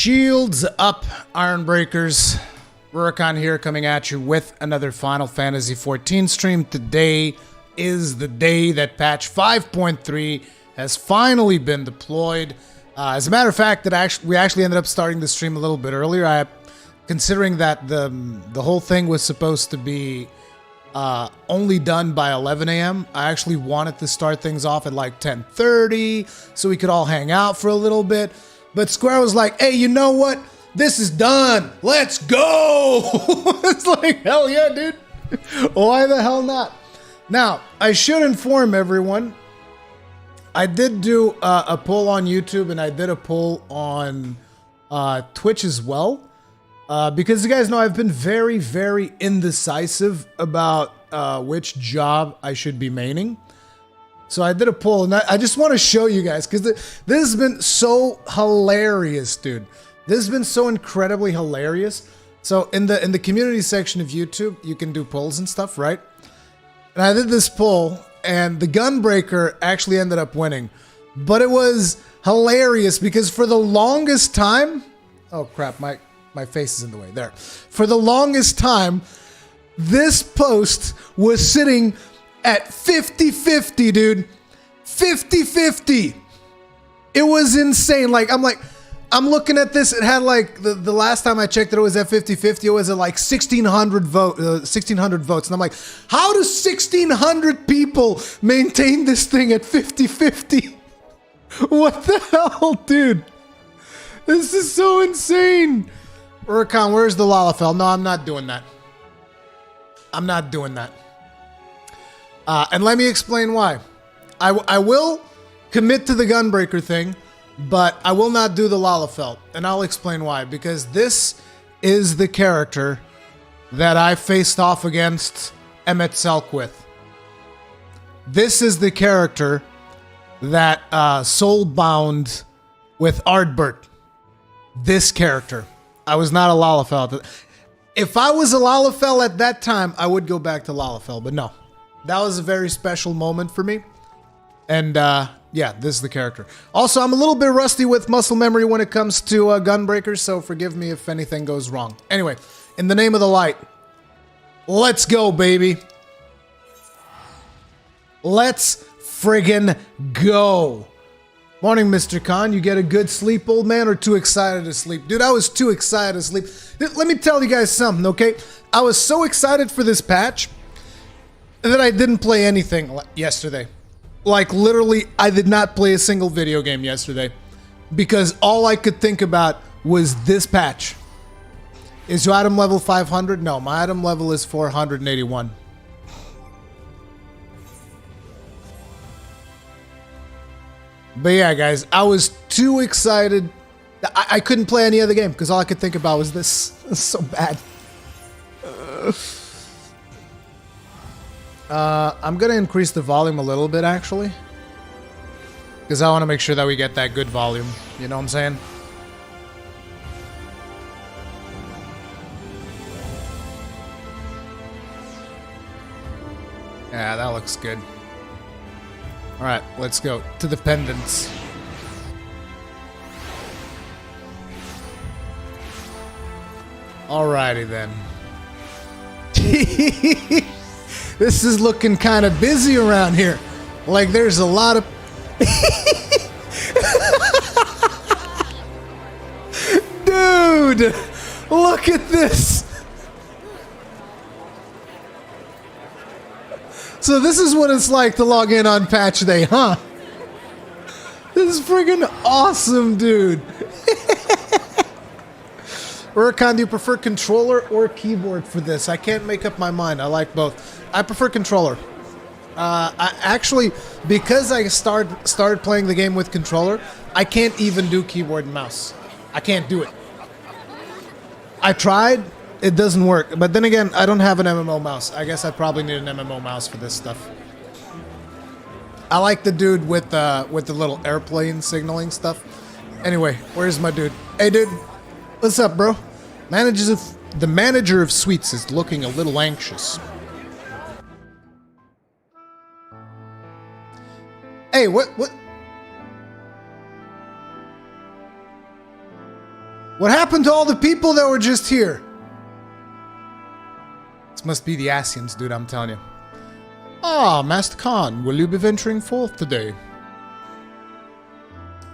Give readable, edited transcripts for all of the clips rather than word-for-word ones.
Shields up, Iron Breakers. Rurikon here, coming at you with another Final Fantasy XIV stream. Today is the day that patch 5.3 has finally been deployed. As a matter of fact, we actually ended up starting the stream a little bit earlier. Considering that the whole thing was supposed to be only done by 11 a.m., I actually wanted to start things off at like 10:30 so we could all hang out for a little bit. But Square was like, hey, you know what? This is done. Let's go. It's like, hell yeah, dude. Why the hell not? Now, I should inform everyone, I did do a poll on YouTube and I did a poll on Twitch as well. Because you guys know I've been very, very indecisive about which job I should be maining. So I did a poll, and I just want to show you guys, because this has been so hilarious, dude. This has been so incredibly hilarious. So in the community section of YouTube, you can do polls and stuff, right? And I did this poll, and the Gunbreaker actually ended up winning. But it was hilarious, because for the longest time... Oh, crap, my face is in the way. There. For the longest time, this post was sitting at 50-50, dude. 50-50. It was insane. I'm looking at this. It had like the last time I checked it was at 50-50. It was at like 1,600 votes. And I'm like, how does 1,600 people maintain this thing at 50-50? What the hell, dude? This is so insane. Rurikon, where's the Lalafell? No, I'm not doing that. I'm not doing that. And let me explain why. I will commit to the Gunbreaker thing, but I will not do the Lalafell. And I'll explain why. Because this is the character that I faced off against Emmet Selk with. This is the character that soulbound with Ardbert. This character. I was not a Lalafell. If I was a Lalafell at that time, I would go back to Lalafell, but no. That was a very special moment for me. And yeah, this is the character. Also, I'm a little bit rusty with muscle memory when it comes to Gunbreakers, so forgive me if anything goes wrong. Anyway, in the name of the light, let's go, baby. Let's friggin' go. Morning, Mr. Khan. You get a good sleep, old man, or too excited to sleep? Dude, I was too excited to sleep. Let me tell you guys something, okay? I was so excited for this patch that I didn't play anything yesterday. Like, literally, I did not play a single video game yesterday. Because all I could think about was this patch. Is your item level 500? No, my item level is 481. But yeah, guys, I was too excited. I couldn't play any other game because all I could think about was this. It's so bad. I'm going to increase the volume a little bit, actually. Because I want to make sure that we get that good volume. You know what I'm saying? Yeah, that looks good. Alright, let's go to the pendants. Alrighty then. This is looking kind of busy around here. Like there's a lot of... Dude! Look at this! So this is what it's like to log in on patch day, huh? This is friggin' awesome, dude. Rurikon, do you prefer controller or keyboard for this? I can't make up my mind. I like both. I prefer controller. I actually, because I started playing the game with controller, I can't even do keyboard and mouse. I can't do it. I tried. It doesn't work. But then again, I don't have an MMO mouse. I guess I probably need an MMO mouse for this stuff. I like the dude with the little airplane signaling stuff. Anyway, where's my dude? Hey, dude. What's up, bro? The manager of suites is looking a little anxious. Hey, what? What happened to all the people that were just here? This must be the Asians, dude, I'm telling you. Ah, Master Khan, will you be venturing forth today?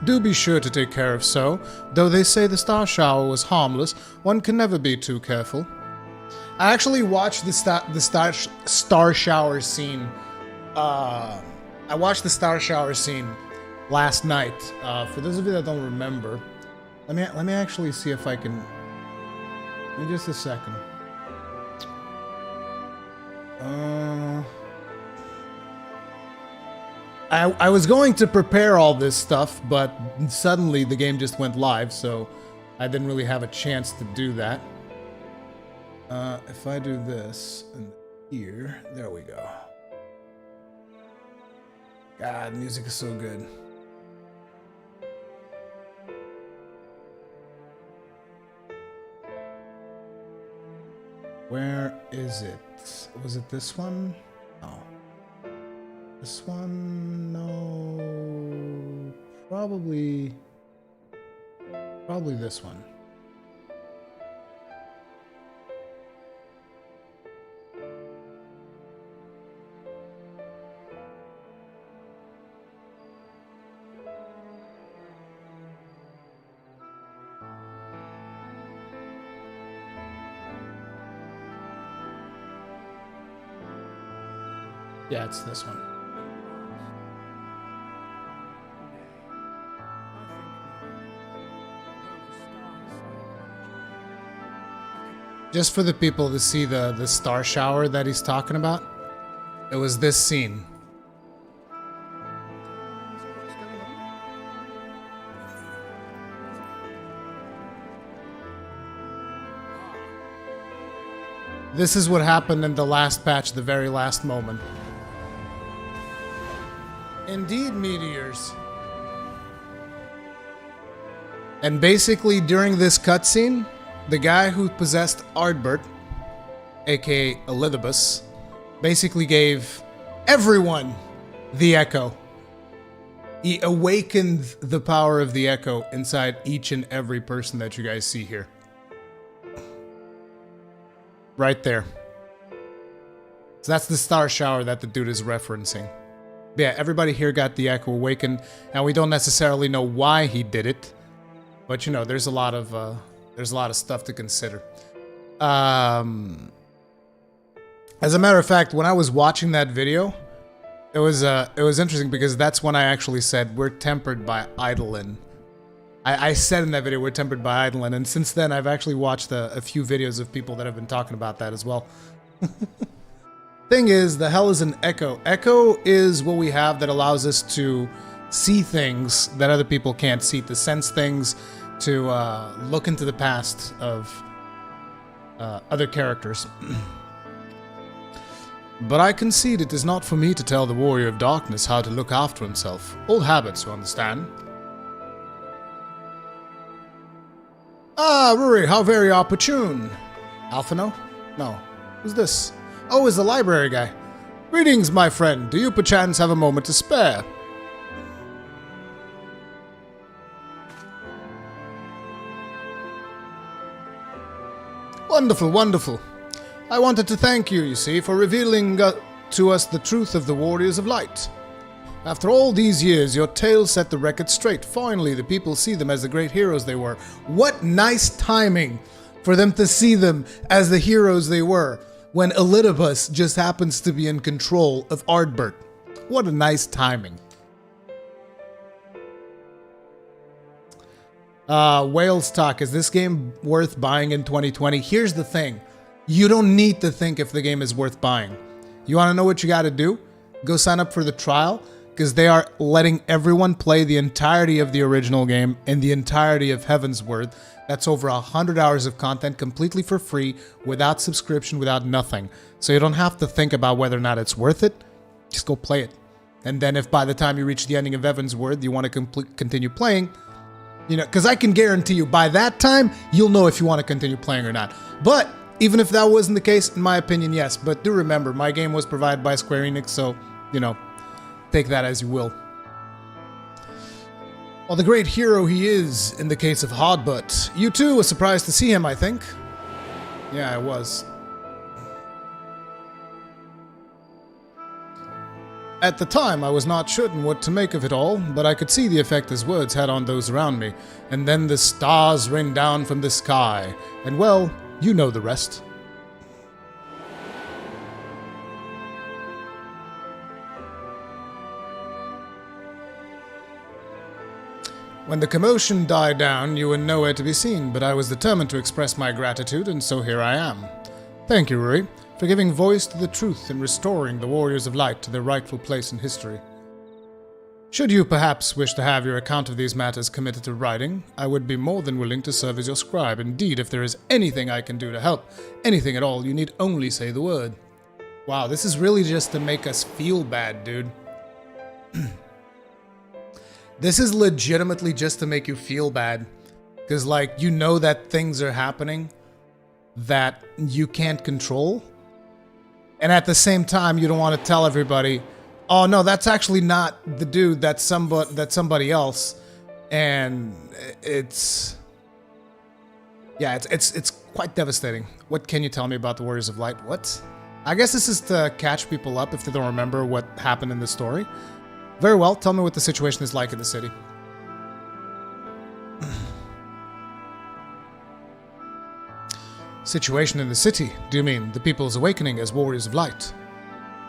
Do be sure to take care of so. Though they say the star shower was harmless, one can never be too careful. I actually watched the star shower scene. I watched the star shower scene last night. For those of you that don't remember, let me actually see if I can. Give me just a second. I was going to prepare all this stuff, but suddenly the game just went live, so I didn't really have a chance to do that. If I do this, and here, there we go. God, music is so good. Where is it? Was it this one? No. This one? No. Probably this one. Yeah, it's this one. Just for the people to see the star shower that he's talking about, it was this scene. This is what happened in the last patch, the very last moment. Indeed, meteors. And basically, during this cutscene, the guy who possessed Ardbert, aka Elidibus, basically gave everyone the Echo. He awakened the power of the Echo inside each and every person that you guys see here. Right there. So that's the star shower that the dude is referencing. But yeah, everybody here got the Echo awakened. Now we don't necessarily know why he did it, but you know, there's a lot of stuff to consider. As a matter of fact, when I was watching that video, it was interesting because that's when I actually said we're tempered by Eidolon. I said in that video we're tempered by Eidolon, and since then I've actually watched a few videos of people that have been talking about that as well. Thing is, the hell is an Echo? Echo is what we have that allows us to see things that other people can't see, to sense things, to look into the past of other characters. But I concede it is not for me to tell the Warrior of Darkness how to look after himself. Old habits, you understand? Ah, Rory, how very opportune. Alphino? No. Who's this? Oh, it's the library guy. Greetings, my friend. Do you perchance have a moment to spare? Wonderful, wonderful. I wanted to thank you, you see, for revealing to us the truth of the Warriors of Light. After all these years, your tale set the record straight. Finally, the people see them as the great heroes they were. What nice timing for them to see them as the heroes they were, when Elidibus just happens to be in control of Ardbert. What a nice timing. Whales Talk, is this game worth buying in 2020? Here's the thing. You don't need to think if the game is worth buying. You want to know what you got to do? Go sign up for the trial, because they are letting everyone play the entirety of the original game and the entirety of Heavensward. That's over 100 hours of content completely for free, without subscription, without nothing. So you don't have to think about whether or not it's worth it. Just go play it. And then if by the time you reach the ending of Heavensward, you want to continue playing, you know, because I can guarantee you by that time, you'll know if you want to continue playing or not. But even if that wasn't the case, in my opinion, yes. But do remember, my game was provided by Square Enix, so, you know, take that as you will. Well, the great hero he is in the case of Hardbutt. You too were surprised to see him, I think. Yeah, I was. At the time, I was not certain what to make of it all, but I could see the effect his words had on those around me. And then the stars rained down from the sky. And well, you know the rest. When the commotion died down, you were nowhere to be seen, but I was determined to express my gratitude, and so here I am. Thank you, Ruri, for giving voice to the truth and restoring the Warriors of Light to their rightful place in history. Should you perhaps wish to have your account of these matters committed to writing, I would be more than willing to serve as your scribe. Indeed, if there is anything I can do to help, anything at all, you need only say the word. Wow, this is really just to make us feel bad, dude. This is legitimately just to make you feel bad. Because, like, you know that things are happening that you can't control. And at the same time, you don't want to tell everybody, oh, no, that's actually not the dude, that's somebody else. And it's... yeah, it's quite devastating. What can you tell me about the Warriors of Light? What? I guess this is to catch people up if they don't remember what happened in the story. Very well, tell me what the situation is like in the city. Situation in the city? Do you mean the people's awakening as Warriors of Light?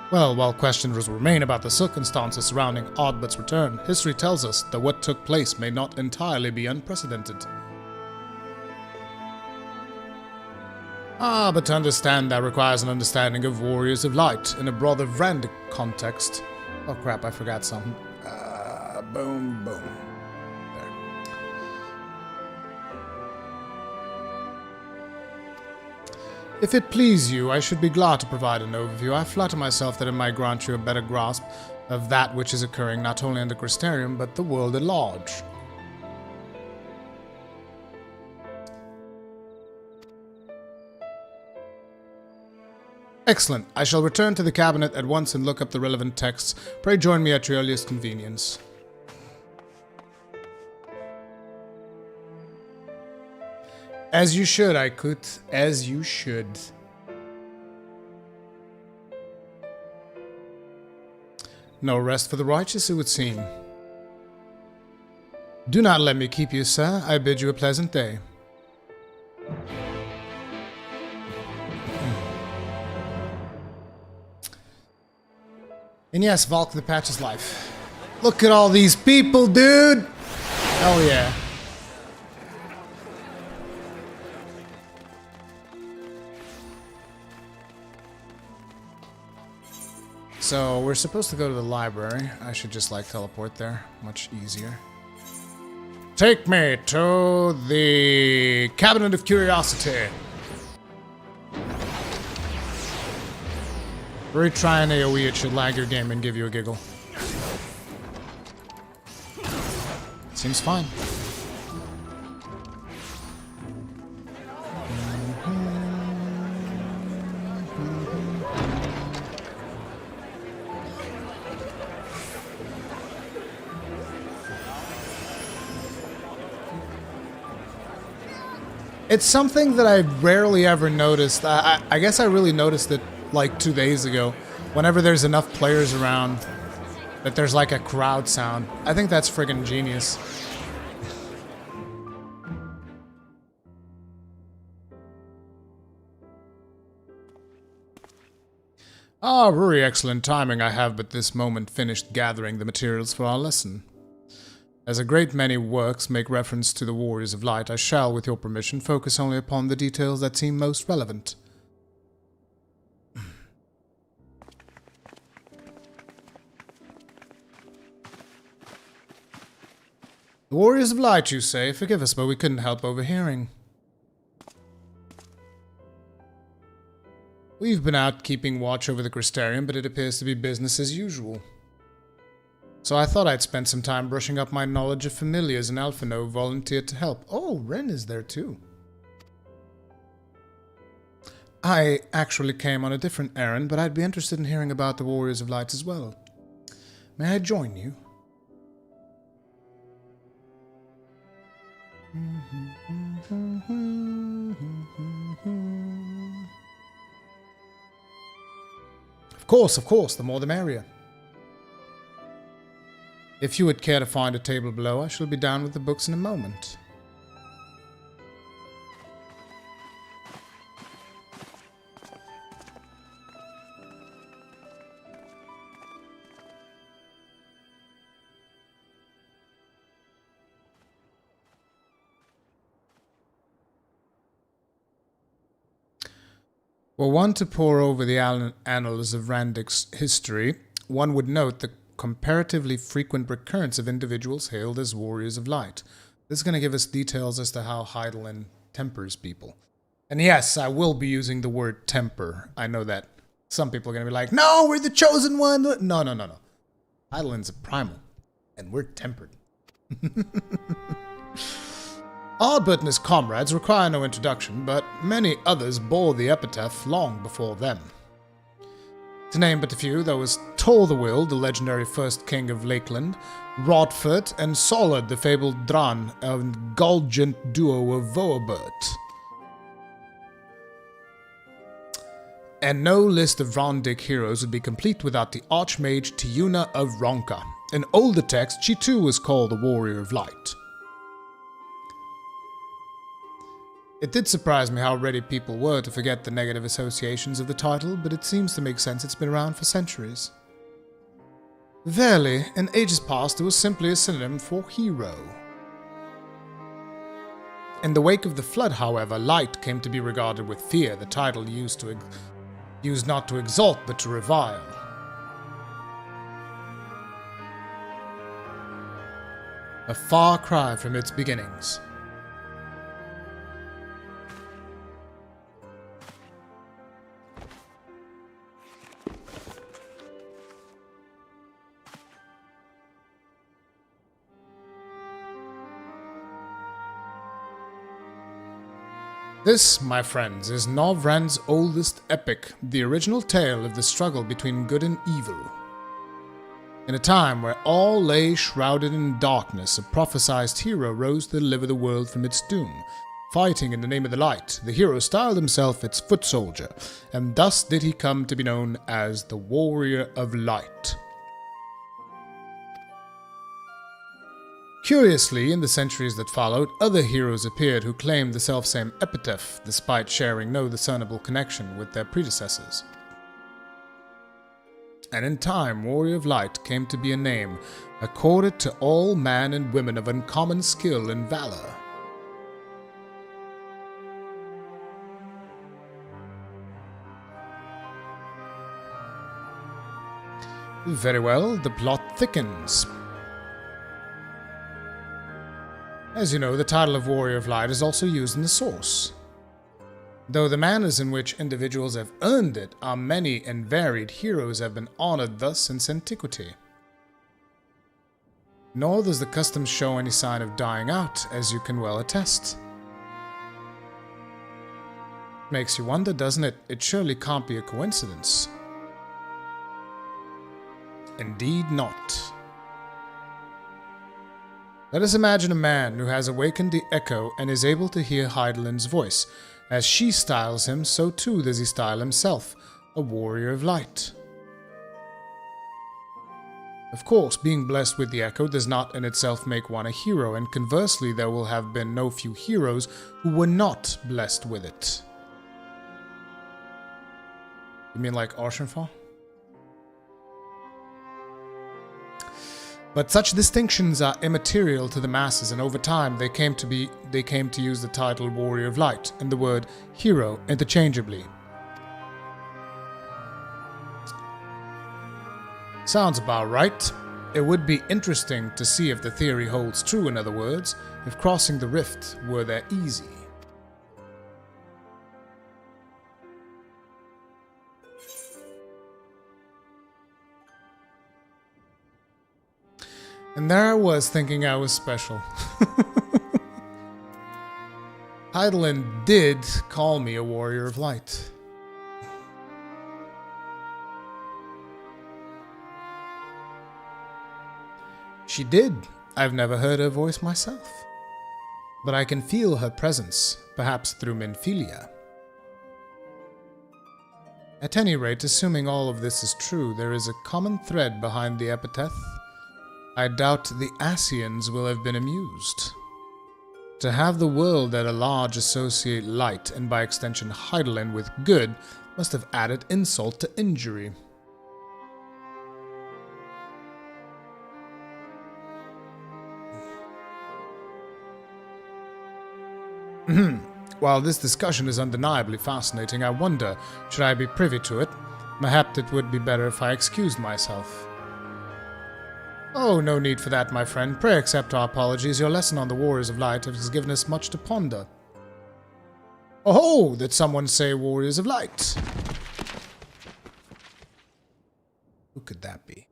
Well, while questions remain about the circumstances surrounding Oddbutt's return, history tells us that what took place may not entirely be unprecedented. Ah, but to understand that requires an understanding of Warriors of Light in a broader Vrand context. Oh crap, I forgot something. Boom, boom. There. If it please you, I should be glad to provide an overview. I flatter myself that it might grant you a better grasp of that which is occurring not only in the Crystarium, but the world at large. Excellent. I shall return to the cabinet at once and look up the relevant texts. Pray join me at your earliest convenience. As you should, Aikut. As you should. No rest for the righteous, it would seem. Do not let me keep you, sir. I bid you a pleasant day. And yes, Valk the Patch is life. Look at all these people, dude! Hell yeah. So, we're supposed to go to the library. I should just, like, teleport there. Much easier. Take me to the Cabinet of Curiosity. Retry an AoE, it should lag your game and give you a giggle. Seems fine. It's something that I rarely ever noticed. I guess I really noticed it like 2 days ago. Whenever there's enough players around, that there's like a crowd sound. I think that's friggin' genius. Ah, Ruri, excellent timing. I have but this moment finished gathering the materials for our lesson. As a great many works make reference to the Warriors of Light, I shall, with your permission, focus only upon the details that seem most relevant. The Warriors of Light, you say? Forgive us, but we couldn't help overhearing. We've been out keeping watch over the Crystarium, but it appears to be business as usual. So I thought I'd spend some time brushing up my knowledge of familiars, and Alphino volunteered to help. Oh, Ren is there too. I actually came on a different errand, but I'd be interested in hearing about the Warriors of Light as well. May I join you? Of course, the more the merrier. If you would care to find a table below, I shall be down with the books in a moment. Were one to pore over the annals of Randik's history, one would note the comparatively frequent recurrence of individuals hailed as warriors of light. This is going to give us details as to how Heidelin tempers people. And yes, I will be using the word temper. I know that some people are going to be like, no, we're the chosen one. No. Heidelin's a primal, and we're tempered. Ardbert and his comrades require no introduction, but many others bore the epithet long before them. To name but a few, there was Tor the Will, the legendary first king of Lakeland, Rodfert, and Solid, the fabled Dran, a Gulgent duo of Voabert. And no list of Rondic heroes would be complete without the Archmage Tiuna of Ronka. In older texts, she too was called the Warrior of Light. It did surprise me how ready people were to forget the negative associations of the title, but it seems to make sense it's been around for centuries. Verily, in ages past, it was simply a synonym for hero. In the wake of the flood, however, light came to be regarded with fear, the title used not to exalt but to revile. A far cry from its beginnings. This, my friends, is Novran's oldest epic, the original tale of the struggle between good and evil. In a time where all lay shrouded in darkness, a prophesized hero rose to deliver the world from its doom. Fighting in the name of the light, the hero styled himself its foot soldier, and thus did he come to be known as the Warrior of Light. Curiously, in the centuries that followed, other heroes appeared who claimed the selfsame epithet, despite sharing no discernible connection with their predecessors. And in time, Warrior of Light came to be a name accorded to all men and women of uncommon skill and valor. Very well, the plot thickens. As you know, the title of Warrior of Light is also used in the source. Though the manners in which individuals have earned it are many and varied, heroes have been honored thus since antiquity. Nor does the custom show any sign of dying out, as you can well attest. Makes you wonder, doesn't it? It surely can't be a coincidence. Indeed not. Let us imagine a man who has awakened the echo and is able to hear Heidelin's voice. As she styles him, so too does he style himself, a warrior of light. Of course, being blessed with the echo does not in itself make one a hero, and conversely there will have been no few heroes who were not blessed with it. You mean like Arshenfall? But such distinctions are immaterial to the masses, and over time they came to use the title Warrior of Light and the word hero interchangeably. Sounds about right. It would be interesting to see if the theory holds true, in other words, if crossing the rift were that easy. And there I was thinking I was special. Heidelin did call me a warrior of light. She did. I've never heard her voice myself. but I can feel her presence, perhaps through Menphilia. At any rate, assuming all of this is true, there is a common thread behind the epithet. I doubt the Asians will have been amused. To have the world at a large associate light, and by extension Heidelin, with good, must have added insult to injury. While this discussion is undeniably fascinating, I wonder, should I be privy to it? Mayhap it would be better if I excused myself. Oh, no need for that, my friend. Pray accept our apologies. Your lesson on the Warriors of Light has given us much to ponder. Oh, did someone say Warriors of Light? Who could that be?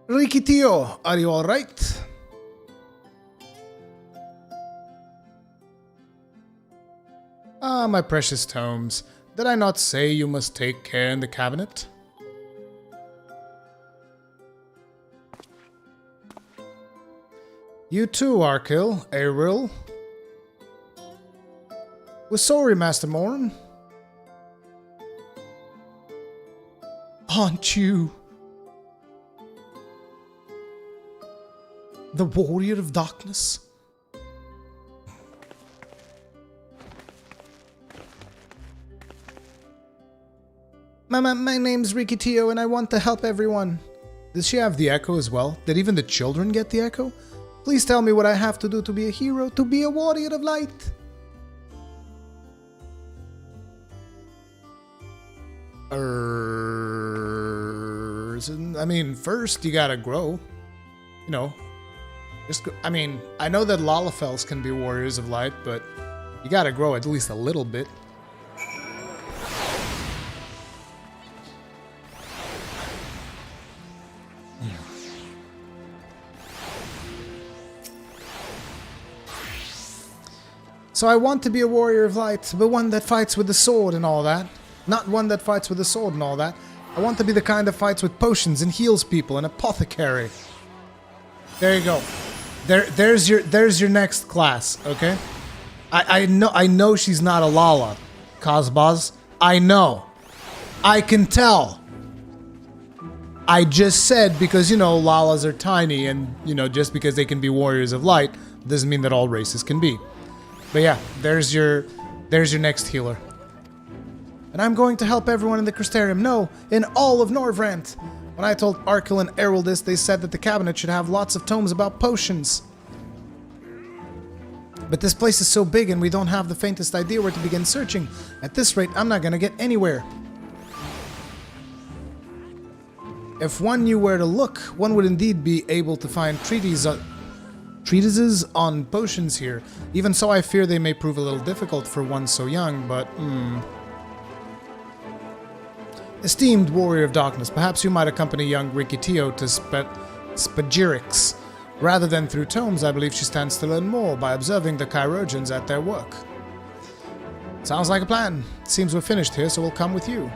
Rikitio, are you alright? Ah, my precious tomes. Did I not say you must take care in the cabinet? You too, Arkil, Eril. We're sorry, Master Morin. Aren't you the Warrior of Darkness? My name's Rikitio and I want to help everyone. Does she have the echo as well? Did even the children get the echo? Please tell me what I have to do to be a hero, to be a Warrior of Light. I mean, first you gotta grow. You know, I mean, I know that Lalafels can be Warriors of Light, but you gotta grow at least a little bit. So I want to be a Warrior of Light, but one that fights with the sword and all that. Not one that fights with the sword and all that. I want to be the kind that fights with potions and heals people, an apothecary. There you go. There's your next class, okay? I know she's not a Lala, Cosbaz. I know. I can tell. I just said because, you know, Lalas are tiny and, you know, just because they can be Warriors of Light doesn't mean that all races can be. But yeah, there's your next healer. And I'm going to help everyone in the Crystarium. No, in all of Norvrant. When I told Arkil and Errol this, they said that the cabinet should have lots of tomes about potions. But this place is so big and we don't have the faintest idea where to begin searching. At this rate, I'm not gonna get anywhere. If one knew where to look, one would indeed be able to find treatises on potions here. Even so, I fear they may prove a little difficult for one so young, but Esteemed Warrior of Darkness, perhaps you might accompany young Rikitio to Spagirix. Rather than through tomes, I believe she stands to learn more by observing the Chirurgeons at their work. Sounds like a plan. Seems we're finished here, so we'll come with you.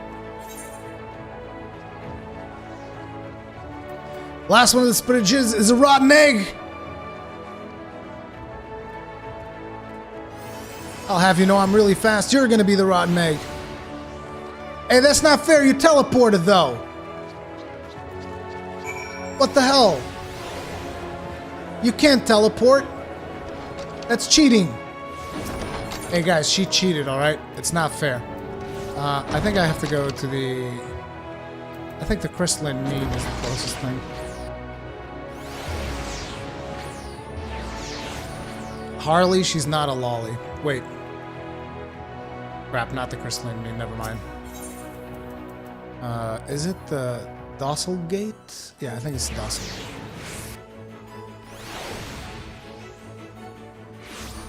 Last one of the Spagirix is a rotten egg! I'll have you know I'm really fast. You're gonna be the rotten egg. Hey, that's not fair. You teleported, though. What the hell? You can't teleport. That's cheating. Hey, guys, she cheated, alright? It's not fair. I think I have to go to the... I think the crystalline mean is the closest thing. Harley, she's not a lolly. Wait. Crap, not the crystalline mean. Never mind. Is it the Docile Gate? Yeah, I think it's the Docile Gate.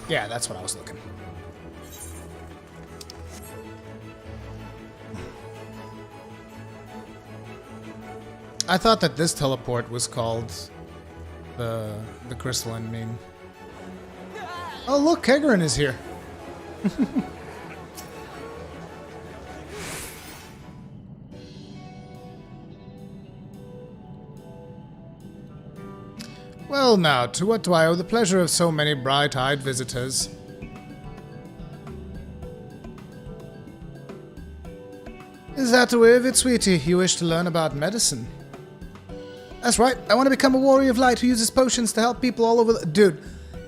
Yeah, that's what I was looking. I thought that this teleport was called the crystalline mean. Oh look, Kegrin is here. Well now, to what do I owe the pleasure of so many bright-eyed visitors? Is that the way of it, sweetie? You wish to learn about medicine? That's right, I want to become a warrior of light who uses potions to help people all over the... Dude,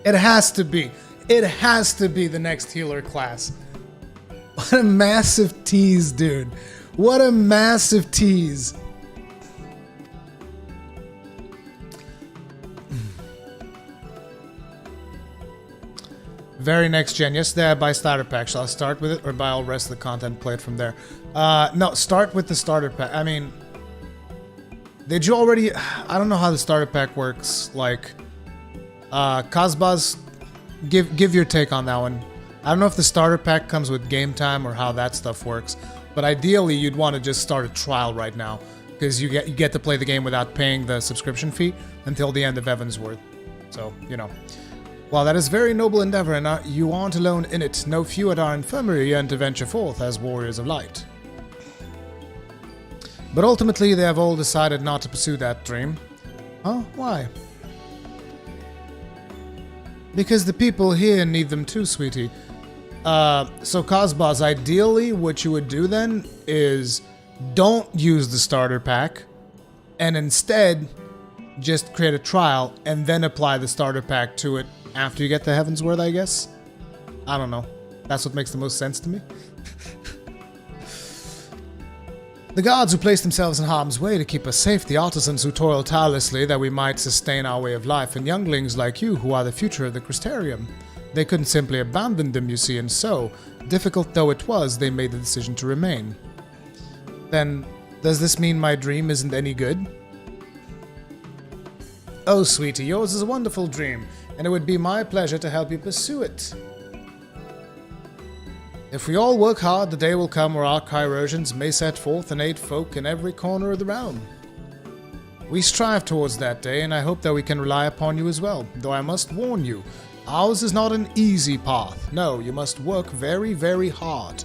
it has to be. It has to be the next healer class. What a massive tease, dude. What a massive tease. Very next gen. Yes, there, buy starter pack. Shall I start with it or buy all the rest of the content, play it from there? No, start with the starter pack. I mean, did you already... I don't know how the starter pack works. Like, Kazbaz, give your take on that one. I don't know if the starter pack comes with game time or how that stuff works. But ideally, you'd want to just start a trial right now. Because you get to play the game without paying the subscription fee until the end of Evansworth. So, you know. While that is very noble endeavor, and you aren't alone in it, no few at our infirmary yearn to venture forth as warriors of light. But ultimately, they have all decided not to pursue that dream. Huh? Why? Because the people here need them too, sweetie. So Kazbaz, ideally, what you would do then is don't use the starter pack, and instead just create a trial and then apply the starter pack to it after you get to Heavensward, I guess? I don't know. That's what makes the most sense to me. The gods who place themselves in harm's way to keep us safe, the artisans who toil tirelessly that we might sustain our way of life, and younglings like you who are the future of the Crystarium. They couldn't simply abandon them, you see, and so, difficult though it was, they made the decision to remain. Then, does this mean my dream isn't any good? Oh, sweetie, yours is a wonderful dream, and it would be my pleasure to help you pursue it. If we all work hard, the day will come where our Chirurgians may set forth and aid folk in every corner of the realm. We strive towards that day, and I hope that we can rely upon you as well, though I must warn you, ours is not an easy path. No, you must work very, very hard.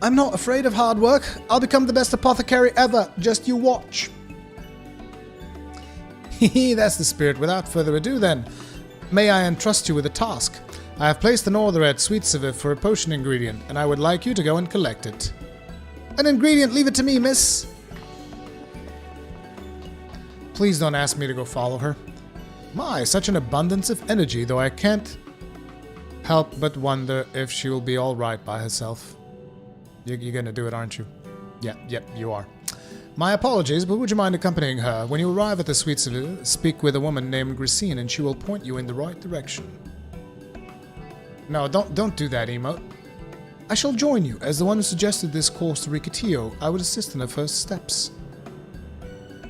I'm not afraid of hard work. I'll become the best apothecary ever. Just you watch. Hehe, that's the spirit. Without further ado then, may I entrust you with a task. I have placed an order at Sweet Civiv for a potion ingredient, and I would like you to go and collect it. An ingredient? Leave it to me, miss. Please don't ask me to go follow her. My, such an abundance of energy, though I can't help but wonder if she will be alright by herself. You're gonna do it, aren't you? Yep, you are. My apologies, but would you mind accompanying her? When you arrive at the Sweet Civiv, speak with a woman named Grisine, and she will point you in the right direction. No, don't do that, emote. I shall join you. As the one who suggested this course to Rikitio, I would assist in her first steps.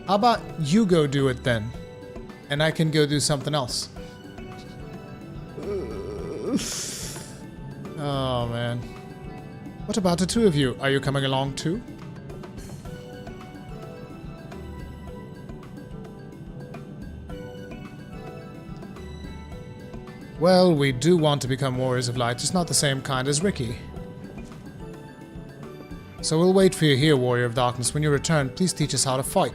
How about you go do it then? And I can go do something else. Oh, man. What about the two of you? Are you coming along too? Well, we do want to become warriors of light, just not the same kind as Ricky. So we'll wait for you here, warrior of darkness. When you return, please teach us how to fight.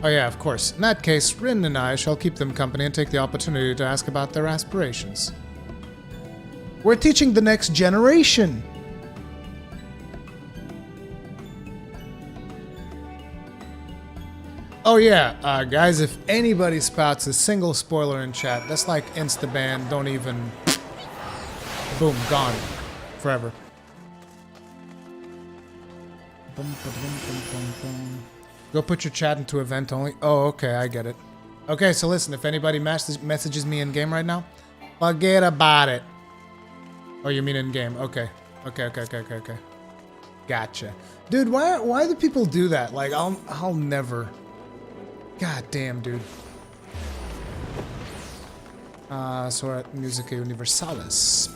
Oh yeah, of course. In that case, Rin and I shall keep them company and take the opportunity to ask about their aspirations. We're teaching the next generation! Oh yeah, guys, if anybody spouts a single spoiler in chat, that's like insta-ban, don't even... Boom, gone. Forever. Go put your chat into event only. Oh, okay, I get it. Okay, so listen, if anybody messages me in-game right now, forget about it. Oh, you mean in-game. Okay. Okay. Gotcha. Dude, why do people do that? Like, I'll never... God damn, dude. So we're at Musica Universalis.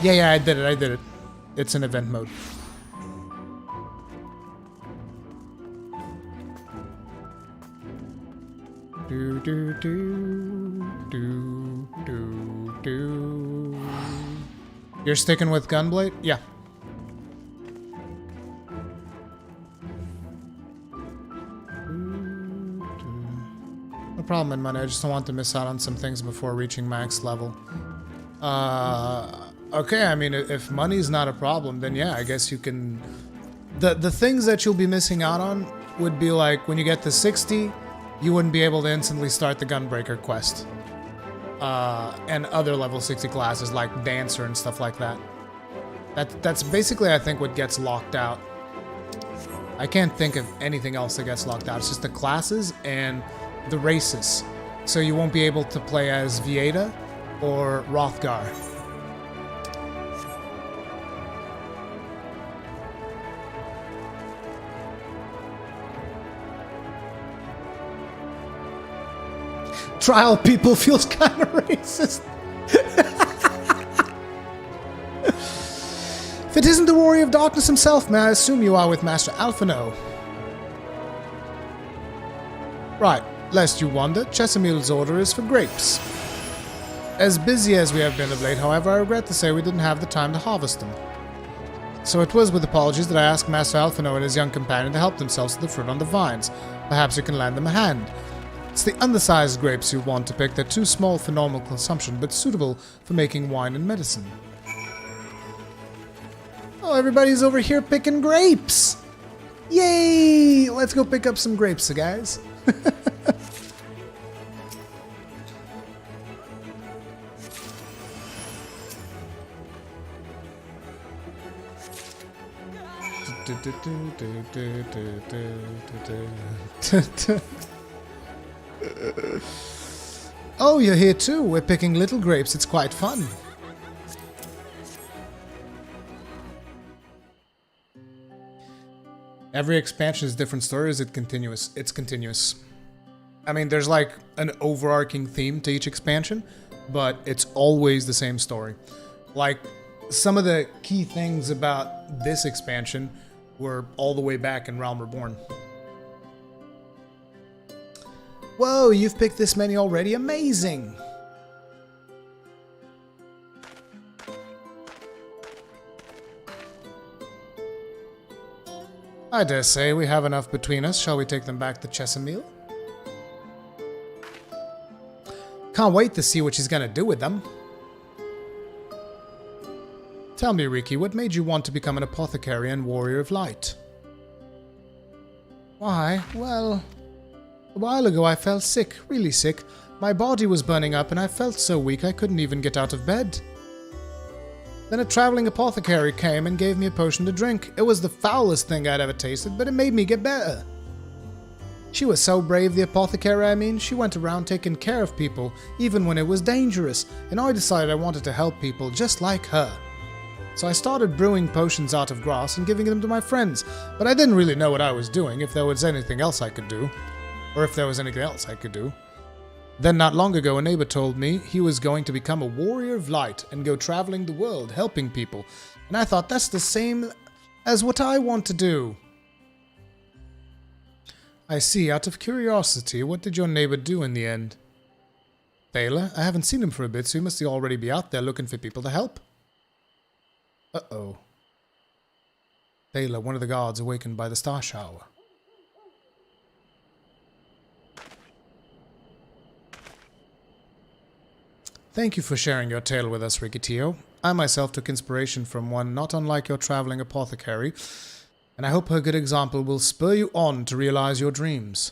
Yeah, I did it. It's in event mode. Do do do do do do. You're sticking with Gunblade? Yeah. No problem in money. I just don't want to miss out on some things before reaching max level. Okay, I mean, if money's not a problem, then yeah, I guess you can... The things that you'll be missing out on would be like, when you get to 60, you wouldn't be able to instantly start the Gunbreaker quest. And other level 60 classes like Dancer and stuff like that. That's basically, I think, what gets locked out. I can't think of anything else that gets locked out. It's just the classes and the races. So you won't be able to play as Vieta or Rothgar. Trial people feels kind of racist. If it isn't the Warrior of Darkness himself, may I assume you are with Master Alphino? Right, lest you wonder, Chesamil's order is for grapes. As busy as we have been of late, however, I regret to say we didn't have the time to harvest them. So it was with apologies that I asked Master Alphino and his young companion to help themselves to the fruit on the vines. Perhaps you can lend them a hand. It's the undersized grapes you want to pick. They're too small for normal consumption, but suitable for making wine and medicine. Oh, everybody's over here picking grapes! Yay! Let's go pick up some grapes, guys. Oh, you're here too. We're picking little grapes. It's quite fun. Every expansion is different stories. It's continuous. It's continuous. I mean, there's like an overarching theme to each expansion, but it's always the same story. Like, some of the key things about this expansion were all the way back in Realm Reborn. Whoa, you've picked this many already? Amazing! I dare say we have enough between us. Shall we take them back to Chesamil? Can't wait to see what she's gonna do with them. Tell me, Riki, what made you want to become an apothecary and warrior of light? Why, well... a while ago I fell sick, really sick. My body was burning up and I felt so weak I couldn't even get out of bed. Then a traveling apothecary came and gave me a potion to drink. It was the foulest thing I'd ever tasted, but it made me get better. She was so brave, the apothecary, I mean. She went around taking care of people, even when it was dangerous, and I decided I wanted to help people just like her. So I started brewing potions out of grass and giving them to my friends, but I didn't really know what I was doing, if there was anything else I could do. Or if there was anything else I could do. Then not long ago a neighbor told me he was going to become a warrior of light and go traveling the world helping people. And I thought that's the same as what I want to do. I see. Out of curiosity, what did your neighbor do in the end? Thaler? I haven't seen him for a bit, so he must already be out there looking for people to help. Uh-oh. Thaler, one of the gods awakened by the star shower. Thank you for sharing your tale with us, Rikitio. I myself took inspiration from one not unlike your traveling apothecary, and I hope her good example will spur you on to realize your dreams.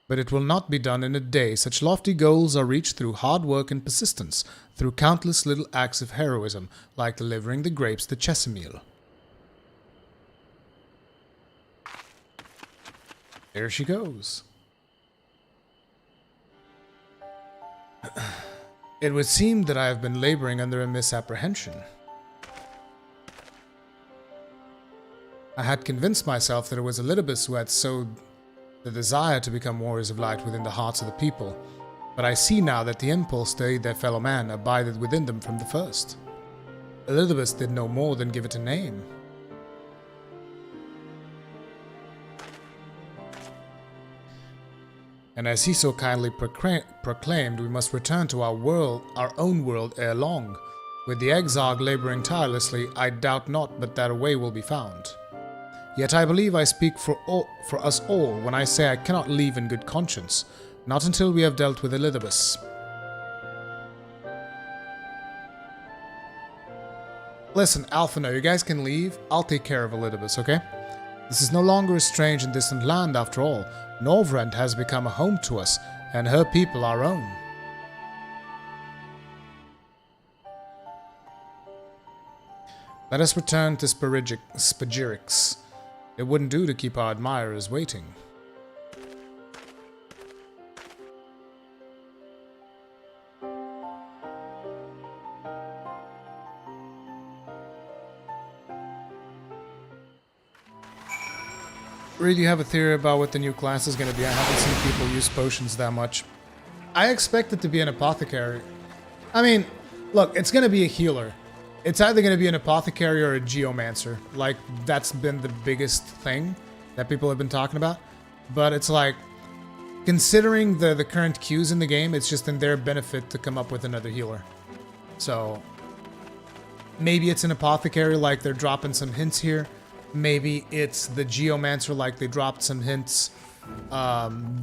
But it will not be done in a day. Such lofty goals are reached through hard work and persistence, through countless little acts of heroism, like delivering the grapes to Chesamil. There she goes. It would seem that I have been laboring under a misapprehension. I had convinced myself that it was Elidibus who had sowed the desire to become warriors of light within the hearts of the people, but I see now that the impulse to aid their fellow man abided within them from the first. Elidibus did no more than give it a name. And as he so kindly proclaimed, we must return to our own world ere long. With the exarch laboring tirelessly, I doubt not but that a way will be found. Yet I believe I speak for us all when I say I cannot leave in good conscience, not until we have dealt with Elidibus. Listen, Alphino, you guys can leave. I'll take care of Elidibus, okay? This is no longer a strange and distant land after all. Norvrend has become a home to us, and her people our own. Let us return to Spagirix. It wouldn't do to keep our admirers waiting. Reed, you have a theory about what the new class is going to be? I haven't seen people use potions that much. I expect it to be an apothecary. I mean, look, it's going to be a healer. It's either going to be an apothecary or a geomancer. Like, that's been the biggest thing that people have been talking about. But it's like, considering the current queues in the game, it's just in their benefit to come up with another healer. So, maybe it's an apothecary, like they're dropping some hints here. Maybe it's the geomancer, like they dropped some hints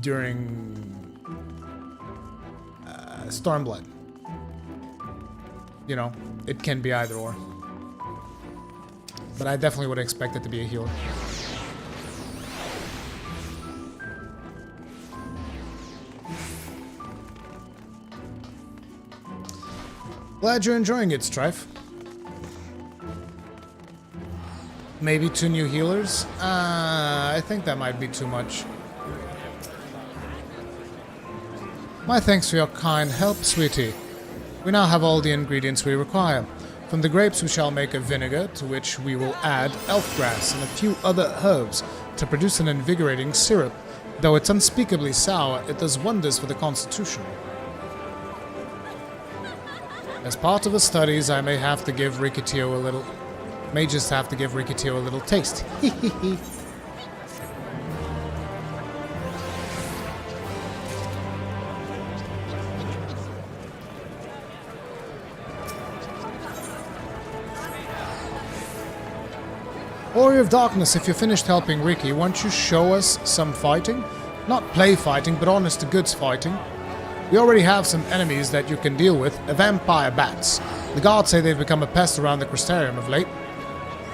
during Stormblood. You know, it can be either or. But I definitely would expect it to be a healer. Glad you're enjoying it, Strife. Maybe 2 new healers? I think that might be too much. My thanks for your kind help, sweetie. We now have all the ingredients we require. From the grapes we shall make a vinegar, to which we will add elf grass and a few other herbs to produce an invigorating syrup. Though it's unspeakably sour, it does wonders for the constitution. As part of the studies, I may have to give Rikitio a little... May just have to give Rikitio a little taste. Warrior of Darkness, if you're finished helping Ricky, won't you show us some fighting? Not play fighting, but honest to goods fighting. We already have some enemies that you can deal with, vampire bats. The guards say they've become a pest around the Crystarium of late.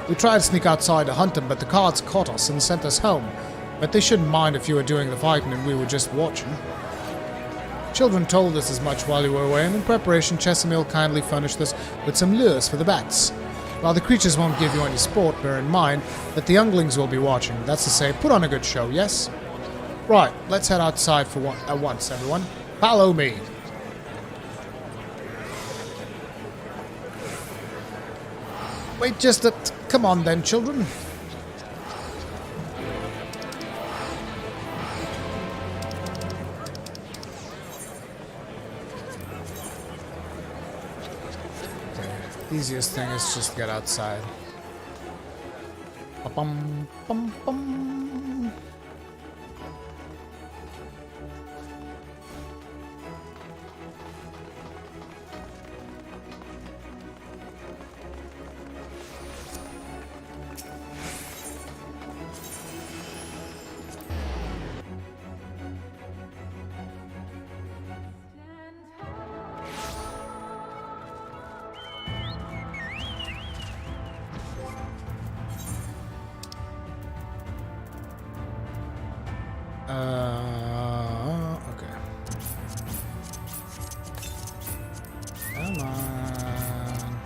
We tried to sneak outside to hunt them, but the guards caught us and sent us home. But they shouldn't mind if you were doing the fighting and we were just watching. Children told us as much while you were away, and in preparation, Chesimil kindly furnished us with some lures for the bats. While the creatures won't give you any sport, bear in mind that the younglings will be watching. That's to say, put on a good show, yes? Right, let's head outside at once, everyone. Follow me. Wait just a... Come on then, children. Easiest thing is just get outside. Ba-bum, bum, bum. Okay. Come on.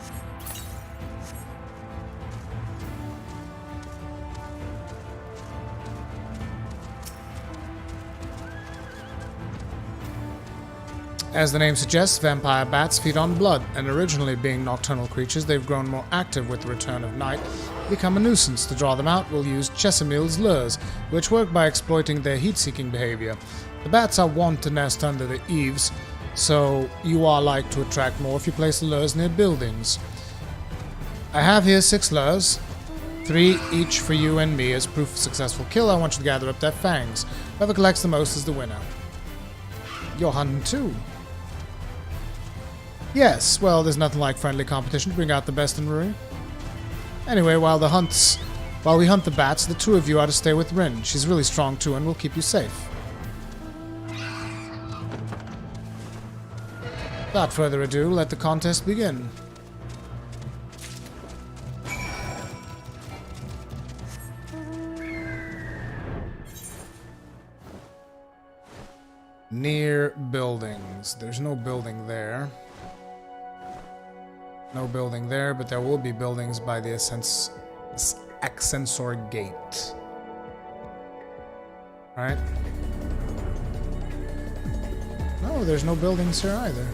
As the name suggests, vampire bats feed on blood, and originally being nocturnal creatures, they've grown more active with the return of night, become a nuisance. To draw them out, we'll use Chesimil's lures, which work by exploiting their heat-seeking behavior. The bats are wont to nest under the eaves, so you are like to attract more if you place the lures near buildings. I have here 6 lures, 3 each for you and me as proof of successful kill. I want you to gather up their fangs. Whoever collects the most is the winner. You're hunting too. Yes, well, there's nothing like friendly competition to bring out the best in Ruri. Anyway, while we hunt the bats, the two of you ought to stay with Rin. She's really strong too and will keep you safe. Without further ado, let the contest begin. Near buildings. There's no building there. No building there, but there will be buildings by the Ascensor Gate. Alright. No, there's no buildings here either.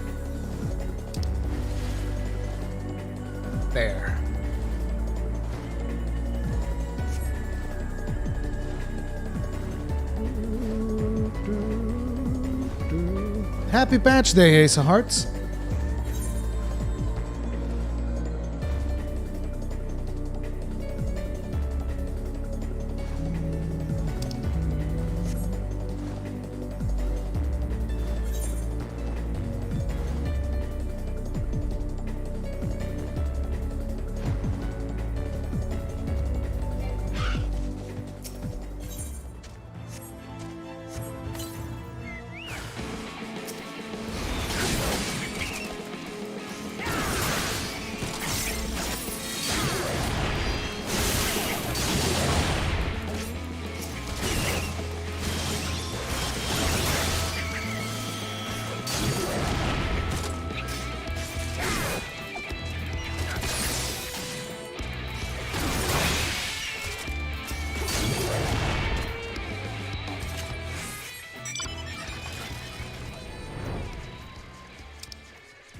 There. Happy Patch Day, Ace of Hearts.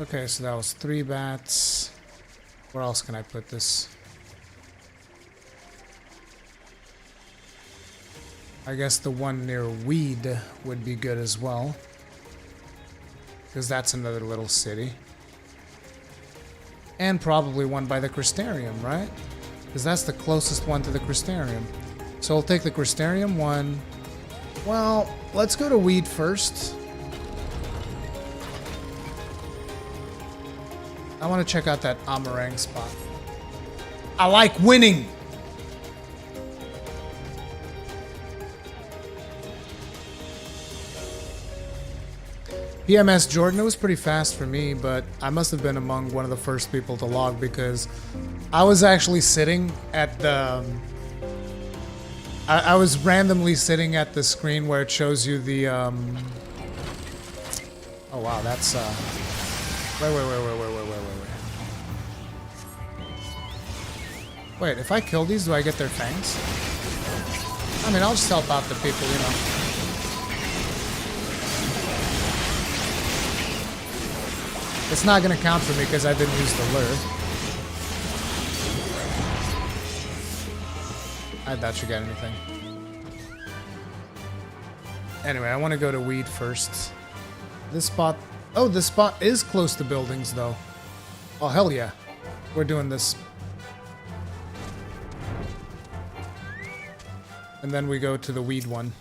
Okay, so that was 3 bats. Where else can I put this? I guess the one near Weed would be good as well. Because that's another little city. And probably one by the Crystarium, right? Because that's the closest one to the Crystarium. So we'll take the Crystarium one. Well, let's go to Weed first. I want to check out that Amarang spot. I like winning! PMS Jordan, it was pretty fast for me, but I must have been among one of the first people to log because I was actually sitting at the... I was randomly sitting at the screen where it shows you the... Oh wow, that's... Wait, if I kill these, do I get their fangs? I mean, I'll just help out the people, you know. It's not gonna count for me because I didn't use the lure. I doubt you get anything. Anyway, I want to go to Weed first. This spot... Oh, this spot is close to buildings, though. Oh, hell yeah. We're doing this. And then we go to the Weed one.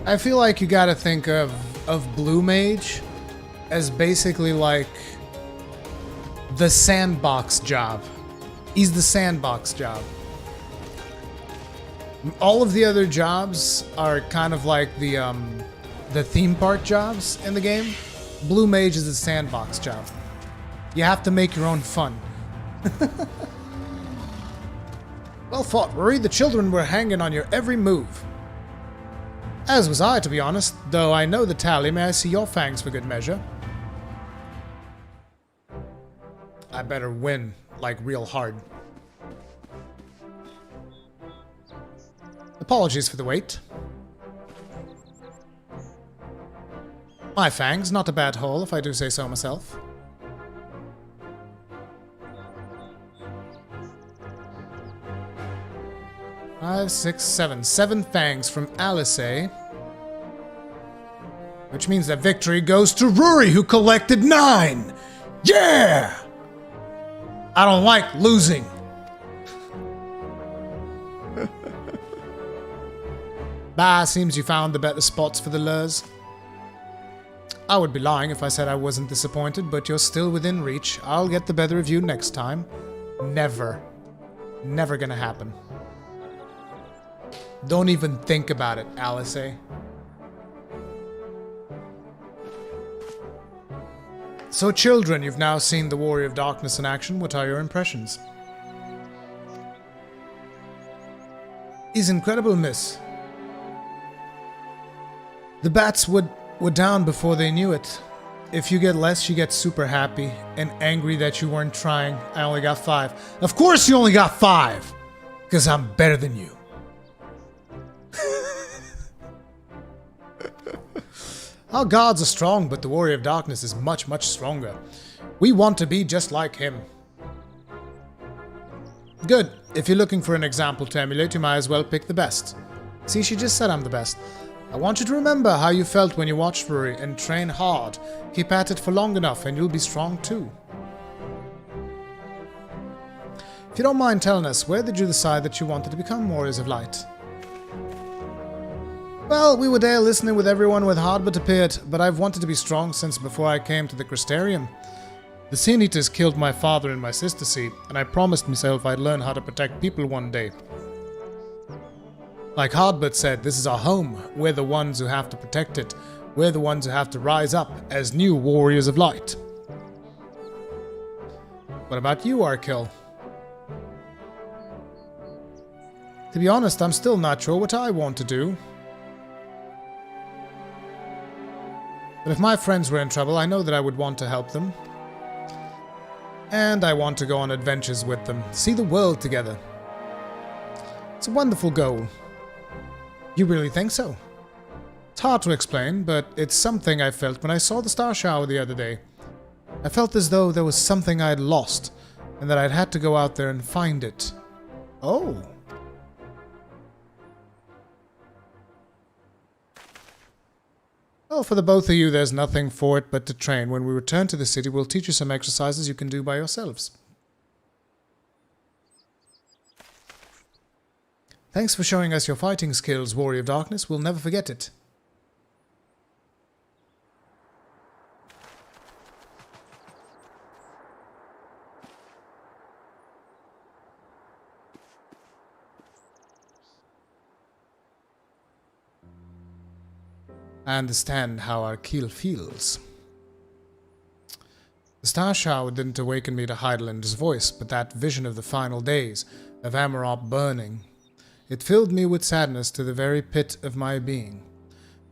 I feel like you gotta think of Blue Mage as basically like the sandbox job. He's the sandbox job. All of the other jobs are kind of like the theme park jobs in the game. Blue Mage is a sandbox job. You have to make your own fun. Well fought, Rory. The children were hanging on your every move. As was I, to be honest, though I know the tally. May I see your fangs for good measure? I better win, like real hard. Apologies for the wait. My fangs, not a bad haul, if I do say so myself. Five, six, seven. 7 fangs from Alice. Which means that victory goes to Rory, who collected 9! Yeah! I don't like losing. Bah, seems you found the better spots for the lures. I would be lying if I said I wasn't disappointed, but you're still within reach. I'll get the better of you next time. Never. Never gonna happen. Don't even think about it, Alice. So children, you've now seen the Warrior of Darkness in action. What are your impressions? He's incredible, miss. The bats were down before they knew it. If you get less, you get super happy and angry that you weren't trying. I only got 5. Of course you only got 5! Because I'm better than you. Our gods are strong, but the Warrior of Darkness is much, much stronger. We want to be just like him. Good. If you're looking for an example to emulate, you might as well pick the best. See, she just said I'm the best. I want you to remember how you felt when you watched Rory and train hard. Keep at it for long enough and you'll be strong too. If you don't mind telling us, where did you decide that you wanted to become Warriors of Light? Well, we were there listening with everyone with Hardbot appeared, but I've wanted to be strong since before I came to the Crystarium. The Sin Eaters killed my father and my sister, see, and I promised myself I'd learn how to protect people one day. Like Hardbot said, this is our home. We're the ones who have to protect it. We're the ones who have to rise up as new Warriors of Light. What about you, Arkell? To be honest, I'm still not sure what I want to do. But if my friends were in trouble, I know that I would want to help them. And I want to go on adventures with them, see the world together. It's a wonderful goal. You really think so? It's hard to explain, but it's something I felt when I saw the star shower the other day. I felt as though there was something I had lost, and that I'd had to go out there and find it. Oh. Well, for the both of you, there's nothing for it but to train. When we return to the city, we'll teach you some exercises you can do by yourselves. Thanks for showing us your fighting skills, Warrior of Darkness. We'll never forget it. I understand how Arkell feels. The star shower didn't awaken me to Heidelinder's voice, but that vision of the final days, of Amarop burning. It filled me with sadness to the very pit of my being.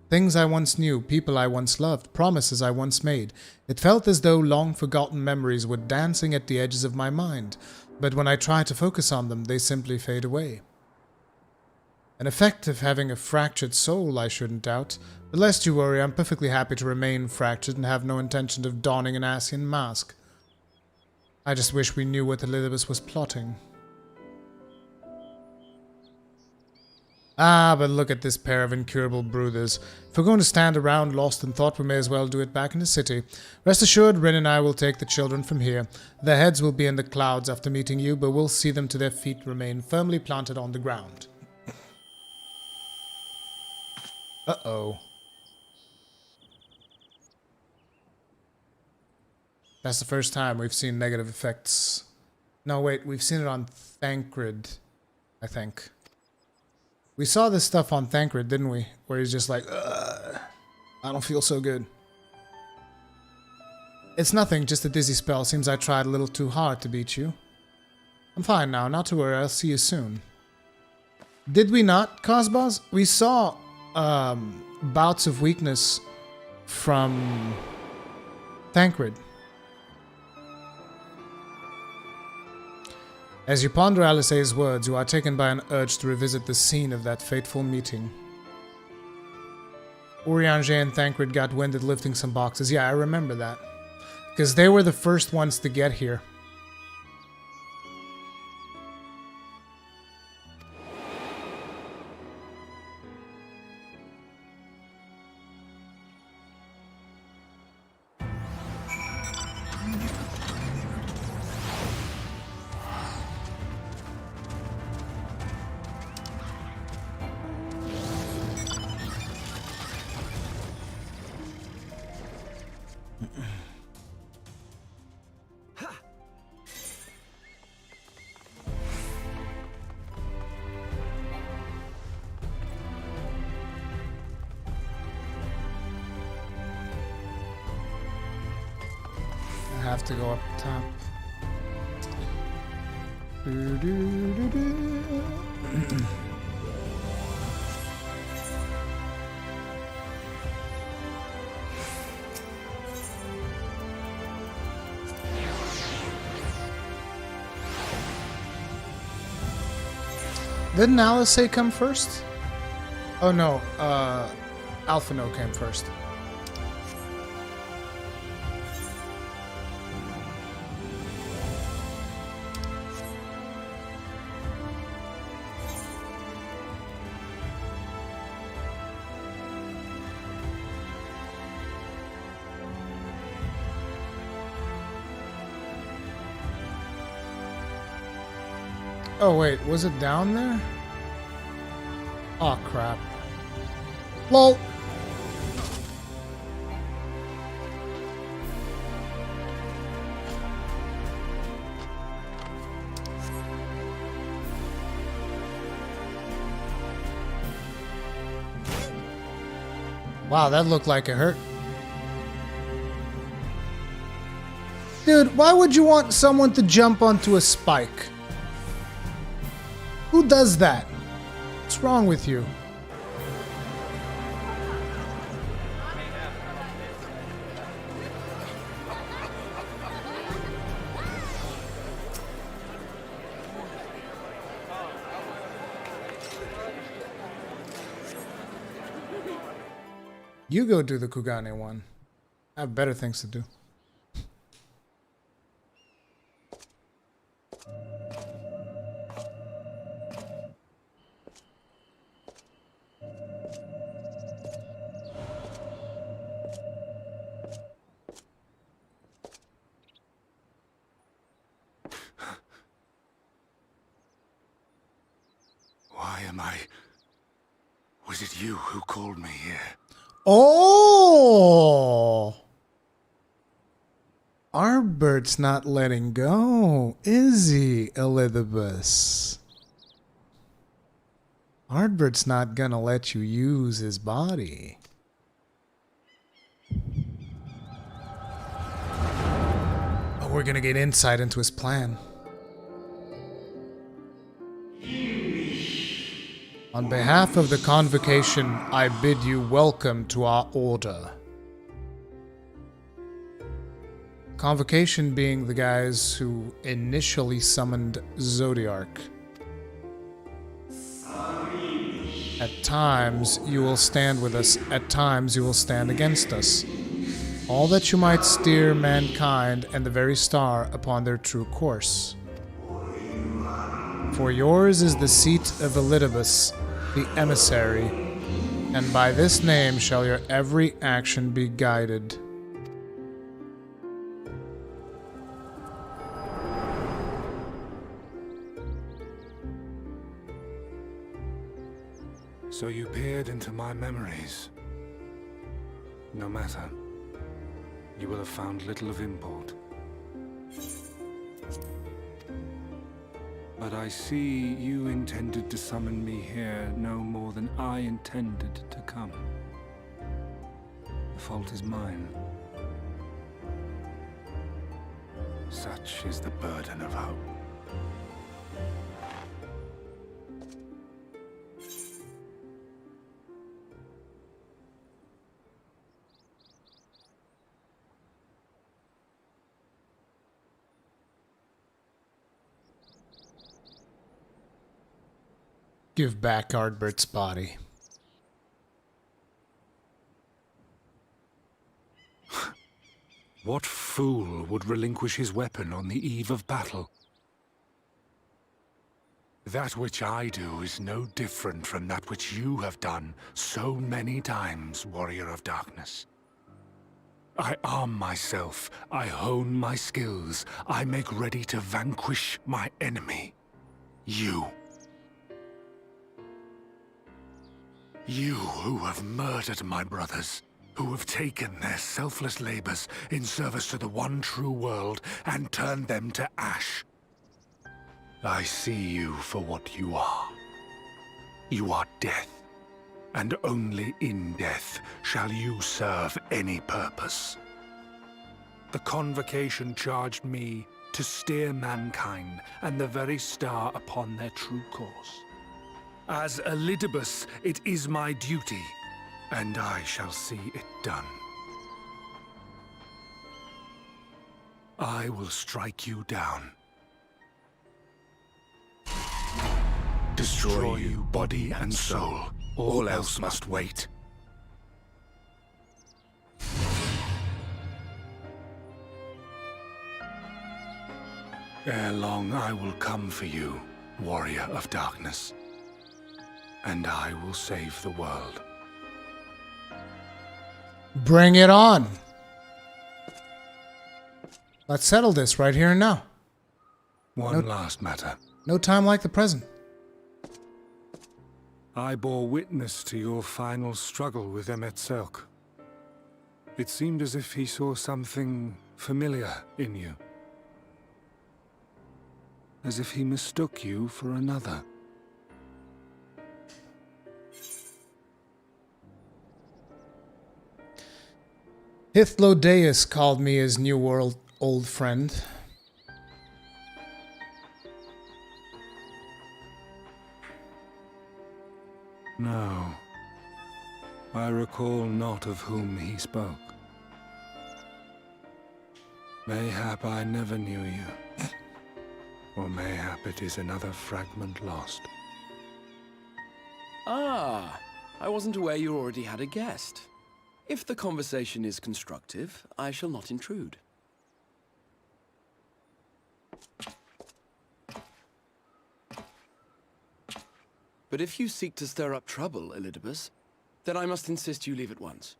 Things I once knew, people I once loved, promises I once made. It felt as though long-forgotten memories were dancing at the edges of my mind, but when I try to focus on them, they simply fade away. An effect of having a fractured soul, I shouldn't doubt. But lest you worry, I'm perfectly happy to remain fractured and have no intention of donning an Ascian mask. I just wish we knew what Elizabeth was plotting. Ah, but look at this pair of incurable brooders. If we're going to stand around lost in thought, we may as well do it back in the city. Rest assured, Rin and I will take the children from here. Their heads will be in the clouds after meeting you, but we'll see them to their feet remain firmly planted on the ground. Uh-oh. That's the first time we've seen negative effects. No, wait, we've seen it on Thancred, I think. We saw this stuff on Thancred, didn't we? Where he's just like, ugh, I don't feel so good. It's nothing, just a dizzy spell. Seems I tried a little too hard to beat you. I'm fine now, not to worry, I'll see you soon. Did we not, Cosbos? We saw bouts of weakness from Thancred. As you ponder Alice's words, you are taken by an urge to revisit the scene of that fateful meeting. Urianger and Thancred got winded lifting some boxes. Yeah, I remember that. Because they were the first ones to get here. Have to go up top. Didn't Alice say come first? Oh no, Alphino came first. Oh wait, was it down there? Oh crap. Lol. Wow, that looked like it hurt. Dude, why would you want someone to jump onto a spike? Who does that? What's wrong with you? You go do the Kugane one. I have better things to do. Was it you who called me here? Oh! Arbert's not letting go, is he, Elizabeth? Arbert's not gonna let you use his body. Oh, we're gonna get insight into his plan. On behalf of the Convocation, I bid you welcome to our order. Convocation being the guys who initially summoned Zodiark. At times, you will stand with us. At times, you will stand against us. all that you might steer mankind and the very star upon their true course. For yours is the seat of Elidibus, the emissary, and by this name shall your every action be guided. So you peered into my memories. No matter. You will have found little of import. But I see you intended to summon me here no more than I intended to come. The fault is mine. Such is the burden of hope. Give back Ardbert's body. What fool would relinquish his weapon on the eve of battle? That which I do is no different from that which you have done so many times, Warrior of Darkness. I arm myself, I hone my skills, I make ready to vanquish my enemy. You. You who have murdered my brothers, who have taken their selfless labors in service to the one true world and turned them to ash. I see you for what you are. You are death, and only in death shall you serve any purpose. The Convocation charged me to steer mankind and the very star upon their true course. As Elidibus, it is my duty, and I shall see it done. I will strike you down. Destroy you body and soul. All else must wait. Ere long I will come for you, Warrior of Darkness. And I will save the world. Bring it on. Let's settle this right here and now. One last matter. No time like the present. I bore witness to your final struggle with Emetselk. It seemed as if he saw something familiar in you. As if he mistook you for another. Hithlodeus called me his new world old friend. No. I recall not of whom he spoke. Mayhap I never knew you. Or mayhap it is another fragment lost. Ah, I wasn't aware you already had a guest. If the conversation is constructive, I shall not intrude. But if you seek to stir up trouble, Elidibus, then I must insist you leave at once.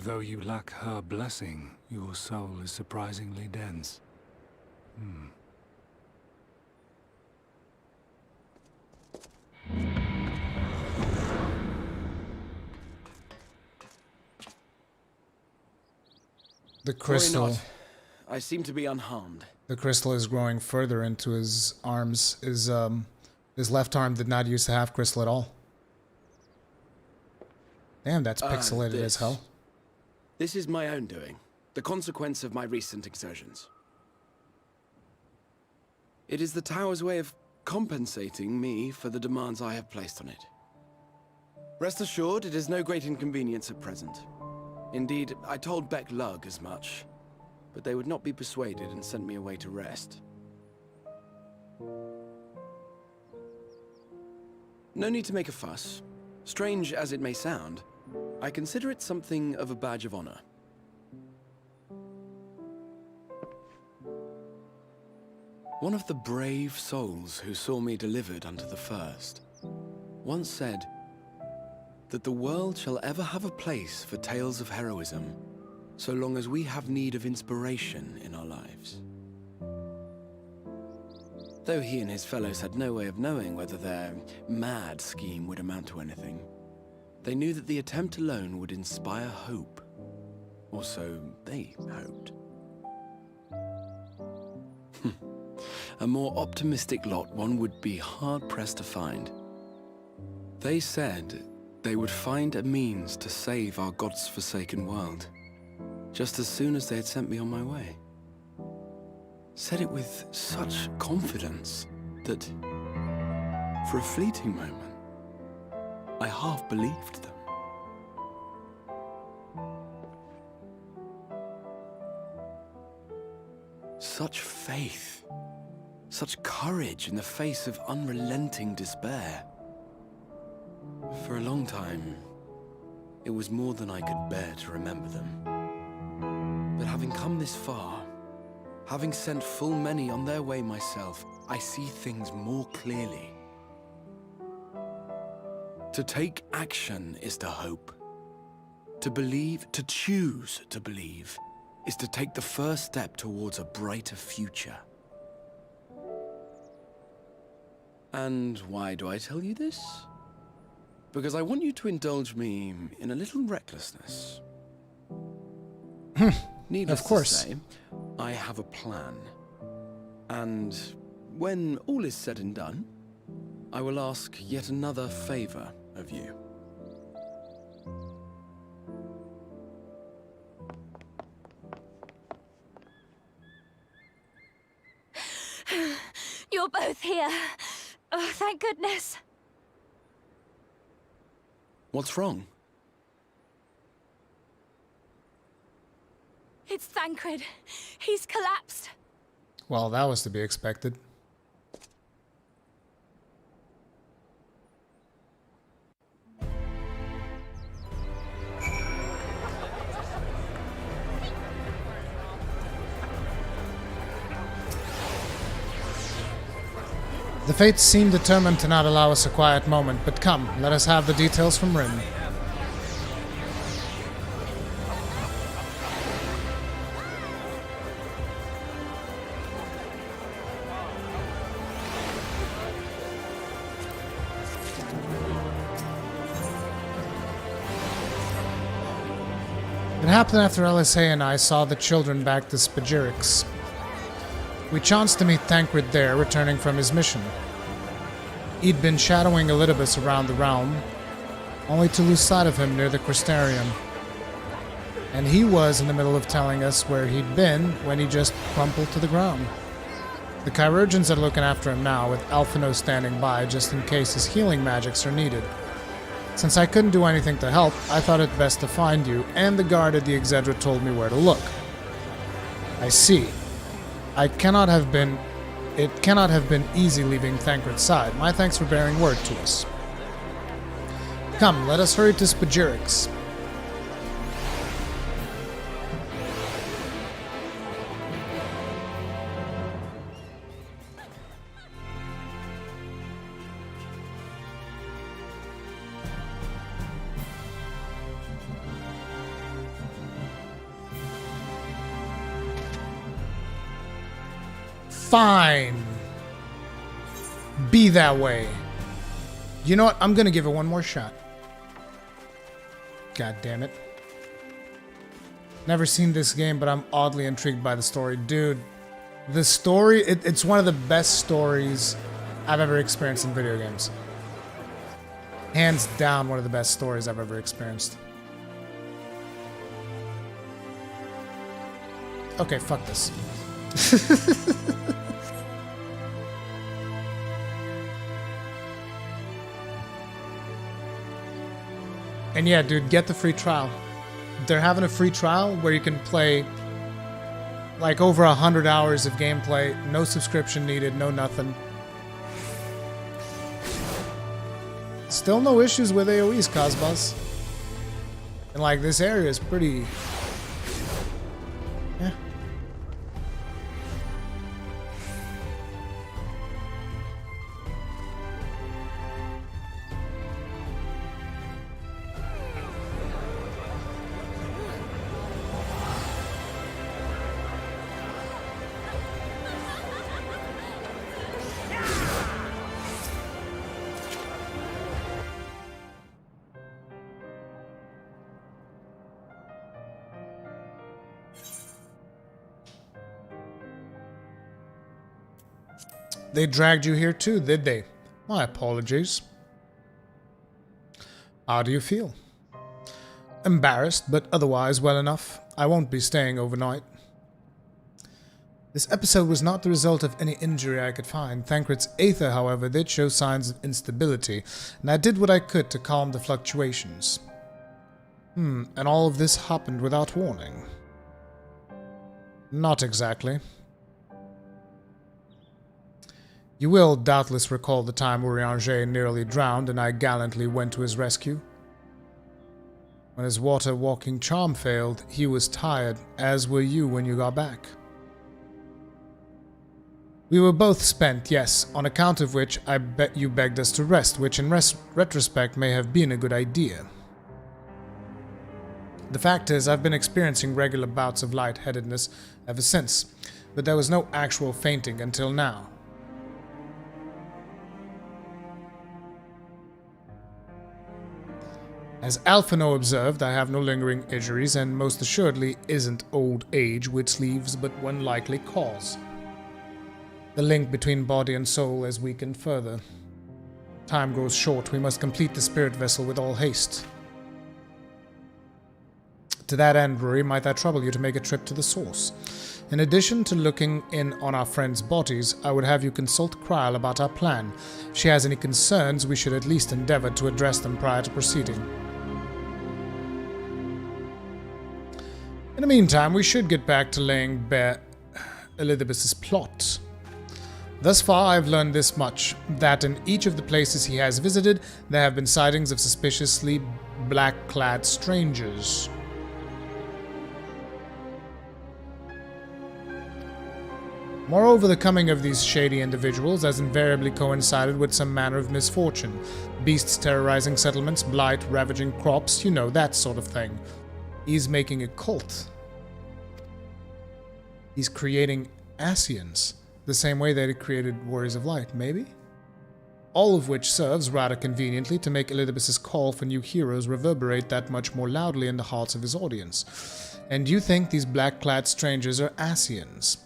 Though you lack her blessing, your soul is surprisingly dense. The crystal. Worry not. I seem to be unharmed. The crystal is growing further into his arms. His left arm did not use to have crystal at all. Damn, that's pixelated as hell. This is my own doing. The consequence of my recent exertions. It is the tower's way of compensating me for the demands I have placed on it. Rest assured, it is no great inconvenience at present. Indeed, I told Beck Lug as much, but they would not be persuaded and sent me away to rest. No need to make a fuss. Strange as it may sound, I consider it something of a badge of honor. One of the brave souls who saw me delivered unto the first once said that the world shall ever have a place for tales of heroism so long as we have need of inspiration in our lives. Though he and his fellows had no way of knowing whether their mad scheme would amount to anything, they knew that the attempt alone would inspire hope. Or so they hoped. A more optimistic lot one would be hard-pressed to find. They said they would find a means to save our God's forsaken world, just as soon as they had sent me on my way. Said it with such confidence that, for a fleeting moment, I half believed them. Such faith, such courage in the face of unrelenting despair. For a long time, it was more than I could bear to remember them. But having come this far, having sent full many on their way myself, I see things more clearly. To take action is to hope. To believe, to choose to believe, is to take the first step towards a brighter future. And why do I tell you this? Because I want you to indulge me in a little recklessness. Needless Of course. to say, I have a plan. And when all is said and done, I will ask yet another favor of you. You're both here. Oh, thank goodness. What's wrong? It's Thancred. He's collapsed. Well, that was to be expected. The fates seem determined to not allow us a quiet moment, but come, let us have the details from Rin. It happened after LSA and I saw the children back to Spagyrix. We chanced to meet Thancred there, returning from his mission. He'd been shadowing Elidibus around the realm, only to lose sight of him near the Crystarium. And he was in the middle of telling us where he'd been when he just crumpled to the ground. The Chirurgeons are looking after him now, with Alphino standing by just in case his healing magics are needed. Since I couldn't do anything to help, I thought it best to find you, and the guard at the Exedra told me where to look. I see. It cannot have been easy leaving Thancred's side. My thanks for bearing word to us. Come, let us hurry to Spagyrix. Fine. Be that way. You know what? I'm gonna give it one more shot. God damn it. Never seen this game, but I'm oddly intrigued by the story. Dude, the story, it's one of the best stories I've ever experienced in video games. Hands down, one of the best stories I've ever experienced. Okay, fuck this. And yeah, dude, get the free trial. They're having a free trial where you can play like over 100 hours of gameplay, no subscription needed, no nothing. Still no issues with AoEs, Cosmos. And like this area is pretty... yeah. They dragged you here too, did they? My apologies. How do you feel? Embarrassed, but otherwise well enough. I won't be staying overnight. This episode was not the result of any injury I could find. Thancred's aether, however, did show signs of instability, and I did what I could to calm the fluctuations. And all of this happened without warning. Not exactly. You will doubtless recall the time Urianger nearly drowned and I gallantly went to his rescue. When his water-walking charm failed, he was tired, as were you when you got back. We were both spent, yes, on account of which I bet you begged us to rest, which in retrospect may have been a good idea. The fact is, I've been experiencing regular bouts of lightheadedness ever since, but there was no actual fainting until now. As Alphino observed, I have no lingering injuries, and most assuredly isn't old age which leaves but one likely cause. The link between body and soul has weakened further. Time grows short, we must complete the spirit vessel with all haste. To that end, Rory, might I trouble you to make a trip to the source? In addition to looking in on our friends' bodies, I would have you consult Kryl about our plan. If she has any concerns, we should at least endeavor to address them prior to proceeding. In the meantime, we should get back to laying bare Elizabeth's plot. Thus far, I've learned this much, that in each of the places he has visited, there have been sightings of suspiciously black-clad strangers. Moreover, the coming of these shady individuals has invariably coincided with some manner of misfortune. Beasts terrorizing settlements, blight ravaging crops, you know, that sort of thing. He's making a cult. He's creating Ascians, the same way that he created Warriors of Light, maybe? All of which serves, rather conveniently, to make Elidibus's call for new heroes reverberate that much more loudly in the hearts of his audience. And you think these black-clad strangers are Ascians?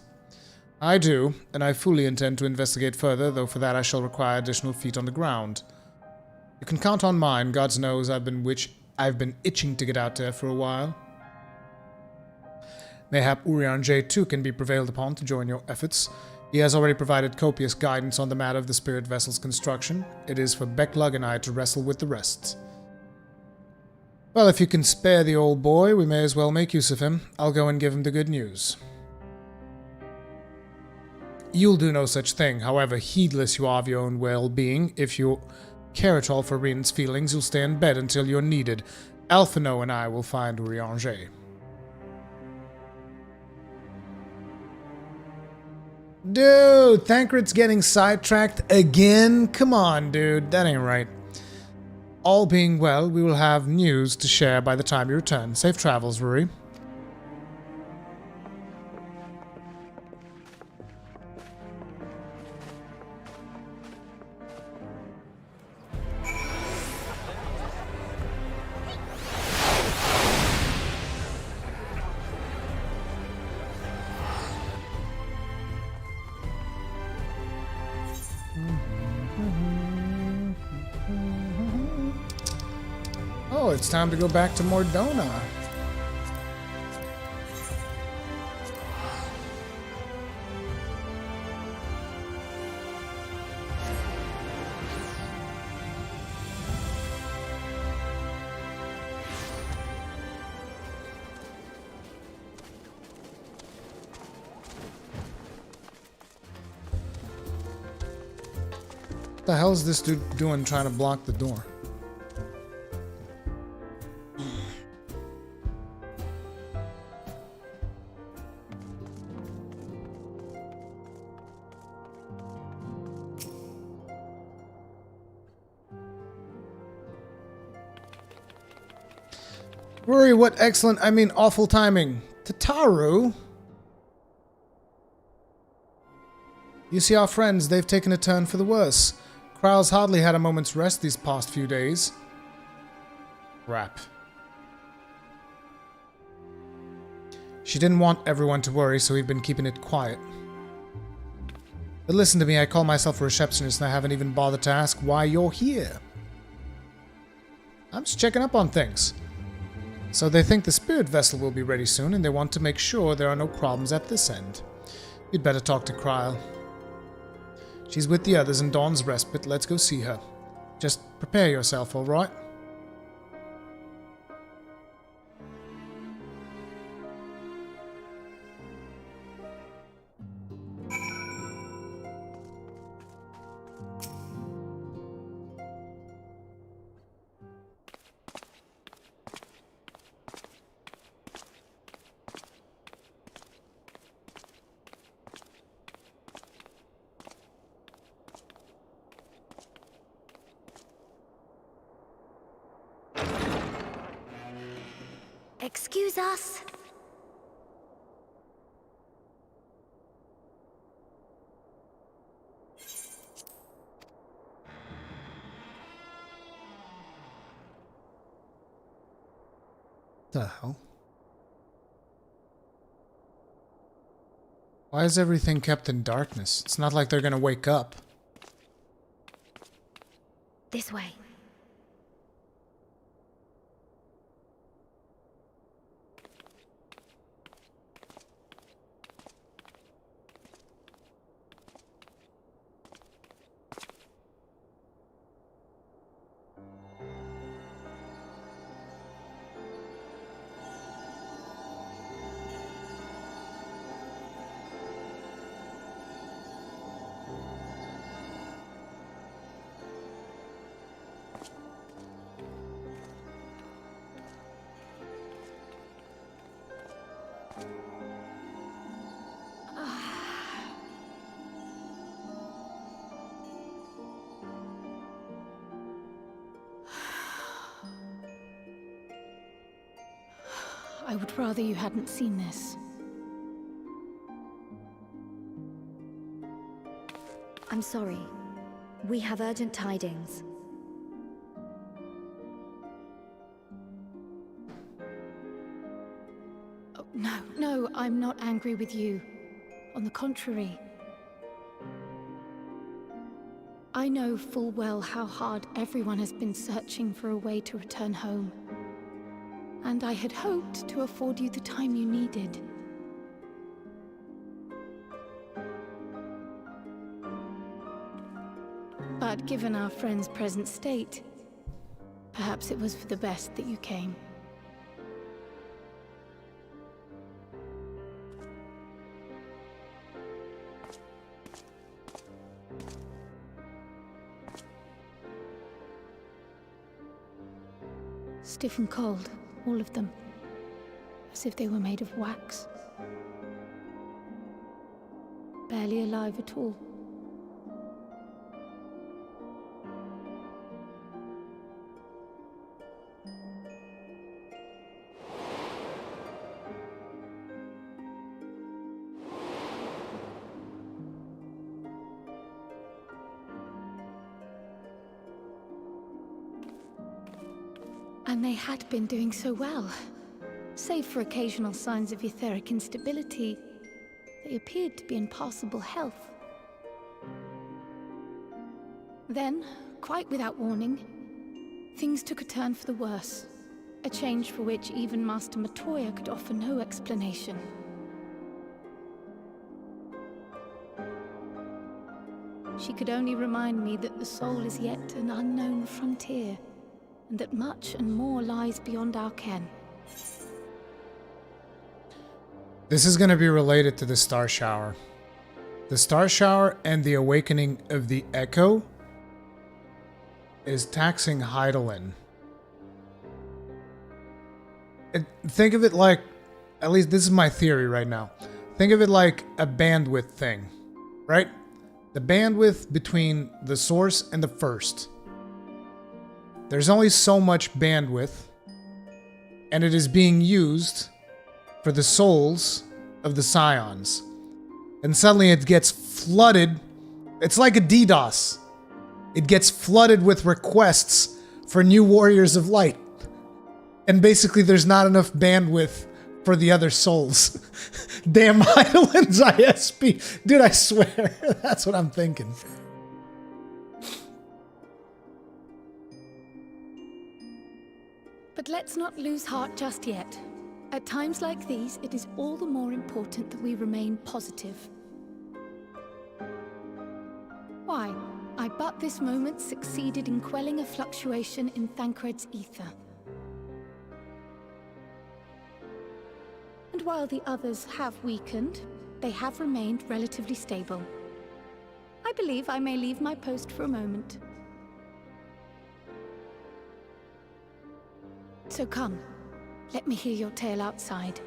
I do, and I fully intend to investigate further, though for that I shall require additional feet on the ground. You can count on mine, God knows I've been itching to get out there for a while. Mayhap Urianger too can be prevailed upon to join your efforts. He has already provided copious guidance on the matter of the spirit vessel's construction. It is for Becklug and I to wrestle with the rest. Well, if you can spare the old boy, we may as well make use of him. I'll go and give him the good news. You'll do no such thing, however heedless you are of your own well-being. If you care at all for Ren's feelings, you'll stay in bed until you're needed. Alphino and I will find Urianger. Dude, Thancred's getting sidetracked again? Come on, dude, that ain't right. All being well, we will have news to share by the time you return. Safe travels, Rory. Oh, it's time to go back to Mordona. What the hell is this dude doing trying to block the door? Rory, what excellent, I mean awful timing. Tataru? You see our friends, they've taken a turn for the worse. Kryle's hardly had a moment's rest these past few days. Crap. She didn't want everyone to worry, so we've been keeping it quiet. But listen to me, I call myself a receptionist and I haven't even bothered to ask why you're here. I'm just checking up on things. So they think the spirit vessel will be ready soon, and they want to make sure there are no problems at this end. You'd better talk to Kryle. She's with the others in Dawn's Respite. Let's go see her. Just prepare yourself, alright? Excuse us. The hell? Why is everything kept in darkness? It's not like they're gonna wake up. This way. I would rather you hadn't seen this. I'm sorry. We have urgent tidings. Oh, no, I'm not angry with you. On the contrary. I know full well how hard everyone has been searching for a way to return home. And I had hoped to afford you the time you needed. But given our friend's present state, perhaps it was for the best that you came. Stiff and cold. All of them. As if they were made of wax. Barely alive at all. And they had been doing so well. Save for occasional signs of etheric instability, they appeared to be in passable health. Then, quite without warning, things took a turn for the worse. A change for which even Master Matoya could offer no explanation. She could only remind me that the soul is yet an unknown frontier, and that much and more lies beyond our ken. This is going to be related to the Star Shower. The Star Shower and the awakening of the Echo is taxing Heidelin. Think of it like, at least this is my theory right now. Think of it like a bandwidth thing, right? The bandwidth between the source and the first. There's only so much bandwidth, and it is being used for the souls of the Scions. And suddenly it gets flooded. It's like a DDoS. It gets flooded with requests for new Warriors of Light. And basically there's not enough bandwidth for the other souls. Damn Heidelin's ISP. Dude, I swear, that's what I'm thinking. But let's not lose heart just yet. At times like these, it is all the more important that we remain positive. Why, I but this moment succeeded in quelling a fluctuation in Thancred's ether. And while the others have weakened, they have remained relatively stable. I believe I may leave my post for a moment. So come, let me hear your tale outside.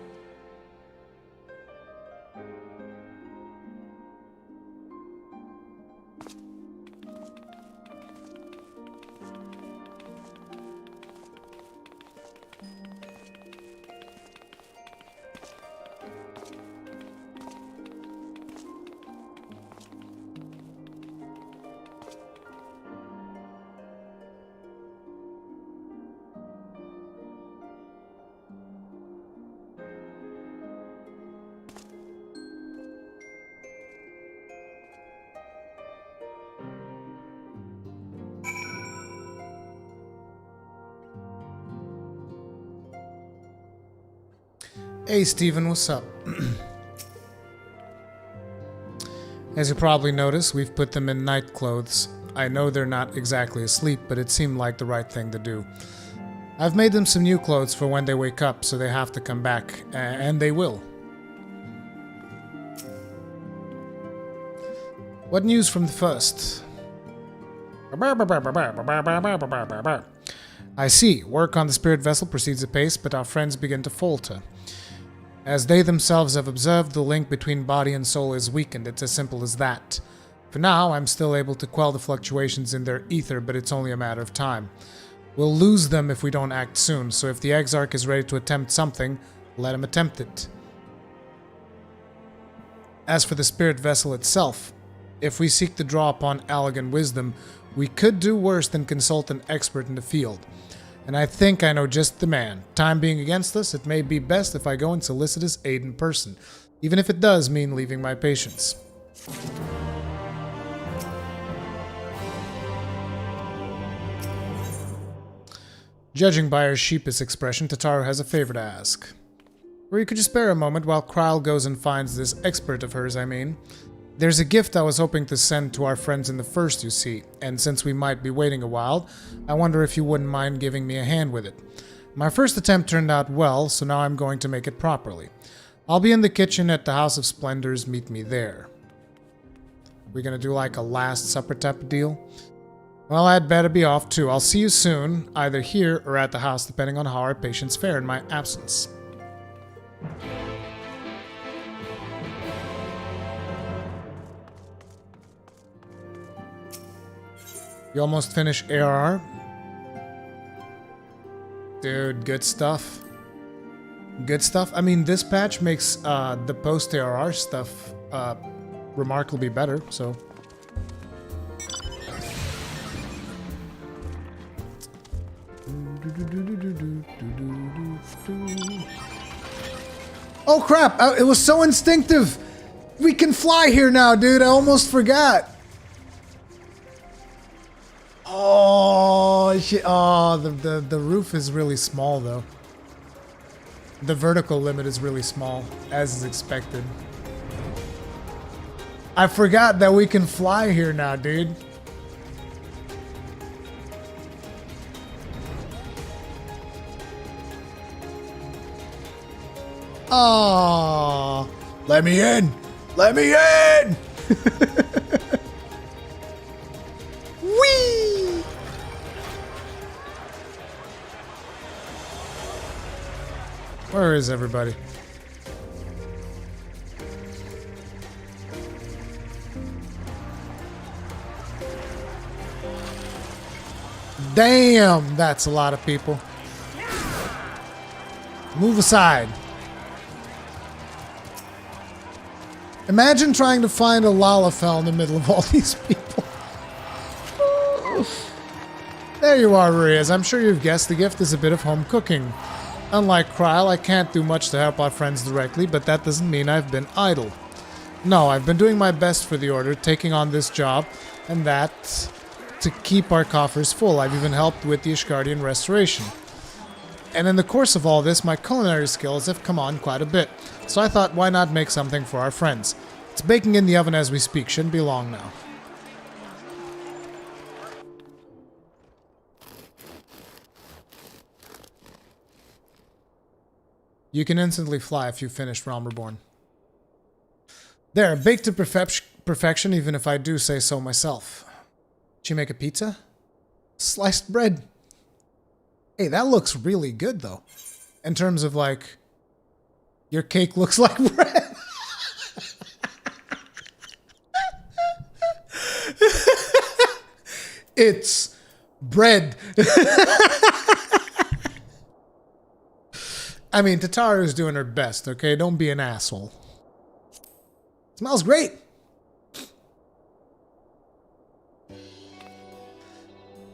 Hey Steven, what's up? As you probably noticed, we've put them in night clothes. I know they're not exactly asleep, but it seemed like the right thing to do. I've made them some new clothes for when they wake up, so they have to come back, and they will. What news from the first? I see. Work on the spirit vessel proceeds apace, but our friends begin to falter. As they themselves have observed, the link between body and soul is weakened. It's as simple as that. For now, I'm still able to quell the fluctuations in their ether, but it's only a matter of time. We'll lose them if we don't act soon, so if the Exarch is ready to attempt something, let him attempt it. As for the spirit vessel itself, if we seek to draw upon elegant wisdom, we could do worse than consult an expert in the field. And I think I know just the man. Time being against us, it may be best if I go and solicit his aid in person, even if it does mean leaving my patients. Judging by her sheepish expression, Tataru has a favor to ask. Or you could just spare a moment while Krile goes and finds this expert of hers, I mean. There's a gift I was hoping to send to our friends in the first, you see, and since we might be waiting a while, I wonder if you wouldn't mind giving me a hand with it. My first attempt turned out well, so now I'm going to make it properly. I'll be in the kitchen at the House of Splendors, meet me there. We're gonna do like a last supper type of deal? Well, I'd better be off too. I'll see you soon, either here or at the house, depending on how our patients fare in my absence. You almost finished ARR? Dude, good stuff. Good stuff. I mean, this patch makes the post-ARR stuff remarkably better, so... Oh crap! It was so instinctive! We can fly here now, dude! I almost forgot! Oh shit! Oh, the roof is really small though. The vertical limit is really small, as is expected. I forgot that we can fly here now, dude. Oh, let me in! Let me in! Whee! Where is everybody? Damn, that's a lot of people. Move aside. Imagine trying to find a Lalafell in the middle of all these people. There you are, Rui. As I'm sure you've guessed, the gift is a bit of home cooking. Unlike Kryle, I can't do much to help our friends directly, but that doesn't mean I've been idle. No, I've been doing my best for the Order, taking on this job and that to keep our coffers full. I've even helped with the Ishgardian restoration. And in the course of all this, my culinary skills have come on quite a bit. So I thought, why not make something for our friends? It's baking in the oven as we speak. Shouldn't be long now. You can instantly fly if you finished Realm Reborn. There, baked to perfection, even if I do say so myself. Did you make a pizza? Sliced bread. Hey, that looks really good, though. In terms of, like, your cake looks like bread. It's bread. I mean, Tataru's doing her best, okay? Don't be an asshole. Smells great.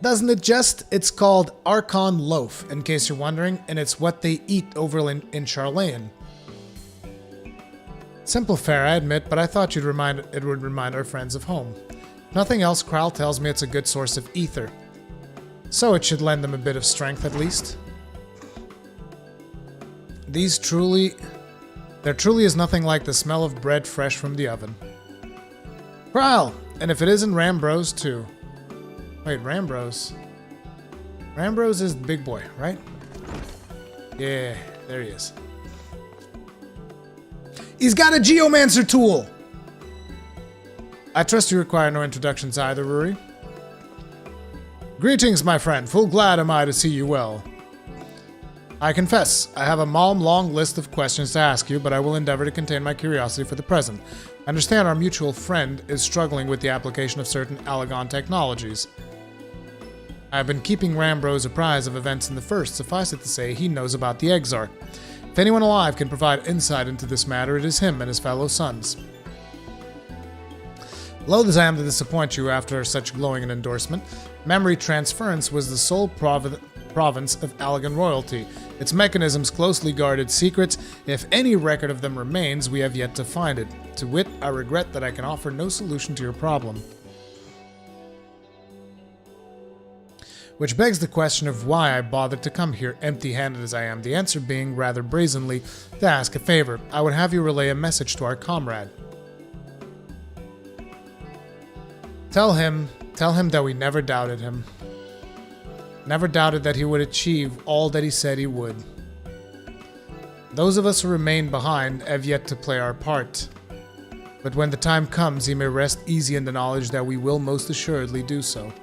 Doesn't it just? It's called Archon Loaf, in case you're wondering, and it's what they eat over in Charlayan. Simple fare, I admit, but I thought it would remind our friends of home. If nothing else, Kryle tells me it's a good source of ether. So it should lend them a bit of strength, at least. There truly is nothing like the smell of bread fresh from the oven. Kryle! And if it isn't Rambros, too. Wait, Rambros? Rambros is the big boy, right? Yeah, there he is. He's got a Geomancer tool! I trust you require no introductions either, Ruri. Greetings, my friend. Full glad am I to see you well. I confess, I have a long list of questions to ask you, but I will endeavor to contain my curiosity for the present. I understand our mutual friend is struggling with the application of certain Alagon technologies. I have been keeping Rambros apprised of events in the First. Suffice it to say, he knows about the Exarch. If anyone alive can provide insight into this matter, it is him and his fellow sons. Loath as I am to disappoint you after such glowing an endorsement, memory transference was the sole province of Alagon royalty. Its mechanisms closely guarded secrets. If any record of them remains, we have yet to find it. To wit, I regret that I can offer no solution to your problem. Which begs the question of why I bothered to come here empty-handed as I am, the answer being, rather brazenly, to ask a favor. I would have you relay a message to our comrade. Tell him that we never doubted him. Never doubted that he would achieve all that he said he would. Those of us who remain behind have yet to play our part. But when the time comes, he may rest easy in the knowledge that we will most assuredly do so.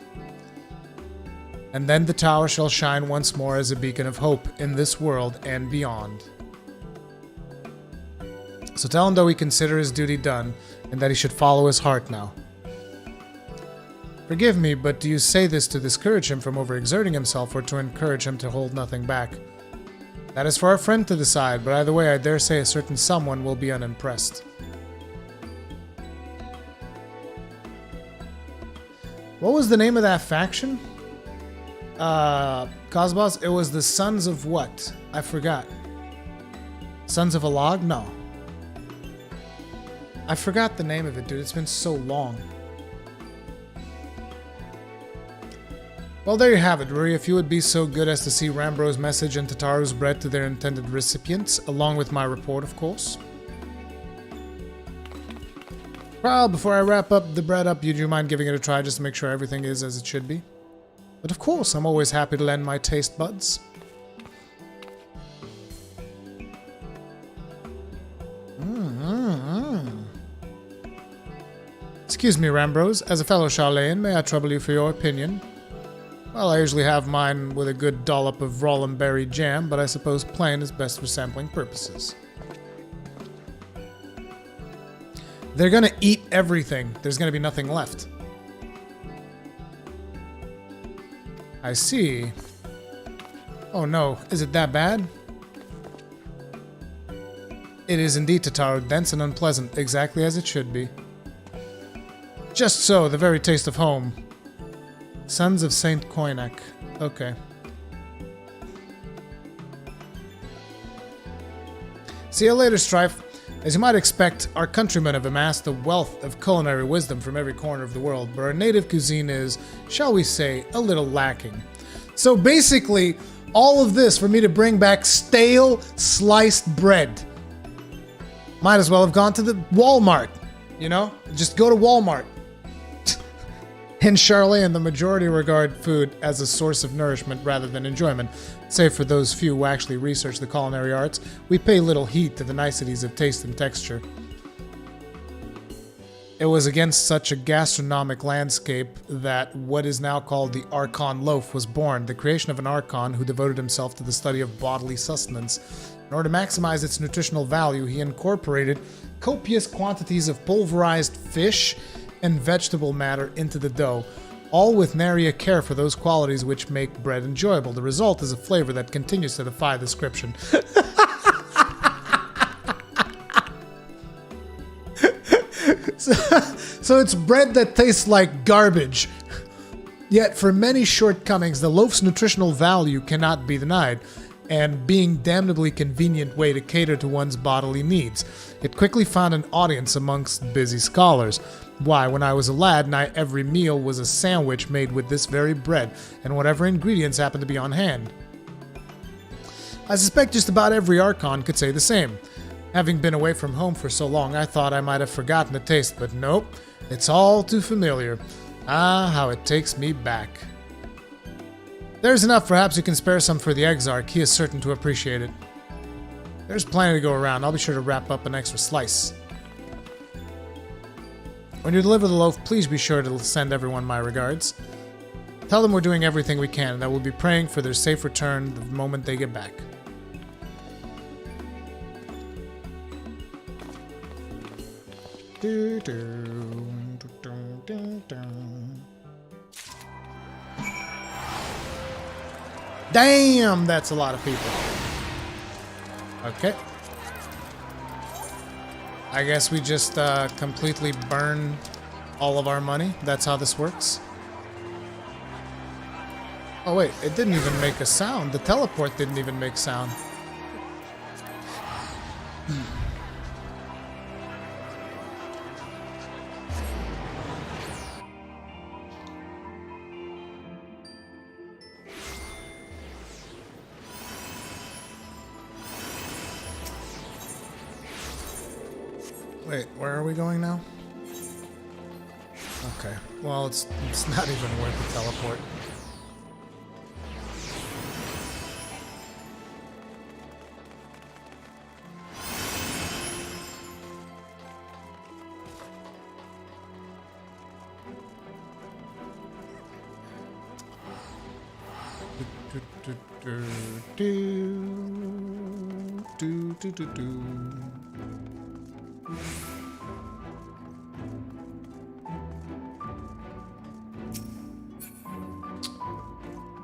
And then the tower shall shine once more as a beacon of hope in this world and beyond. So tell him that we consider his duty done, and that he should follow his heart now. Forgive me, but do you say this to discourage him from overexerting himself, or to encourage him to hold nothing back? That is for our friend to decide, but either way I dare say a certain someone will be unimpressed. What was the name of that faction? Cosmos? It was the Sons of what? I forgot. Sons of Alag? No. I forgot the name of it, dude. It's been so long. Well, there you have it, Ruri. If you would be so good as to see Rambro's message and Tataru's bread to their intended recipients, along with my report, of course. Well, before I wrap up the bread up, do you mind giving it a try just to make sure everything is as it should be? But of course, I'm always happy to lend my taste buds. Excuse me, Rambros. As a fellow Charlayan, may I trouble you for your opinion? Well, I usually have mine with a good dollop of rollin' berry jam, but I suppose plain is best for sampling purposes. They're gonna eat everything. There's gonna be nothing left. I see. Oh no, is it that bad? It is indeed, Tataru, dense and unpleasant, exactly as it should be. Just so, the very taste of home. Sons of Saint Koinak. Okay. See you later, Strife. As you might expect, our countrymen have amassed a wealth of culinary wisdom from every corner of the world, but our native cuisine is, shall we say, a little lacking. So basically, all of this for me to bring back stale, sliced bread. Might as well have gone to the Walmart, you know? Just go to Walmart. In Charlene, the majority regard food as a source of nourishment rather than enjoyment. Save for those few who actually research the culinary arts, we pay little heed to the niceties of taste and texture. It was against such a gastronomic landscape that what is now called the Archon Loaf was born, the creation of an Archon who devoted himself to the study of bodily sustenance. In order to maximize its nutritional value, he incorporated copious quantities of pulverized fish and vegetable matter into the dough, all with nary a care for those qualities which make bread enjoyable. The result is a flavor that continues to defy description. So it's bread that tastes like garbage. Yet for many shortcomings, the loaf's nutritional value cannot be denied, and being damnably convenient way to cater to one's bodily needs. It quickly found an audience amongst busy scholars. Why, when I was a lad, every meal was a sandwich made with this very bread, and whatever ingredients happened to be on hand. I suspect just about every Archon could say the same. Having been away from home for so long, I thought I might have forgotten the taste, but nope, it's all too familiar. Ah, how it takes me back. There's enough, perhaps you can spare some for the Exarch, he is certain to appreciate it. There's plenty to go around, I'll be sure to wrap up an extra slice. When you deliver the loaf, please be sure to send everyone my regards. Tell them we're doing everything we can and that we'll be praying for their safe return the moment they get back. Damn, that's a lot of people. Okay. I guess we just completely burn all of our money. That's how this works. Oh wait, it didn't even make a sound. The teleport didn't even make sound. Wait, where are we going now? Okay, well, it's not even worth the teleport.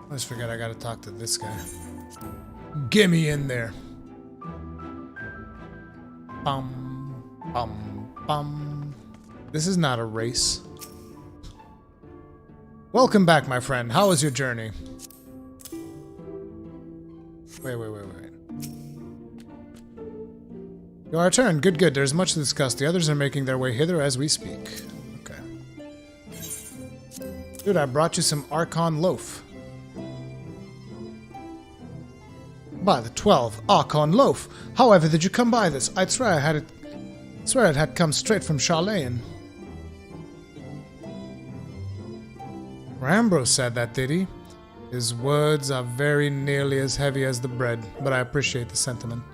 I just forgot I gotta talk to this guy. Get me in there. Bum, bum, bum. This is not a race. Welcome back, my friend. How was your journey? Wait. Your turn. Good. There's much to discuss. The others are making their way hither as we speak. Okay. Dude, I brought you some Archon loaf. By the 12, Archon loaf. However did you come by this? I'd swear it had come straight from Charlene. Rambo said that, did he? His words are very nearly as heavy as the bread, but I appreciate the sentiment.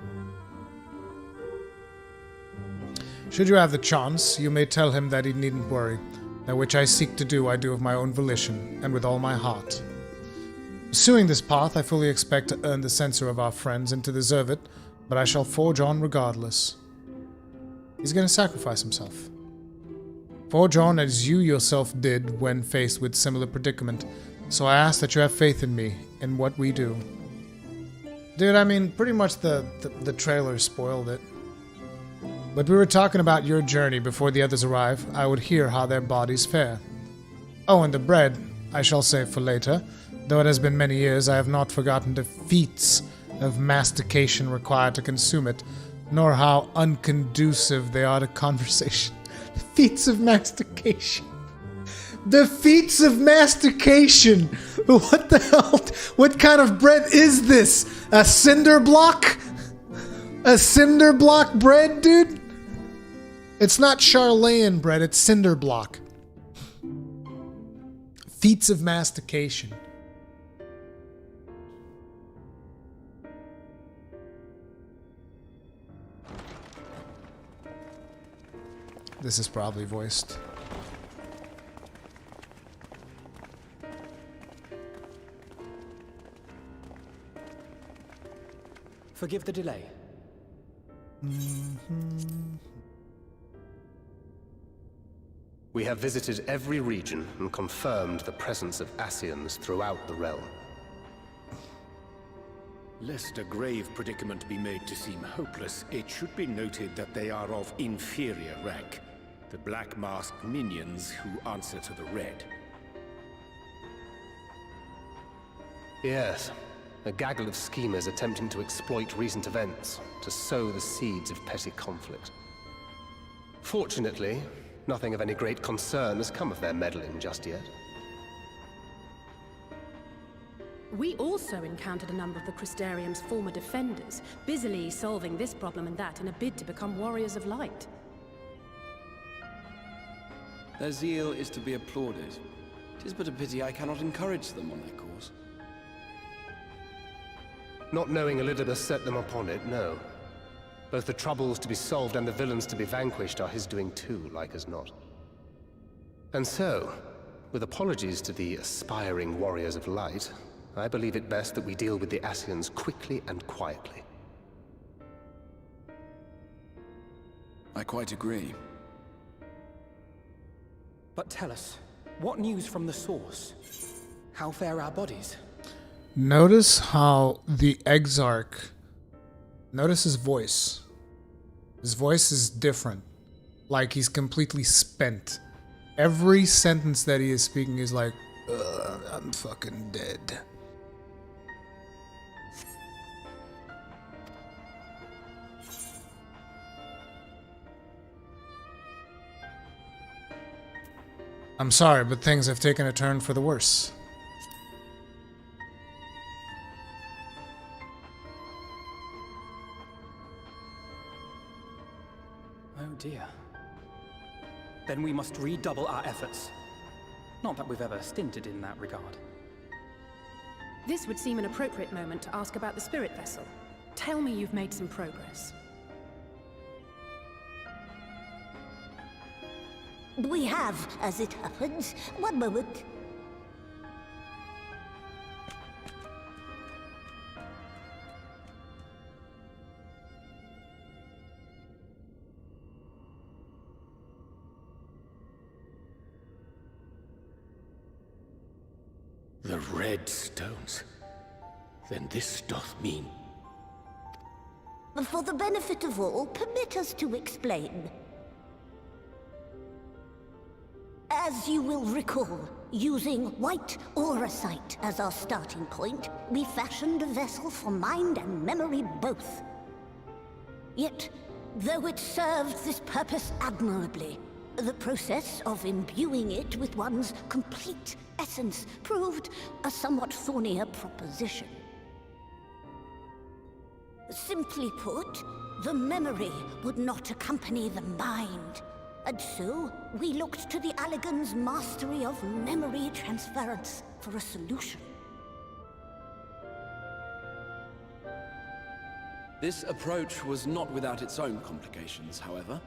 Should you have the chance, you may tell him that he needn't worry. That which I seek to do, I do of my own volition, and with all my heart. Pursuing this path, I fully expect to earn the censor of our friends and to deserve it, but I shall forge on regardless. He's gonna sacrifice himself. Forge on as you yourself did when faced with similar predicament, so I ask that you have faith in me, in what we do. Dude, I mean, pretty much the trailer spoiled it. But we were talking about your journey before the others arrive. I would hear how their bodies fare. Oh, and the bread, I shall save for later. Though it has been many years, I have not forgotten the feats of mastication required to consume it, nor how unconducive they are to conversation. The feats of mastication. The feats of mastication! What the hell? What kind of bread is this? A cinder block? A cinder block bread, dude? It's not Charlayan bread, it's cinder block. Feats of mastication. This is probably voiced. Forgive the delay. We have visited every region and confirmed the presence of Ascians throughout the realm. Lest a grave predicament be made to seem hopeless, it should be noted that they are of inferior rank. The black masked minions who answer to the red. Yes, a gaggle of schemers attempting to exploit recent events to sow the seeds of petty conflict. Fortunately, nothing of any great concern has come of their meddling just yet. We also encountered a number of the Crystarium's former defenders, busily solving this problem and that in a bid to become warriors of light. Their zeal is to be applauded. 'Tis but a pity I cannot encourage them on their course. Not knowing Elidibus set them upon it, no. Both the troubles to be solved and the villains to be vanquished are his doing too, like as not. And so, with apologies to the aspiring warriors of light, I believe it best that we deal with the Ascians quickly and quietly. I quite agree. But tell us, what news from the source? How fare our bodies? Notice how the Exarch... Notice his voice. His voice is different. Like he's completely spent. Every sentence that he is speaking is like, I'm fucking dead. I'm sorry, but things have taken a turn for the worse. Oh dear. Then we must redouble our efforts. Not that we've ever stinted in that regard. This would seem an appropriate moment to ask about the spirit vessel. Tell me you've made some progress. We have, as it happens. One moment. The red stones. Then this doth mean... For the benefit of all, permit us to explain. As you will recall, using white auracite as our starting point, we fashioned a vessel for mind and memory both. Yet, though it served this purpose admirably, the process of imbuing it with one's complete essence proved a somewhat thornier proposition. Simply put, the memory would not accompany the mind. And so, we looked to the Allegan's mastery of memory transference for a solution. This approach was not without its own complications, however,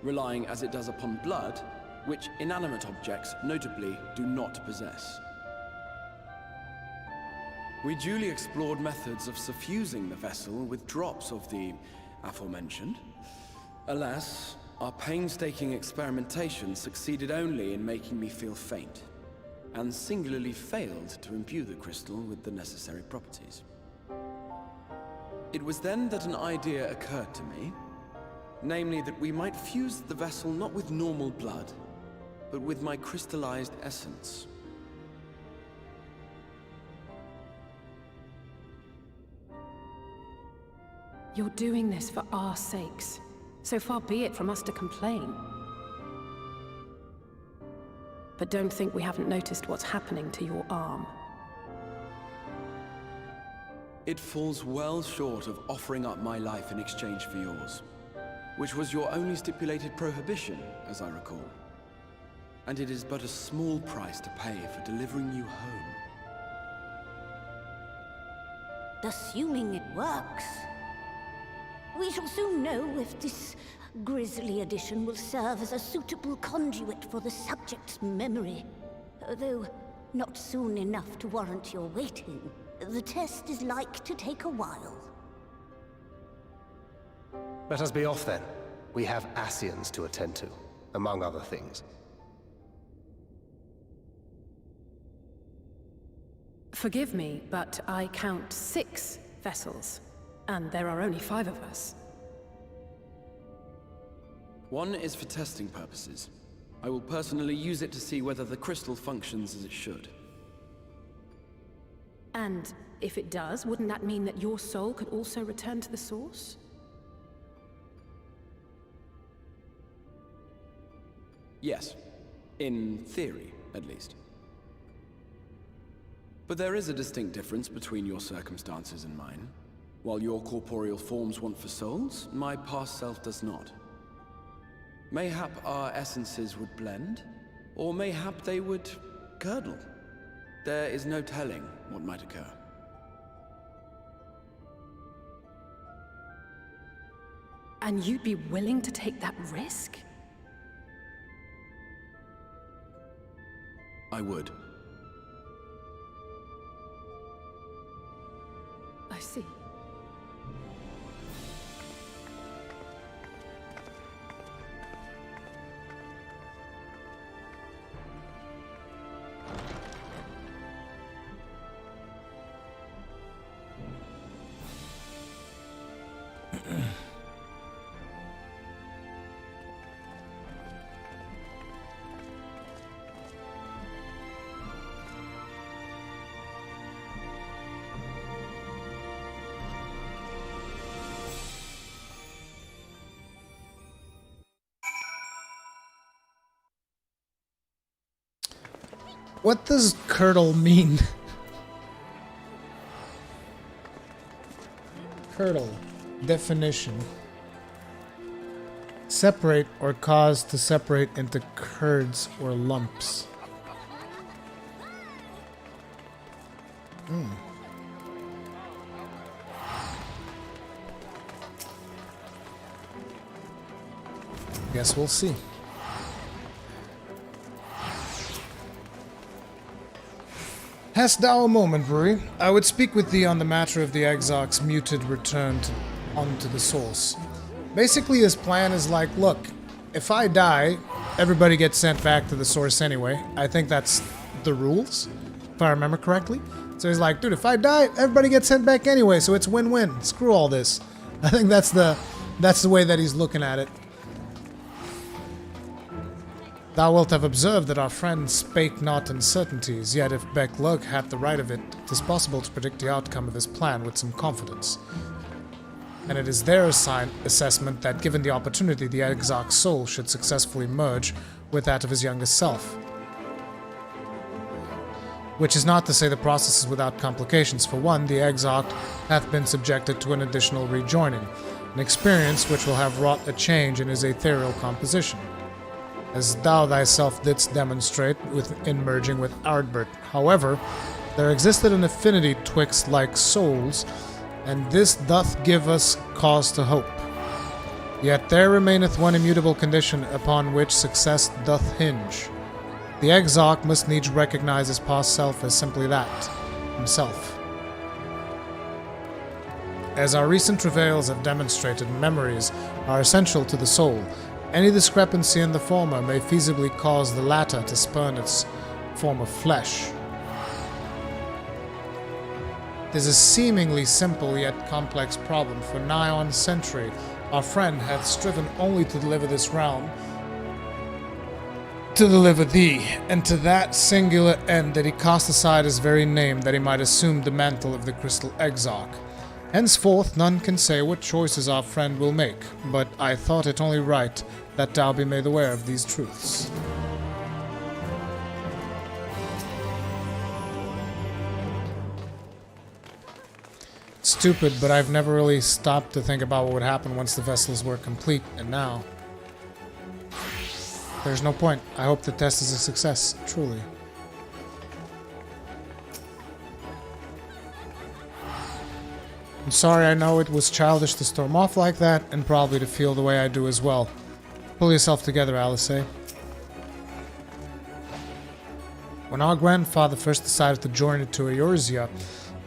relying as it does upon blood, which inanimate objects, notably, do not possess. We duly explored methods of suffusing the vessel with drops of the aforementioned. Alas, our painstaking experimentation succeeded only in making me feel faint, and singularly failed to imbue the crystal with the necessary properties. It was then that an idea occurred to me, namely that we might fuse the vessel not with normal blood, but with my crystallized essence. You're doing this for our sakes. So far be it from us to complain. But don't think we haven't noticed what's happening to your arm. It falls well short of offering up my life in exchange for yours, which was your only stipulated prohibition, as I recall. And it is but a small price to pay for delivering you home. Assuming it works. We shall soon know if this grisly addition will serve as a suitable conduit for the subject's memory. Though not soon enough to warrant your waiting. The test is like to take a while. Let us be off then. We have Ascians to attend to, among other things. Forgive me, but I count 6 vessels, and there are only 5 of us. One is for testing purposes. I will personally use it to see whether the crystal functions as it should. And if it does, wouldn't that mean that your soul could also return to the source? Yes. In theory, at least. But there is a distinct difference between your circumstances and mine. While your corporeal forms want for souls, my past self does not. Mayhap our essences would blend, or mayhap they would curdle. There is no telling what might occur. And you'd be willing to take that risk? I would. I see. What does curdle mean? Curdle. Definition. Separate or cause to separate into curds or lumps. Guess we'll see. Hast thou a moment, Brewery? I would speak with thee on the matter of the Exarch's muted return onto the source. Basically, his plan is like, look, if I die, everybody gets sent back to the source anyway. I think that's the rules, if I remember correctly. So he's like, dude, if I die, everybody gets sent back anyway, so it's win-win. Screw all this. I think that's the way that he's looking at it. Thou wilt have observed that our friend spake not uncertainties, yet if Beck-Lug hath the right of it, 'tis possible to predict the outcome of his plan with some confidence. And it is their assessment that given the opportunity, the Exarch's soul should successfully merge with that of his youngest self. Which is not to say the process is without complications. For one, the Exarch hath been subjected to an additional rejoining, an experience which will have wrought a change in his ethereal composition, as thou thyself didst demonstrate in merging with Ardbert. However, there existed an affinity twixt like souls, and this doth give us cause to hope. Yet there remaineth one immutable condition upon which success doth hinge. The Exarch must needs recognize his past self as simply that, himself. As our recent travails have demonstrated, memories are essential to the soul. Any discrepancy in the former may feasibly cause the latter to spurn its form of flesh. It is a seemingly simple yet complex problem, for nigh on a century our friend hath striven only to deliver this realm, to deliver thee, and to that singular end that he cast aside his very name, that he might assume the mantle of the Crystal Exarch. Henceforth none can say what choices our friend will make, but I thought it only right that thou be made aware of these truths. Stupid, but I've never really stopped to think about what would happen once the vessels were complete, and now there's no point. I hope the test is a success, truly. I'm sorry, I know it was childish to storm off like that, and probably to feel the way I do as well. Pull yourself together, Alice. When our grandfather first decided to journey to Eorzea,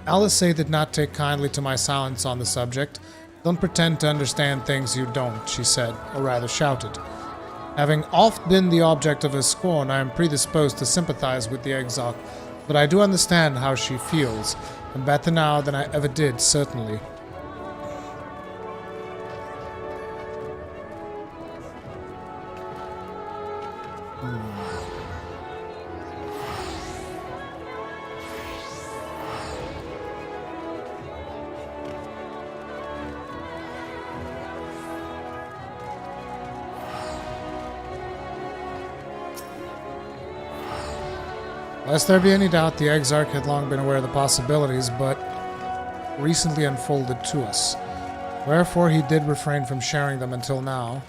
Alice did not take kindly to my silence on the subject. Don't pretend to understand things you don't, she said, or rather shouted. Having oft been the object of her scorn, I am predisposed to sympathize with the Exarch, but I do understand how she feels, and better now than I ever did, certainly. Lest there be any doubt, the Exarch had long been aware of the possibilities, but recently unfolded to us. Wherefore he did refrain from sharing them until now.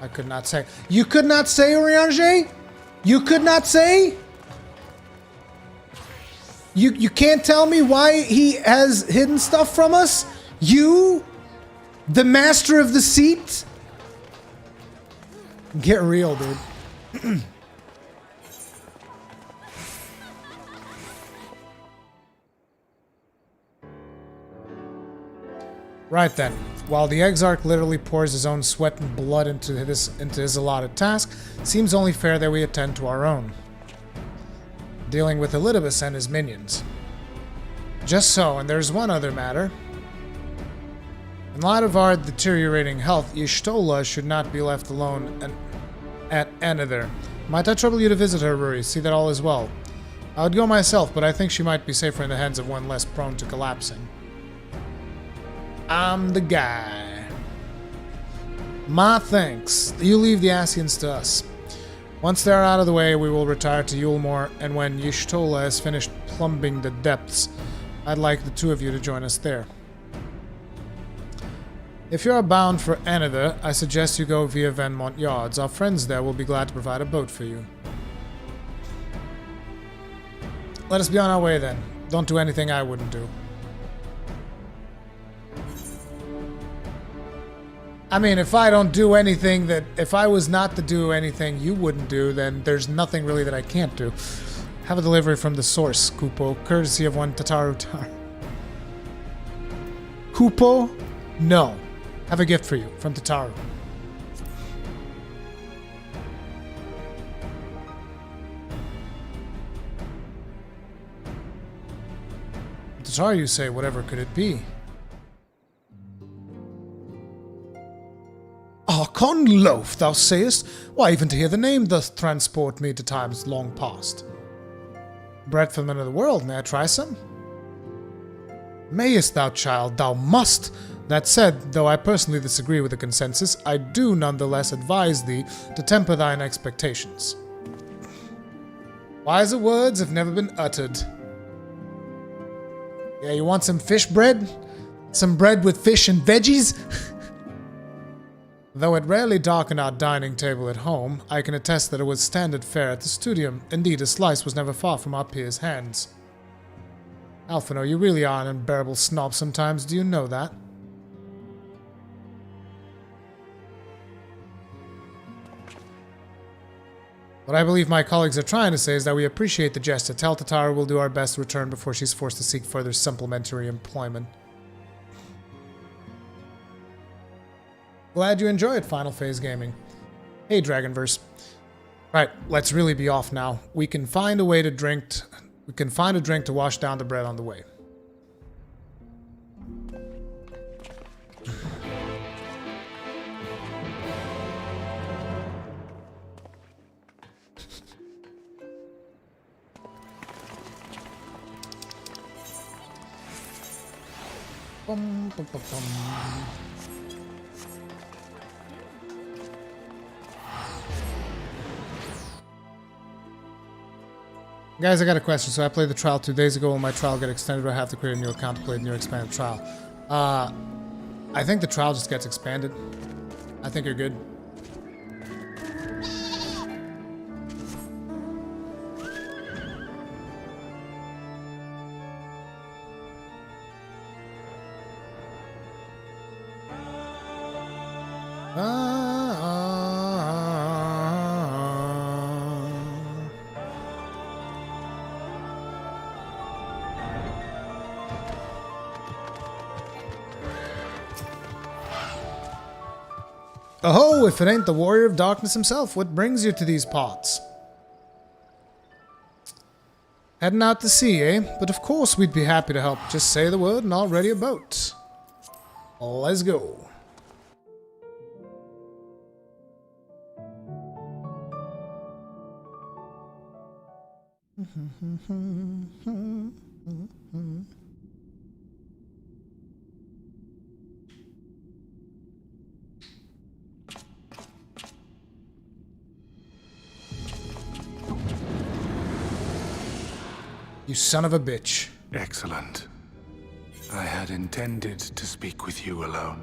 I could not say. You could not say, Oriange? You could not say? You can't tell me why he has hidden stuff from us? You? The master of the seat? Get real, dude. Right then, while the Exarch literally pours his own sweat and blood into his allotted task, seems only fair that we attend to our own. Dealing with Elidibus and his minions. Just so, and there's one other matter. In light of our deteriorating health, Y'shtola should not be left alone at Another. Might I trouble you to visit her, Ruri? See that all is well. I would go myself, but I think she might be safer in the hands of one less prone to collapsing. I'm the guy. My thanks. You leave the Ascians to us. Once they're out of the way, we will retire to Yulmore, and when Y'shtola has finished plumbing the depths, I'd like the two of you to join us there. If you are bound for Another, I suggest you go via Venmont Yards. Our friends there will be glad to provide a boat for you. Let us be on our way then. Don't do anything I wouldn't do. I mean, if I don't do anything if I was not to do anything you wouldn't do, then there's nothing really that I can't do. Have a delivery from the source, Kupo, courtesy of one Tataru Tar. Kupo? No. Have a gift for you from Tataru. Tataru, you say, whatever could it be? Archon loaf, thou sayest? Why, even to hear the name doth transport me to times long past. Bread from another world, may I try some? Mayest thou, child, thou must. That said, though I personally disagree with the consensus, I do nonetheless advise thee to temper thine expectations. Wiser words have never been uttered. Yeah, you want some fish bread? Some bread with fish and veggies? Though it rarely darkened our dining table at home, I can attest that it was standard fare at the studium. Indeed, a slice was never far from our peers' hands. Alphino, you really are an unbearable snob sometimes, do you know that? What I believe my colleagues are trying to say is that we appreciate the gesture. Tell Tataru we'll do our best to return before she's forced to seek further supplementary employment. Glad you enjoyed Final Phase Gaming. Hey, Dragonverse. Right, let's really be off now. We can find a way to drink. We can find a drink to wash down the bread on the way. Bum, bum, bum, bum. Guys, I got a question. So I played the trial 2 days ago. Will my trial get extended, or I have to create a new account to play the new expanded trial? I think the trial just gets expanded. I think you're good. Oh, if it ain't the Warrior of Darkness himself, what brings you to these parts? Heading out to sea, eh? But of course we'd be happy to help. Just say the word and I'll ready a boat. Let's go. You son of a bitch. Excellent. I had intended to speak with you alone.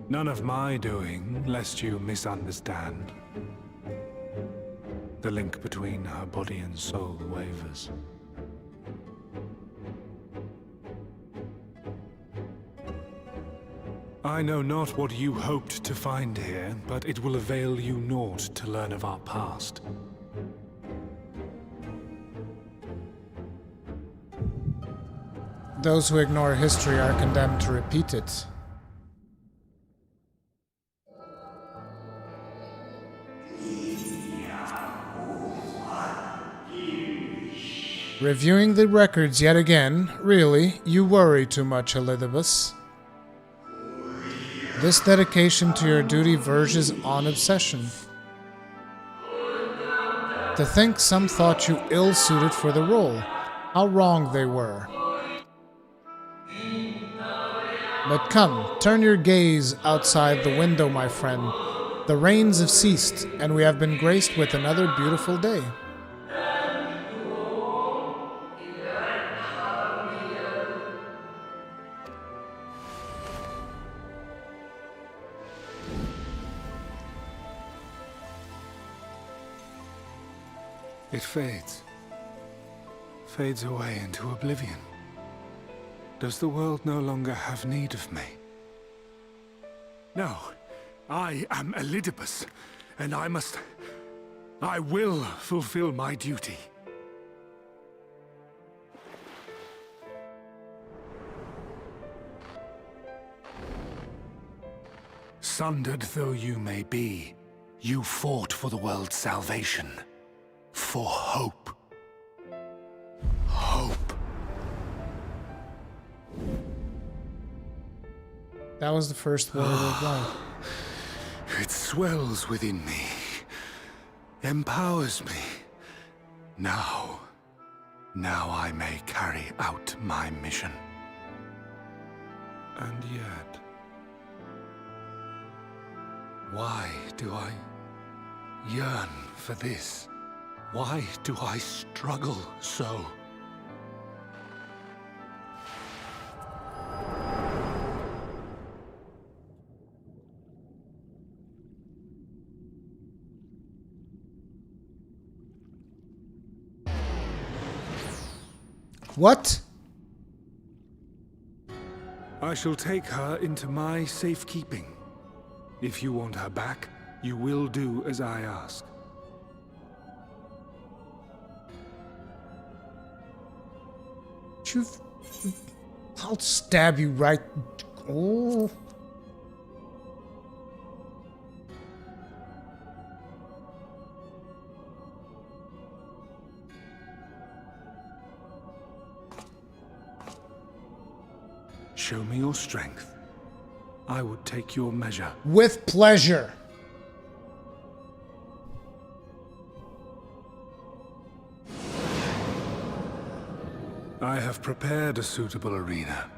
None of my doing, lest you misunderstand. The link between her body and soul wavers. I know not what you hoped to find here, but it will avail you naught to learn of our past. Those who ignore history are condemned to repeat it. Reviewing the records yet again. Really, you worry too much, Elizabeth. This dedication to your duty verges on obsession. To think some thought you ill-suited for the role. How wrong they were. But come, turn your gaze outside the window, my friend. The rains have ceased, and we have been graced with another beautiful day. It fades. Fades away into oblivion. Does the world no longer have need of me? No. I am Elidibus, and I will fulfill my duty. Sundered though you may be, you fought for the world's salvation. For hope. Hope. That was the first word of life. It swells within me. Empowers me. Now I may carry out my mission. And yet, why do I yearn for this? Why do I struggle so? What? I shall take her into my safekeeping. If you want her back, you will do as I ask. you... I'll stab you right... Oh... Show me your strength. I would take your measure. With pleasure. I have prepared a suitable arena.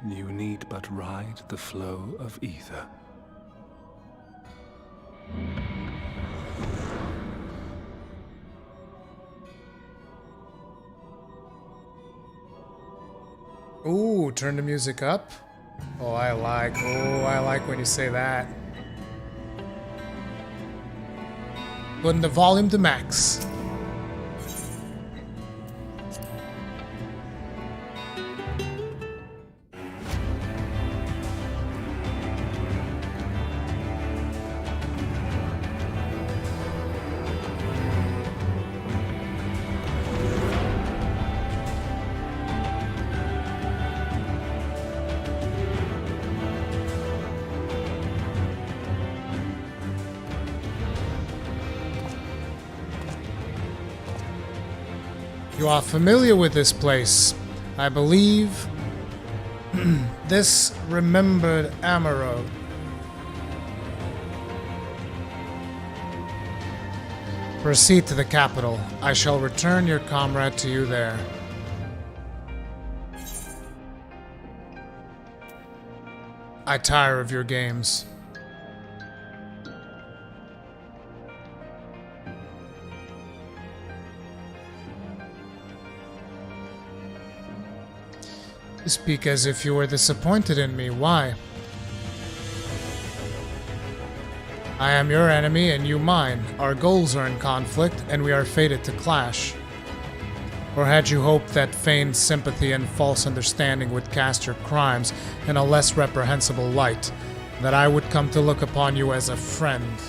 You need but ride the flow of ether. Ooh, turn the music up. Oh, I like when you say that. Putting the volume to max. You are familiar with this place, I believe. This remembered Amaro. Proceed to the capital. I shall return your comrade to you there. I tire of your games. You speak as if you were disappointed in me. Why? I am your enemy and you mine. Our goals are in conflict and we are fated to clash. Or had you hoped that feigned sympathy and false understanding would cast your crimes in a less reprehensible light, that I would come to look upon you as a friend?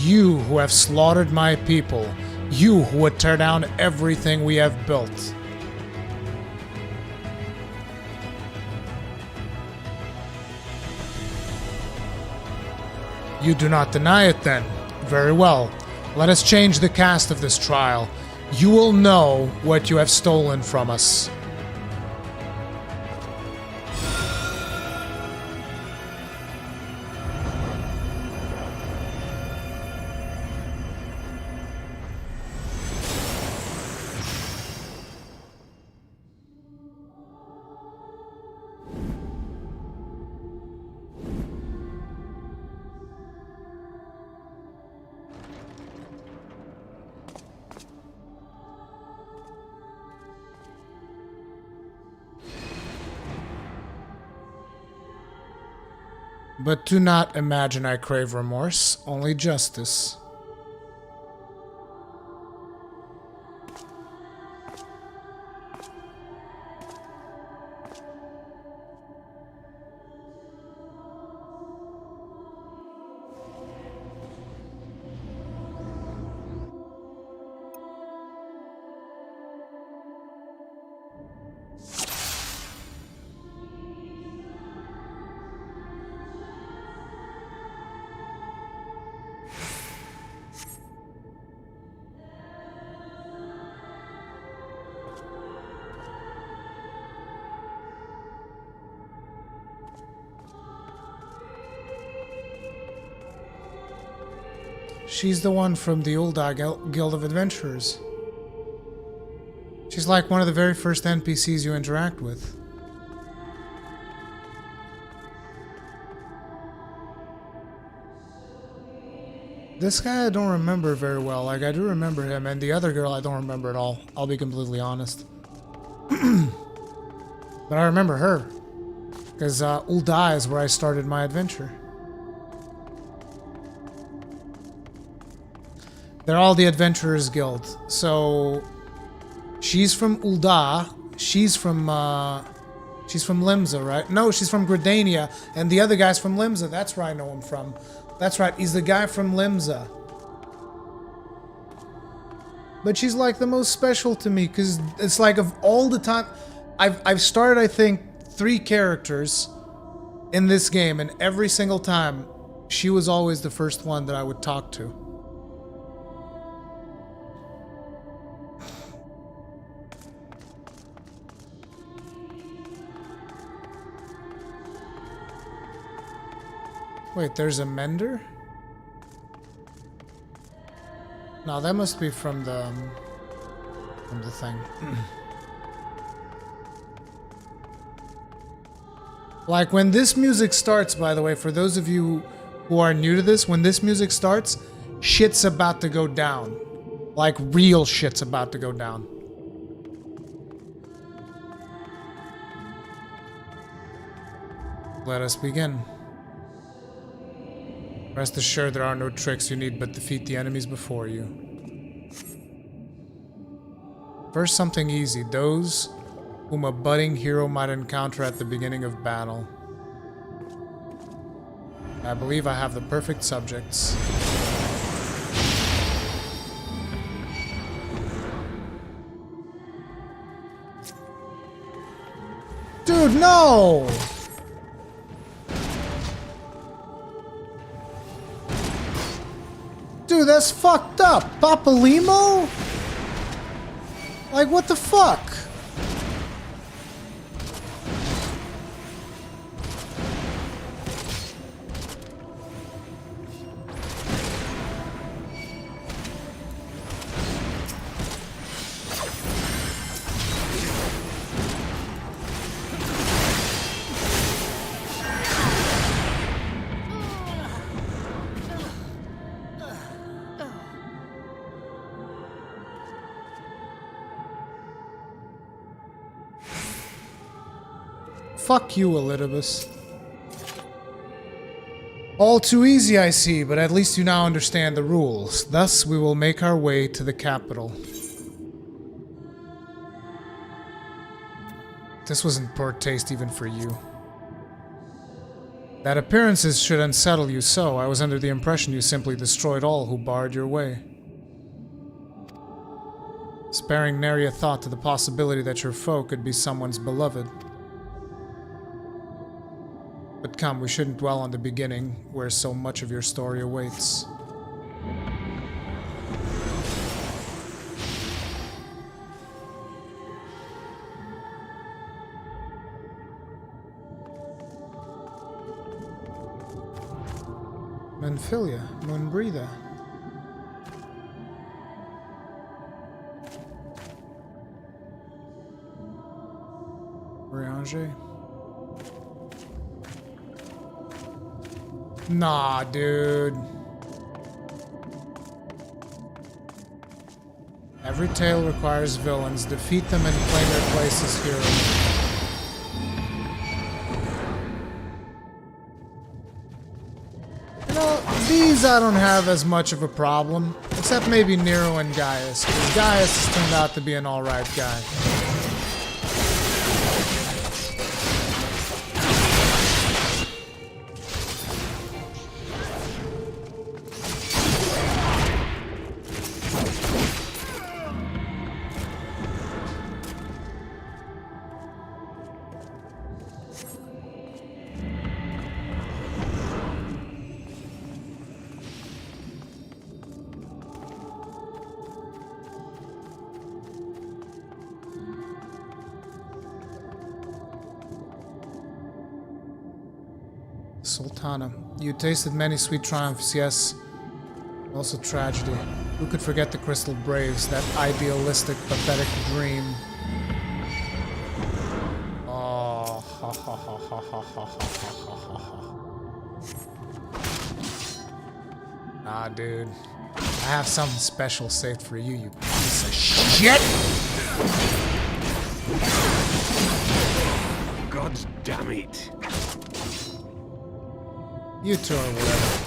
You who have slaughtered my people, you who would tear down everything we have built. You do not deny it then. Very well. Let us change the cast of this trial. You will know what you have stolen from us. But do not imagine I crave remorse, only justice. She's the one from the Ulda Guild of Adventurers. She's like one of the very first NPCs you interact with. This guy I don't remember very well. Like, I do remember him, and the other girl I don't remember at all. I'll be completely honest. But I remember her. Because Ulda is where I started my adventure. They're all the Adventurers Guild. So she's from Ulda. She's from Limsa, right? No, she's from Gridania, and the other guy's from Limsa. That's where I know him from. That's right. He's the guy from Limsa. but she's like the most special to me because it's like of all the time I've started, I think, 3 characters in this game, and every single time she was always the first one that I would talk to. Wait, there's a mender? No, that must be from the thing. Like, when this music starts, by the way, for those of you who are new to this, when this music starts, shit's about to go down. Like, real shit's about to go down. Let us begin. Rest assured there are no tricks you need but defeat the enemies before you. First, something easy. Those whom a budding hero might encounter at the beginning of battle. I believe I have the perfect subjects. Dude, no! Dude, that's fucked up. Papa Limo? Like, what the fuck? Fuck you, Elidibus. All too easy, I see, but at least you now understand the rules. Thus, we will make our way to the capital. This was in poor taste even for you. That appearances should unsettle you so. I was under the impression you simply destroyed all who barred your way. Sparing nary a thought to the possibility that your foe could be someone's beloved. But come, we shouldn't dwell on the beginning, where so much of your story awaits. Monfilia, Monbrida. Ranger. Nah, dude. Every tale requires villains. Defeat them and claim their place as heroes. You know, these I don't have as much of a problem. Except maybe Nero and Gaius. Because Gaius has turned out to be an alright guy. Sultana, you tasted many sweet triumphs, yes. Also tragedy. Who could forget the Crystal Braves, that idealistic, pathetic dream? Oh, ha ha ha ha ha ha ha ha ha. Nah, dude. I have something special saved for you, you piece of shit! God damn it. You two or whatever.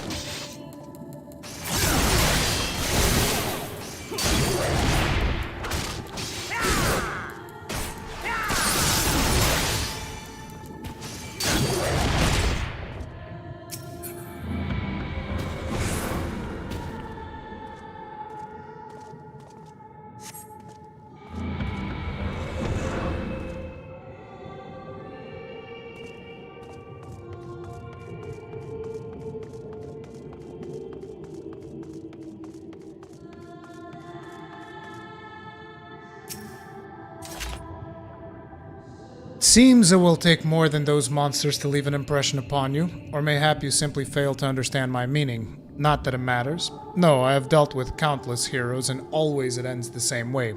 Seems it will take more than those monsters to leave an impression upon you, or mayhap you simply fail to understand my meaning. Not that it matters. No, I have dealt with countless heroes, and always it ends the same way.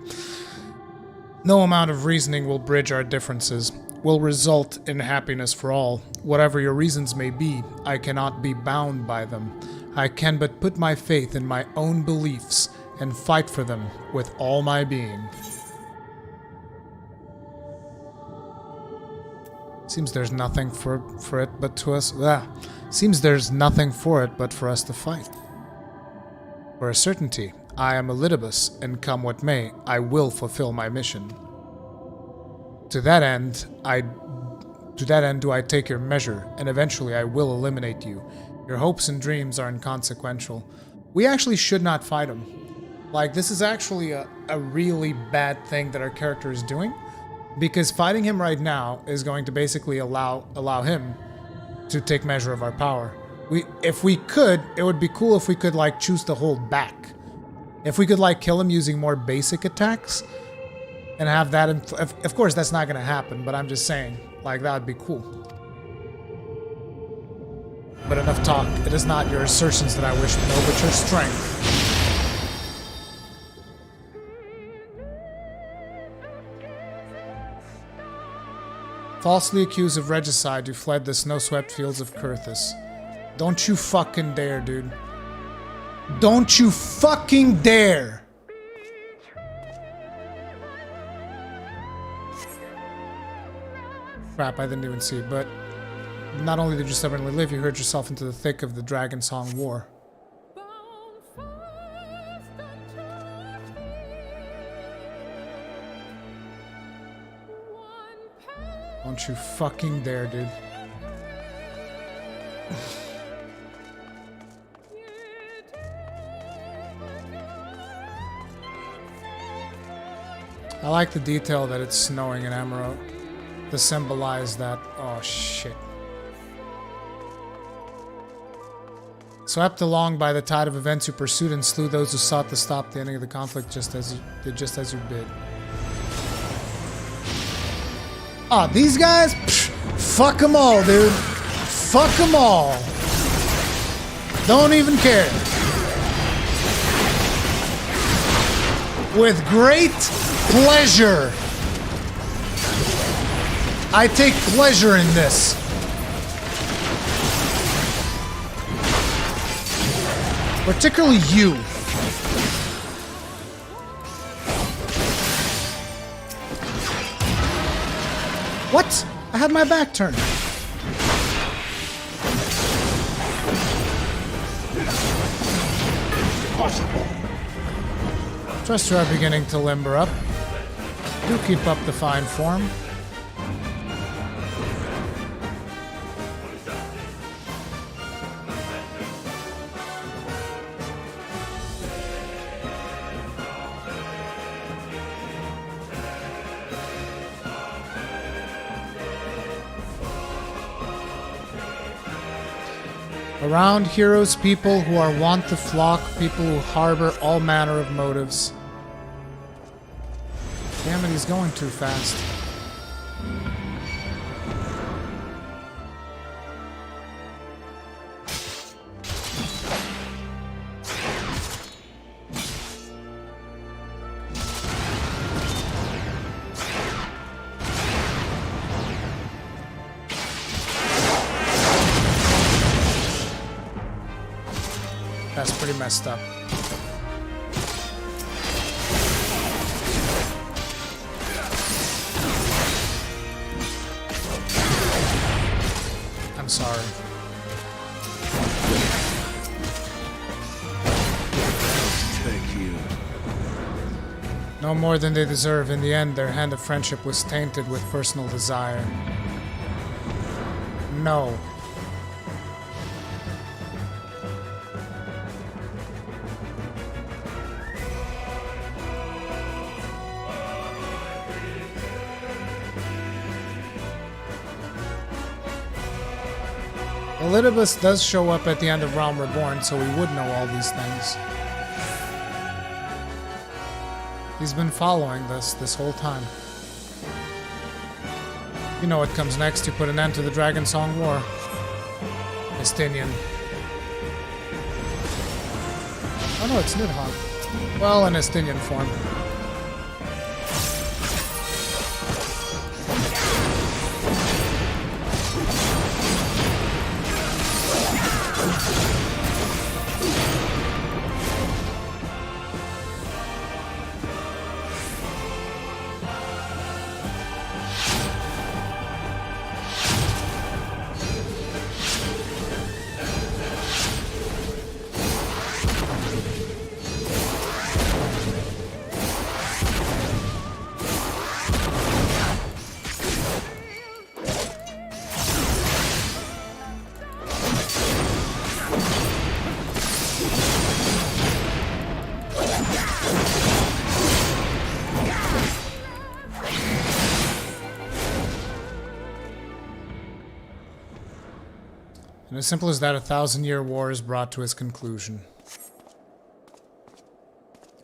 No amount of reasoning will bridge our differences, will result in happiness for all. Whatever your reasons may be, I cannot be bound by them. I can but put my faith in my own beliefs and fight for them with all my being. Seems there's nothing for it but to us. Seems there's nothing for it but for us to fight. For a certainty, I am Elidibus, and come what may, I will fulfill my mission. To that end do I take your measure, and eventually I will eliminate you. Your hopes and dreams are inconsequential. We actually should not fight him. Like, this is actually a really bad thing that our character is doing. Because fighting him right now is going to basically allow him to take measure of our power. If we could, it would be cool if we could like choose to hold back. If we could like kill him using more basic attacks and have that of course that's not going to happen, but I'm just saying, like, that would be cool. But enough talk. It is not your assertions that I wish to know, but your strength. Falsely accused of regicide, you fled the snow-swept fields of Kurthus. Don't you fucking dare, dude. Don't you fucking dare! Crap, I didn't even see it, but not only did you stubbornly live, you hurled yourself into the thick of the Dragon Song War. Don't you fucking dare, dude. I like the detail that it's snowing in Emerald to symbolize that. Oh shit. Swept along by the tide of events, you pursued and slew those who sought to stop the ending of the conflict just as you bid. Ah, these guys? Psh, fuck them all, dude. Fuck them all. Don't even care. With great pleasure. I take pleasure in this. Particularly you. What? I had my back turned. Trust you are beginning to limber up. Do keep up the fine form. Around heroes, people who are wont to flock, people who harbor all manner of motives. Damn it, he's going too fast. That's pretty messed up. I'm sorry. Take you. No more than they deserve. In the end, their hand of friendship was tainted with personal desire. No. Elidibus does show up at the end of Realm Reborn, so we would know all these things. He's been following this whole time. You know what comes next. You put an end to the Dragon Song War. Estinian. Oh no, it's Nidhogg. Well, in Estinian form. And as simple as that, a 1,000-year war is brought to its conclusion.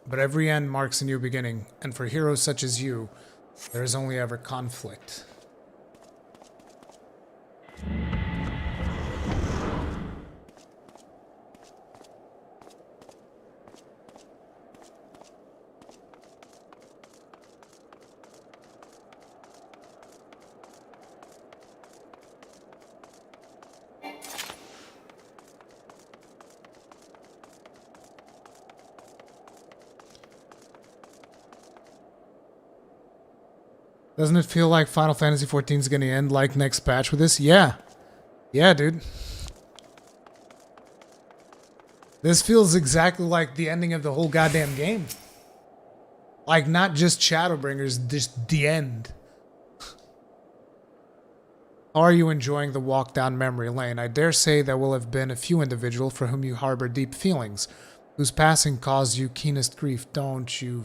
But every end marks a new beginning, and for heroes such as you, there is only ever conflict. Doesn't it feel like Final Fantasy XIV is going to end like next patch with this? Yeah. Yeah, dude. This feels exactly like the ending of the whole goddamn game. Like, not just Shadowbringers, just the end. Are you enjoying the walk down memory lane? I dare say there will have been a few individuals for whom you harbor deep feelings, whose passing caused you keenest grief. Don't you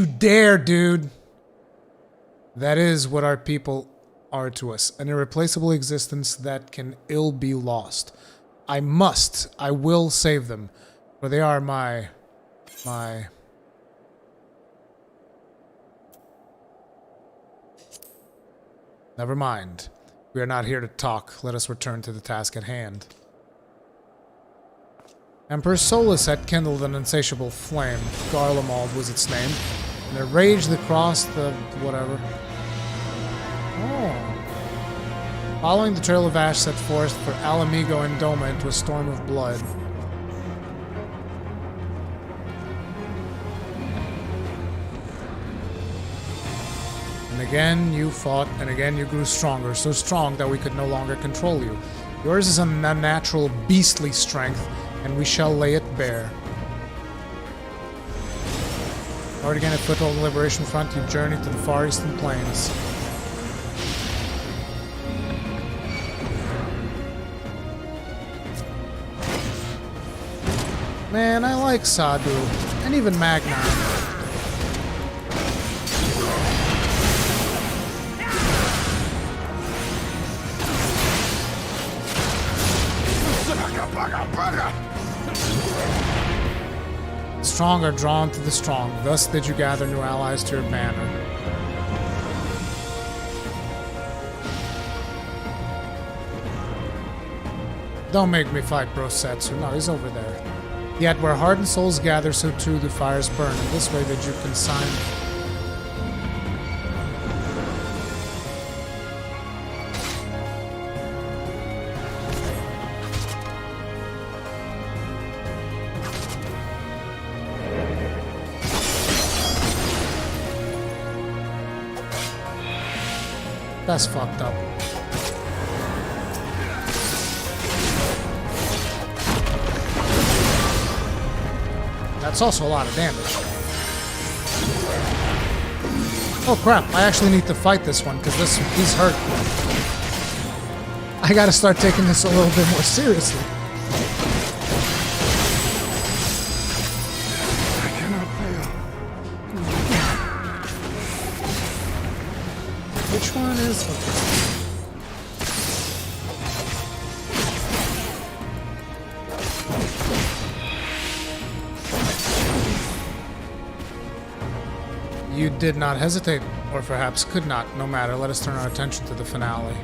dare, dude. That is what our people are to us, an irreplaceable existence that can ill be lost. I will save them, for they are my... Never mind. We are not here to talk. Let us return to the task at hand. Emperor Solus had kindled an insatiable flame. Garlemald was its name. And it raged across the... whatever. Oh. Following the trail of ash set forth for Alamigo and Doma into a storm of blood. And again you fought, and again you grew stronger, so strong that we could no longer control you. Yours is an unnatural, beastly strength, and we shall lay it bare. Already gained a foothold on the Liberation Front, you journeyed to the far eastern plains. Man, I like Sadu, and even Magna. The strong are drawn to the strong, thus did you gather new allies to your banner. Don't make me fight Brosetsu, no, he's over there. Yet where hardened souls gather, so too do fires burn, and this way did you consign... That's fucked up. That's also a lot of damage. Oh crap, I actually need to fight this one because he's hurt. I gotta start taking this a little bit more seriously. I cannot fail. Which one is it? You did not hesitate. Or perhaps could not. No matter. Let us turn our attention to the finale.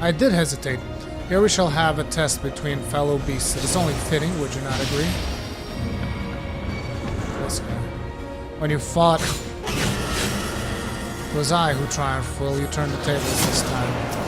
I did hesitate. Here we shall have a test between fellow beasts. It is only fitting, would you not agree? This guy. When you fought, it was I who triumphed. Will you turn the tables this time?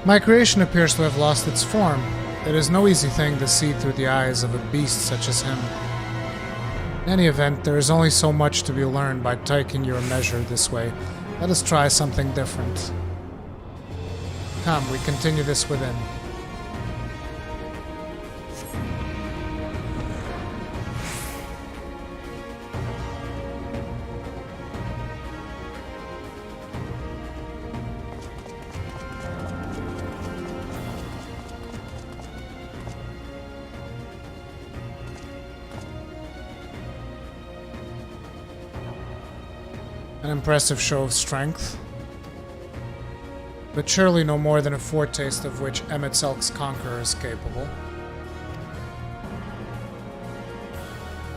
My creation appears to have lost its form. It is no easy thing to see through the eyes of a beast such as him. In any event, there is only so much to be learned by taking your measure this way. Let us try something different. Come, we continue this within. An impressive show of strength, but surely no more than a foretaste of which Emetzelk's conqueror is capable.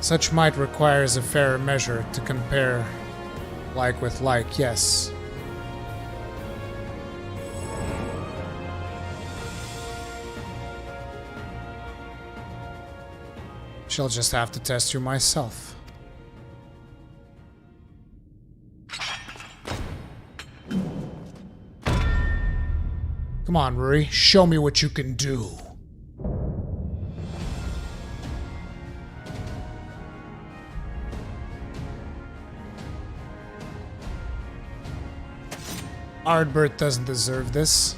Such might requires a fairer measure to compare like with like, yes. Shall just have to test you myself. Come on, Ruri, show me what you can do. Ardbert doesn't deserve this.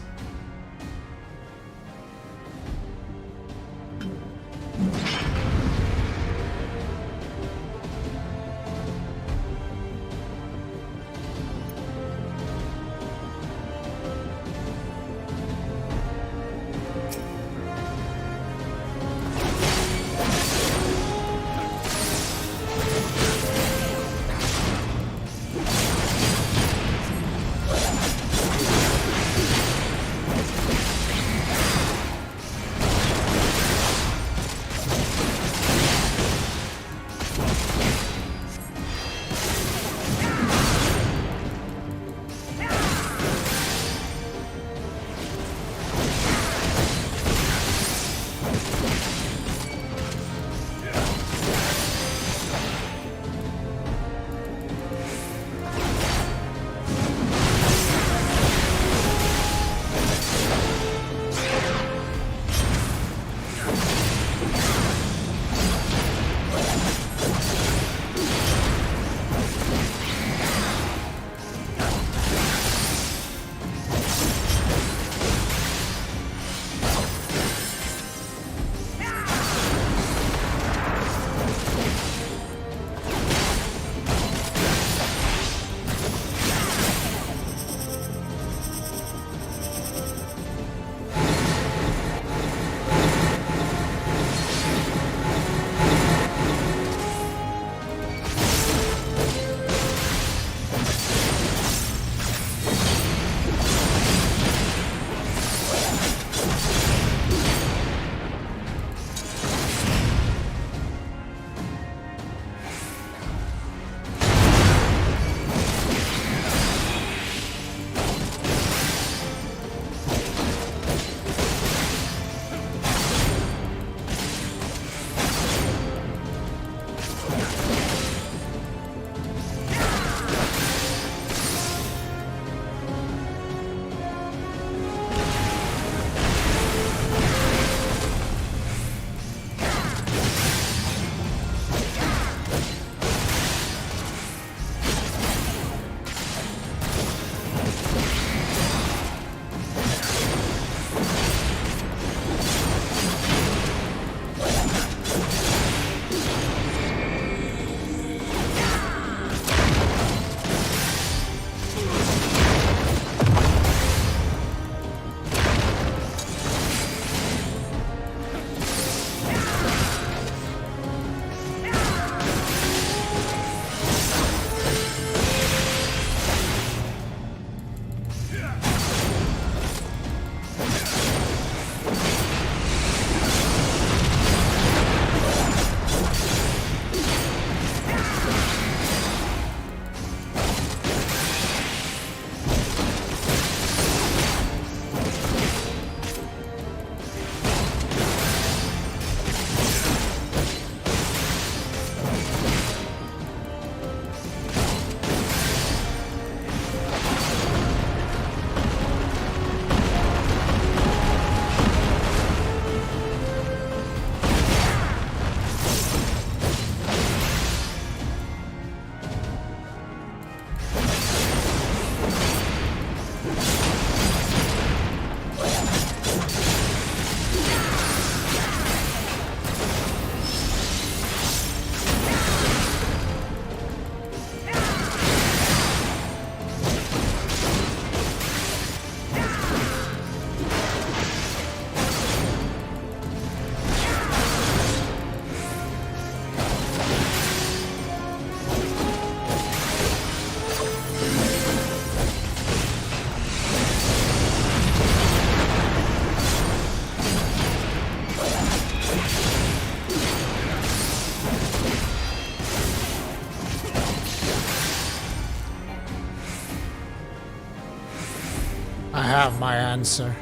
I have my answer.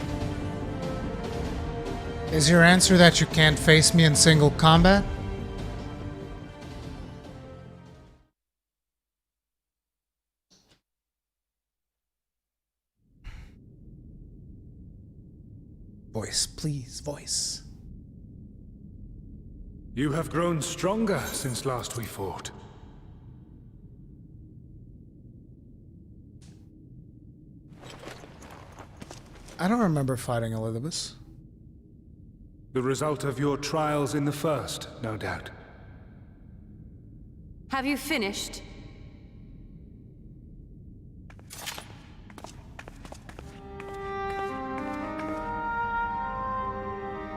Is your answer that you can't face me in single combat? Voice, please, voice. You have grown stronger since last we fought. I don't remember fighting Elizabeth. The result of your trials in the first, no doubt. Have you finished?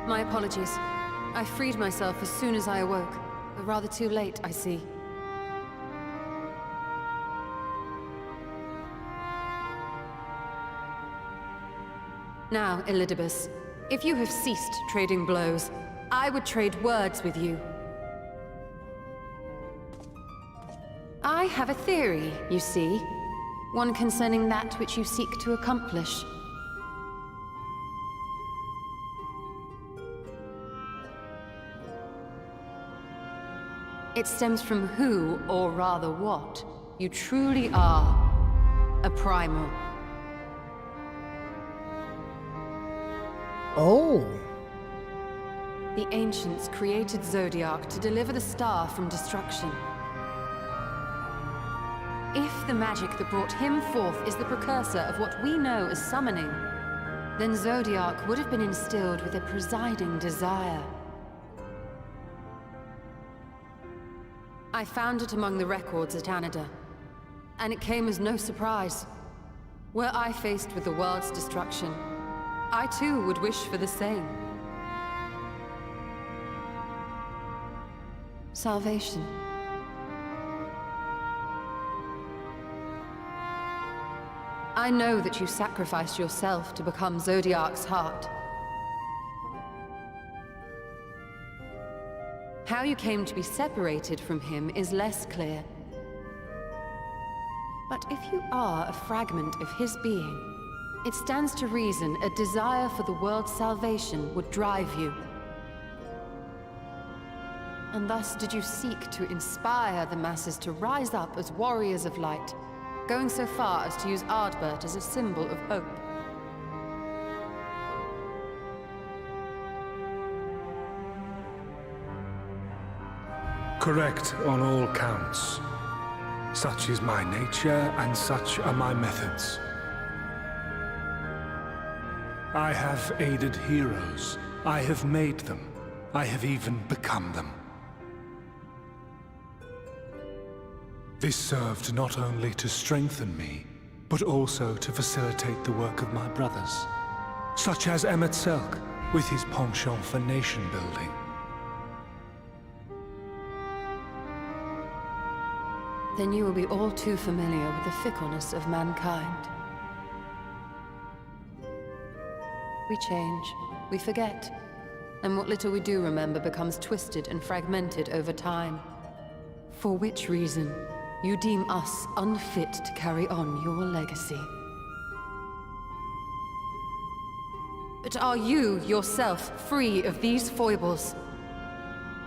My apologies. I freed myself as soon as I awoke. But rather too late, I see. Now, Elidibus, if you have ceased trading blows, I would trade words with you. I have a theory, you see. One concerning that which you seek to accomplish. It stems from who, or rather what, you truly are. A primal. Oh. The ancients created Zodiac to deliver the star from destruction. If the magic that brought him forth is the precursor of what we know as summoning, then Zodiac would have been instilled with a presiding desire. I found it among the records at Anida, and it came as no surprise. Were I faced with the world's destruction, I too would wish for the same. Salvation. I know that you sacrificed yourself to become Zodiac's heart. How you came to be separated from him is less clear. But if you are a fragment of his being, it stands to reason a desire for the world's salvation would drive you. And thus did you seek to inspire the masses to rise up as warriors of light, going so far as to use Ardbert as a symbol of hope. Correct on all counts. Such is my nature, and such are my methods. I have aided heroes. I have made them. I have even become them. This served not only to strengthen me, but also to facilitate the work of my brothers, such as Emet-Selch, with his penchant for nation building. Then you will be all too familiar with the fickleness of mankind. We change, we forget, and what little we do remember becomes twisted and fragmented over time. For which reason, you deem us unfit to carry on your legacy. But are you, yourself, free of these foibles?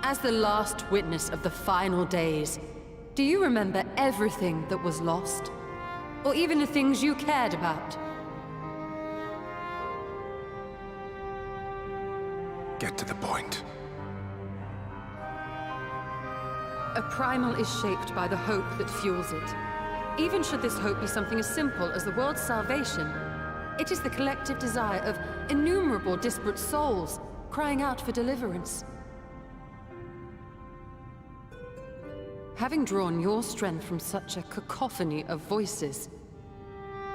As the last witness of the final days, do you remember everything that was lost? Or even the things you cared about? Get to the point. A primal is shaped by the hope that fuels it. Even should this hope be something as simple as the world's salvation, it is the collective desire of innumerable disparate souls crying out for deliverance. Having drawn your strength from such a cacophony of voices,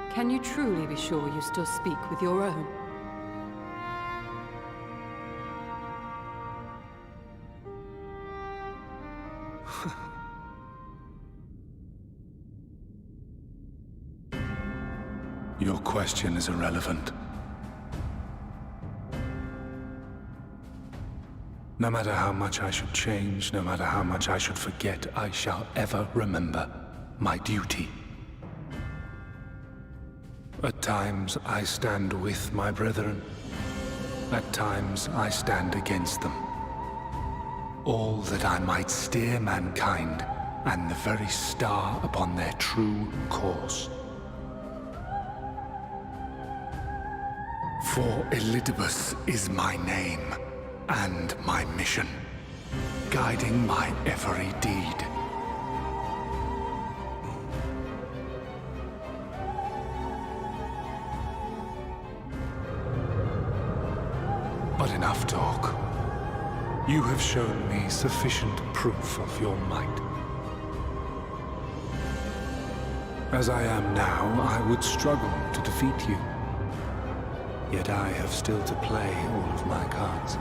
can you truly be sure you still speak with your own? Your question is irrelevant. No matter how much I should change, no matter how much I should forget, I shall ever remember my duty. At times I stand with my brethren. At times I stand against them. All that I might steer mankind and the very star upon their true course. For Elidibus is my name and my mission, guiding my every deed. But enough talk. You have shown me sufficient proof of your might. As I am now, I would struggle to defeat you. Yet I have still to play all of my cards.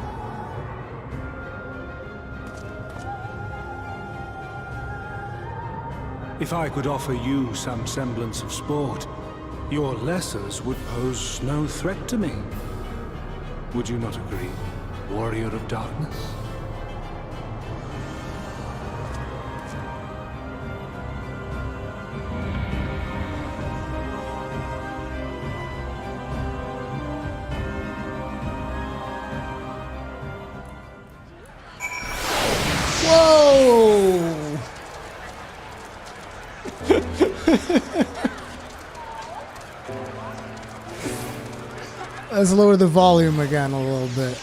If I could offer you some semblance of sport, your lessers would pose no threat to me. Would you not agree, warrior of darkness? Whoa! Let's lower the volume again a little bit.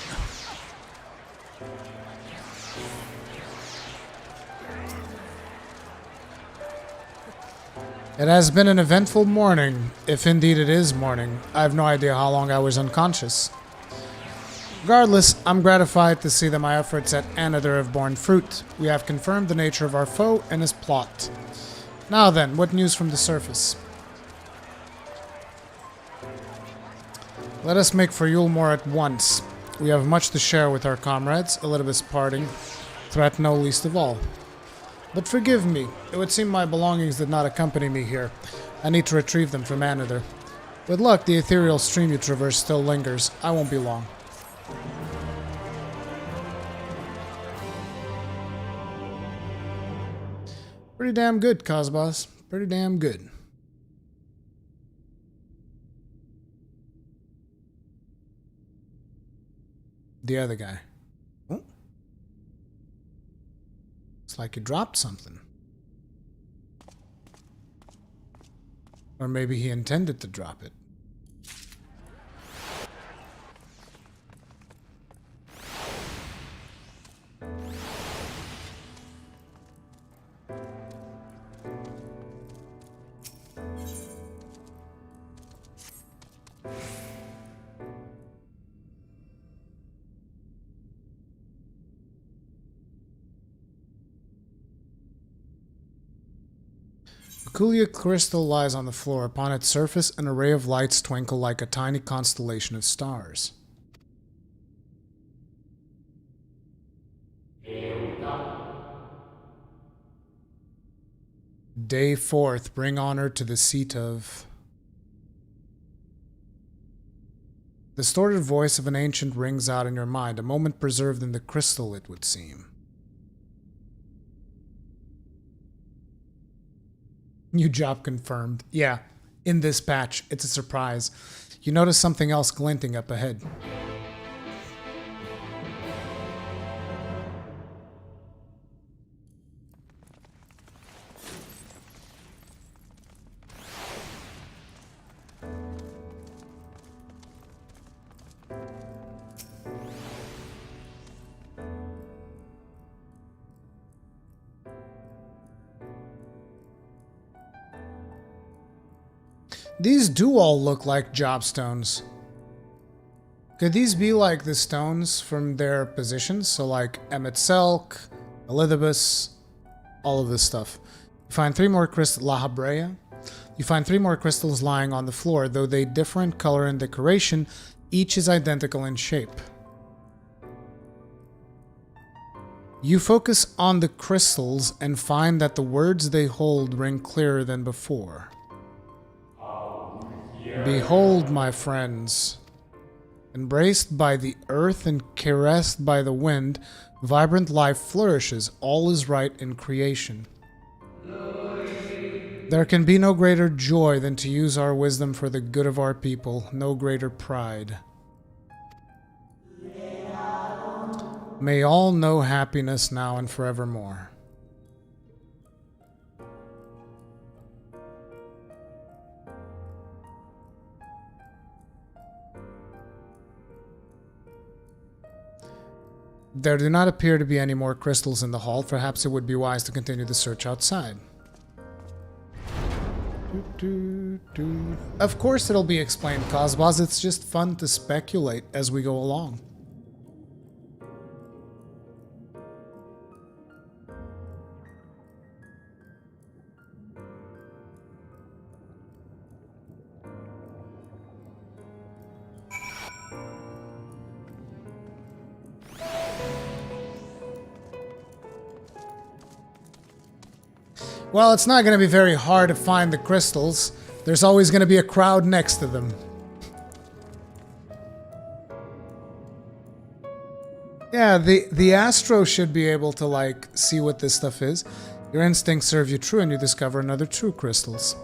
It has been an eventful morning, if indeed it is morning. I have no idea how long I was unconscious. Regardless, I'm gratified to see that my efforts at Another have borne fruit. We have confirmed the nature of our foe and his plot. Now then, what news from the surface? Let us make for Yulmore at once. We have much to share with our comrades, Elidibus parting, threat no least of all. But forgive me, it would seem my belongings did not accompany me here. I need to retrieve them from Another. With luck, the ethereal stream you traverse still lingers. I won't be long. Pretty damn good, Cosbos. Pretty damn good. The other guy. Oh. Looks like he dropped something. Or maybe he intended to drop it. Peculiar crystal lies on the floor. Upon its surface, an array of lights twinkle like a tiny constellation of stars. Day 4th, bring honor to the seat of... The distorted voice of an ancient rings out in your mind, a moment preserved in the crystal, it would seem. New job confirmed. Yeah, in this patch. It's a surprise. You notice something else glinting up ahead. These do all look like job stones. Could these be like the stones from their positions? So like Emetzelk, Elidibus, all of this stuff. You find 3 more crystals, La Habrea. You find 3 more crystals lying on the floor, though they differ in color and decoration, each is identical in shape. You focus on the crystals and find that the words they hold ring clearer than before. Behold, my friends, embraced by the earth and caressed by the wind, vibrant life flourishes, all is right in creation. There can be no greater joy than to use our wisdom for the good of our people, no greater pride. May all know happiness now and forevermore. There do not appear to be any more crystals in the hall. Perhaps it would be wise to continue the search outside. Of course it'll be explained, Cosbos. It's just fun to speculate as we go along. Well, it's not going to be very hard to find the crystals. There's always going to be a crowd next to them. Yeah, the Astro should be able to, like, see what this stuff is. Your instincts serve you true and you discover another true crystals.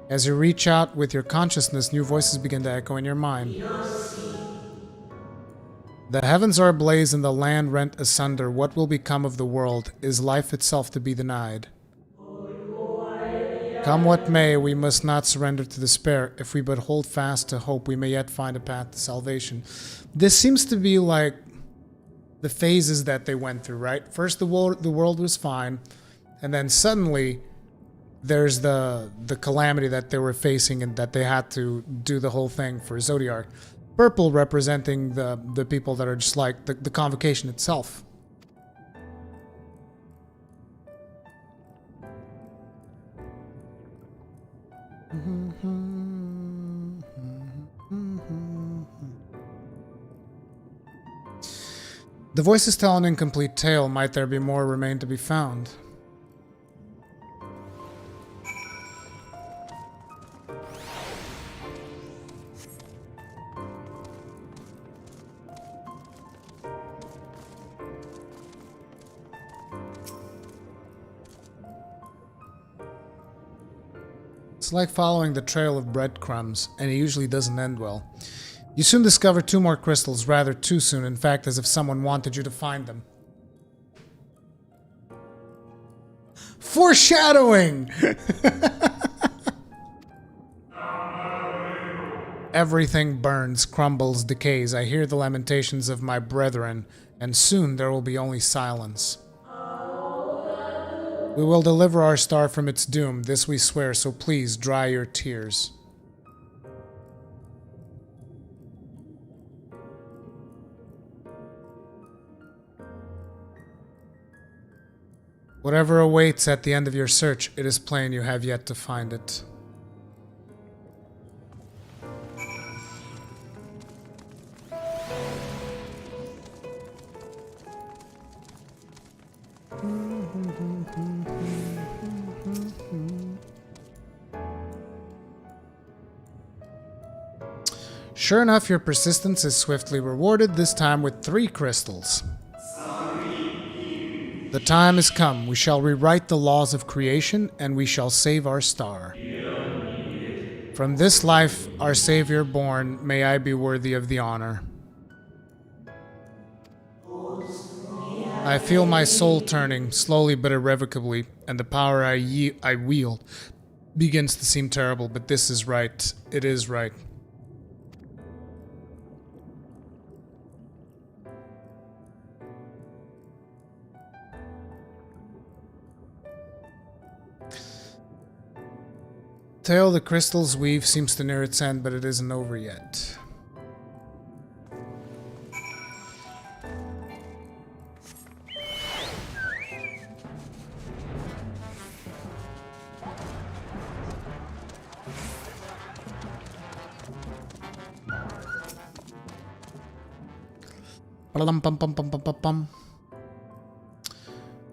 As you reach out with your consciousness, new voices begin to echo in your mind. The heavens are ablaze and the land rent asunder. What will become of the world? Is life itself to be denied? Come what may, we must not surrender to despair. If we but hold fast to hope, we may yet find a path to salvation. This seems to be like the phases that they went through, right? First the world was fine, and then suddenly there's the calamity that they were facing and that they had to do the whole thing for Zodiark. Purple representing the people that are just like the convocation itself. The voices tell an incomplete tale. Might there be more remain to be found? It's like following the trail of breadcrumbs, and it usually doesn't end well. You soon discover 2 more crystals, rather too soon, in fact, as if someone wanted you to find them. Foreshadowing! Everything burns, crumbles, decays. I hear the lamentations of my brethren, and soon there will be only silence. We will deliver our star from its doom, this we swear, so please dry your tears. Whatever awaits at the end of your search, it is plain you have yet to find it. Sure enough, your persistence is swiftly rewarded, this time with 3 crystals. The time has come. We shall rewrite the laws of creation, and we shall save our star. From this life, our Savior born, may I be worthy of the honor. I feel my soul turning, slowly but irrevocably, and the power I wield begins to seem terrible, but this is right. It is right. Tale the crystals weave seems to near its end, but it isn't over yet.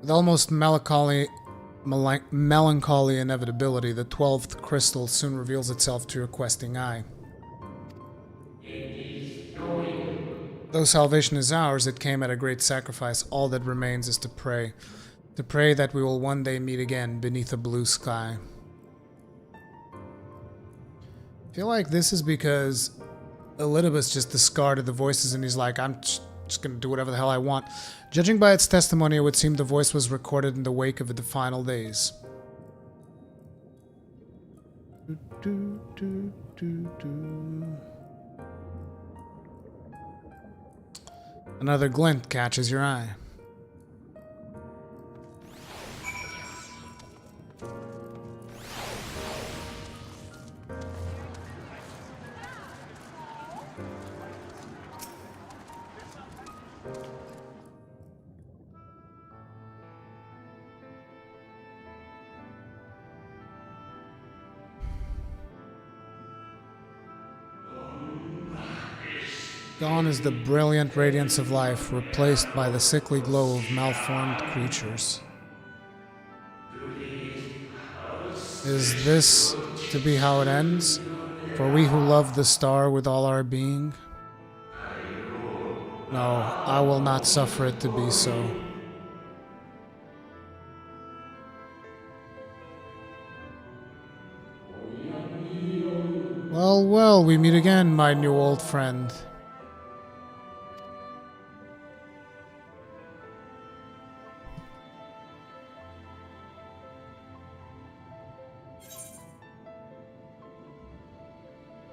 With almost melancholy inevitability, the 12th crystal soon reveals itself to your questing eye. Though salvation is ours, it came at a great sacrifice. All that remains is to pray that we will one day meet again beneath a blue sky. I feel like this is because Elidibus just discarded the voices and he's like, I'm just gonna do whatever the hell I want. Judging by its testimony, it would seem the voice was recorded in the wake of the final days. Another glint catches your eye. Gone is the brilliant radiance of life, replaced by the sickly glow of malformed creatures. Is this to be how it ends? For we who love the star with all our being? No, I will not suffer it to be so. Well, well, we meet again, my new old friend.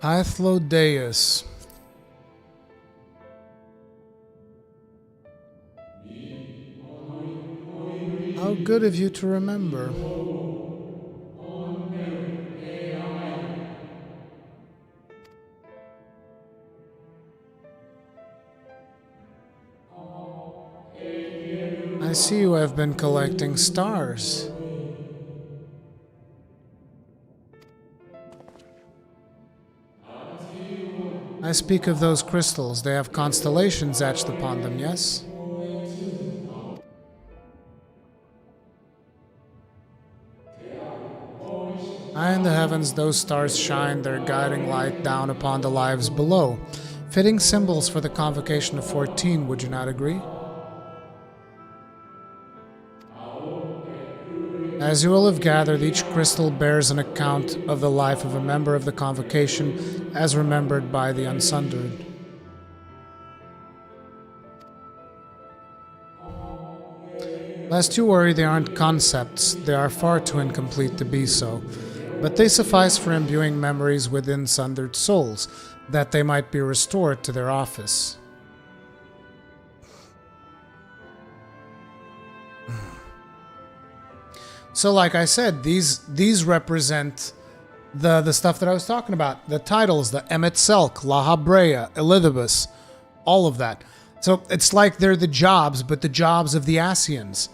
Hythlodeus. How good of you to remember. I see you have been collecting stars. I speak of those crystals. They have constellations etched upon them, yes? High in the heavens, those stars shine their guiding light down upon the lives below. Fitting symbols for the convocation of 14, would you not agree? As you will have gathered, each crystal bears an account of the life of a member of the convocation as remembered by the Unsundered. Lest you worry, they aren't concepts. They are far too incomplete to be so. But they suffice for imbuing memories within sundered souls, that they might be restored to their office. So like I said, these represent the stuff that I was talking about. The titles, the Emmet Selk, La Habrea, Elidibus, all of that. So it's like they're the jobs, but the jobs of the Asians.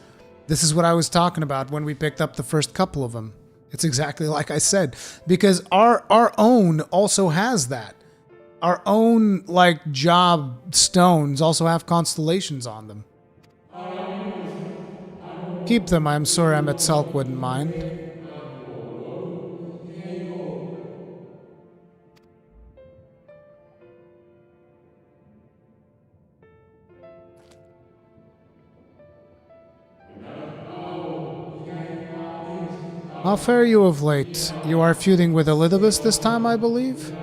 This is what I was talking about when we picked up the first couple of them. It's exactly like I said. Because our own also has that. Our own, like, job stones also have constellations on them. Keep them, I'm sure Emmet Selk wouldn't mind. How fare you of late? You are feuding with Elidibus this time, I believe?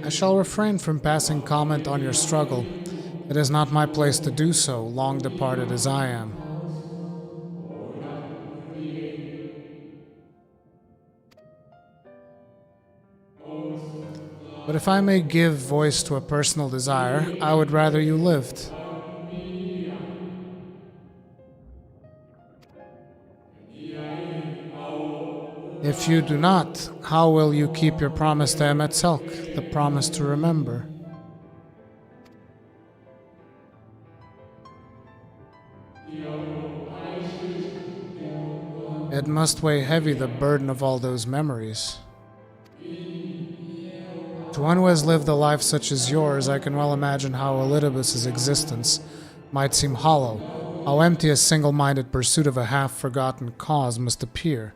I shall refrain from passing comment on your struggle. It is not my place to do so, long departed as I am. But if I may give voice to a personal desire, I would rather you lived. If you do not, how will you keep your promise to Emmet Selk, the promise to remember? It must weigh heavy, the burden of all those memories. To one who has lived a life such as yours, I can well imagine how Elidibus's existence might seem hollow, how empty a single-minded pursuit of a half-forgotten cause must appear.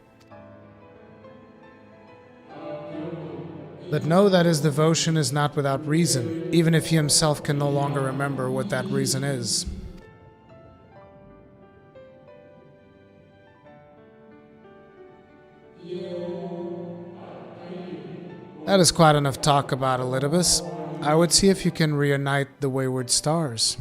But know that his devotion is not without reason, even if he himself can no longer remember what that reason is. That is quite enough talk about Elidibus. I would see if you can reunite the wayward stars.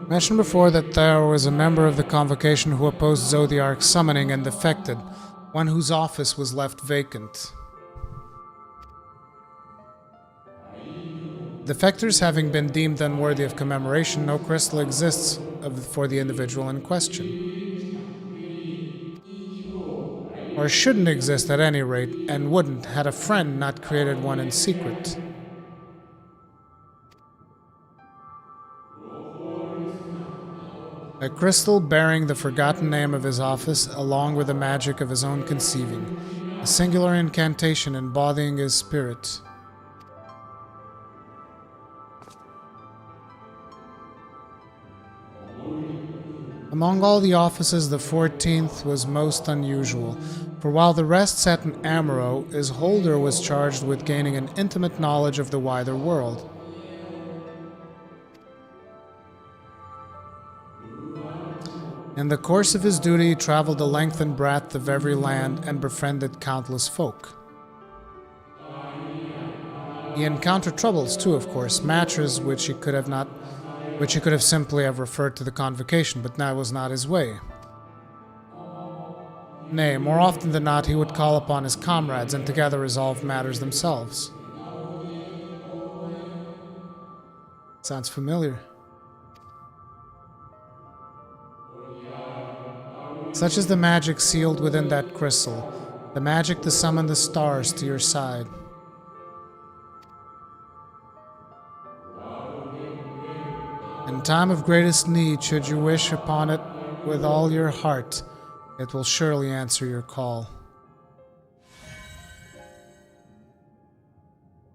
Mentioned before that there was a member of the convocation who opposed Zodiark's summoning and defected, one whose office was left vacant. Defectors having been deemed unworthy of commemoration, no crystal exists for the individual in question. Or shouldn't exist at any rate, and wouldn't had a friend not created one in secret. A crystal bearing the forgotten name of his office, along with the magic of his own conceiving. A singular incantation embodying his spirit. Among all the offices, the 14th was most unusual, for while the rest sat in Amaro, his holder was charged with gaining an intimate knowledge of the wider world. In the course of his duty, he traveled the length and breadth of every land and befriended countless folk. He encountered troubles too, of course, matters which he could have simply have referred to the convocation, but that was not his way. Nay, more often than not, he would call upon his comrades and together resolve matters themselves. Sounds familiar. Such is the magic sealed within that crystal, the magic to summon the stars to your side. In time of greatest need, should you wish upon it with all your heart, it will surely answer your call.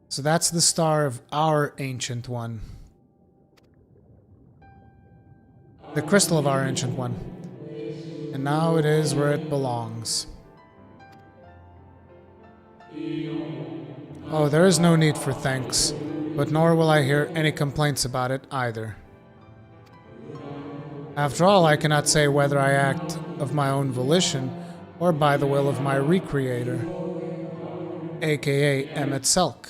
So that's the star of our Ancient One. The crystal of our Ancient One. And now it is where it belongs. Oh, there is no need for thanks, but nor will I hear any complaints about it either. After all, I cannot say whether I act of my own volition or by the will of my recreator, aka Emmet Selk.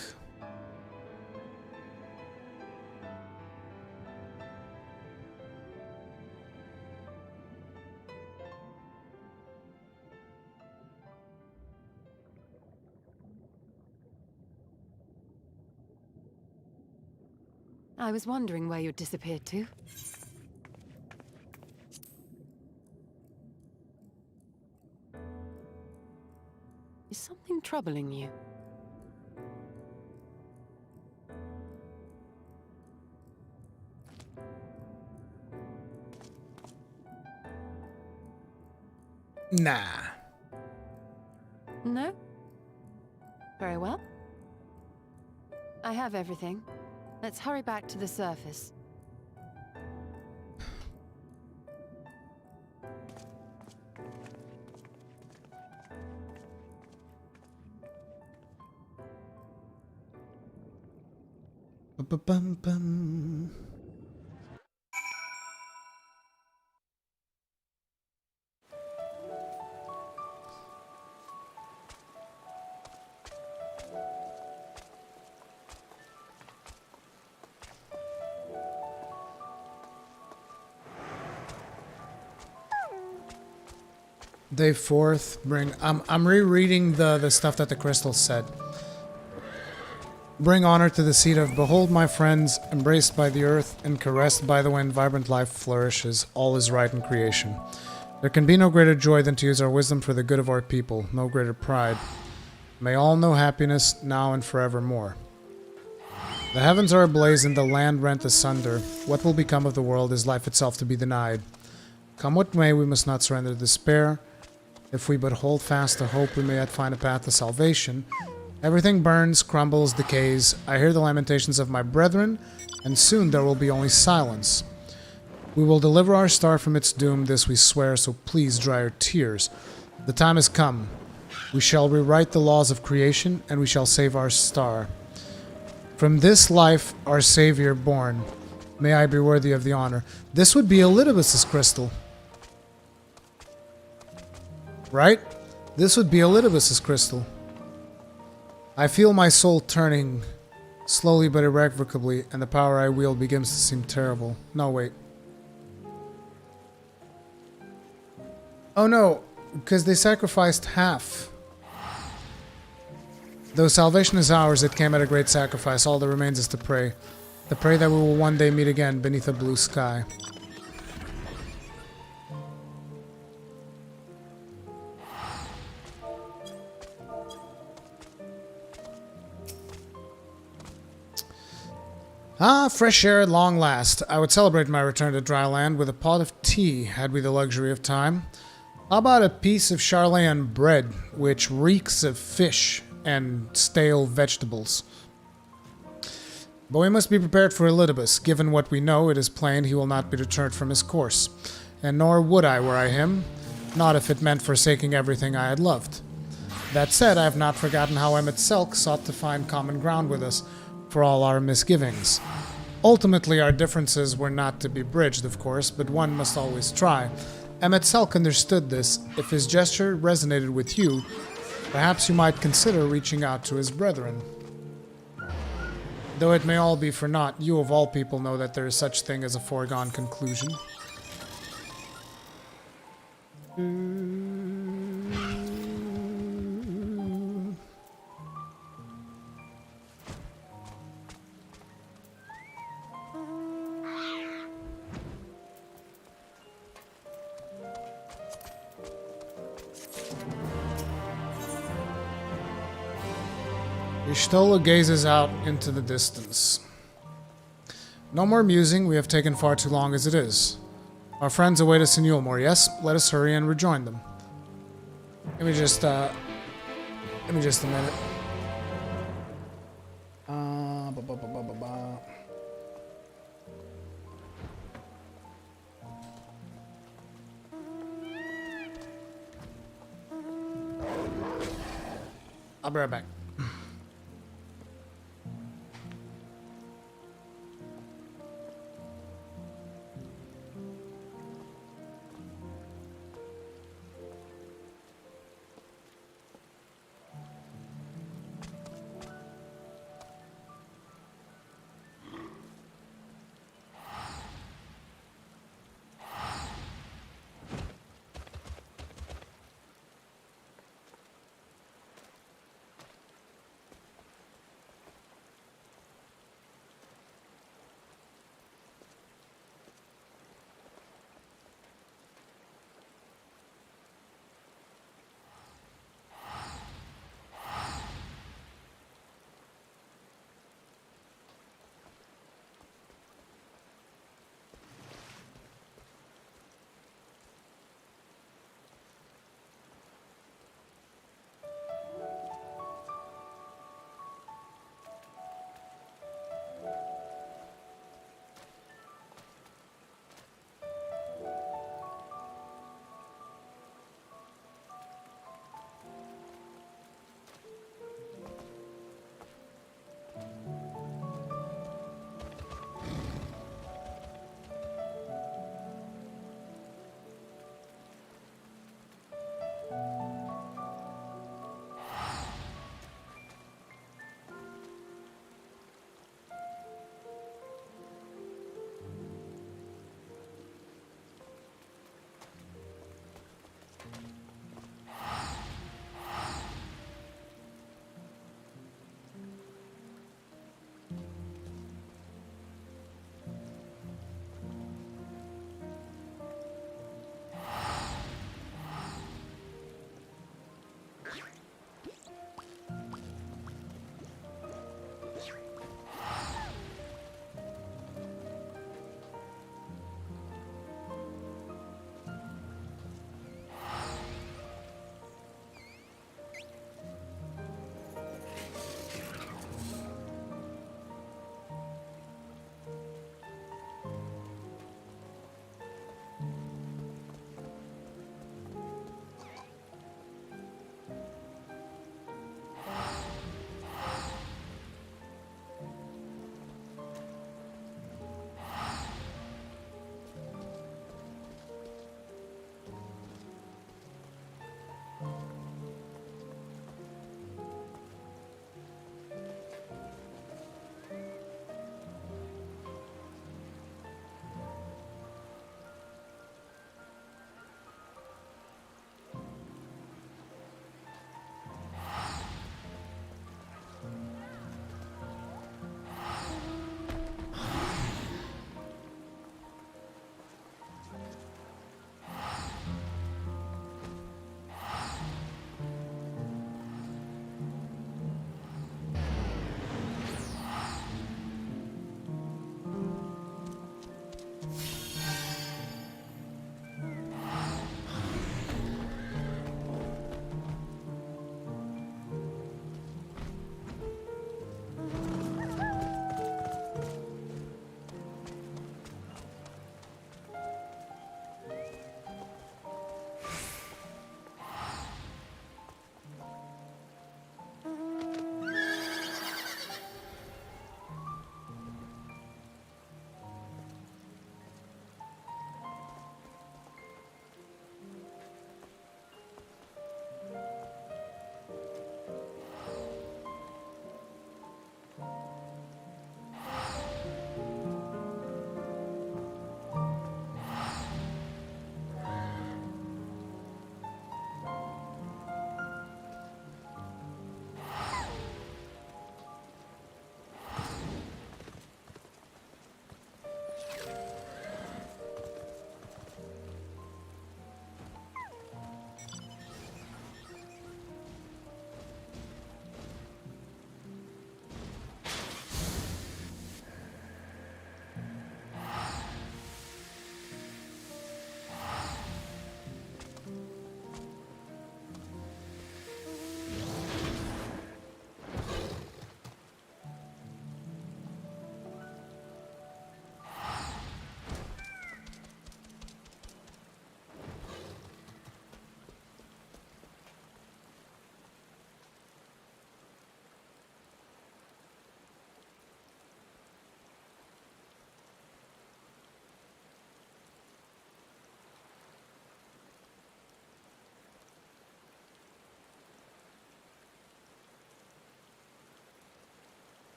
I was wondering where you'd disappeared to. Is something troubling you? Nah. No? Very well. I have everything. Let's hurry back to the surface. Ba-ba-bum-bum. Day 4th, I'm rereading the stuff that the crystal said. Bring honor to the seat of, behold my friends, embraced by the earth and caressed by the wind, vibrant life flourishes, all is right in creation. There can be no greater joy than to use our wisdom for the good of our people, no greater pride. May all know happiness, now and forevermore. The heavens are ablaze and the land rent asunder. What will become of the world is life itself to be denied. Come what may, we must not surrender to despair. If we but hold fast to hope, we may yet find a path to salvation. Everything burns, crumbles, decays. I hear the lamentations of my brethren, and soon there will be only silence. We will deliver our star from its doom, this we swear, so please dry your tears. The time has come. We shall rewrite the laws of creation, and we shall save our star. From this life, our savior born. May I be worthy of the honor. This would be Elidibus's crystal. Right? This would be Elidibus's crystal. I feel my soul turning slowly but irrevocably, and the power I wield begins to seem terrible. No, wait. Oh no, because they sacrificed half. Though salvation is ours, it came at a great sacrifice. All that remains is to pray. To pray that we will one day meet again beneath a blue sky. Ah, fresh air at long last. I would celebrate my return to dry land with a pot of tea, had we the luxury of time. How about a piece of Charlayan bread, which reeks of fish and stale vegetables? But we must be prepared for Elidibus. Given what we know, it is plain he will not be deterred from his course. And nor would I were I him, not if it meant forsaking everything I had loved. That said, I have not forgotten how Emmet Selk sought to find common ground with us, for all our misgivings. Ultimately, our differences were not to be bridged, of course, but one must always try. Emmet Selk understood this. If his gesture resonated with you, perhaps you might consider reaching out to his brethren. Though it may all be for naught, you of all people know that there is such thing as a foregone conclusion. Y'shtola gazes out into the distance. No more musing, we have taken far too long as it is. Our friends await us in Yulmore, yes? Let us hurry and rejoin them. Give me just a minute. I'll be right back.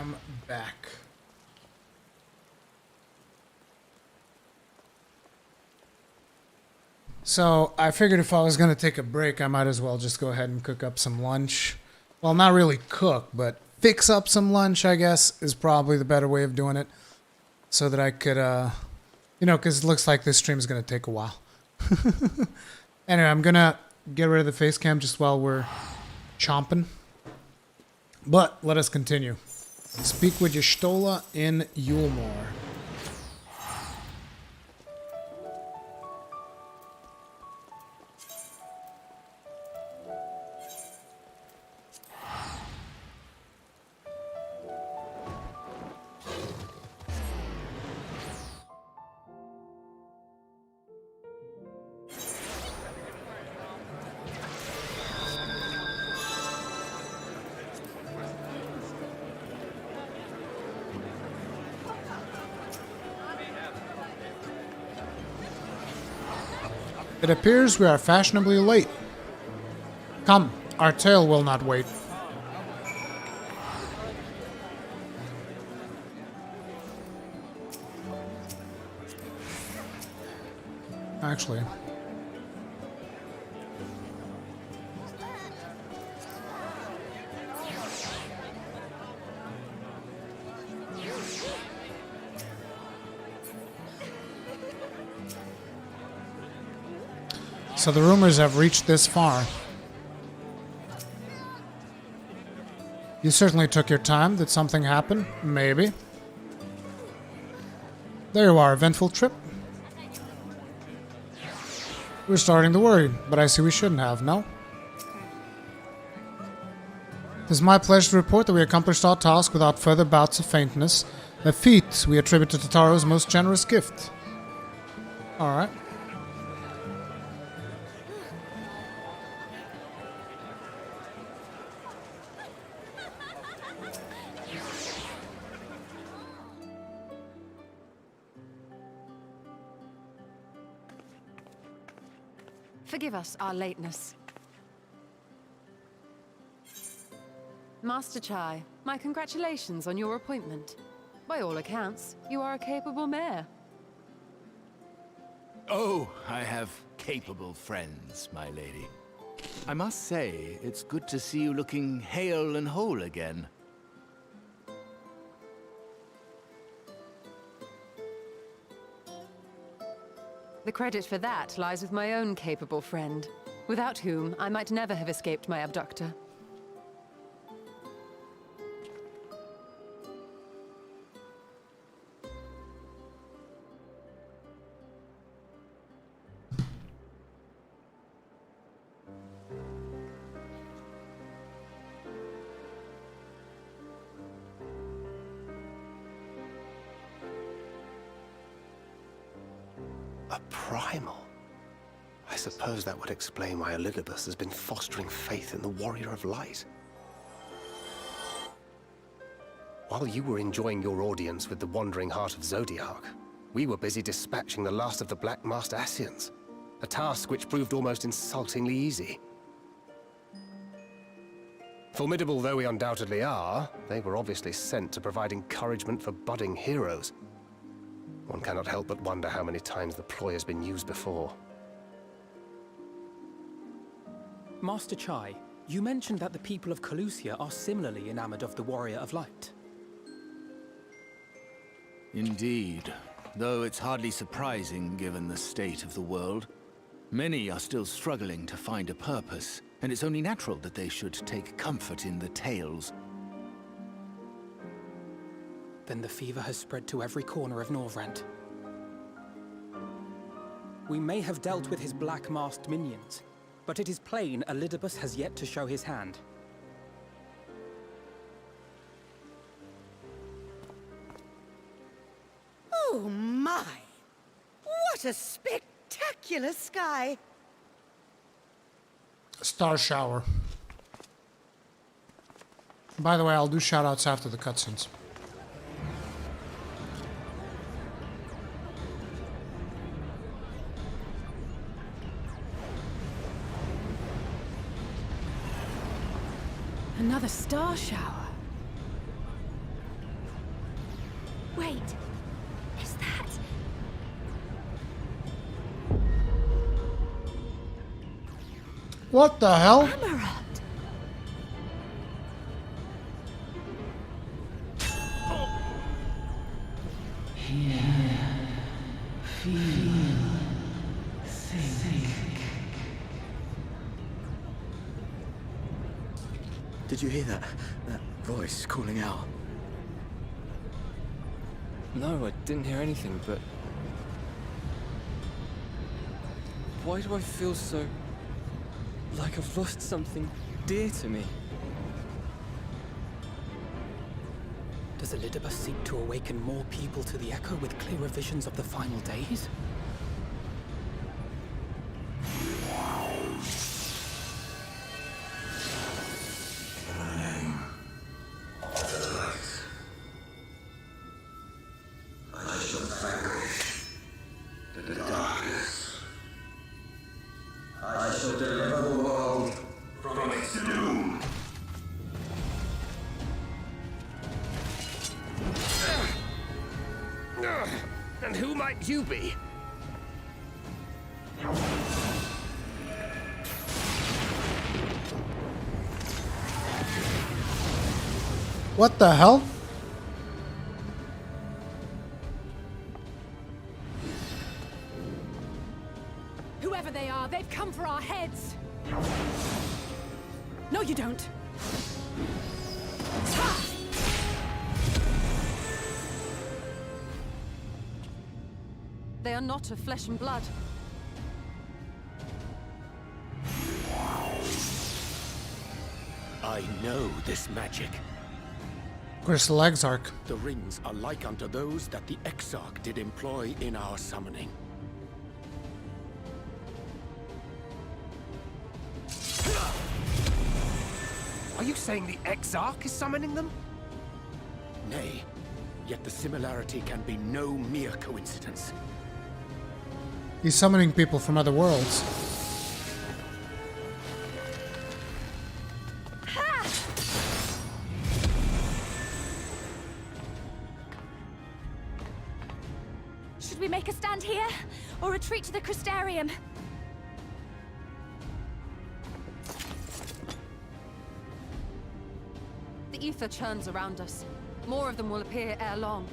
am back. So I figured if I was going to take a break, I might as well just go ahead and cook up some lunch. Well, not really cook, but fix up some lunch, I guess, is probably the better way of doing it. So that I could, you know, because it looks like this stream is going to take a while. Anyway, I'm going to get rid of the face cam just while we're chomping. But let us continue. Speak with Y'shtola in Yulmore. It appears we are fashionably late. Come, our tale will not wait. Actually. So the rumors have reached this far. You certainly took your time. Did something happen? Maybe. There you are, eventful trip. We're starting to worry, but I see we shouldn't have, no? It is my pleasure to report that we accomplished our task without further bouts of faintness, a feat we attribute to Tataro's most generous gift. Alright. Forgive us our lateness. Master Chai, my congratulations on your appointment. By all accounts, you are a capable mayor. Oh, I have capable friends, my lady. I must say, it's good to see you looking hale and whole again. The credit for that lies with my own capable friend, without whom I might never have escaped my abductor. A primal? I suppose that would explain why Elidibus has been fostering faith in the Warrior of Light. While you were enjoying your audience with the Wandering Heart of Zodiac, we were busy dispatching the last of the Black Masked Ascians, a task which proved almost insultingly easy. Formidable though we undoubtedly are, they were obviously sent to provide encouragement for budding heroes. One cannot help but wonder how many times the ploy has been used before. Master Chai, you mentioned that the people of Calusia are similarly enamored of the Warrior of Light. Indeed, though it's hardly surprising given the state of the world. Many are still struggling to find a purpose, and it's only natural that they should take comfort in the tales. Then the fever has spread to every corner of Norvrant. We may have dealt with his black-masked minions, but it is plain Elidibus has yet to show his hand. Oh my! What a spectacular sky! Star shower. By the way, I'll do shoutouts after the cutscenes. Another star shower. What the hell? Did you hear that? That voice calling out? No, I didn't hear anything, but... Why do I feel so... like I've lost something dear to me? Does Elidibus seek to awaken more people to the Echo with clearer visions of the final days? And who might you be? What the hell? Whoever they are, they've come for our heads. No, you don't. They are not of flesh and blood. I know this magic. Crystal Exarch. The rings are like unto those that the Exarch did employ in our summoning. Are you saying the Exarch is summoning them? Nay, yet the similarity can be no mere coincidence. He's summoning people from other worlds. Should we make a stand here, or retreat to the Crystarium? The ether churns around us. More of them will appear ere long.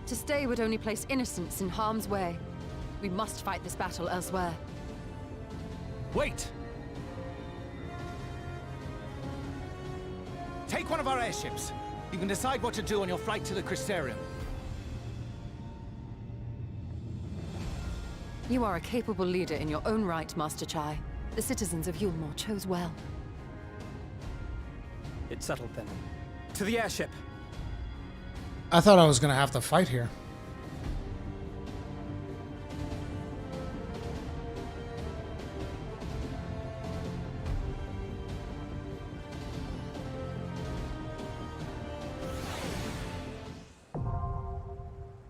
To stay would only place innocents in harm's way. We must fight this battle elsewhere. Wait! Take one of our airships. You can decide what to do on your flight to the Crystarium. You are a capable leader in your own right, Master Chai. The citizens of Yulmore chose well. It's settled then. To the airship! I thought I was gonna have to fight here.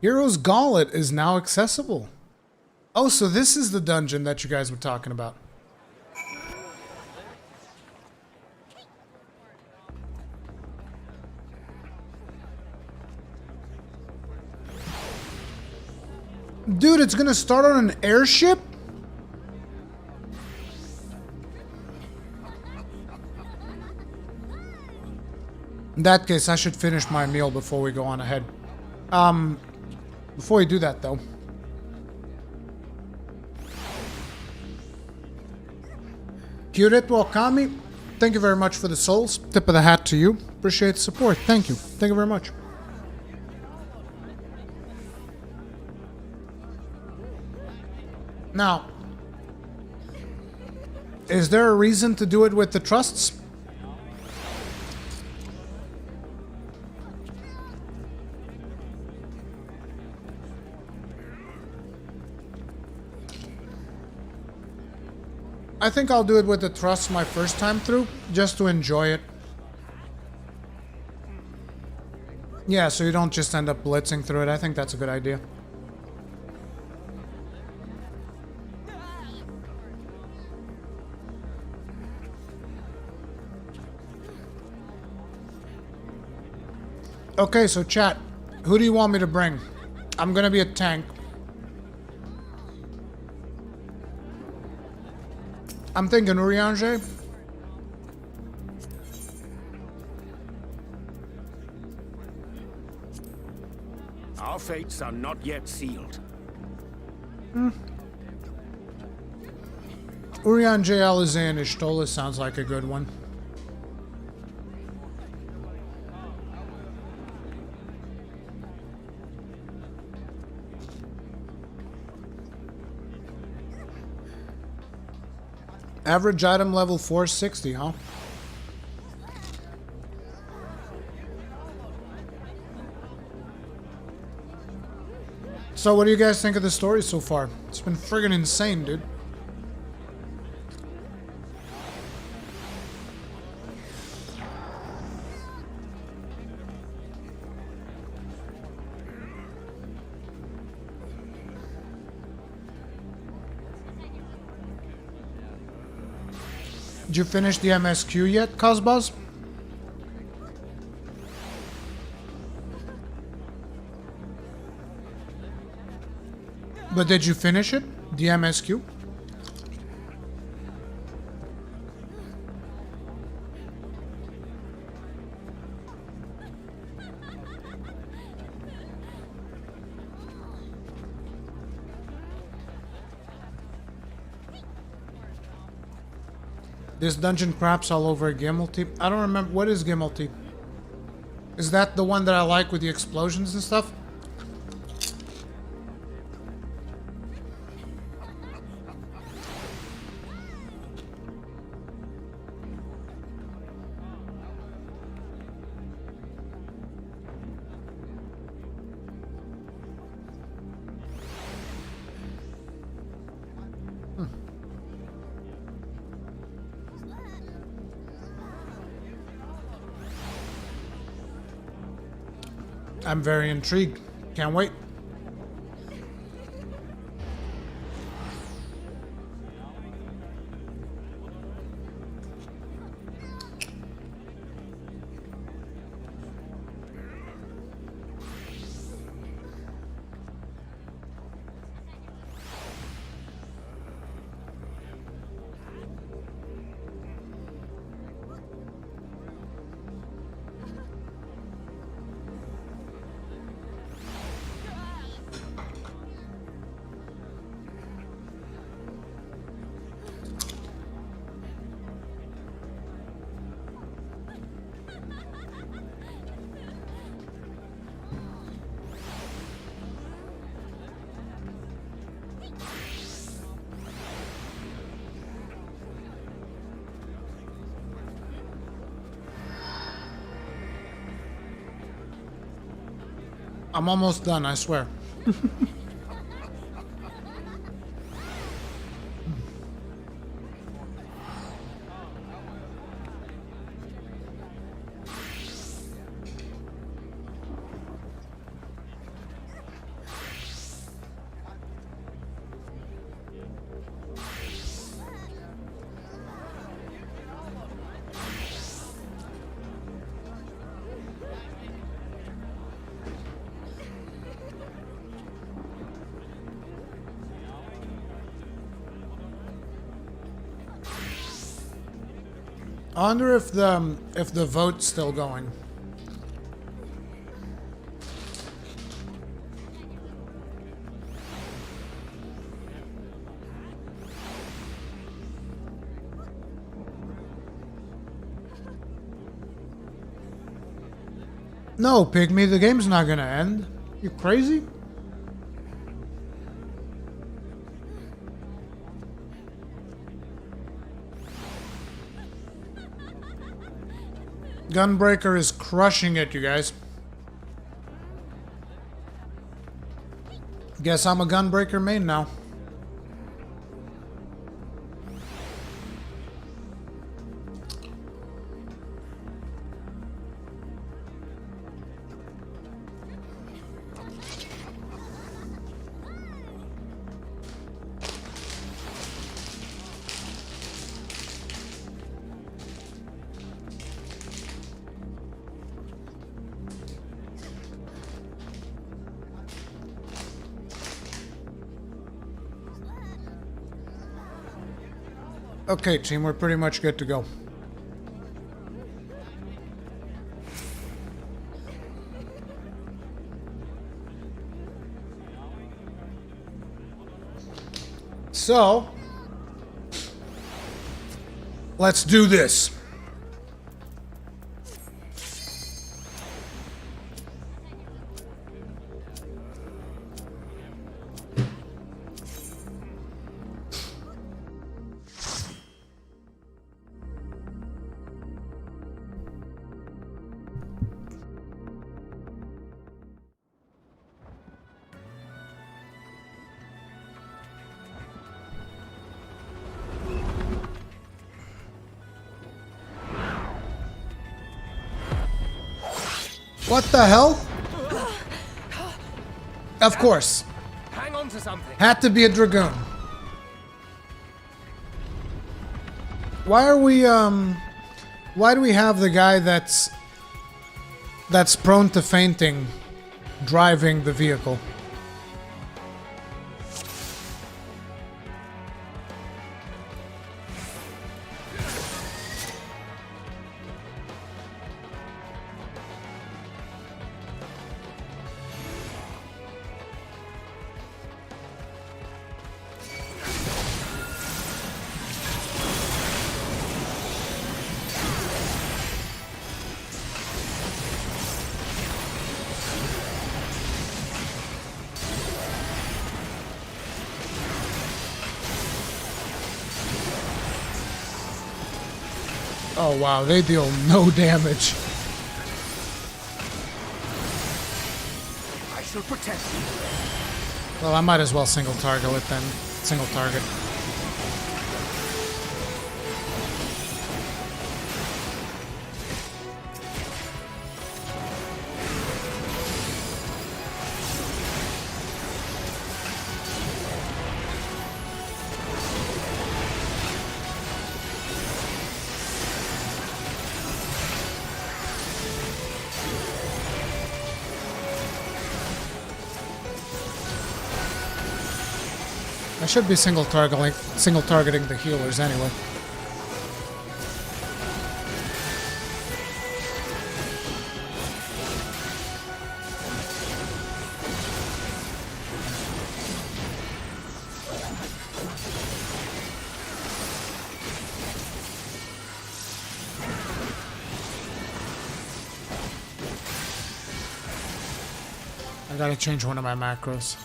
Hero's Gauntlet is now accessible. Oh, so this is the dungeon that you guys were talking about. Dude, it's gonna start on an airship? In that case, I should finish my meal before we go on ahead. Before we do that, though. Kyuret Wakami, thank you very much for the souls. Tip of the hat to you. Appreciate the support. Thank you. Thank you very much. Now, is there a reason to do it with the trusts? I think I'll do it with the trusts my first time through, just to enjoy it. Yeah, so you don't just end up blitzing through it. I think that's a good idea. Okay, so chat, who do you want me to bring? I'm gonna be a tank. I'm thinking Urianger. Our fates are not yet sealed. Urianger, Alizé, Ishtola sounds like a good one. Average item level 460, huh? So what do you guys think of the story so far? It's been friggin' insane, dude. Did you finish the MSQ yet, Cosbuzz? But did you finish it? The MSQ? This dungeon craps all over Gimmelty. I don't remember. What is Gimmelty? Is that the one that I like with the explosions and stuff? I'm very intrigued. Can't wait. I'm almost done, I swear. I wonder if the vote's still going. No, Pygmy, the game's not gonna end. You crazy? Gunbreaker is crushing it, you guys. Guess I'm a Gunbreaker main now. Okay, team, we're pretty much good to go. So, let's do this. What the hell? Of course. Hang on to something. Had to be a dragoon. Why are we why do we have the guy that's prone to fainting driving the vehicle? Oh wow, they deal no damage. I shall protect you. Well, I might as well single target it then. Single target. I should be single targeting the healers anyway. I gotta change one of my macros.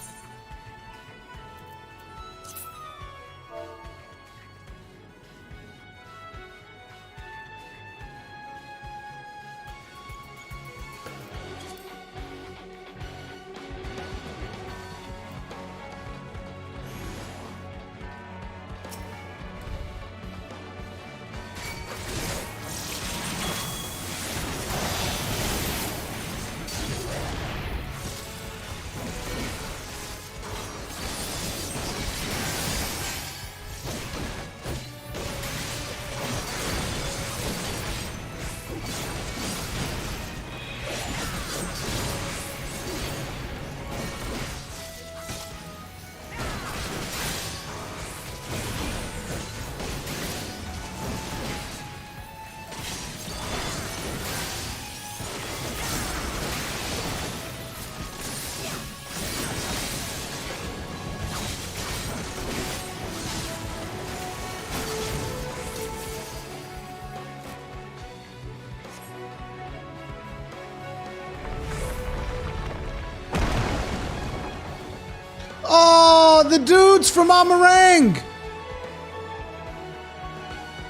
Oh, the dudes from Amarang!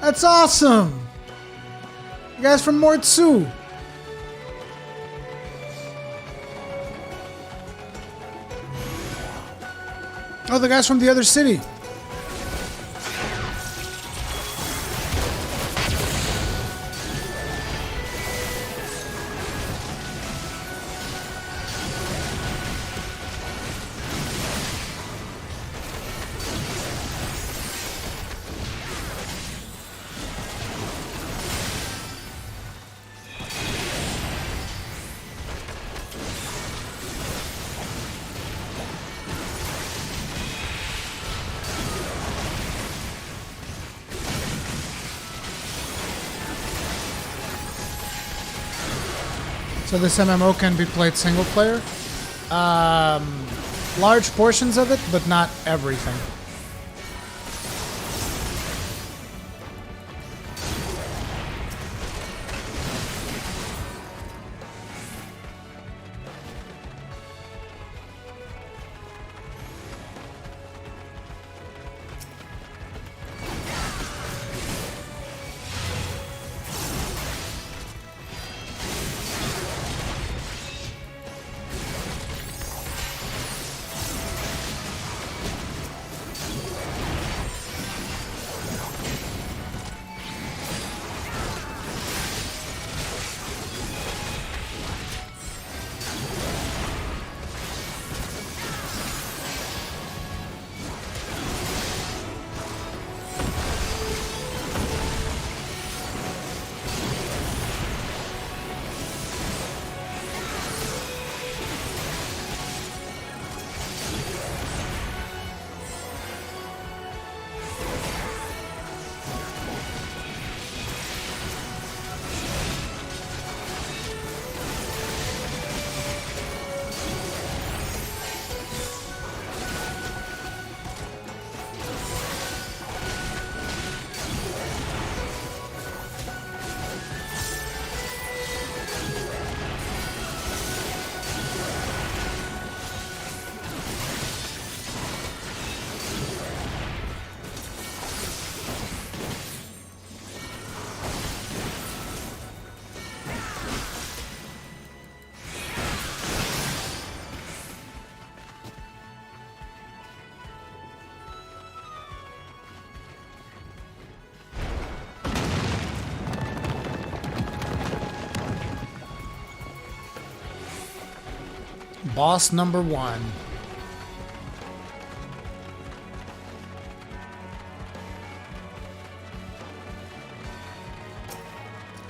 That's awesome! You guys from Mortsu. Oh, the guys from the other city. So this MMO can be played single player. Large portions of it, but not everything. Boss number 1.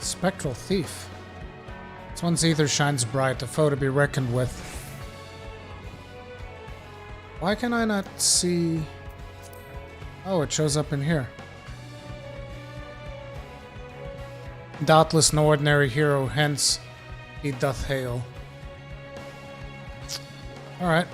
Spectral Thief. This one's ether shines bright, a foe to be reckoned with. Why can I not see... Oh, it shows up in here. Doubtless no ordinary hero, hence he doth hail. Alright.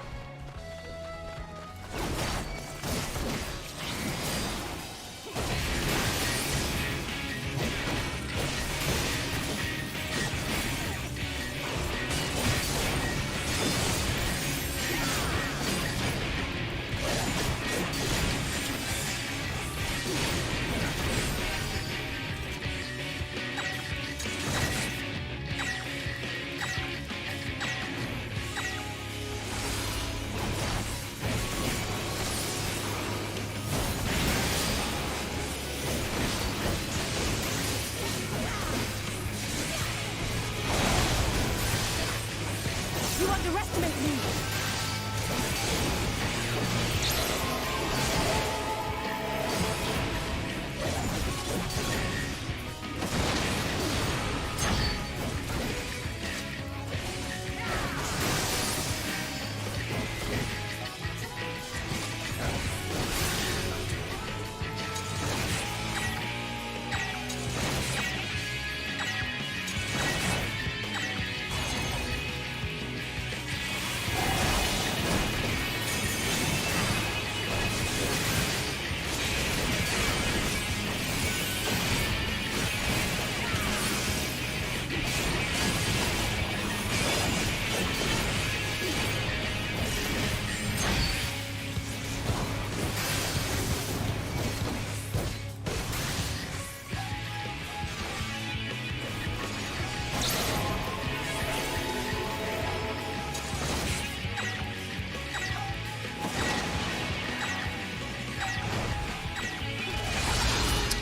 You underestimate me!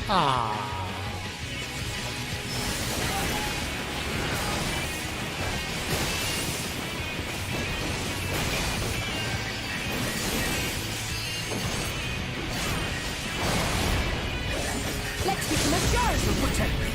Ah. Let's get some stars to protect me!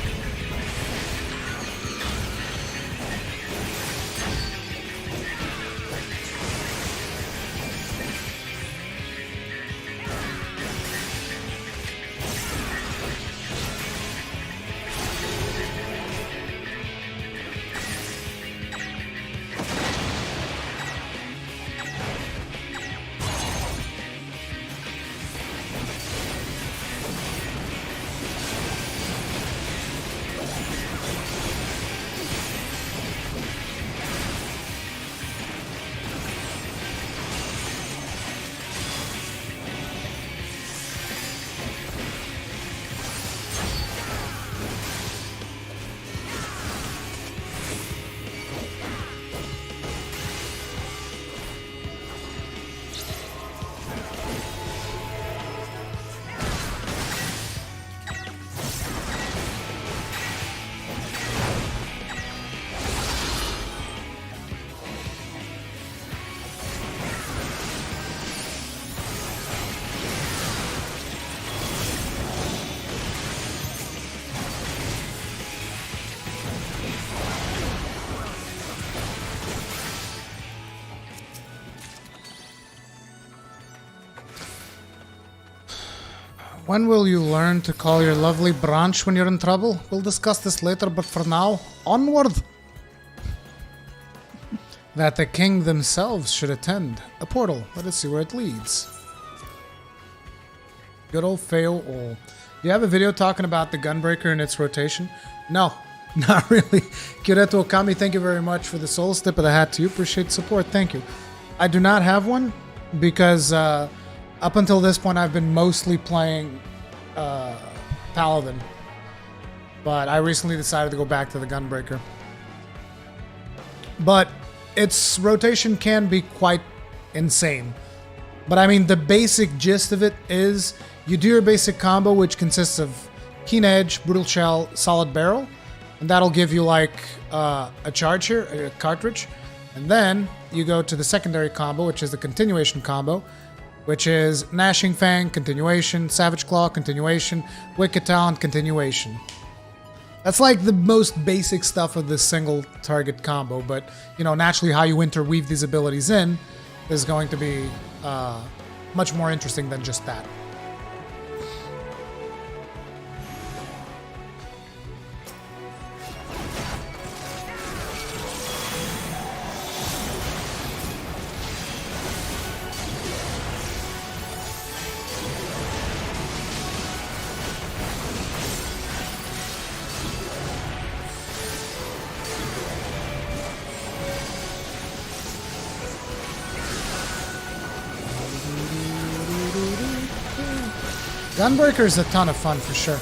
When will you learn to call your lovely branch when you're in trouble? We'll discuss this later, but for now, onward! That the king themselves should attend. A portal. Let us see where it leads. Good old fail all. Do you have a video talking about the Gunbreaker and its rotation? No, not really. Kireto Okami, thank you very much for the soul tip of the hat to you. Appreciate the support. Thank you. I do not have one because up until this point I've been mostly playing Paladin. But I recently decided to go back to the Gunbreaker. But its rotation can be quite insane. But I mean, the basic gist of it is you do your basic combo, which consists of Keen Edge, Brutal Shell, Solid Barrel, and that'll give you like a charge here, a cartridge. And then you go to the secondary combo, which is the continuation combo, which is Gnashing Fang, continuation, Savage Claw, continuation, Wicked Talent, continuation. That's like the most basic stuff of this single target combo, but you know, naturally how you interweave these abilities in is going to be much more interesting than just that. Gunbreaker is a ton of fun for sure.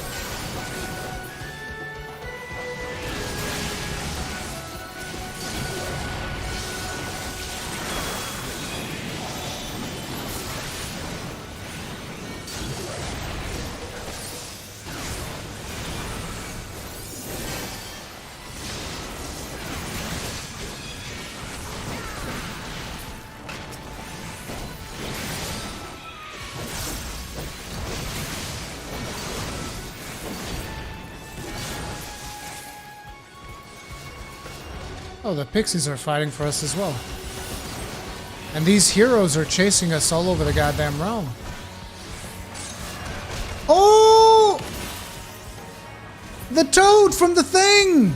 Oh, the pixies are fighting for us as well. And these heroes are chasing us all over the goddamn realm. Oh! The toad from the thing!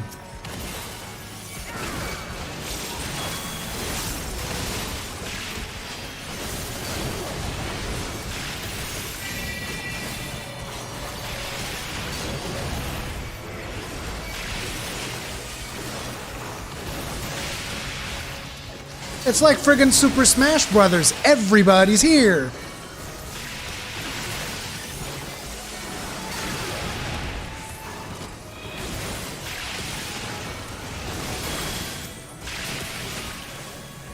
It's like friggin' Super Smash Brothers. Everybody's here.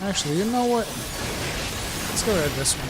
Actually, you know what? Let's go rid this one.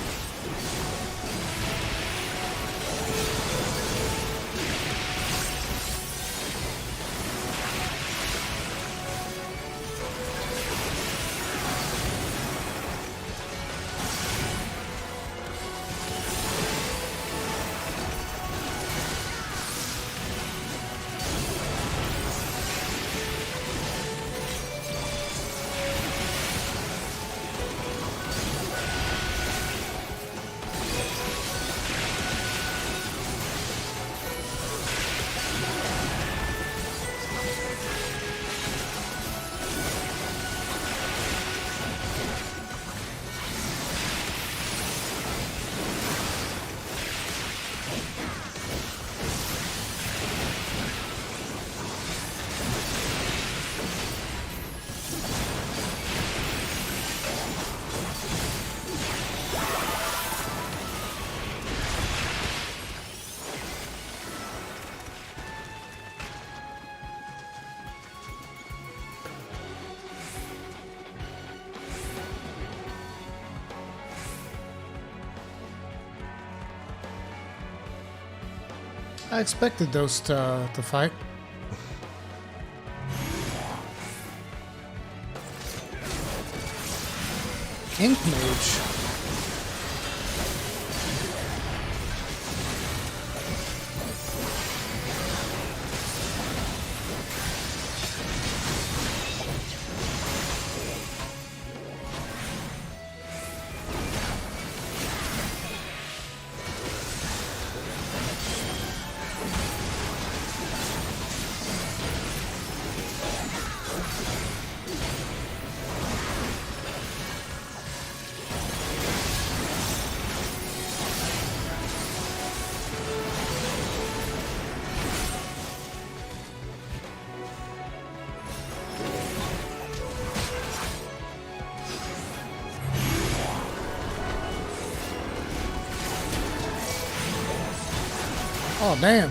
I expected those to fight. Ink Mage. Oh, damn.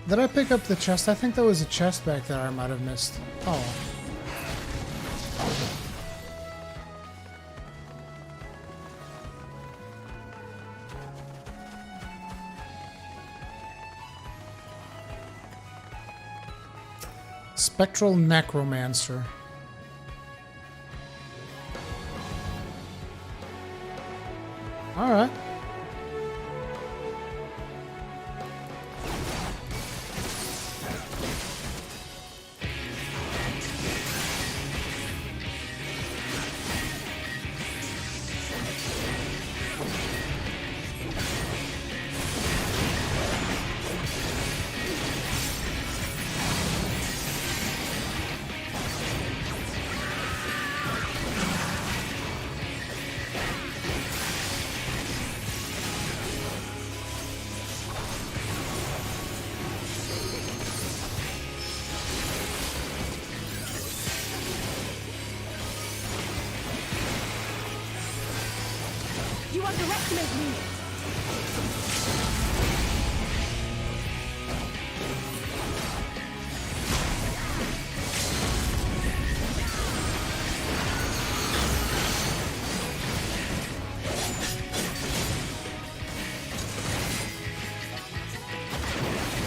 Did I pick up the chest? I think there was a chest back there I might have missed. Oh. Spectral Necromancer. Alright. You underestimate me!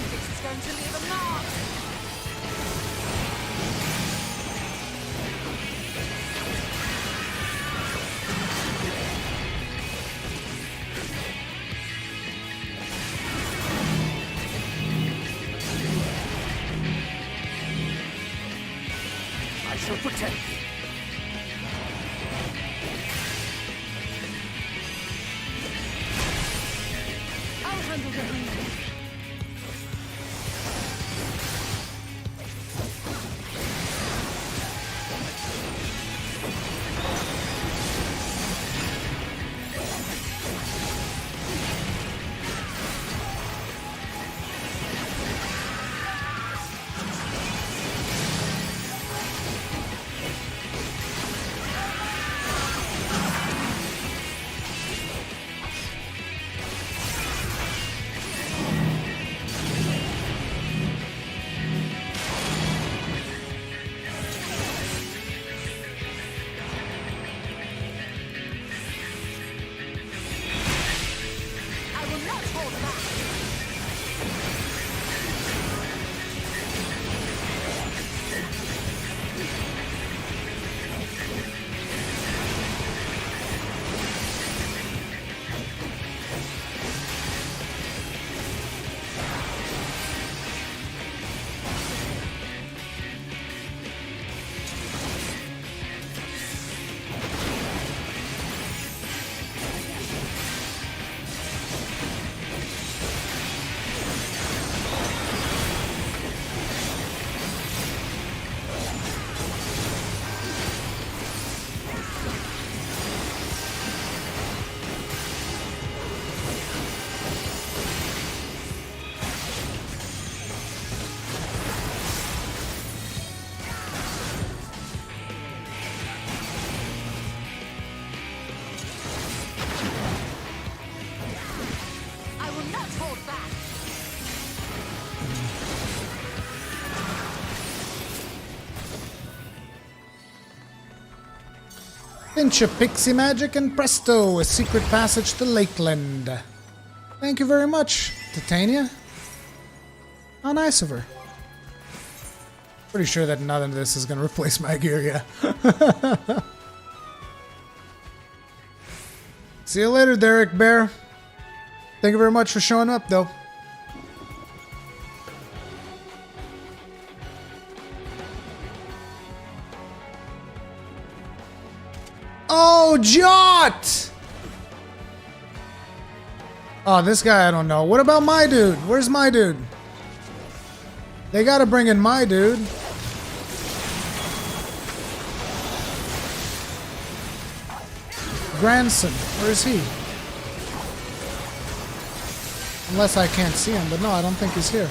This is going to leave a mark! I shall protect you. I'll handle the healing. Pinch of pixie magic and presto, a secret passage to Lakeland. Thank you very much, Titania. How nice of her. Pretty sure that none of this is going to replace my gear, yeah. See you later, Derek Bear. Thank you very much for showing up, though. Oh, Jot! Oh, this guy I don't know. What about my dude? Where's my dude? They gotta bring in my dude. Grandson, where is he? Unless I can't see him, but no, I don't think he's here.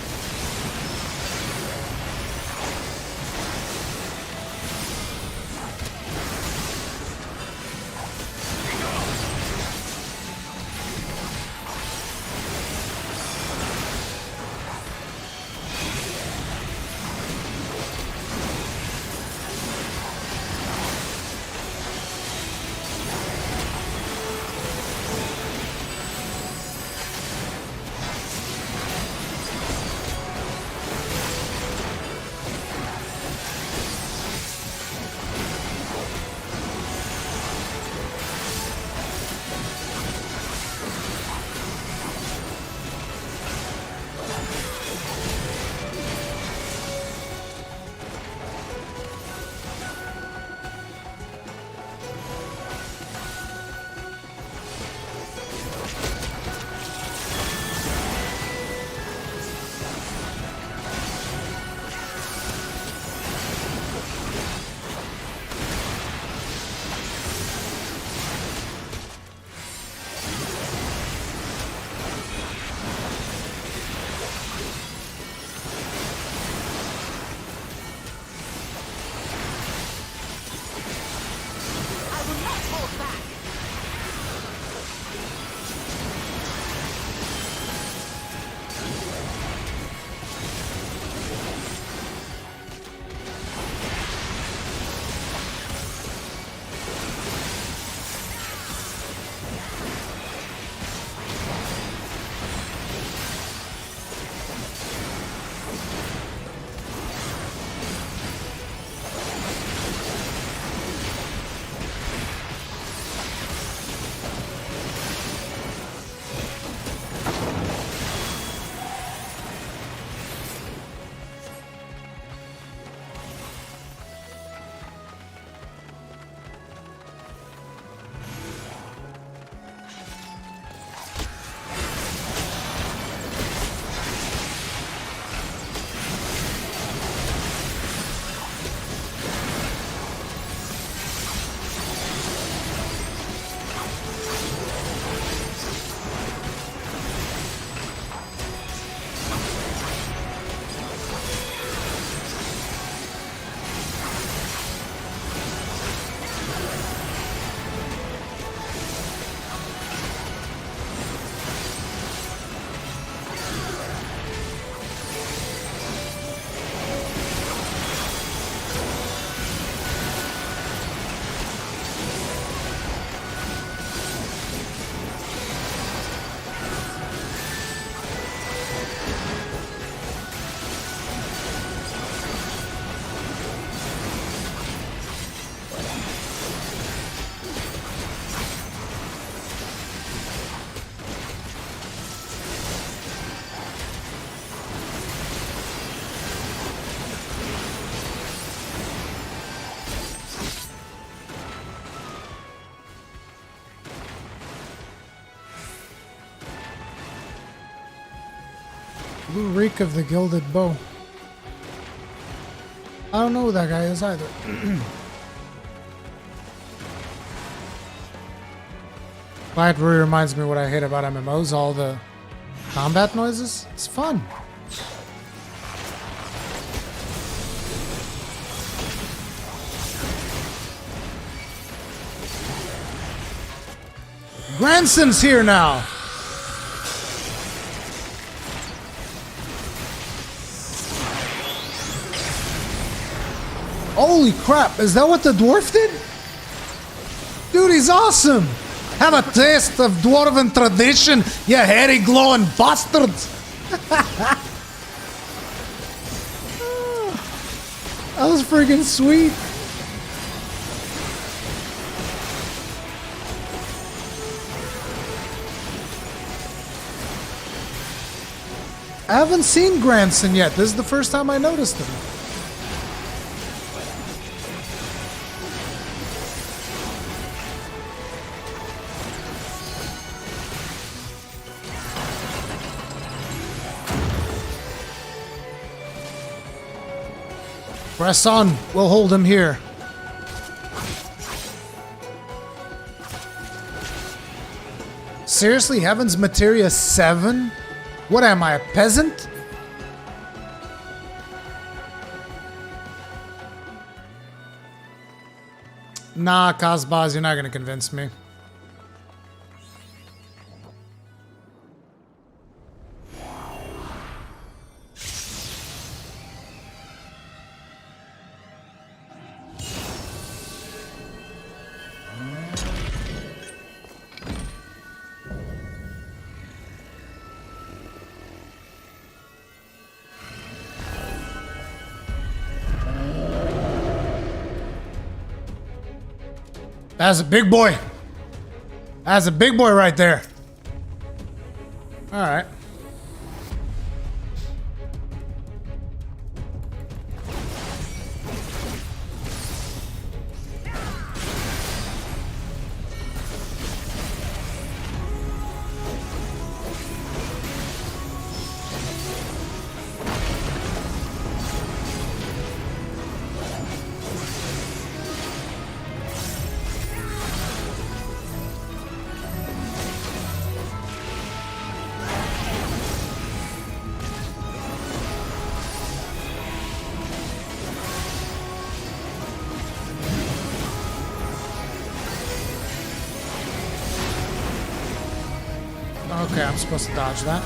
Blue Reek of the Gilded Bow. I don't know who that guy is either. Quiet really reminds me what I hate about MMOs, all the combat noises. It's fun. Granson's here now. Holy crap, is that what the dwarf did? Dude, he's awesome! Have a taste of dwarven tradition, you hairy glowing bastards! That was freaking sweet. I haven't seen Granson yet. This is the first time I noticed him. Press on. We'll hold him here. Seriously, Heaven's Materia 7? What am I, a peasant? Nah, Kazbaz, you're not gonna convince me. That's a big boy. That's a big boy right there. All right. Okay, I'm supposed to dodge that.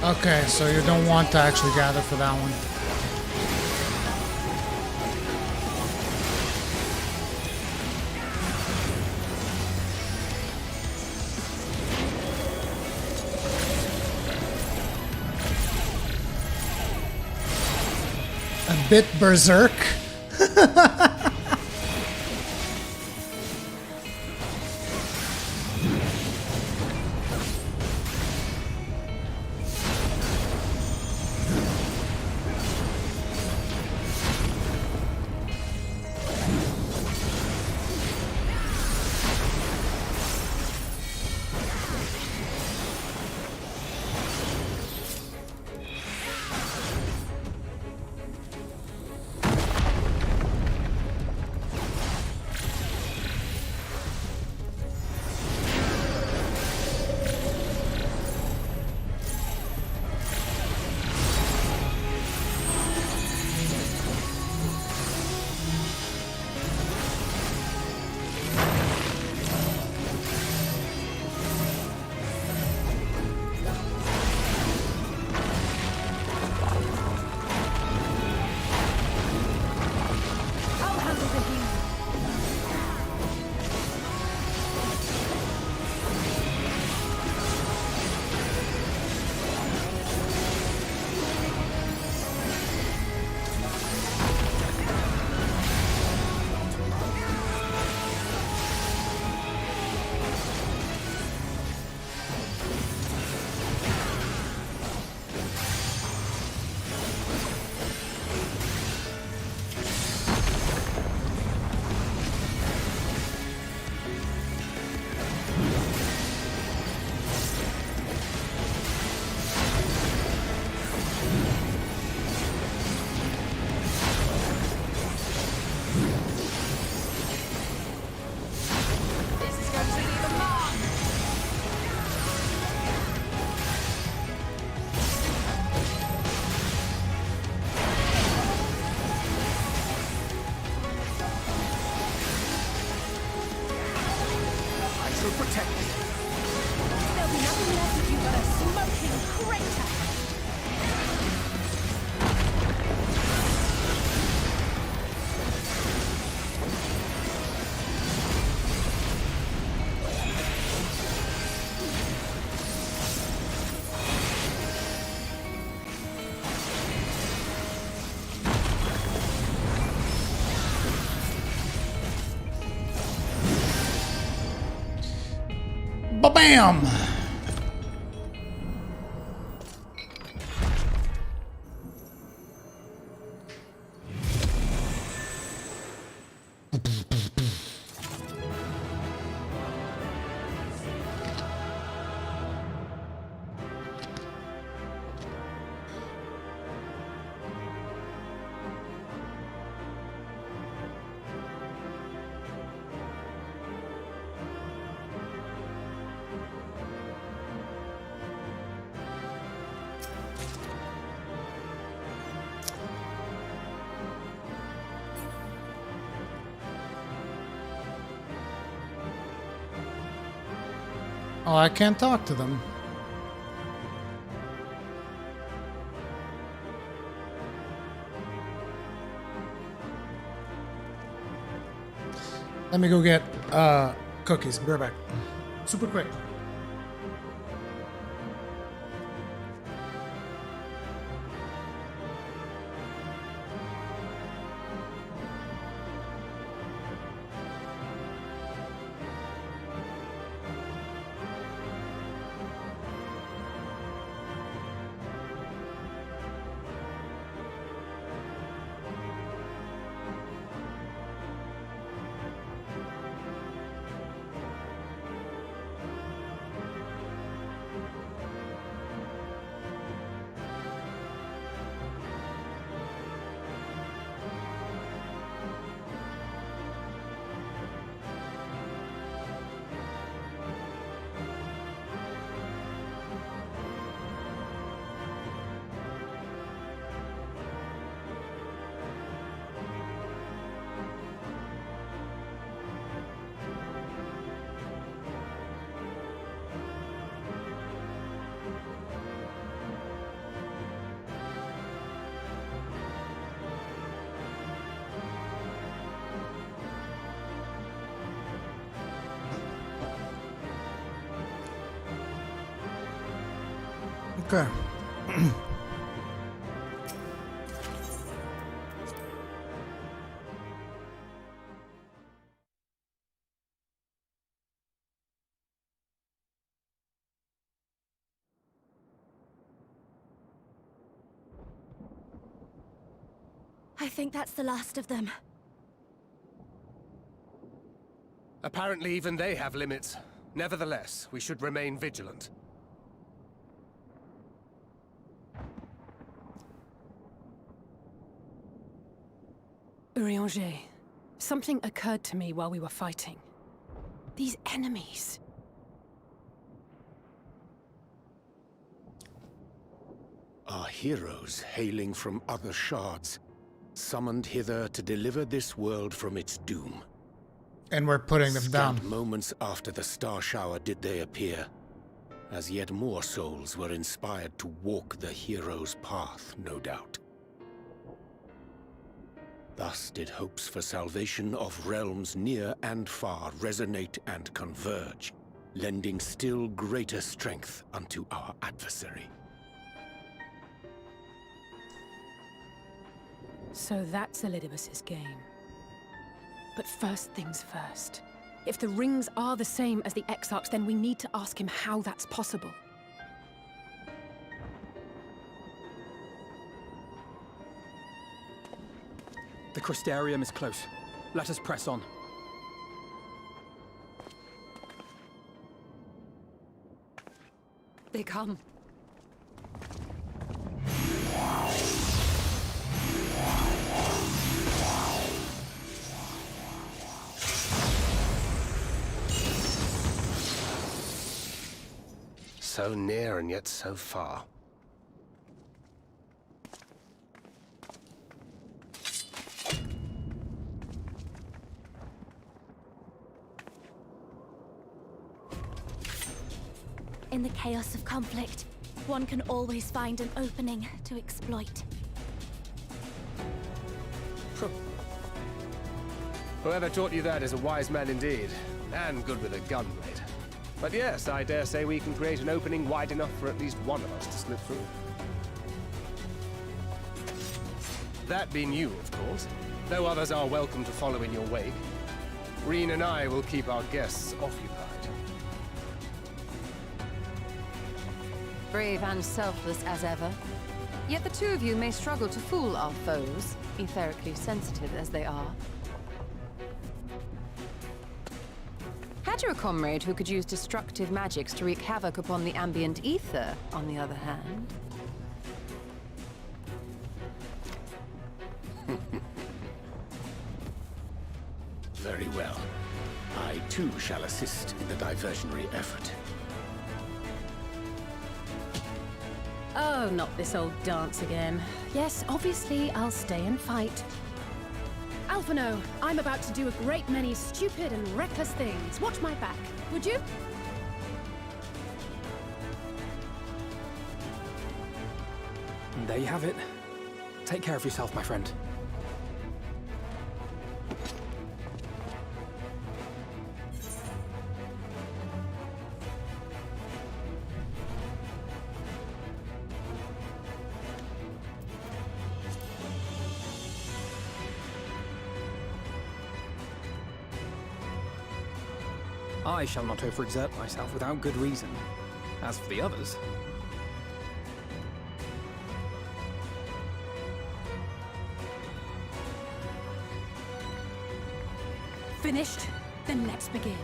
Okay, so you don't want to actually gather for that one. A bit berserk. Ba-bam! Oh, I can't talk to them. Let me go get cookies. Be right back. Super quick. Okay. I think that's the last of them. Apparently even they have limits. Nevertheless, we should remain vigilant. Urianger, something occurred to me while we were fighting. These enemies. Are heroes hailing from other shards, summoned hither to deliver this world from its doom. And we're putting them Scant down. moments after the star shower did they appear, as yet more souls were inspired to walk the hero's path, no doubt. Thus did hopes for salvation of realms near and far resonate and converge, lending still greater strength unto our adversary. So that's Elidibus's game. But first things first. If the rings are the same as the Exarchs, then we need to ask him how that's possible. The Crystarium is close. Let us press on. They come. So near and yet so far. In the chaos of conflict, one can always find an opening to exploit. Whoever taught you that is a wise man indeed, and good with a gun blade. But yes, I dare say we can create an opening wide enough for at least one of us to slip through. That being you, of course, though others are welcome to follow in your wake. Reen and I will keep our guests occupied. Brave and selfless as ever. Yet the two of you may struggle to fool our foes, etherically sensitive as they are. Had you a comrade who could use destructive magics to wreak havoc upon the ambient ether, on the other hand? Very well. I too shall assist in the diversionary effort. Oh, not this old dance again. Yes, obviously I'll stay and fight. Alphino, I'm about to do a great many stupid and reckless things. Watch my back, would you? And there you have it. Take care of yourself, my friend. I shall not overexert myself without good reason. As for the others... Finished? Then let's begin.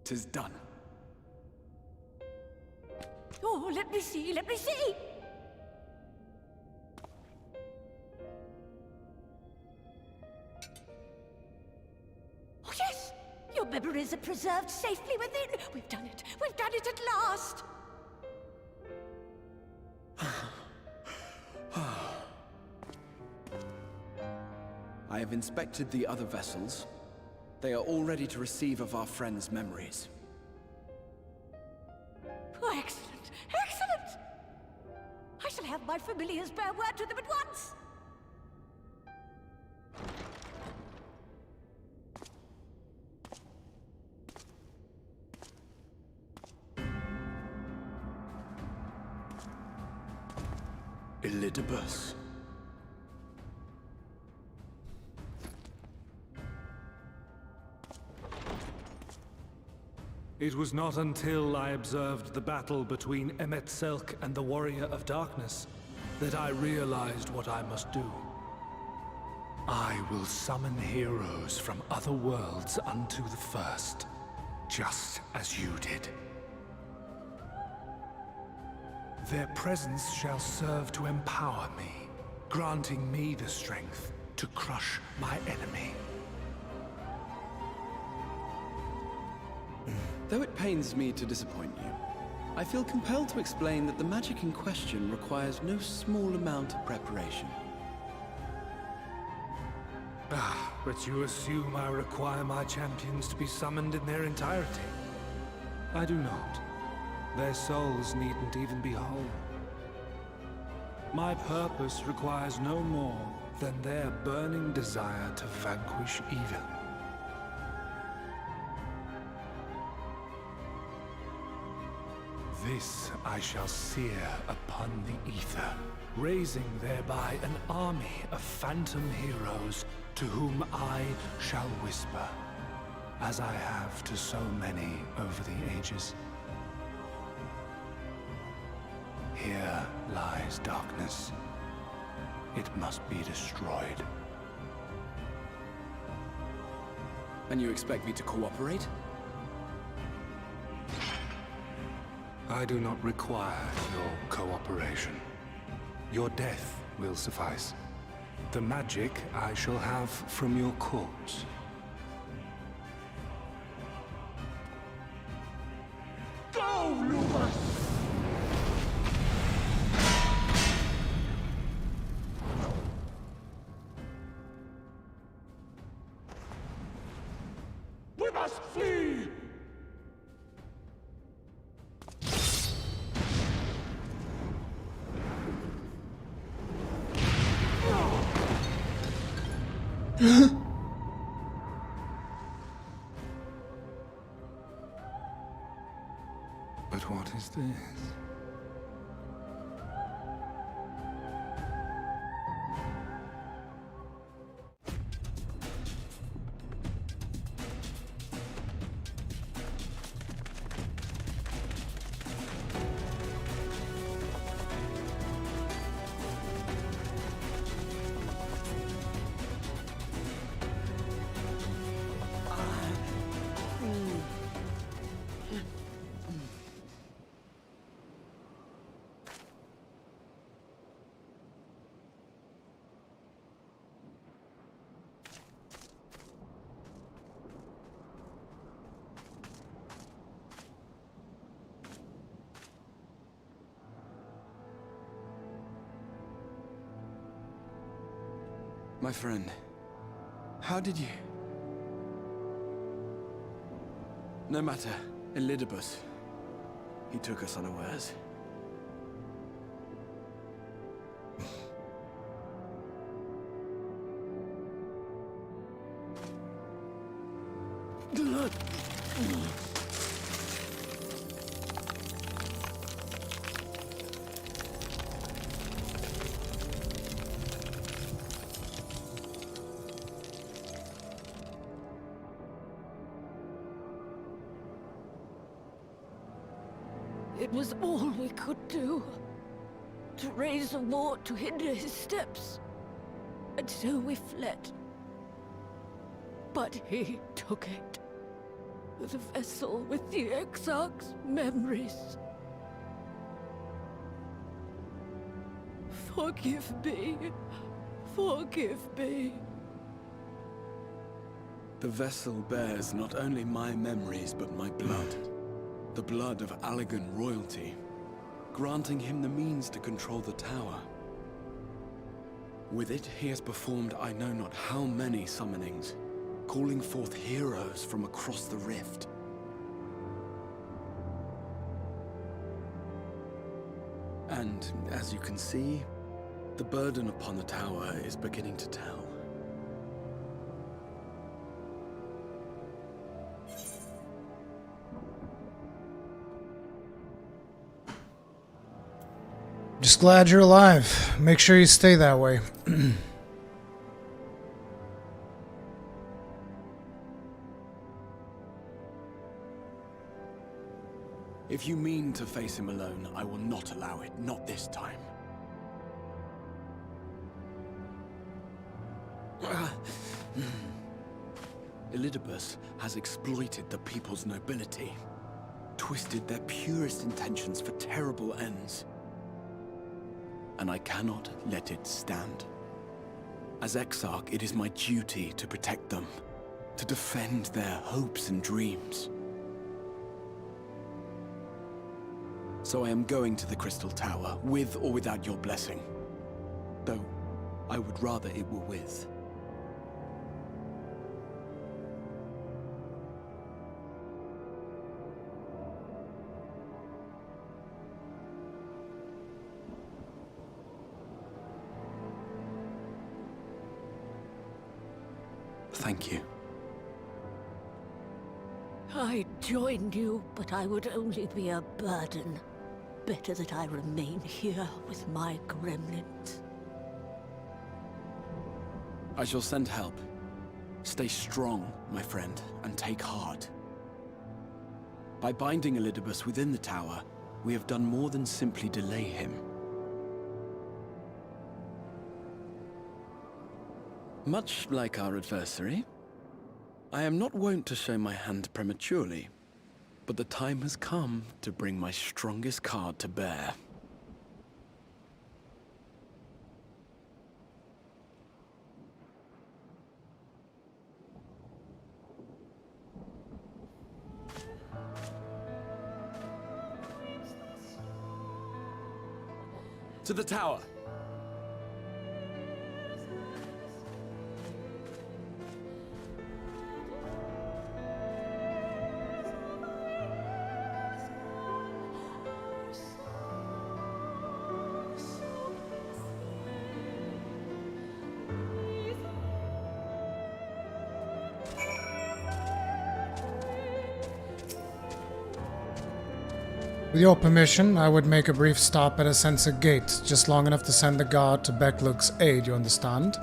Tis done. Oh, let me see, let me see! Oh, yes! Your memories are preserved safely within. We've done it at last! I have inspected the other vessels. They are all ready to receive of our friends' memories. Oh, excellent! Excellent! I shall have my familiars bear word to them at once! Elidibus. It was not until I observed the battle between Emetselk and the Warrior of Darkness that I realized what I must do. I will summon heroes from other worlds unto the first, just as you did. Their presence shall serve to empower me, granting me the strength to crush my enemy. Though it pains me to disappoint you, I feel compelled to explain that the magic in question requires no small amount of preparation. But you assume I require my champions to be summoned in their entirety. I do not. Their souls needn't even be whole. My purpose requires no more than their burning desire to vanquish evil. This I shall sear upon the ether, raising thereby an army of phantom heroes to whom I shall whisper, as I have to so many over the ages. Here lies darkness. It must be destroyed. And you expect me to cooperate? I do not require your cooperation. Your death will suffice. The magic I shall have from your corpse. Go, Lupus! But what is this? My friend, how did you... No matter, Elidibus, he took us unawares. It was all we could do. To raise a war to hinder his steps. And so we fled. But he took it. The vessel with the Exarch's memories. Forgive me. Forgive me. The vessel bears not only my memories, but my blood. The blood of Allegan royalty, granting him the means to control the tower. With it, he has performed I know not how many summonings, calling forth heroes from across the rift. And, as you can see, the burden upon the tower is beginning to tell. Just glad you're alive. Make sure you stay that way. If you mean to face him alone, I will not allow it. Not this time. Elidibus has exploited the people's nobility, twisted their purest intentions for terrible ends. And I cannot let it stand. As Exarch, it is my duty to protect them, to defend their hopes and dreams. So I am going to the Crystal Tower, with or without your blessing. Though, I would rather it were with. Thank you. I joined you, but I would only be a burden. Better that I remain here with my gremlins. I shall send help. Stay strong, my friend, and take heart. By binding Elidibus within the tower, we have done more than simply delay him. Much like our adversary, I am not wont to show my hand prematurely, but the time has come to bring my strongest card to bear. To the tower! With your permission, I would make a brief stop at a sensor gate, just long enough to send the guard to Becklug's aid, you understand?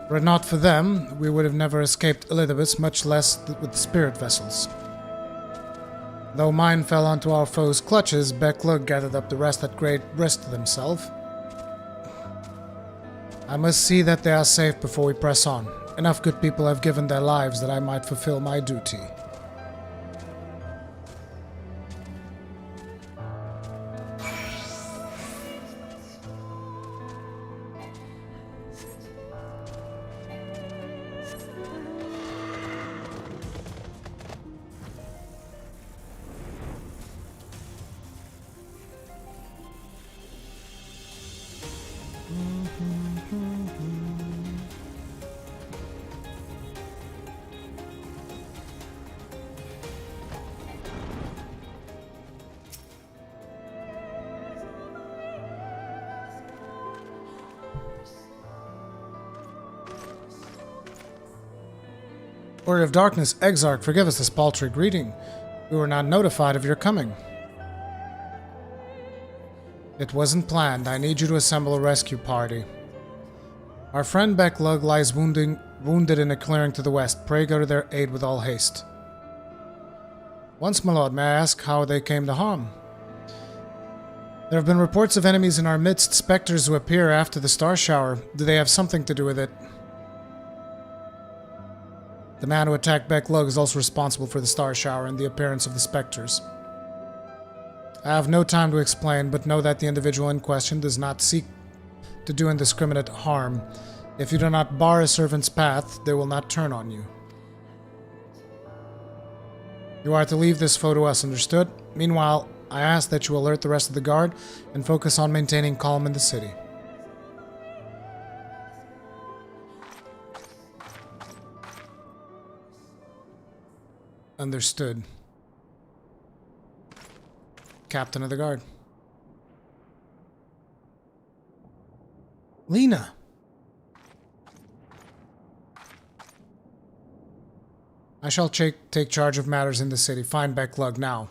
Were it not for them, we would have never escaped Elizabeth, much less with the spirit vessels. Though mine fell onto our foe's clutches, Becklug gathered up the rest at great risk to himself. I must see that they are safe before we press on. Enough good people have given their lives that I might fulfill my duty. Warrior of Darkness, Exarch, forgive us this paltry greeting. We were not notified of your coming. It wasn't planned. I need you to assemble a rescue party. Our friend Becklug lies wounded in a clearing to the west. Pray go to their aid with all haste. Once, my lord, may I ask how they came to harm? There have been reports of enemies in our midst, specters who appear after the star shower. Do they have something to do with it? The man who attacked Becklug is also responsible for the star shower and the appearance of the specters. I have no time to explain, but know that the individual in question does not seek to do indiscriminate harm. If you do not bar a servant's path, they will not turn on you. You are to leave this foe to us, understood? Meanwhile, I ask that you alert the rest of the guard and focus on maintaining calm in the city. Understood. Captain of the guard. Lena! I shall take charge of matters in the city. Find Becklug now.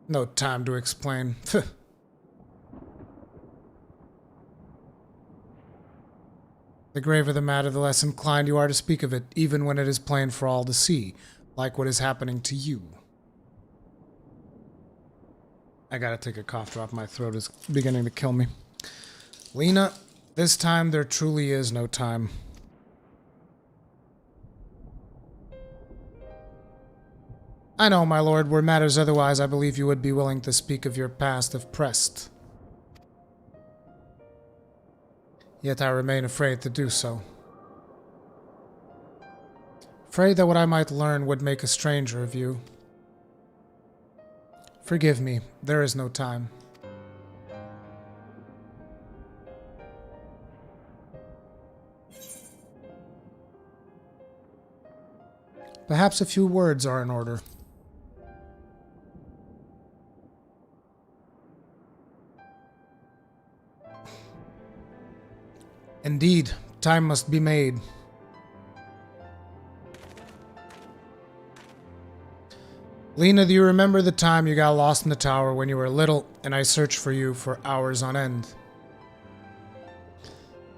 No time to explain. The graver the matter, the less inclined you are to speak of it, even when it is plain for all to see, like what is happening to you. I gotta take a cough drop, my throat is beginning to kill me. Lena, this time there truly is no time. I know, my lord, were matters otherwise, I believe you would be willing to speak of your past if pressed. Yet I remain afraid to do so. Afraid that what I might learn would make a stranger of you. Forgive me, there is no time. Perhaps a few words are in order. Indeed, time must be made. Lena, do you remember the time you got lost in the tower when you were little and I searched for you for hours on end?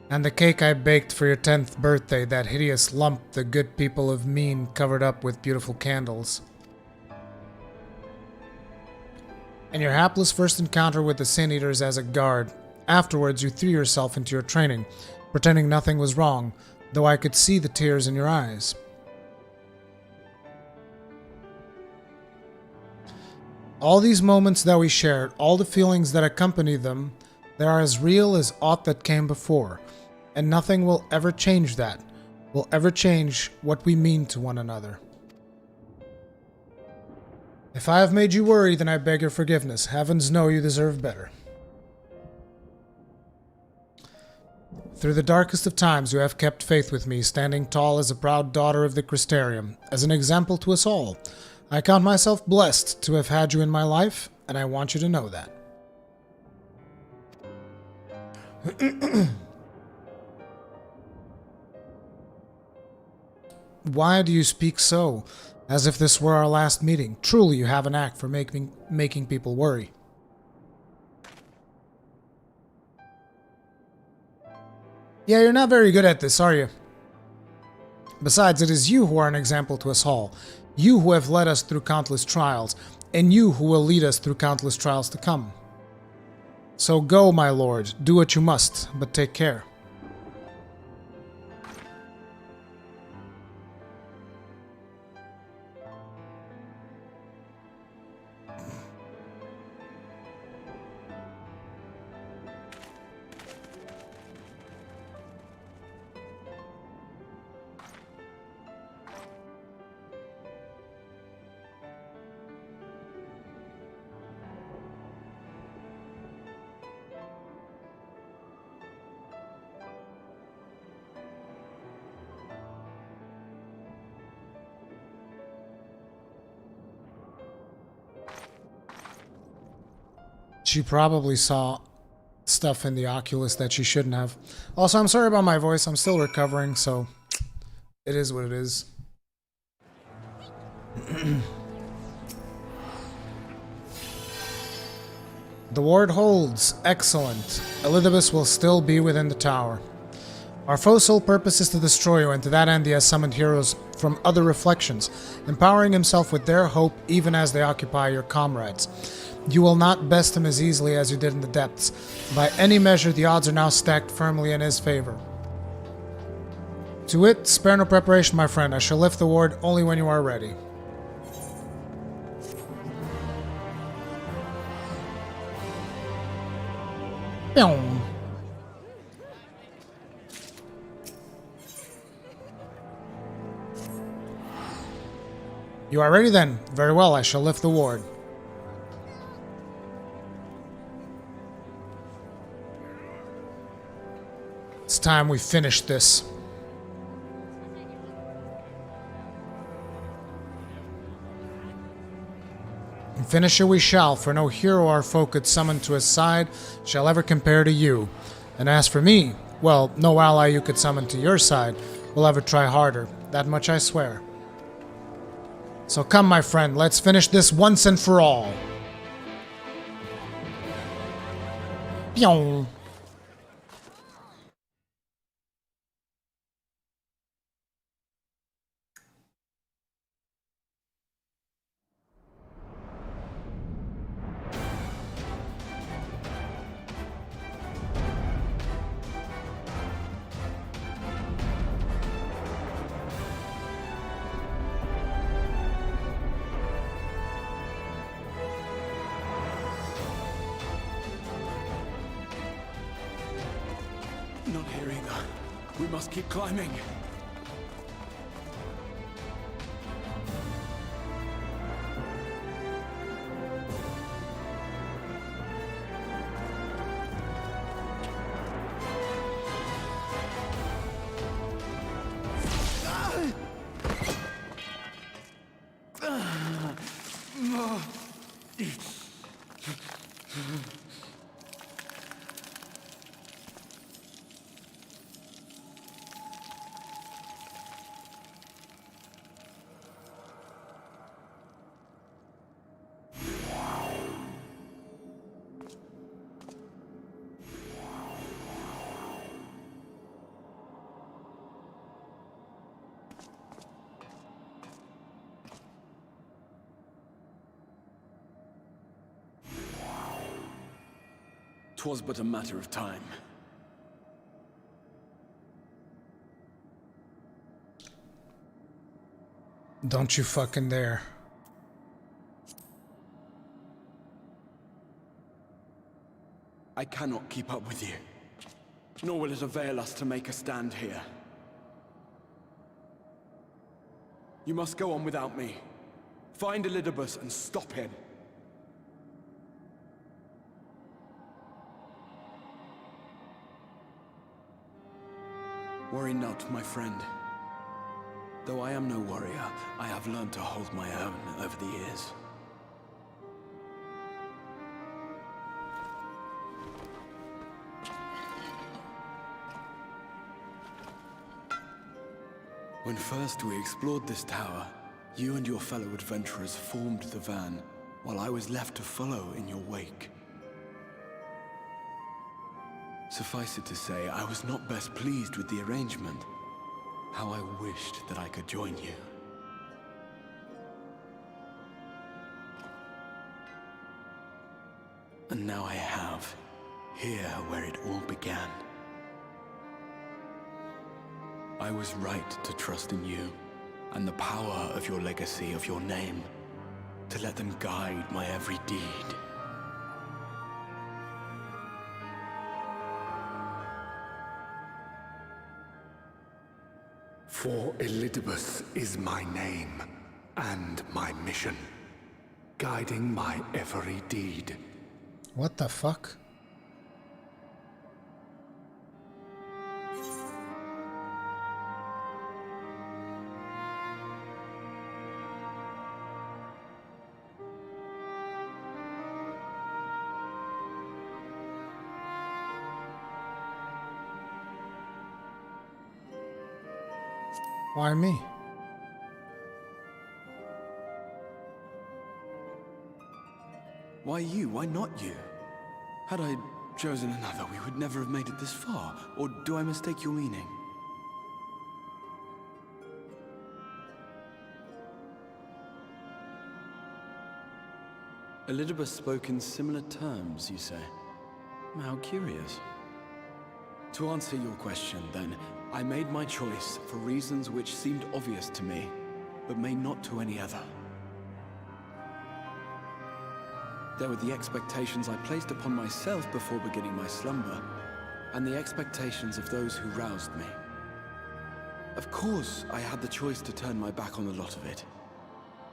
And the cake I baked for your 10th birthday, that hideous lump the good people of Mean covered up with beautiful candles. And your hapless first encounter with the Sin Eaters as a guard. Afterwards, you threw yourself into your training, pretending nothing was wrong, though I could see the tears in your eyes. All these moments that we shared, all the feelings that accompany them, they are as real as aught that came before, and nothing will ever change that, will ever change what we mean to one another. If I have made you worry, then I beg your forgiveness. Heavens know you deserve better. Through the darkest of times, you have kept faith with me, standing tall as a proud daughter of the Crystarium, as an example to us all. I count myself blessed to have had you in my life, and I want you to know that. why do you speak so, as if this were our last meeting? Truly, you have an knack for making people worry. Yeah, you're not very good at this, are you? Besides, it is you who are an example to us all. You who have led us through countless trials, and you who will lead us through countless trials to come. So go, my lord, do what you must, but take care. She probably saw stuff in the Oculus that she shouldn't have. Also, I'm sorry about my voice. I'm still recovering, so it is what it is. The ward holds. Excellent. Elidibus will still be within the tower. Our foe's sole purpose is to destroy you, and to that end he has summoned heroes from other reflections, empowering himself with their hope even as they occupy your comrades. You will not best him as easily as you did in the depths. By any measure, the odds are now stacked firmly in his favor. To it, spare no preparation, my friend. I shall lift the ward only when you are ready. Boom. You are ready then? Very well, I shall lift the ward. It's time we finish this. And finish it we shall, for no hero our foe could summon to his side shall ever compare to you. And as for me, well, no ally you could summon to your side will ever try harder. That much I swear. So come, my friend, let's finish this once and for all. Pyong. Not here either. We must keep climbing. Twas but a matter of time. Don't you fucking dare. I cannot keep up with you. Nor will it avail us to make a stand here. You must go on without me. Find Elidibus and stop him. Worry not, my friend. Though I am no warrior, I have learned to hold my own over the years. When first we explored this tower, you and your fellow adventurers formed the van, while I was left to follow in your wake. Suffice it to say, I was not best pleased with the arrangement. How I wished that I could join you. And now I have, here where it all began. I was right to trust in you, and the power of your legacy, of your name, to let them guide my every deed. For Elidibus is my name, and my mission, guiding my every deed. What the fuck? Why me? Why you? Why not you? Had I chosen another, we would never have made it this far. Or do I mistake your meaning? Elidibus spoke in similar terms, you say? How curious. To answer your question, then, I made my choice for reasons which seemed obvious to me, but may not to any other. There were the expectations I placed upon myself before beginning my slumber, and the expectations of those who roused me. Of course, I had the choice to turn my back on a lot of it,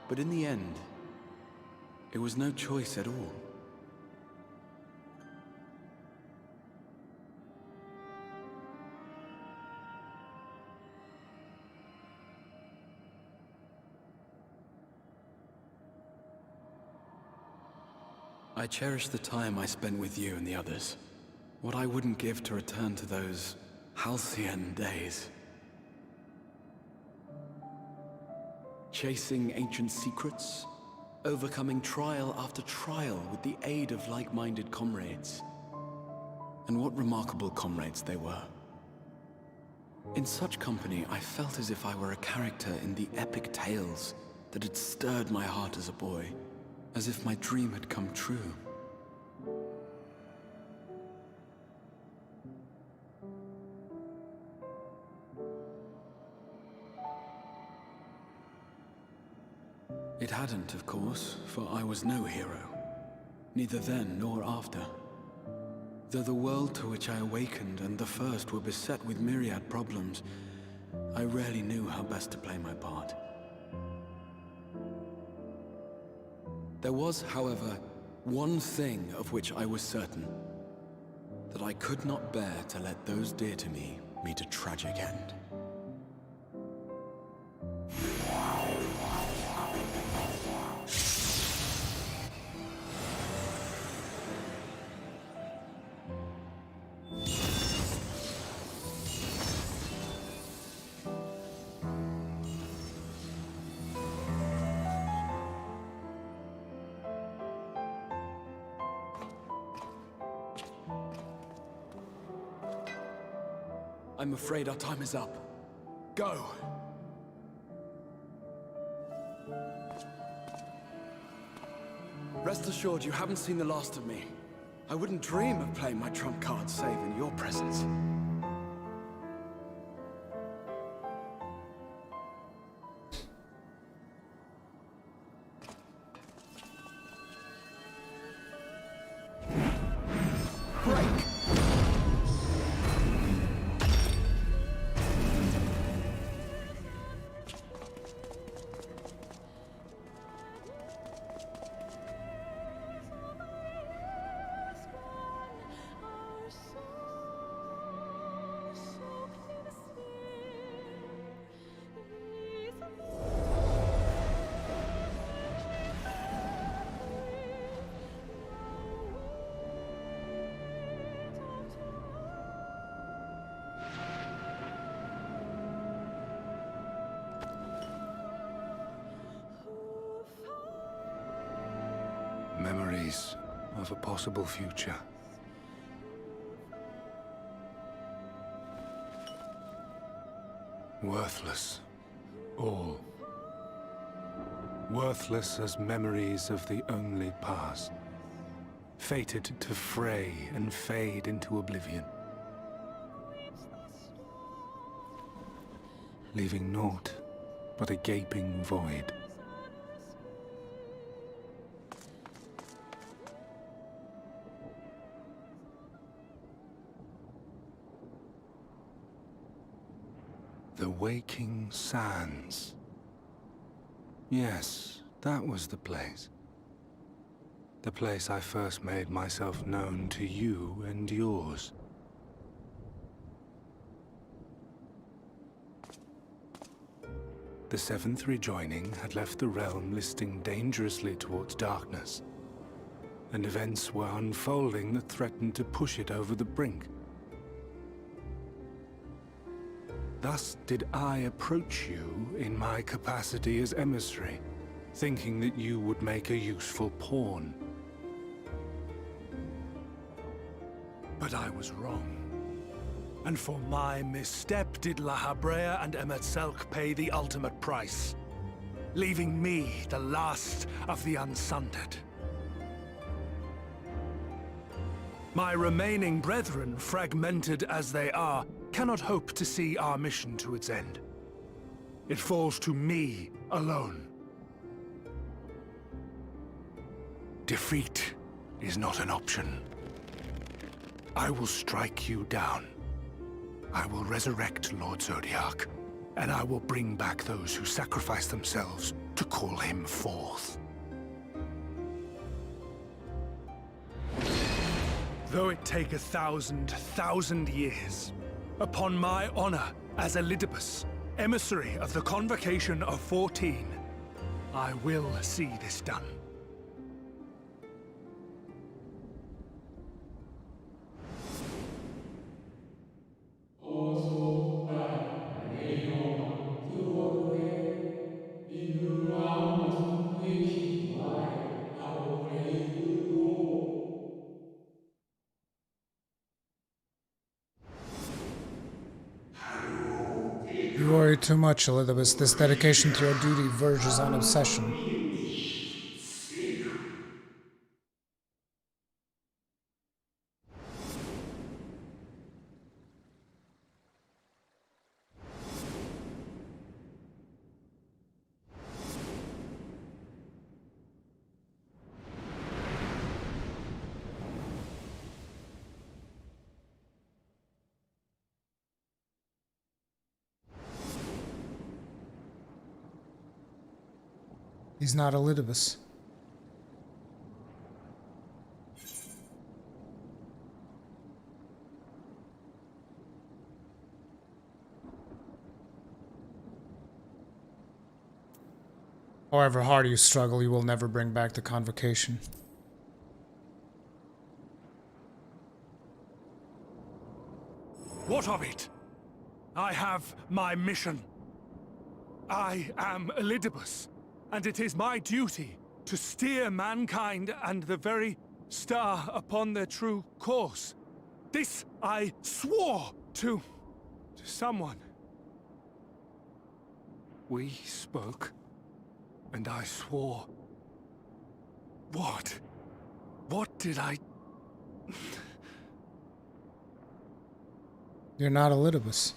but in the end, it was no choice at all. I cherish the time I spent with you and the others. What I wouldn't give to return to those halcyon days. Chasing ancient secrets, overcoming trial after trial with the aid of like-minded comrades. And what remarkable comrades they were. In such company, I felt as if I were a character in the epic tales that had stirred my heart as a boy. As if my dream had come true. It hadn't, of course, for I was no hero. Neither then nor after. Though the world to which I awakened and the first were beset with myriad problems, I rarely knew how best to play my part. There was, however, one thing of which I was certain. That I could not bear to let those dear to me meet a tragic end. I'm afraid our time is up. Go! Rest assured, you haven't seen the last of me. I wouldn't dream of playing my trump card save in your presence. memories of a possible future. Worthless. All. Worthless as memories of the only past. Fated to fray and fade into oblivion. Leaving naught but a gaping void. The Waking Sands. Yes, that was the place. The place I first made myself known to you and yours. The Seventh Rejoining had left the realm listing dangerously towards darkness, and events were unfolding that threatened to push it over the brink. Thus did I approach you in my capacity as emissary, thinking that you would make a useful pawn. But I was wrong. And for my misstep did La Habrea and Emet-Selch pay the ultimate price, leaving me the last of the Unsundered. My remaining brethren, fragmented as they are, cannot hope to see our mission to its end. It falls to me alone. Defeat is not an option. I will strike you down. I will resurrect Lord Zodiac, and I will bring back those who sacrifice themselves to call him forth. Though it take 1,000 years, upon my honor as Elidibus, emissary of the Convocation of 14, I will see this done. You worry too much, Elizabeth. This dedication to your duty verges on obsession. He's not Elidibus. However hard you struggle, you will never bring back the Convocation. What of it? I have my mission. I am Elidibus, and it is my duty to steer mankind and the very star upon their true course. This I swore to someone. We spoke, and I swore. What? What did I... You're not Elidibus.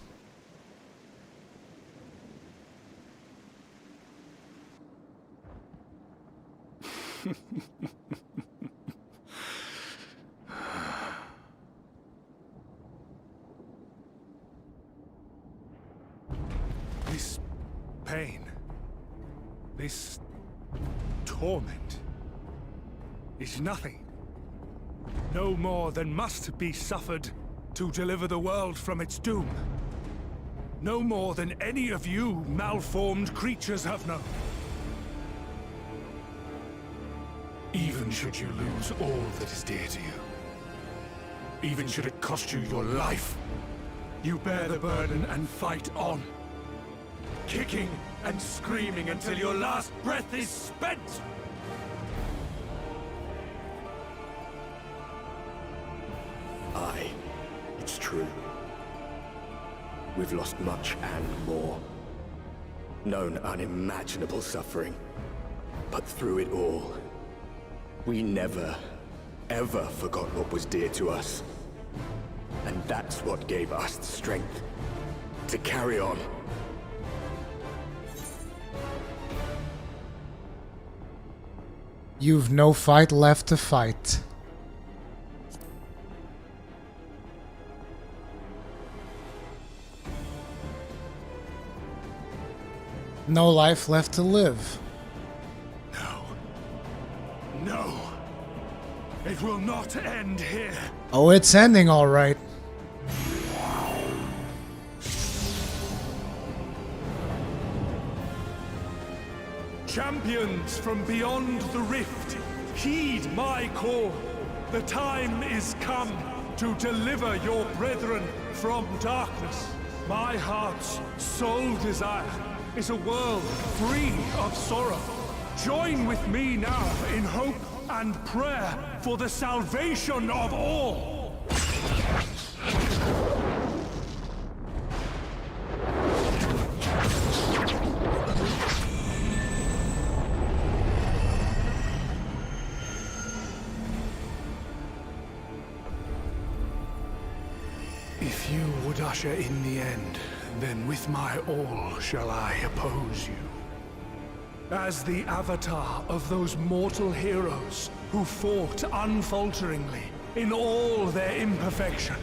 This pain, this torment, is nothing. No more than must be suffered to deliver the world from its doom. No more than any of you malformed creatures have known. Even should you lose all that is dear to you, even should it cost you your life, you bear the burden and fight on, kicking and screaming until your last breath is spent. true. We've lost much and more. Known unimaginable suffering. But through it all, we never, ever forgot what was dear to us. And that's what gave us the strength to carry on. You've no fight left to fight. No life left to live. No. It will not end here. Oh, it's ending all right. Champions from beyond the rift, heed my call. The time is come to deliver your brethren from darkness. My heart's sole desire is a world free of sorrow. Join with me now in hope and prayer for the salvation of all. If you would usher in the end, then with my all shall I oppose you. As the avatar of those mortal heroes who fought unfalteringly in all their imperfection,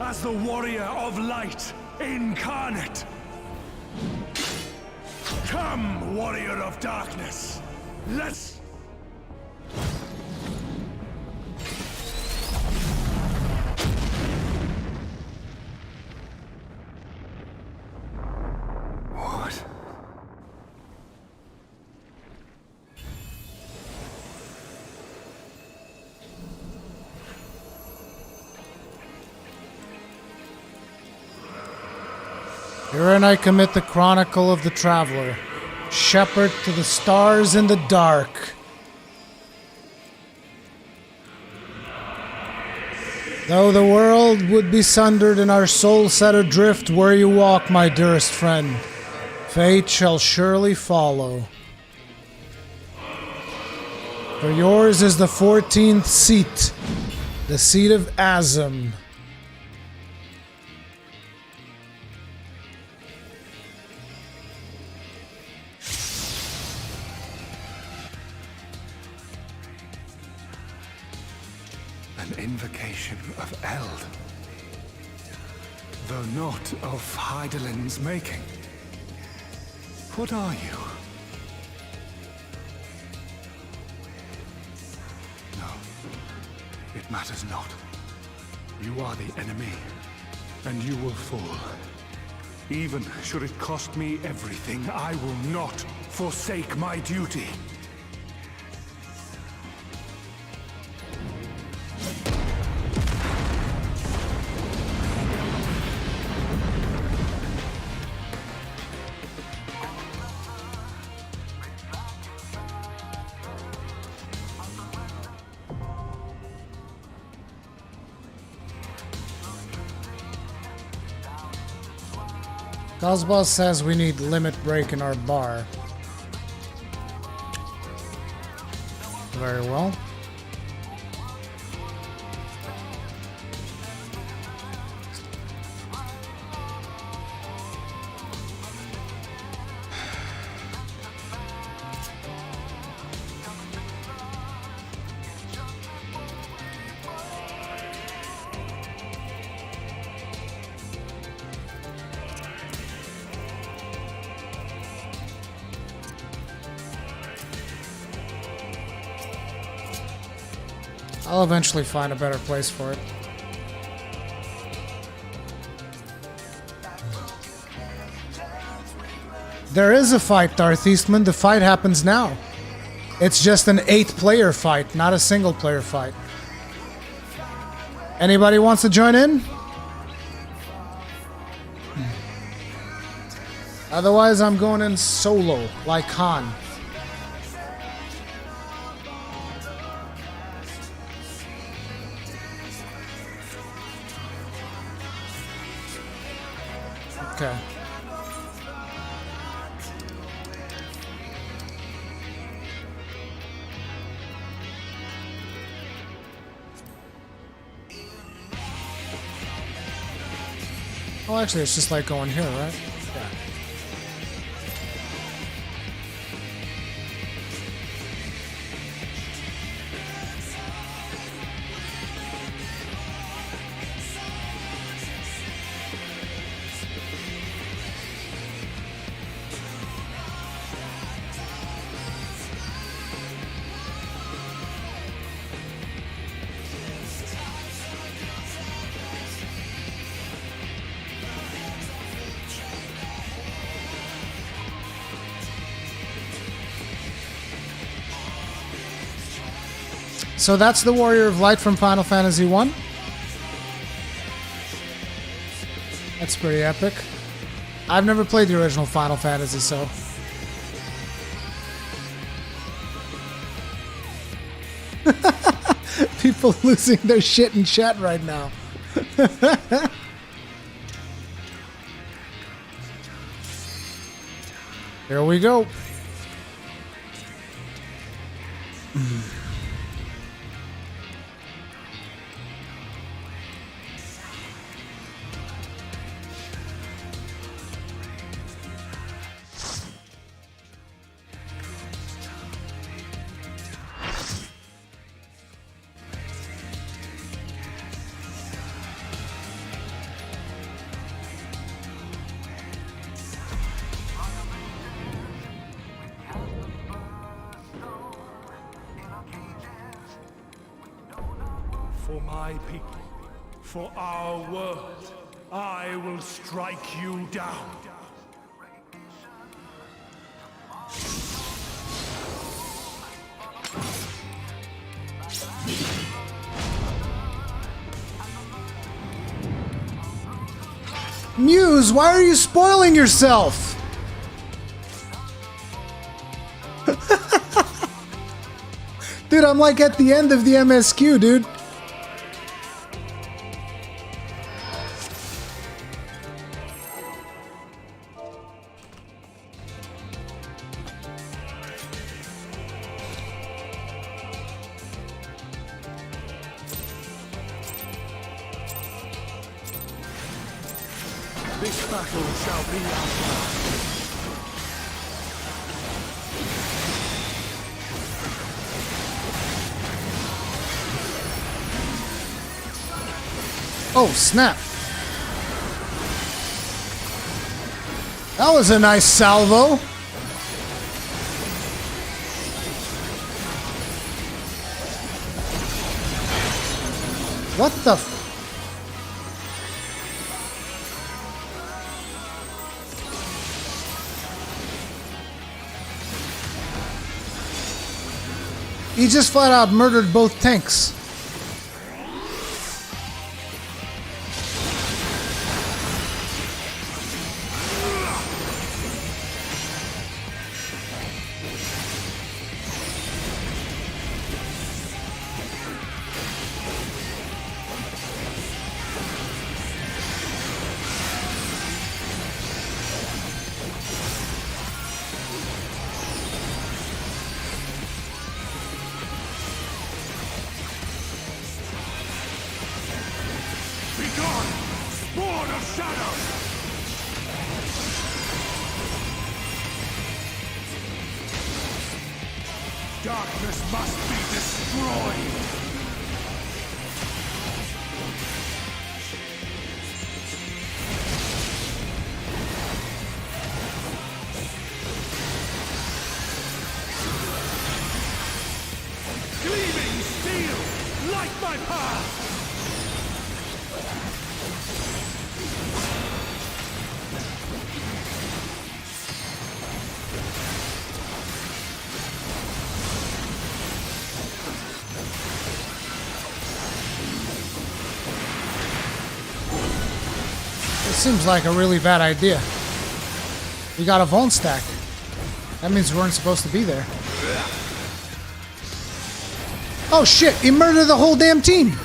as the warrior of light incarnate. Come, warrior of darkness, let's... What? Herein I commit the chronicle of the traveler, shepherd to the stars in the dark. Though the world would be sundered and our souls set adrift where you walk, my dearest friend, fate shall surely follow. For yours is the 14th seat, the seat of Azim. An invocation of Eld. Though not of Heidelin's making. What are you? No, it matters not. You are the enemy, and you will fall. Even should it cost me everything, I will not forsake my duty. Cosbos says we need limit break in our bar. Very well. I'll eventually find a better place for it. There is a fight, Darth Eastman. The fight happens now. It's just an 8-player fight, not a single-player fight. Anybody wants to join in? Otherwise, I'm going in solo, like Han. Okay. Oh, actually, it's just like going here, right? Yeah. So that's the Warrior of Light from Final Fantasy 1. That's pretty epic. I've never played the original Final Fantasy, so... People losing their shit in chat right now. Here we go. For my people, for our world, I will strike you down. Muse, why are you spoiling yourself? Dude, I'm like at the end of the MSQ, dude. This battle shall be our last. Oh, snap. That was a nice salvo. What the f... He just flat out murdered both tanks. Spawn of shadow! Darkness must be destroyed! Gleaming steel! Light my path! Seems like a really bad idea. We got a Vaughn stack. That means we weren't supposed to be there. Oh shit, he murdered the whole damn team!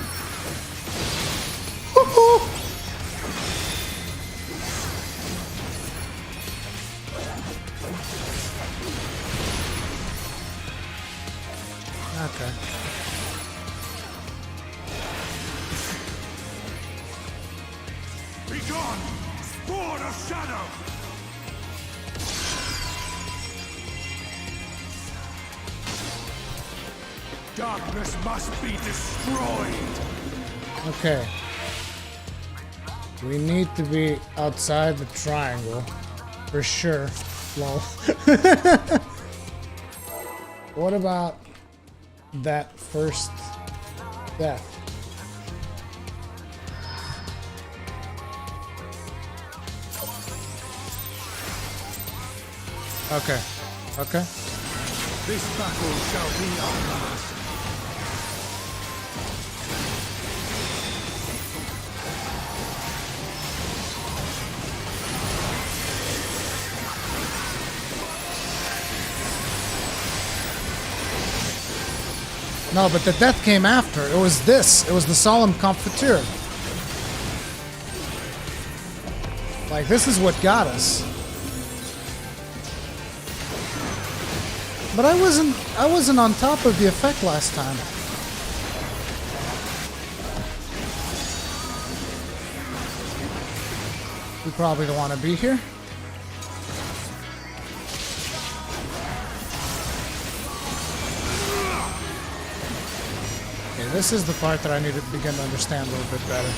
Begone! Spawn of shadow! Darkness must be destroyed! Okay. We need to be outside the triangle. For sure. Lol. What about that first death? Okay. Okay. This battle shall be our last. No, but the death came after. It was this. It was the Solemn Comforter. Like, this is what got us. But I wasn't on top of the effect last time. We probably don't want to be here. Okay, this is the part that I need to begin to understand a little bit better.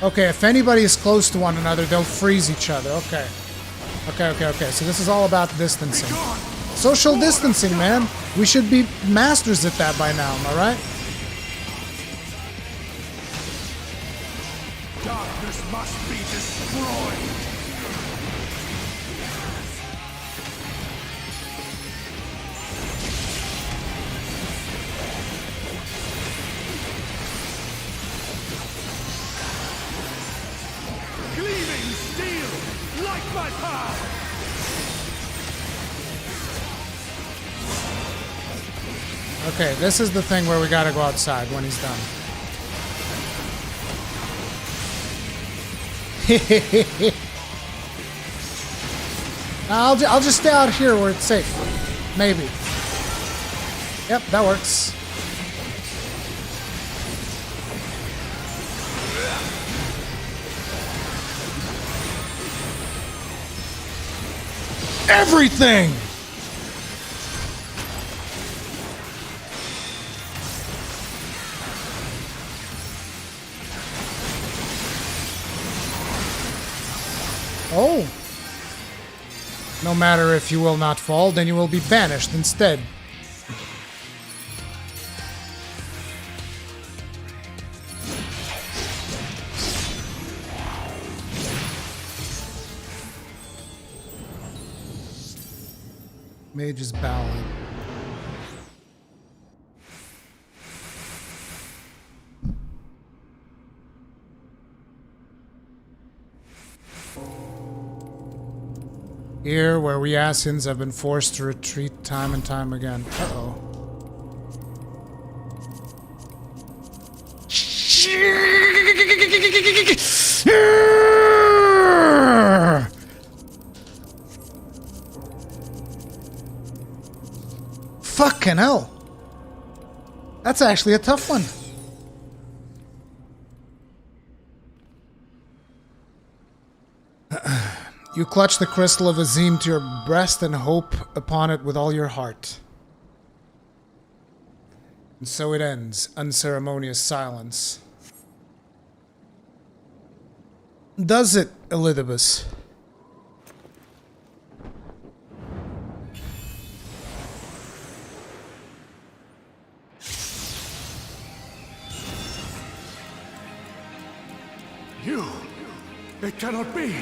Okay, if anybody is close to one another, they'll freeze each other. Okay. Okay. So this is all about distancing. Social distancing, man. We should be masters at that by now, am I right? Darkness must be destroyed! Gleaming steel, like my power! Okay, this is the thing where we gotta go outside when he's done. I'll just stay out here where it's safe. Maybe. Yep, that works. Everything! Oh. No matter if you will not fall, then you will be banished instead. Mage is bowing. Here, where we Asians have been forced to retreat time and time again. Uh-oh. Fucking hell. That's actually a tough one. You clutch the crystal of Azim to your breast and hope upon it with all your heart. And so it ends. Unceremonious silence. Does it, Elidibus? You! It cannot be!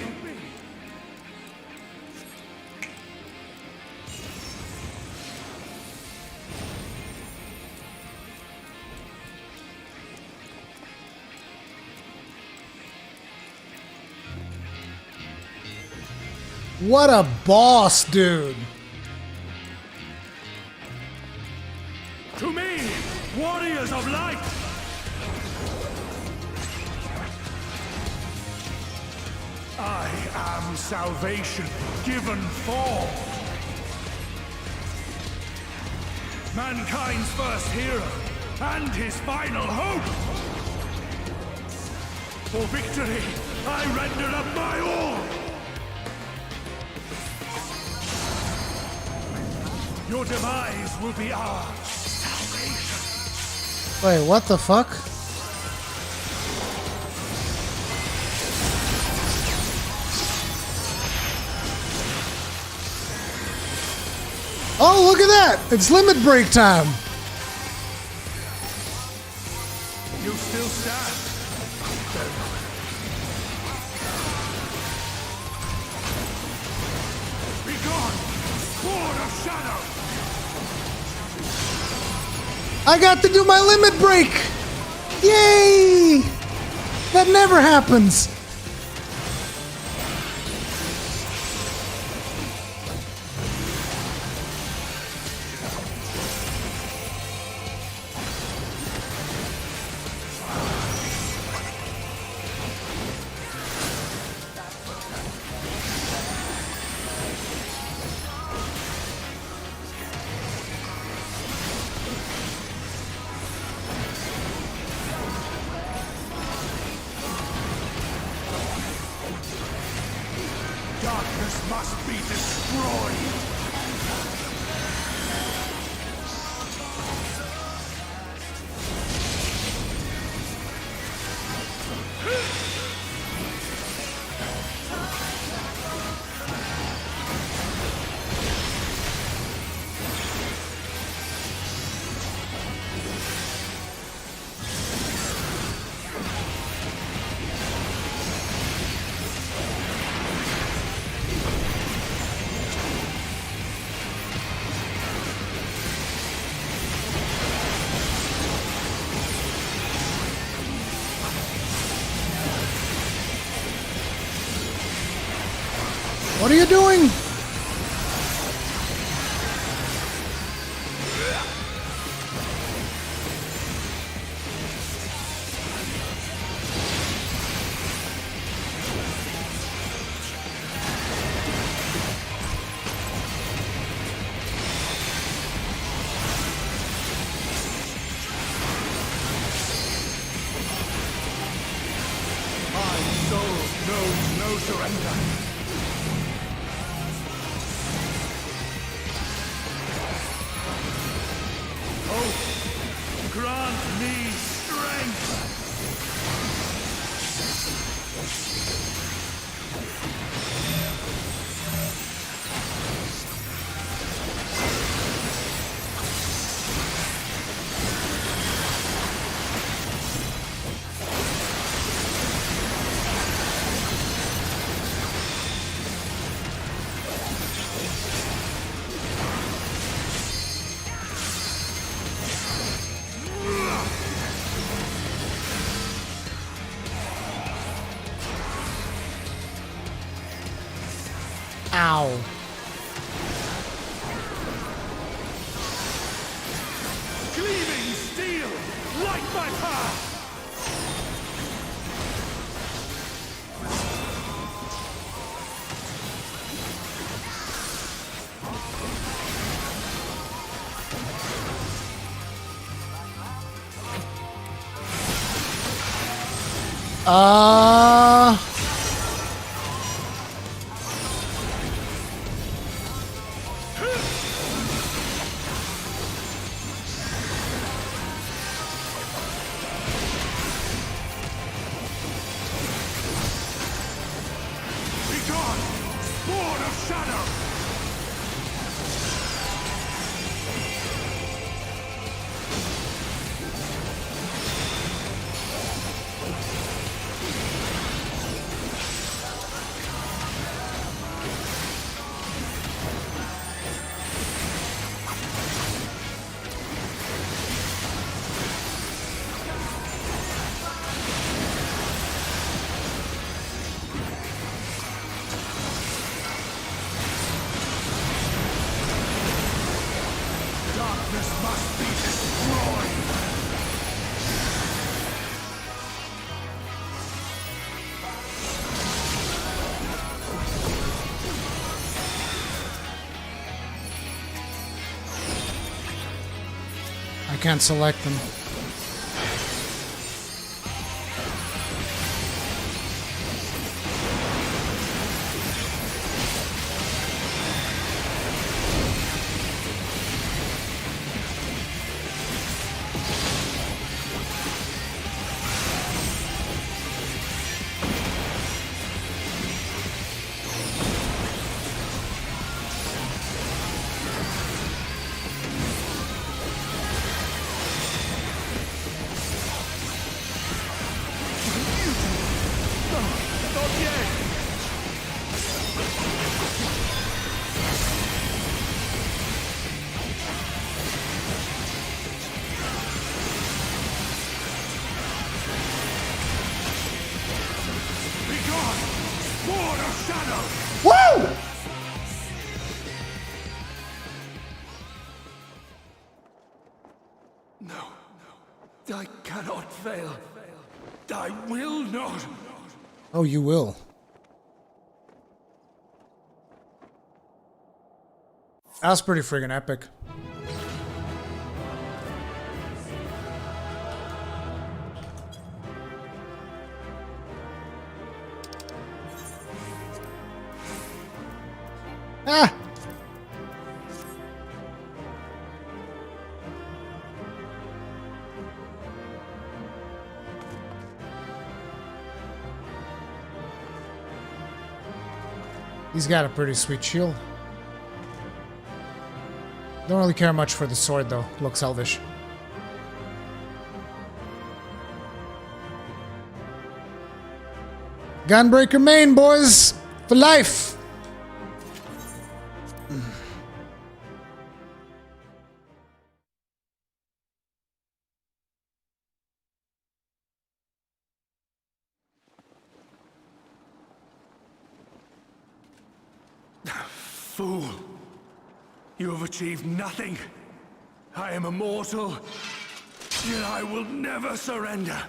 What a boss, dude! To me, warriors of light! I am salvation given form. Mankind's first hero and his final hope. For victory, I render up my all. Your demise will be our salvation. Wait, what the fuck? Oh, look at that! It's limit break time! You still stand. Be gone, Sword of Shadow! I got to do my limit break! Yay! That never happens! Darkness must be destroyed! What are you doing? My soul knows no surrender. Grant me strength! Ow. Gleaming steel, light my path! Sword of Shadow! can't select them. Woo! No. I cannot fail. I will not. Oh, you will. That was pretty friggin' epic. Ah! He's got a pretty sweet shield. Don't really care much for the sword though. Looks elvish. Gunbreaker main, boys! For life! Fool! You have achieved nothing. I am immortal, yet I will never surrender.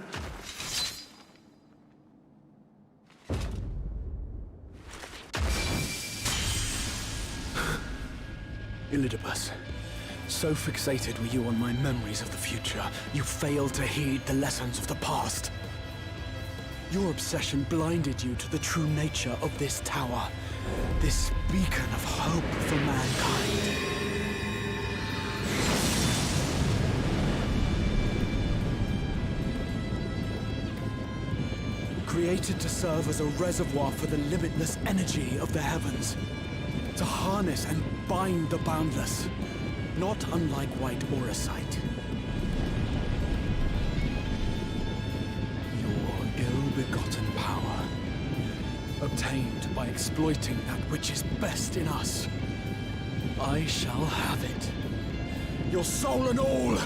Elidibus, so fixated were you on my memories of the future, you failed to heed the lessons of the past. Your obsession blinded you to the true nature of this tower, this beacon of hope for mankind. Created to serve as a reservoir for the limitless energy of the heavens. To harness and bind the boundless, not unlike white auracite. Your ill-begotten power, obtained by exploiting that which is best in us. I shall have it. Your soul and all!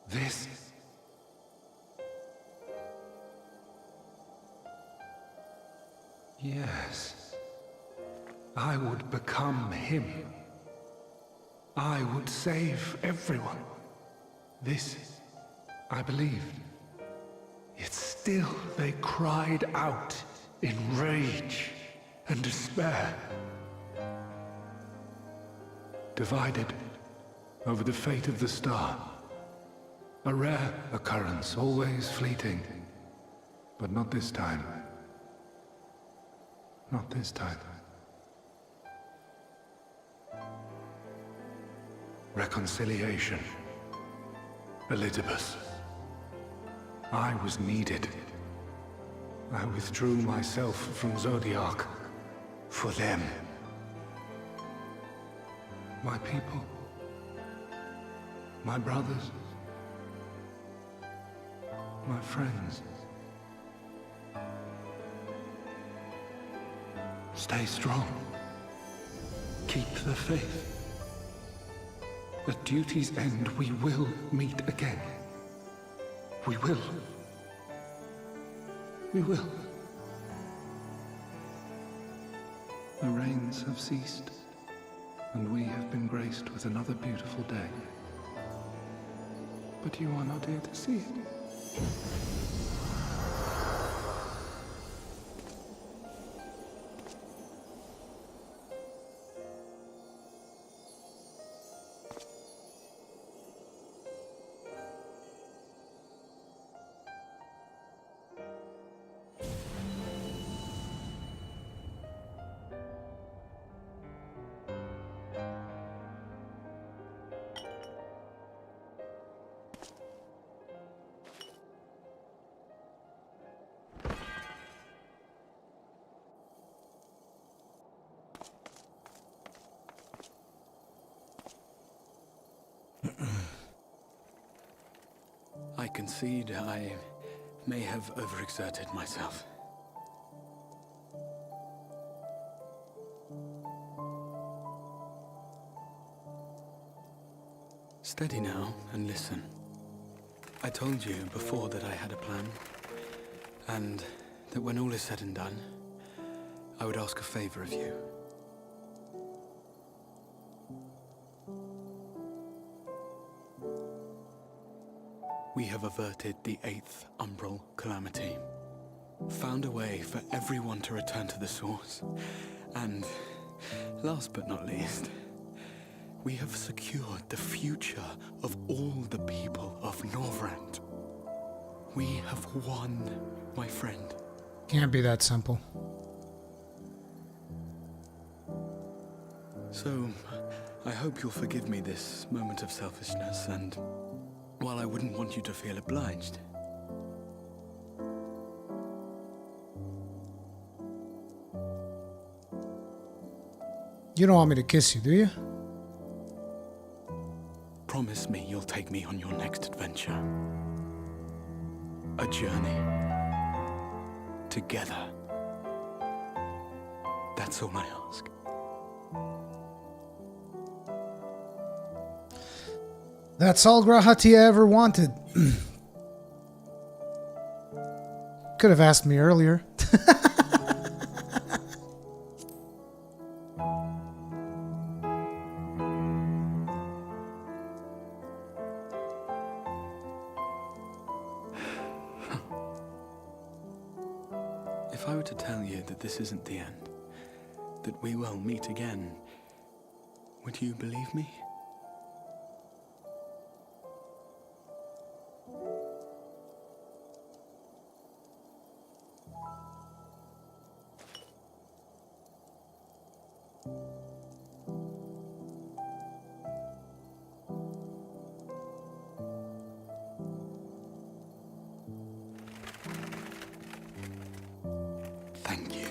This. Yes. I would become him. I would save everyone. This, I believed. Yet still they cried out in rage and despair. Divided over the fate of the star. A rare occurrence, always fleeting. But not this time. Not this time. Reconciliation. Elizabeth. I was needed. I withdrew myself from Zodiac. For them. My people. My brothers. My friends. Stay strong. Keep the faith. At duty's end, we will meet again. We will. We will. The rains have ceased, and we have been graced with another beautiful day. But you are not here to see it. I concede I may have overexerted myself. Steady now and listen. I told you before that I had a plan, and that when all is said and done, I would ask a favor of you. We have averted the 8th Umbral Calamity, found a way for everyone to return to the source, and, last but not least, we have secured the future of all the people of Norvrand. We have won, my friend. Can't be that simple. So, I hope you'll forgive me this moment of selfishness, and while I wouldn't want you to feel obliged, you don't want me to kiss you, do you? promise me you'll take me on your next adventure. A journey. Together. That's all I ask. That's all Grahatia ever wanted. Could have asked me earlier. If I were to tell you that this isn't the end, that we will meet again, would you believe me? Thank you.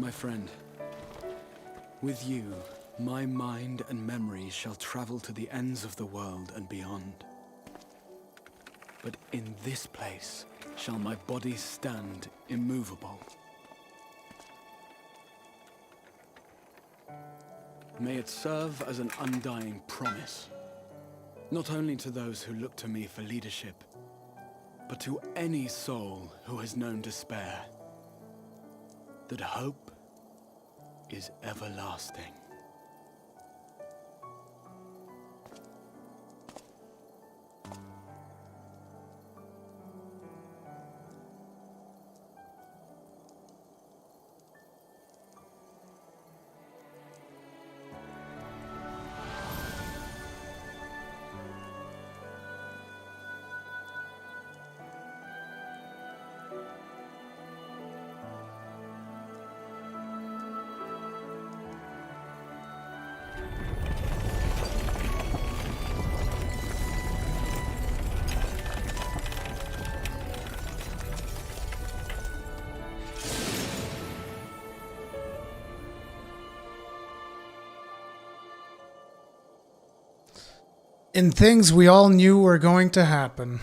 My friend, with you, my mind and memories shall travel to the ends of the world and beyond. But in this place shall my body stand immovable. May it serve as an undying promise, not only to those who look to me for leadership, but to any soul who has known despair, that hope is everlasting. In things we all knew were going to happen.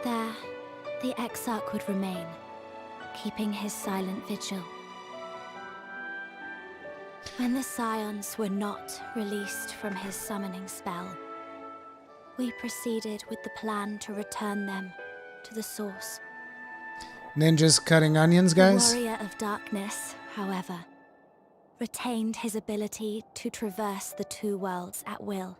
There, the Exarch would remain, keeping his silent vigil. When the Scions were not released from his summoning spell, we proceeded with the plan to return them to the source. Ninjas cutting onions, guys? The Warrior of Darkness, however, retained his ability to traverse the two worlds at will.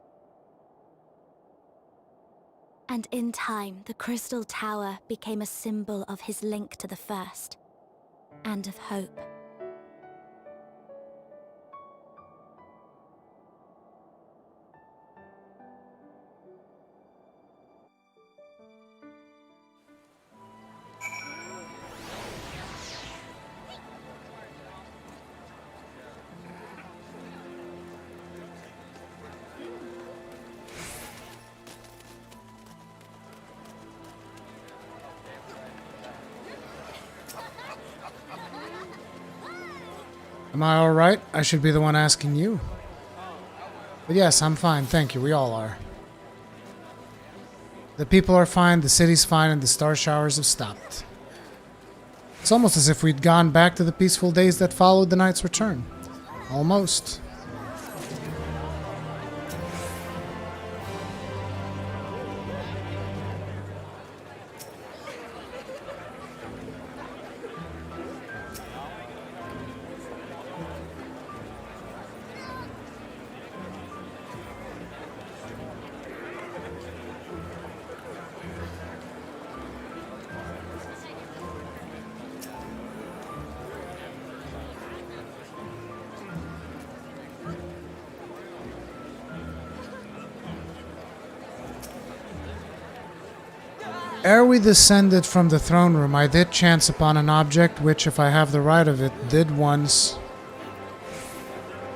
And in time, the Crystal Tower became a symbol of his link to the First, and of hope. Am I alright? I should be the one asking you. But yes, I'm fine, thank you, we all are. The people are fine, the city's fine, and the star showers have stopped. It's almost as if we'd gone back to the peaceful days that followed the knight's return. Almost. Ere we descended from the throne room, I did chance upon an object which, if I have the right of it, did once...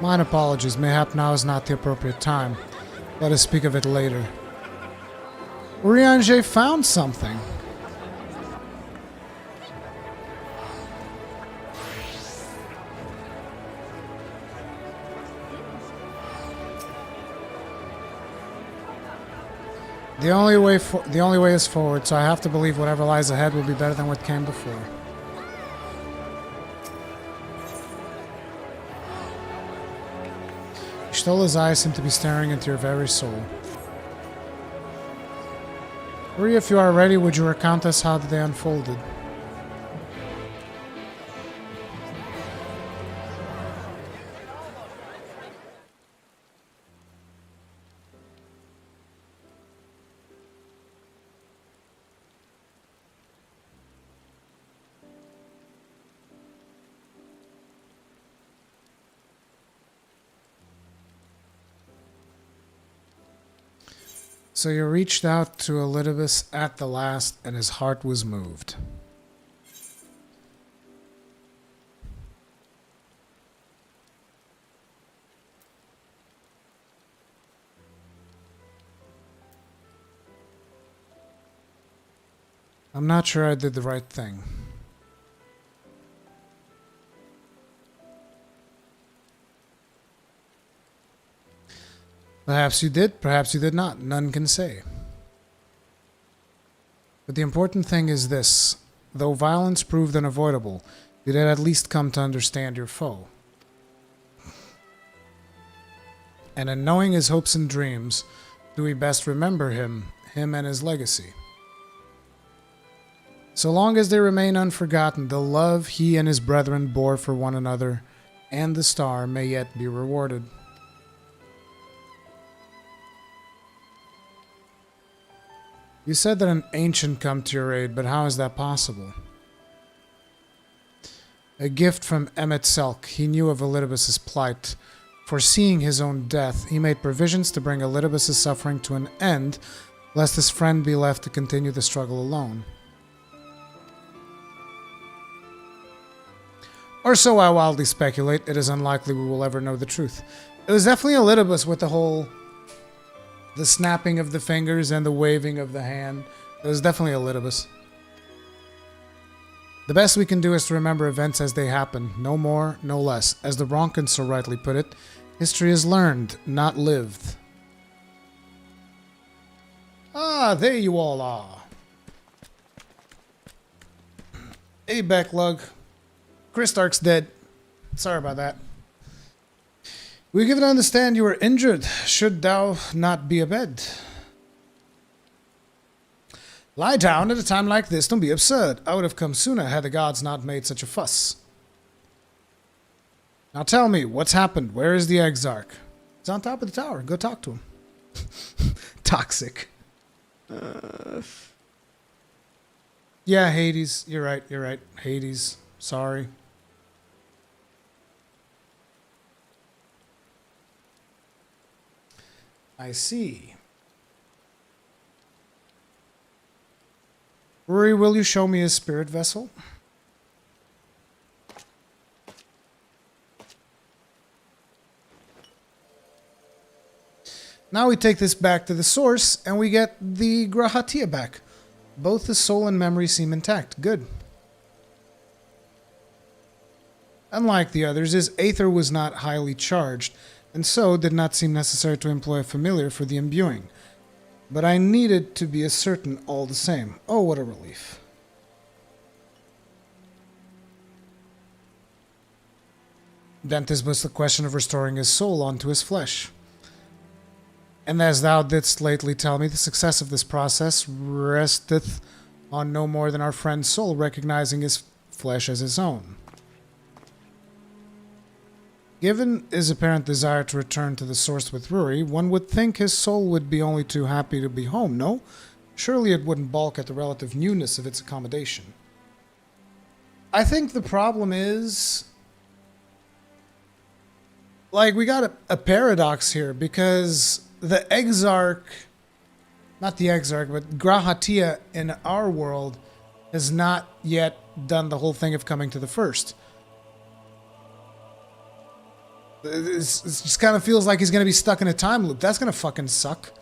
Mine apologies, mayhap now is not the appropriate time. Let us speak of it later. Urianger found something. The only way is forward, so I have to believe whatever lies ahead will be better than what came before. Shtola's eyes seem to be staring into your very soul. Uri, if you are ready, would you recount us how they unfolded? So you reached out to Elidibus at the last, and his heart was moved. I'm not sure I did the right thing. Perhaps you did, perhaps you did not. None can say. But the important thing is this. Though violence proved unavoidable, you did at least come to understand your foe. And in knowing his hopes and dreams, do we best remember him and his legacy. So long as they remain unforgotten, the love he and his brethren bore for one another and the star may yet be rewarded. You said that an ancient come to your aid, but how is that possible? A gift from Emet-Selch. He knew of Elidibus' plight. Foreseeing his own death, he made provisions to bring Elidibus' suffering to an end, lest his friend be left to continue the struggle alone. Or so I wildly speculate. It is unlikely we will ever know the truth. It was definitely Elidibus with the snapping of the fingers and the waving of the hand. It was definitely Elidibus. The best we can do is to remember events as they happen, no more, no less. As the Ronkin so rightly put it, history is learned, not lived. Ah, there you all are. Hey, Backlug. Chris Stark's dead. Sorry about that. We give to understand you were injured, should thou not be abed. Lie down at a time like this, don't be absurd. I would have come sooner had the gods not made such a fuss. Now tell me, what's happened? Where is the Exarch? He's on top of the tower. Go talk to him. Toxic. Yeah, Hades. You're right. Hades. Sorry. I see. Rory, will you show me his spirit vessel? Now we take this back to the source, and we get the Grahatia back. Both the soul and memory seem intact. Good. Unlike the others, his aether was not highly charged, and so did not seem necessary to employ a familiar for the imbuing. But I needed to be certain all the same. Oh, what a relief. Then 'tis but the question of restoring his soul onto his flesh. And as thou didst lately tell me, the success of this process resteth on no more than our friend's soul recognizing his flesh as his own. Given his apparent desire to return to the source with Ruri, one would think his soul would be only too happy to be home, no? Surely it wouldn't balk at the relative newness of its accommodation. I think the problem is, like, we got a paradox here, because the Exarch, not the Exarch, but Grahatia in our world has not yet done the whole thing of coming to the first. It just kind of feels like he's going to be stuck in a time loop. That's going to fucking suck.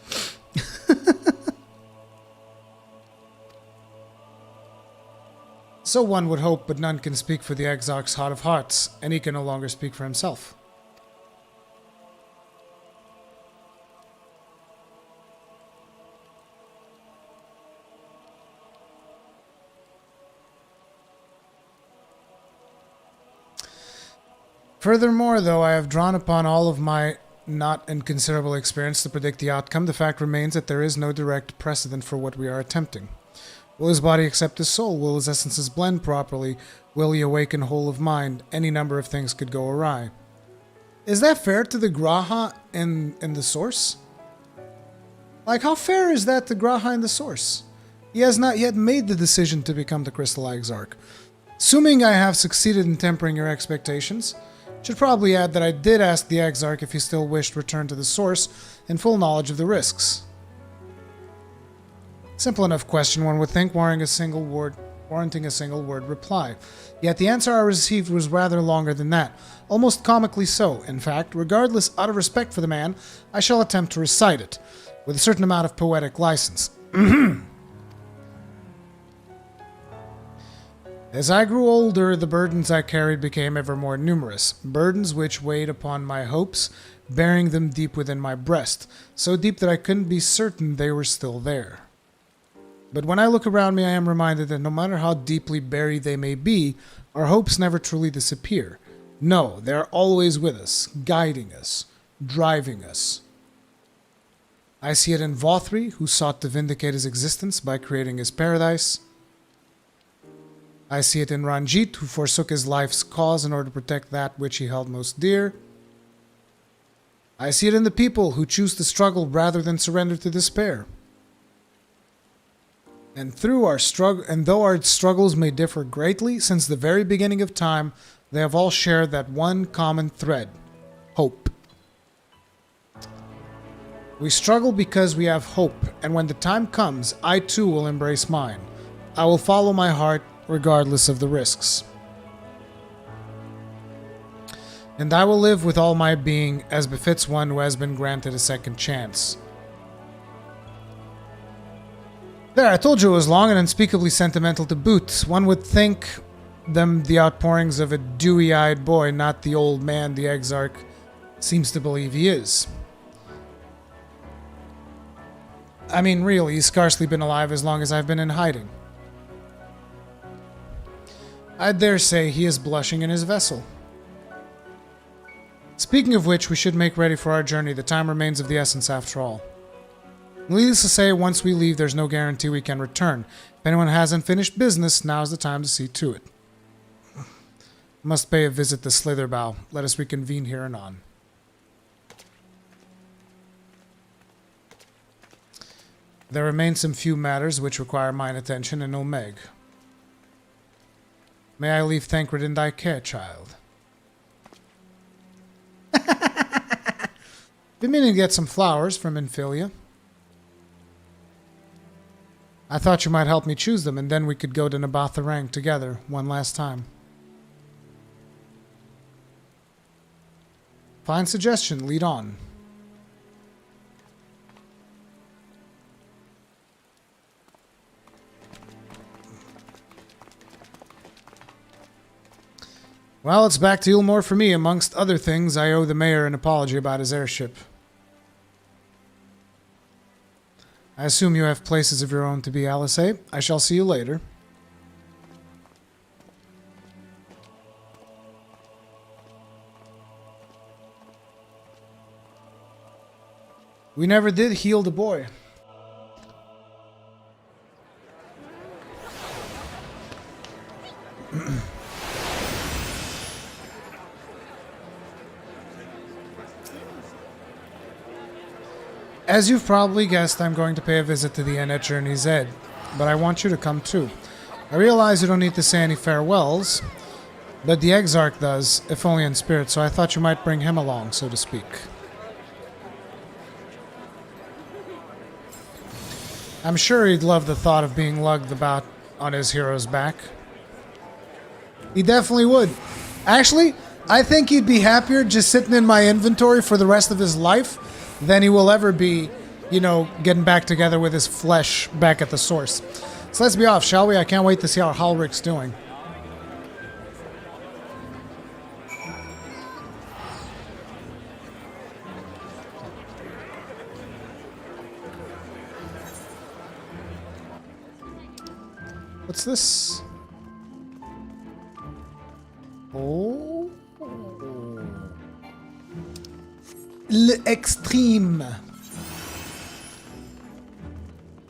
So one would hope, but none can speak for the Exarch's heart of hearts, and he can no longer speak for himself. Furthermore, though I have drawn upon all of my not inconsiderable experience to predict the outcome, the fact remains that there is no direct precedent for what we are attempting. Will his body accept his soul? Will his essences blend properly? Will he awaken whole of mind? Any number of things could go awry. Is that fair to the Graha in the source? Like, how fair is that to Graha in the source? He has not yet made the decision to become the Crystal Exarch. Assuming I have succeeded in tempering your expectations, should probably add that I did ask the Exarch if he still wished return to the source in full knowledge of the risks. Simple enough question, one would think, warranting a single word reply. Yet the answer I received was rather longer than that, almost comically so. In fact, regardless, out of respect for the man, I shall attempt to recite it, with a certain amount of poetic license. As I grew older, the burdens I carried became ever more numerous, burdens which weighed upon my hopes, burying them deep within my breast, so deep that I couldn't be certain they were still there. But when I look around me, I am reminded that no matter how deeply buried they may be, our hopes never truly disappear. No, they are always with us, guiding us, driving us. I see it in Vothri, who sought to vindicate his existence by creating his paradise. I see it in Ranjit, who forsook his life's cause in order to protect that which he held most dear. I see it in the people who choose to struggle rather than surrender to despair. And though our struggles may differ greatly, since the very beginning of time, they have all shared that one common thread: hope. We struggle because we have hope, and when the time comes, I too will embrace mine. I will follow my heart, regardless of the risks. And I will live with all my being, as befits one who has been granted a second chance. There, I told you it was long and unspeakably sentimental to boot. One would think them the outpourings of a dewy-eyed boy, not the old man the Exarch seems to believe he is. I mean, really, he's scarcely been alive as long as I've been in hiding. I dare say he is blushing in his vessel. Speaking of which, we should make ready for our journey. The time remains of the essence after all. Needless to say, once we leave, there's no guarantee we can return. If anyone hasn't finished business, now's the time to see to it. Must pay a visit to Slitherbow. Let us reconvene here anon. There remain some few matters which require mine attention and no Meg. May I leave Thancred in thy care, child? Been meaning to get some flowers from Infilia. I thought you might help me choose them, and then we could go to Nabatharang together one last time. Fine suggestion, lead on. Well, it's back to Ilmore for me. Amongst other things, I owe the mayor an apology about his airship. I assume you have places of your own to be, Alice. I shall see you later. We never did heal the boy. As you've probably guessed, I'm going to pay a visit to the inn at Journey's End, but I want you to come too. I realize you don't need to say any farewells, but the Exarch does, if only in spirit, so I thought you might bring him along, so to speak. I'm sure he'd love the thought of being lugged about on his hero's back. He definitely would. Actually, I think he'd be happier just sitting in my inventory for the rest of his life than he will ever be, you know, getting back together with his flesh back at the source. So let's be off, shall we? I can't wait to see how Halric's doing. What's this? Oh. L'Extreme.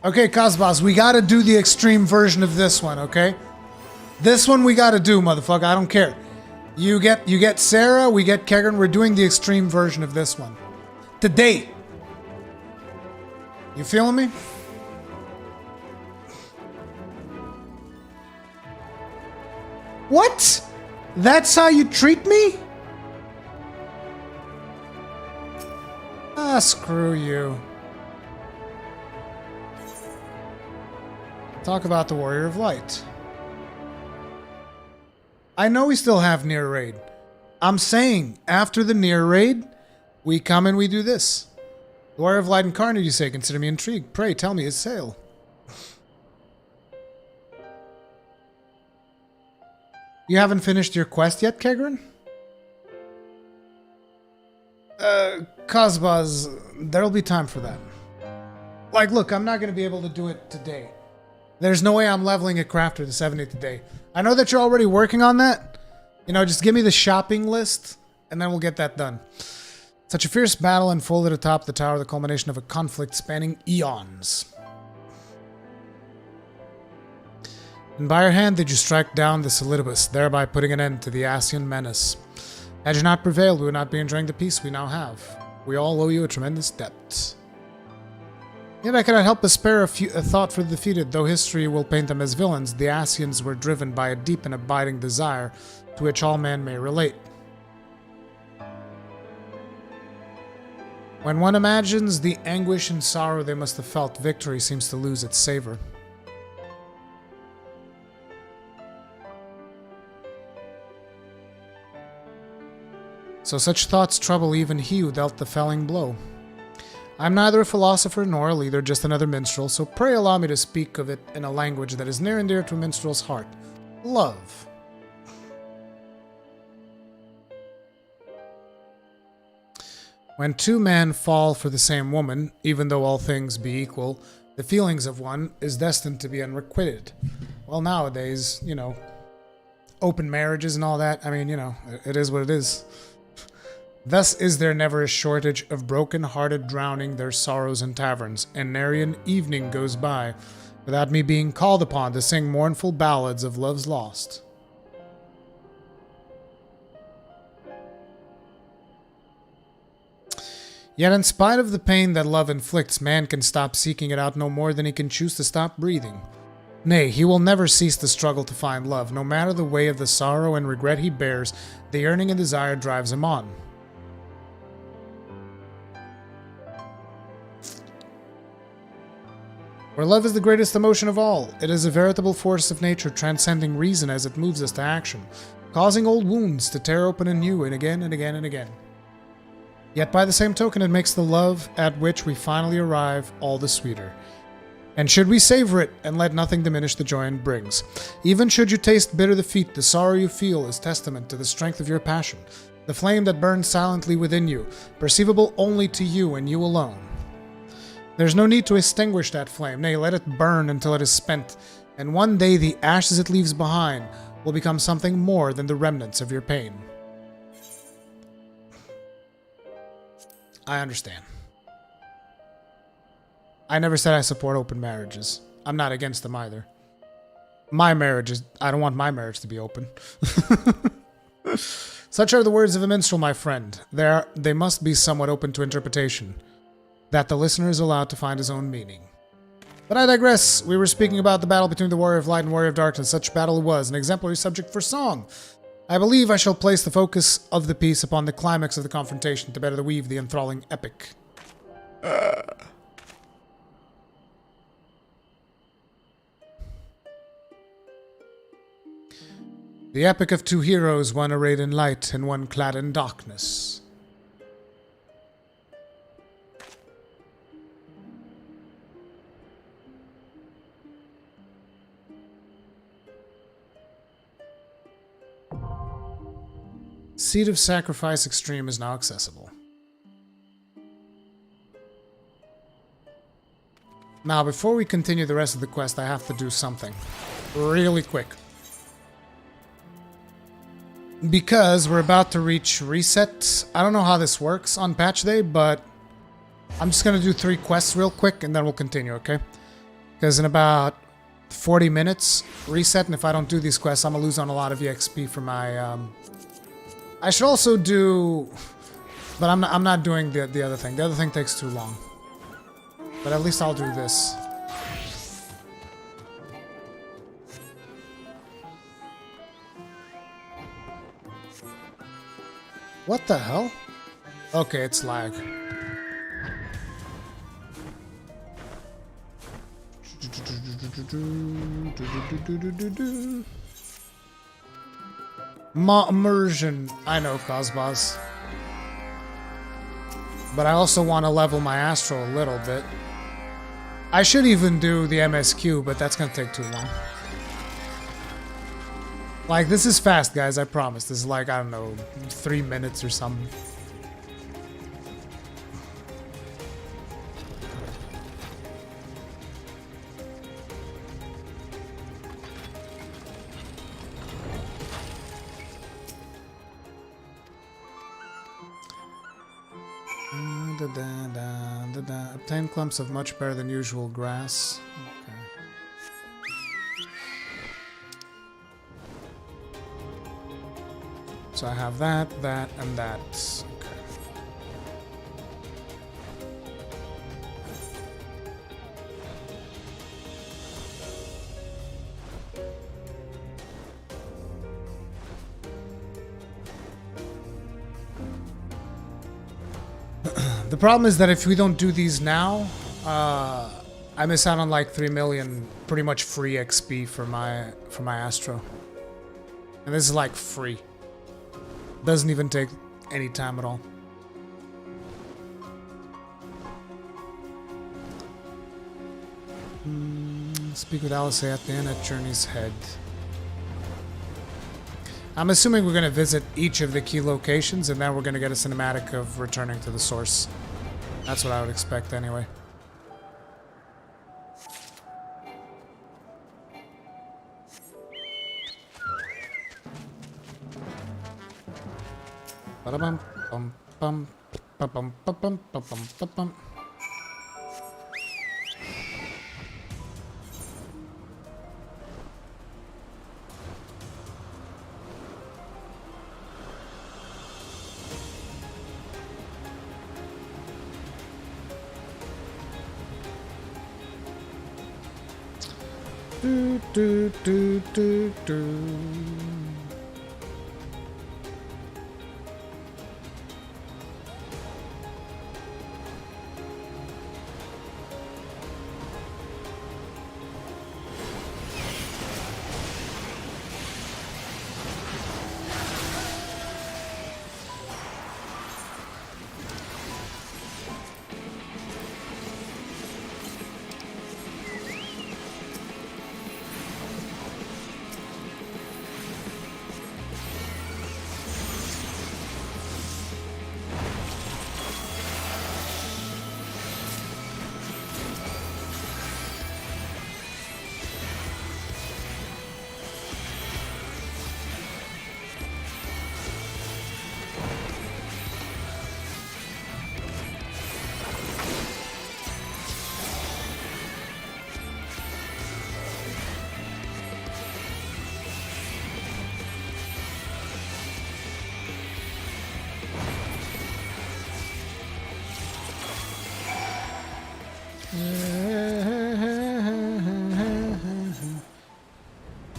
Okay, Cosbos, we gotta do the extreme version of this one, okay? This one we gotta do, motherfucker. I don't care. You get Sarah, we get Kegan. We're doing the extreme version of this one. To date. You feeling me? What? That's how you treat me? Ah, screw you. Talk about the Warrior of Light. I know we still have Nier raid. I'm saying, after the Nier raid, we come and we do this. The Warrior of Light incarnate, you say, consider me intrigued. Pray, tell me his sale. You haven't finished your quest yet, Kegrin? Cosbuzz, there'll be time for that. Like, look, I'm not going to be able to do it today. There's no way I'm leveling a crafter to 70 today. I know that you're already working on that. You know, just give me the shopping list, and then we'll get that done. Such a fierce battle unfolded atop the tower, the culmination of a conflict spanning eons. And by your hand did you strike down the Solidibus, thereby putting an end to the Ascian menace. Had you not prevailed, we would not be enjoying the peace we now have. We all owe you a tremendous debt. Yet I cannot help but spare a thought for the defeated. Though history will paint them as villains, the Ascians were driven by a deep and abiding desire to which all men may relate. When one imagines the anguish and sorrow they must have felt, victory seems to lose its savor. So such thoughts trouble even he who dealt the felling blow. I am neither a philosopher nor a leader, just another minstrel, so pray allow me to speak of it in a language that is near and dear to a minstrel's heart. Love. When two men fall for the same woman, even though all things be equal, the feelings of one is destined to be unrequited. Well, nowadays, you know, open marriages and all that, I mean, you know, it is what it is. Thus is there never a shortage of broken-hearted drowning their sorrows in taverns, and nary an evening goes by without me being called upon to sing mournful ballads of love's lost. Yet in spite of the pain that love inflicts, man can stop seeking it out no more than he can choose to stop breathing. Nay, he will never cease the struggle to find love. No matter the way of the sorrow and regret he bears, the yearning and desire drives him on. For love is the greatest emotion of all. It is a veritable force of nature, transcending reason as it moves us to action, causing old wounds to tear open anew and again and again and again. Yet by the same token, it makes the love at which we finally arrive all the sweeter. And should we savor it and let nothing diminish the joy it brings. Even should you taste bitter defeat, the sorrow you feel is testament to the strength of your passion, the flame that burns silently within you, perceivable only to you and you alone. There's no need to extinguish that flame, nay, let it burn until it is spent, and one day the ashes it leaves behind will become something more than the remnants of your pain. I understand. I never said I support open marriages. I'm not against them either. My marriage is... I don't want my marriage to be open. Such are the words of a minstrel, my friend. They must be somewhat open to interpretation, that the listener is allowed to find his own meaning. But I digress. We were speaking about the battle between the Warrior of Light and Warrior of Darkness. Such battle it was, an exemplary subject for song. I believe I shall place the focus of the piece upon the climax of the confrontation to better weave the enthralling epic. The epic of two heroes, one arrayed in light and one clad in darkness. Seed of Sacrifice Extreme is now accessible. Now, before we continue the rest of the quest, I have to do something really quick. Because we're about to reach reset. I don't know how this works on patch day, but I'm just going to do 3 quests real quick and then we'll continue, okay? Because in about 40 minutes, reset, and if I don't do these quests, I'm going to lose on a lot of EXP for my... I should also do... But I'm not doing the other thing. The other thing takes too long. But at least I'll do this. What the hell? Okay, it's lag. Immersion. I know, Cosmos. But I also want to level my Astro a little bit. I should even do the MSQ, but that's gonna take too long. Like, this is fast, guys, I promise. This is like, I don't know, 3 minutes or something. Obtain clumps of much better than usual grass. Okay. So I have that, and that. Okay. The problem is that if we don't do these now, I miss out on like 3 million pretty much free XP for my Astro. And this is like free. Doesn't even take any time at all. Speak with Alice at the inn at Journey's Head. I'm assuming we're going to visit each of the key locations and then we're going to get a cinematic of returning to the source. That's what I would expect anyway. Ba-da-bum, bum, bum, ba-bum, ba-bum, ba-bum, ba-bum. Do.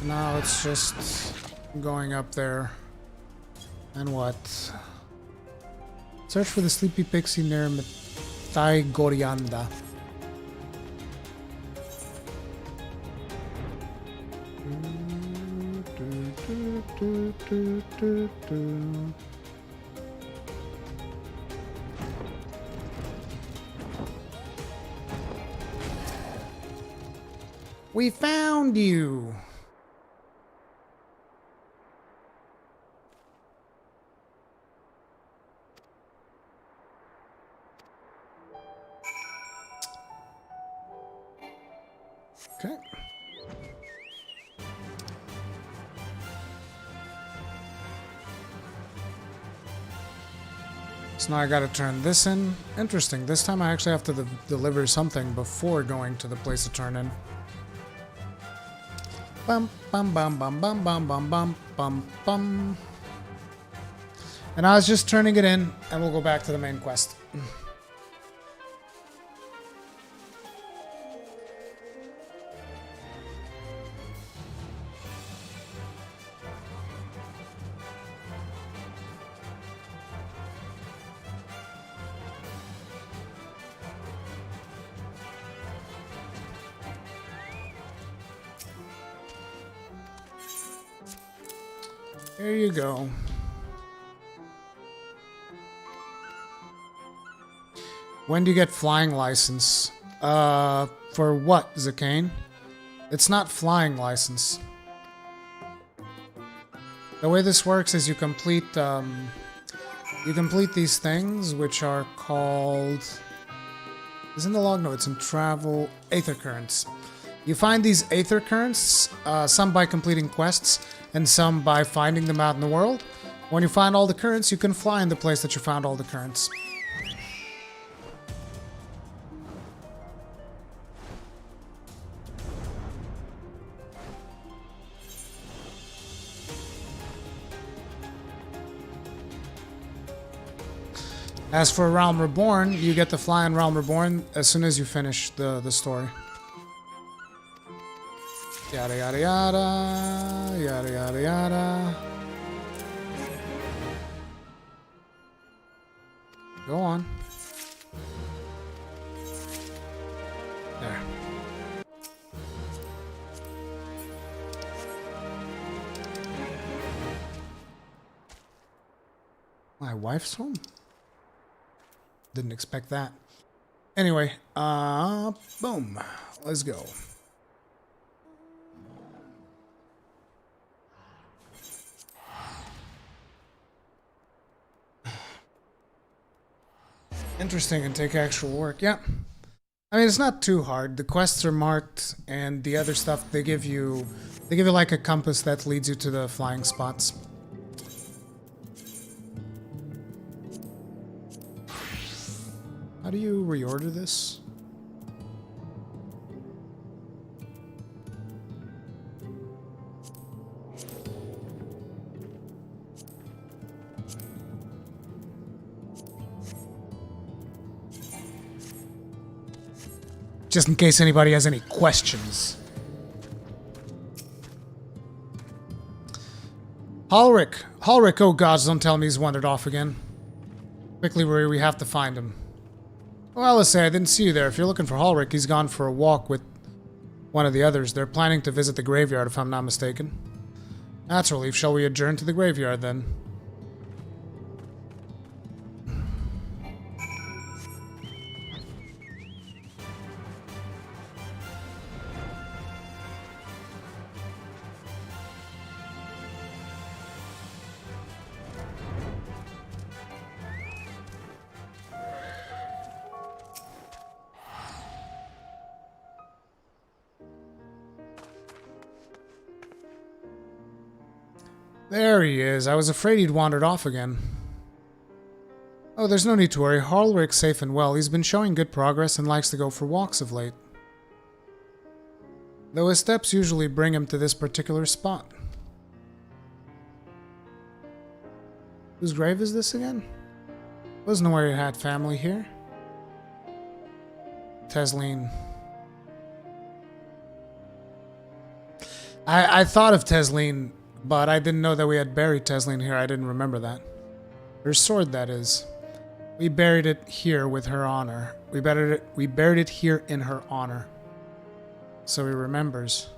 Now it's just going up there. And what? Search for the sleepy pixie near Gorianda. We found you! Okay. So now I gotta turn this in. Interesting. This time I actually have to deliver something before going to the place to turn in. Bum bum bum bum bum bum bum bum bum bum. And I was just turning it in, and we'll go back to the main quest. There you go. When do you get flying license? For what, Zakane? It's not flying license. The way this works is you complete these things, which are called... Isn't the log? No, it's in travel. Aether currents. You find these aether currents, some by completing quests, and some by finding them out in the world. When you find all the currents, you can fly in the place that you found all the currents. As for Realm Reborn, you get to fly in Realm Reborn as soon as you finish the story. Yada yada yada, yada yada yada. Go on. There. My wife's home? Didn't expect that. Anyway, boom. Let's go. Interesting and take actual work. Yeah. I mean, it's not too hard. The quests are marked, and the other stuff they give you like a compass that leads you to the flying spots. How do you reorder this? Just in case anybody has any questions. Halric, oh gods, don't tell me he's wandered off again. Quickly, we have to find him. Well, let's say I didn't see you there. If you're looking for Halric, he's gone for a walk with one of the others. They're planning to visit the graveyard, if I'm not mistaken. That's a relief. Shall we adjourn to the graveyard, then? There he is. I was afraid he'd wandered off again. Oh, there's no need to worry. Halric's safe and well. He's been showing good progress and likes to go for walks of late. Though his steps usually bring him to this particular spot. Whose grave is this again? Wasn't aware he had family here. Tesleen. I thought of Tesleen, but I didn't know that we had buried Tesleen here. I didn't remember that. Her sword, that is. We buried it here with her honor. We buried it here in her honor. So he remembers.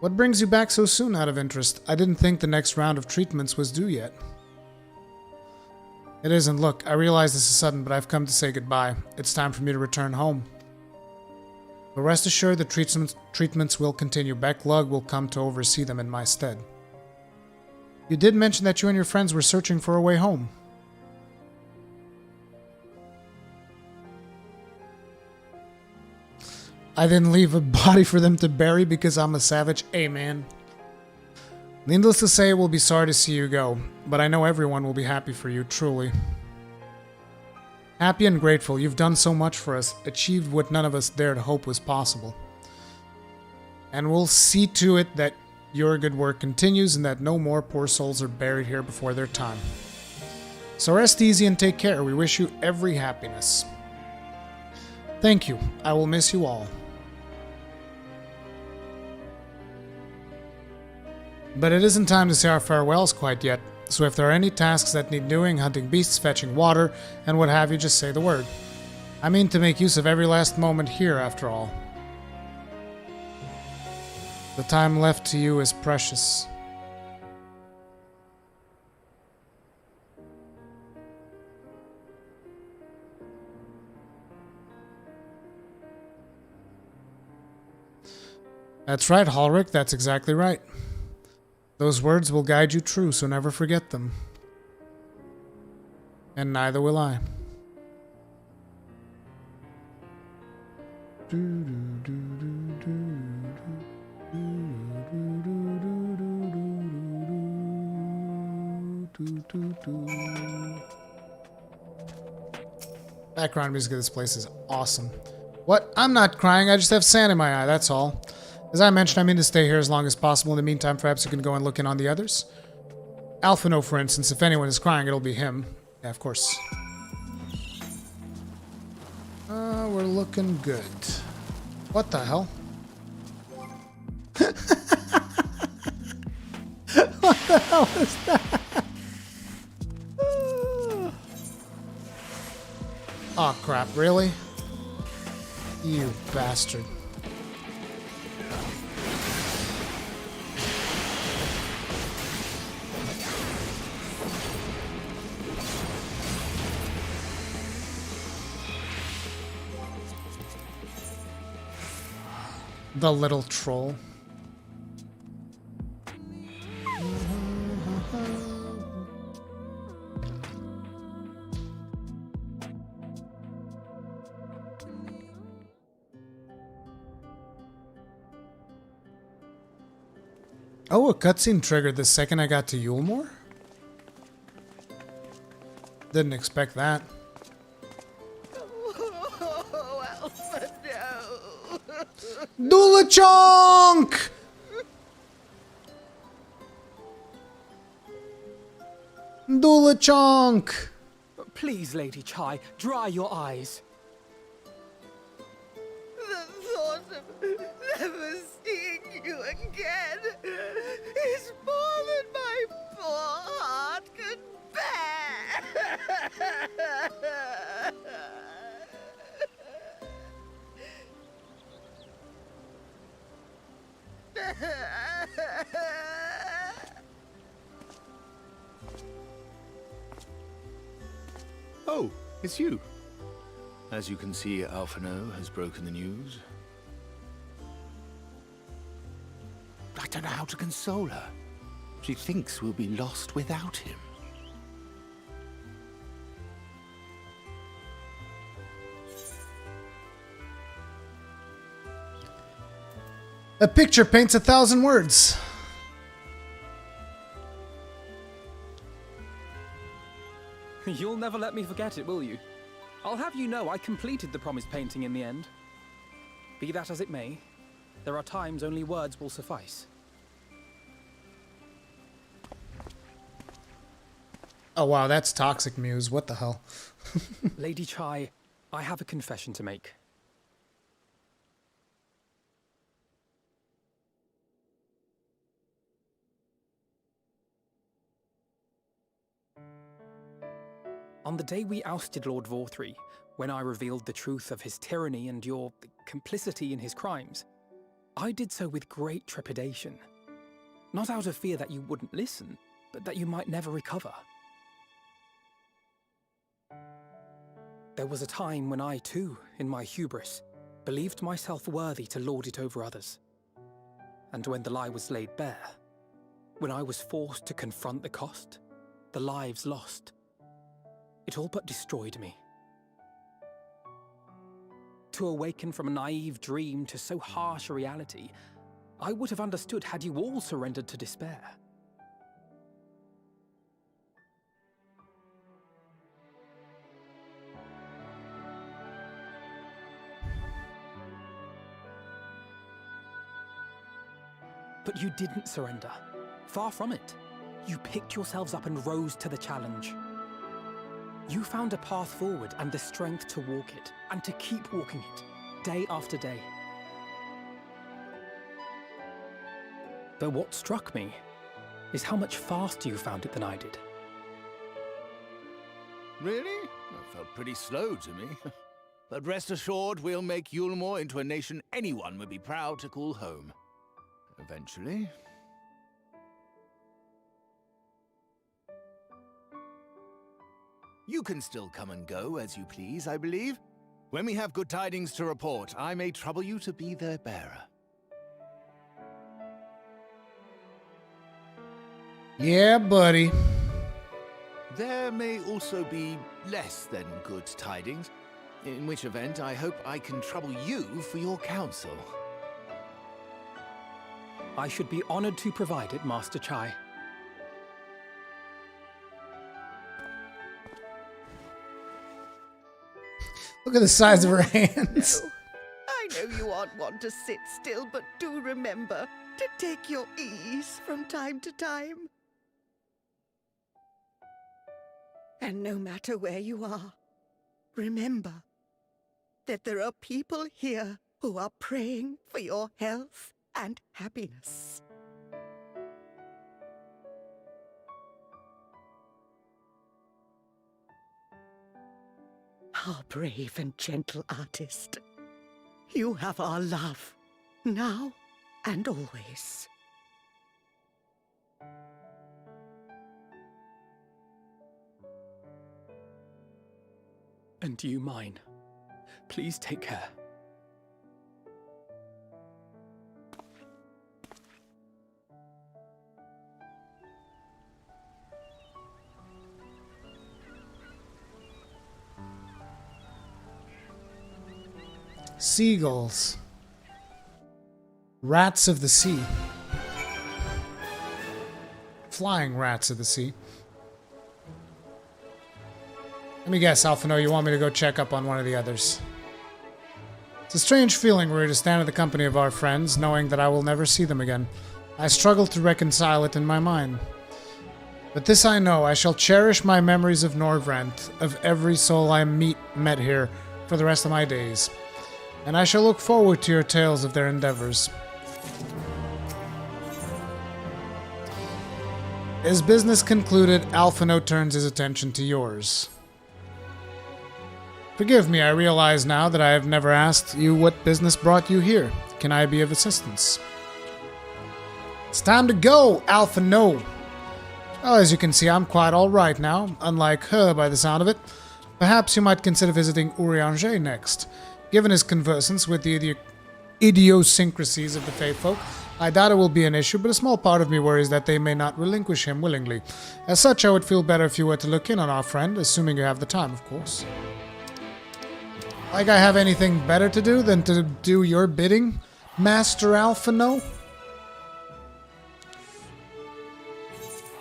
What brings you back so soon, out of interest? I didn't think the next round of treatments was due yet. It isn't. Look, I realize this is sudden, but I've come to say goodbye. It's time for me to return home. But rest assured the treatments will continue. Backlug will come to oversee them in my stead. You did mention that you and your friends were searching for a way home. I didn't leave a body for them to bury because I'm a savage. Amen. Needless to say, we'll be sorry to see you go, but I know everyone will be happy for you, truly. Happy and grateful. You've done so much for us, achieved what none of us dared hope was possible. And we'll see to it that your good work continues and that no more poor souls are buried here before their time. So rest easy and take care. We wish you every happiness. Thank you. I will miss you all. But it isn't time to say our farewells quite yet. So if there are any tasks that need doing, hunting beasts, fetching water, and what have you, just say the word. I mean to make use of every last moment here, after all. The time left to you is precious. That's right, Halric, that's exactly right. Those words will guide you true, so never forget them. And neither will I. Background music of this place is awesome. What? I'm not crying, I just have sand in my eye, that's all. As I mentioned, I mean to stay here as long as possible. In the meantime, perhaps you can go and look in on the others. Alphino, for instance, if anyone is crying, it'll be him. Yeah, of course. We're looking good. What the hell? What the hell is that? Oh crap, really? You bastard. The little troll. Oh, a cutscene triggered the second I got to Yulmore? Didn't expect that. Dulachonk! Dulachonk! Please, Lady Chai, dry your eyes. The thought of never seeing you again is more than my poor heart can bear. Oh, it's you. As you can see, Alphino has broken the news. I don't know how to console her. She thinks we'll be lost without him. A picture paints 1,000 words. You'll never let me forget it, will you? I'll have you know I completed the promised painting in the end. Be that as it may, there are times only words will suffice. Oh wow, that's toxic Muse. What the hell? Lady Chai, I have a confession to make. On the day we ousted Lord Vorthree, when I revealed the truth of his tyranny and your complicity in his crimes, I did so with great trepidation. Not out of fear that you wouldn't listen, but that you might never recover. There was a time when I too, in my hubris, believed myself worthy to lord it over others. And when the lie was laid bare, when I was forced to confront the cost, the lives lost, it all but destroyed me. To awaken from a naive dream to so harsh a reality, I would have understood had you all surrendered to despair. But you didn't surrender. Far from it. You picked yourselves up and rose to the challenge. You found a path forward and the strength to walk it, and to keep walking it, day after day. But what struck me is how much faster you found it than I did. Really? That felt pretty slow to me. But rest assured, we'll make Yulmore into a nation anyone would be proud to call home. eventually. You can still come and go as you please, I believe. When we have good tidings to report, I may trouble you to be their bearer. Yeah, buddy. There may also be less than good tidings, in which event I hope I can trouble you for your counsel. I should be honored to provide it, Master Chai. Look at the size of her hands. No. I know you aren't one to sit still, but do remember to take your ease from time to time. And no matter where you are, remember that there are people here who are praying for your health and happiness. Our brave and gentle artist, you have our love, now and always. And you mine. Please take care. Seagulls. Rats of the sea. Flying rats of the sea. Let me guess, Alphino, you want me to go check up on one of the others. It's a strange feeling, Rue, to stand in the company of our friends, knowing that I will never see them again. I struggle to reconcile it in my mind. But this I know, I shall cherish my memories of Norvrent, of every soul I met here, for the rest of my days. And I shall look forward to your tales of their endeavors. As business concluded, Alphino turns his attention to yours. Forgive me, I realize now that I have never asked you what business brought you here. Can I be of assistance? It's time to go, Alphino! Well, as you can see, I'm quite alright now, unlike her by the sound of it. Perhaps you might consider visiting Urianger next. Given his conversance with the idiosyncrasies of the Fae folk, I doubt it will be an issue, but a small part of me worries that they may not relinquish him willingly. As such, I would feel better if you were to look in on our friend, assuming you have the time, of course. Like I have anything better to do than to do your bidding, Master Alphino?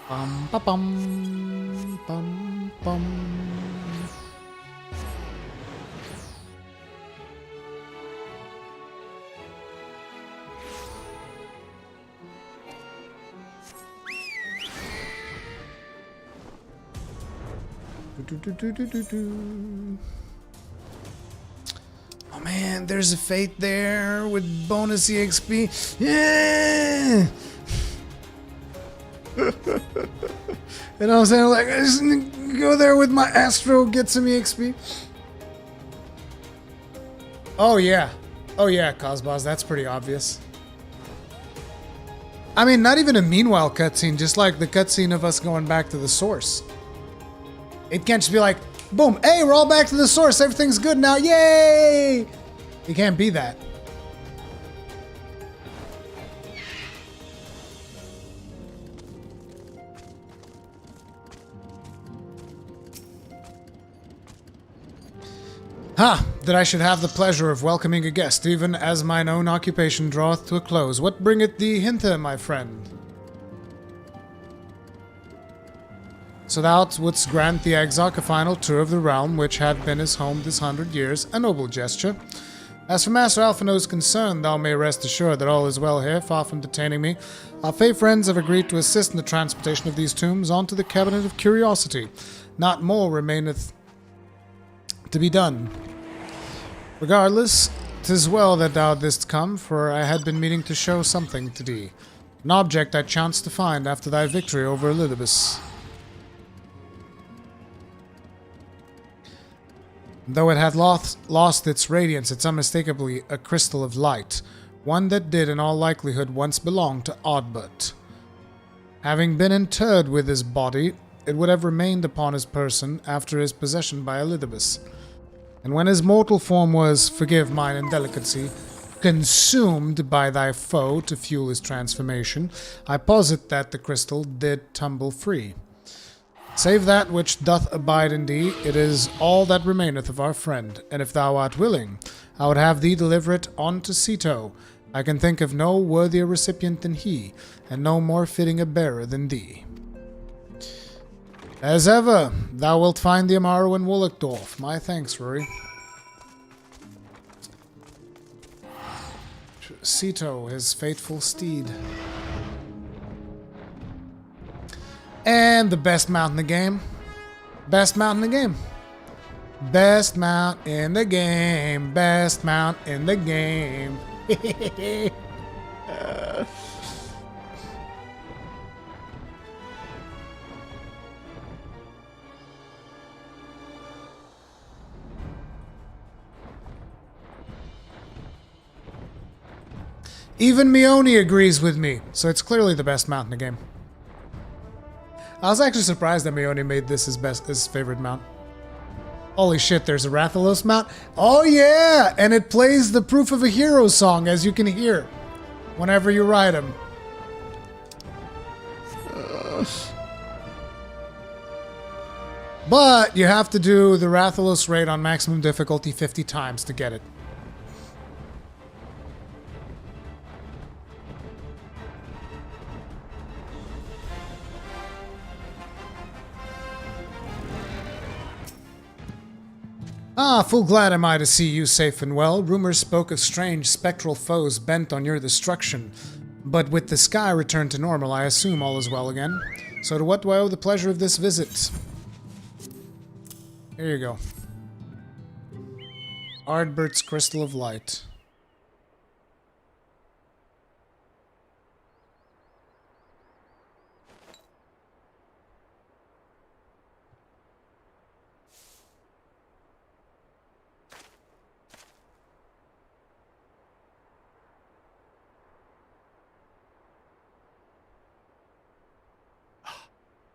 Bum ba bum bum bum. Oh man, there's a fate there with bonus EXP. Yeah! You know what I'm saying? Like, I just go there with my Astro, get some EXP. Oh yeah. Oh yeah, Cosbos, that's pretty obvious. I mean, not even a meanwhile cutscene, just like the cutscene of us going back to the source. It can't just be like, boom, hey, we're all back to the source, everything's good now, yay! It can't be that. Ha! That I should have the pleasure of welcoming a guest, even as mine own occupation draweth to a close. What bringeth thee hither, my friend? So thou wouldst grant the Exarch a final tour of the realm which had been his home this 100 years, a noble gesture. As for Master Alphino's concern, thou may rest assured that all is well here, far from detaining me. Our Fae friends have agreed to assist in the transportation of these tombs onto the Cabinet of Curiosity. Not more remaineth to be done. Regardless, 'tis well that thou didst come, for I had been meaning to show something to thee. An object I chanced to find after thy victory over Elidibus. Though it had lost its radiance, it's unmistakably a crystal of light. one that did in all likelihood once belong to Oddbert. Having been interred with his body, it would have remained upon his person after his possession by Elidibus. And when his mortal form was, forgive mine indelicacy, consumed by thy foe to fuel his transformation, I posit that the crystal did tumble free. Save that which doth abide in thee, it is all that remaineth of our friend, and if thou art willing, I would have thee deliver it unto Ceto. I can think of no worthier recipient than he, and no more fitting a bearer than thee. As ever, thou wilt find the Amaro in Wolleckdorf. My thanks, Rory. Ceto, his faithful steed. And the best mount in the game. Best mount in the game. Best mount in the game. Best mount in the game. Even Mione agrees with me, so it's clearly the best mount in the game. I was actually surprised that Mione made this his favorite mount. Holy shit, there's a Rathalos mount? Oh yeah! And it plays the Proof of a Hero song, as you can hear, whenever you ride him. But you have to do the Rathalos raid on maximum difficulty 50 times to get it. Ah, full glad am I to see you safe and well. Rumors spoke of strange spectral foes bent on your destruction. But with the sky returned to normal, I assume all is well again. So to what do I owe the pleasure of this visit? Here you go. Ardbert's Crystal of Light.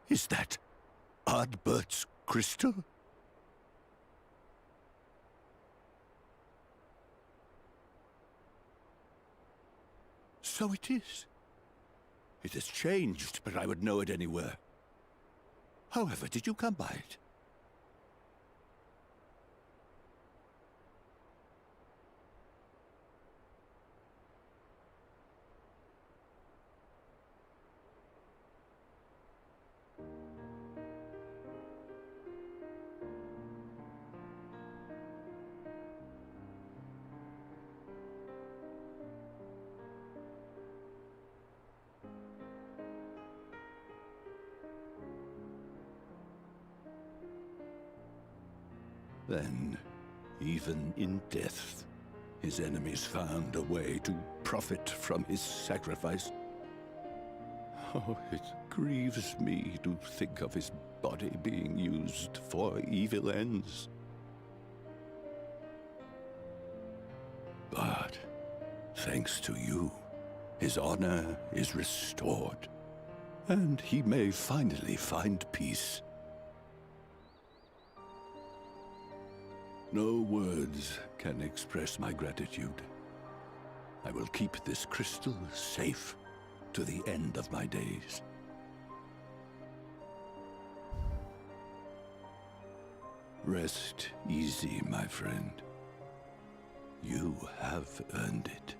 Is that Ardbert's crystal? So it is. It has changed, but I would know it anywhere. However, did you come by it? Then, even in death, his enemies found a way to profit from his sacrifice. Oh, it grieves me to think of his body being used for evil ends. But, thanks to you, his honor is restored, and he may finally find peace. No words can express my gratitude. I will keep this crystal safe to the end of my days. Rest easy, my friend. You have earned it.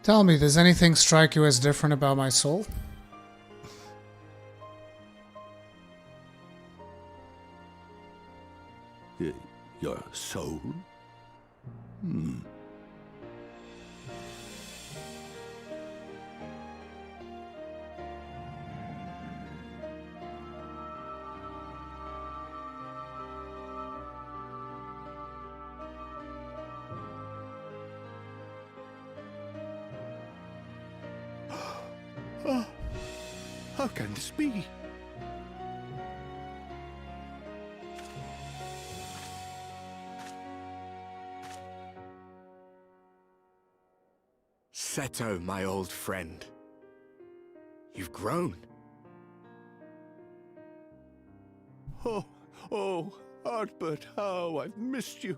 Tell me, does anything strike you as different about my soul? Your soul? Oh, how can this be? Seto, my old friend. You've grown. Oh, Artbert, how I've missed you.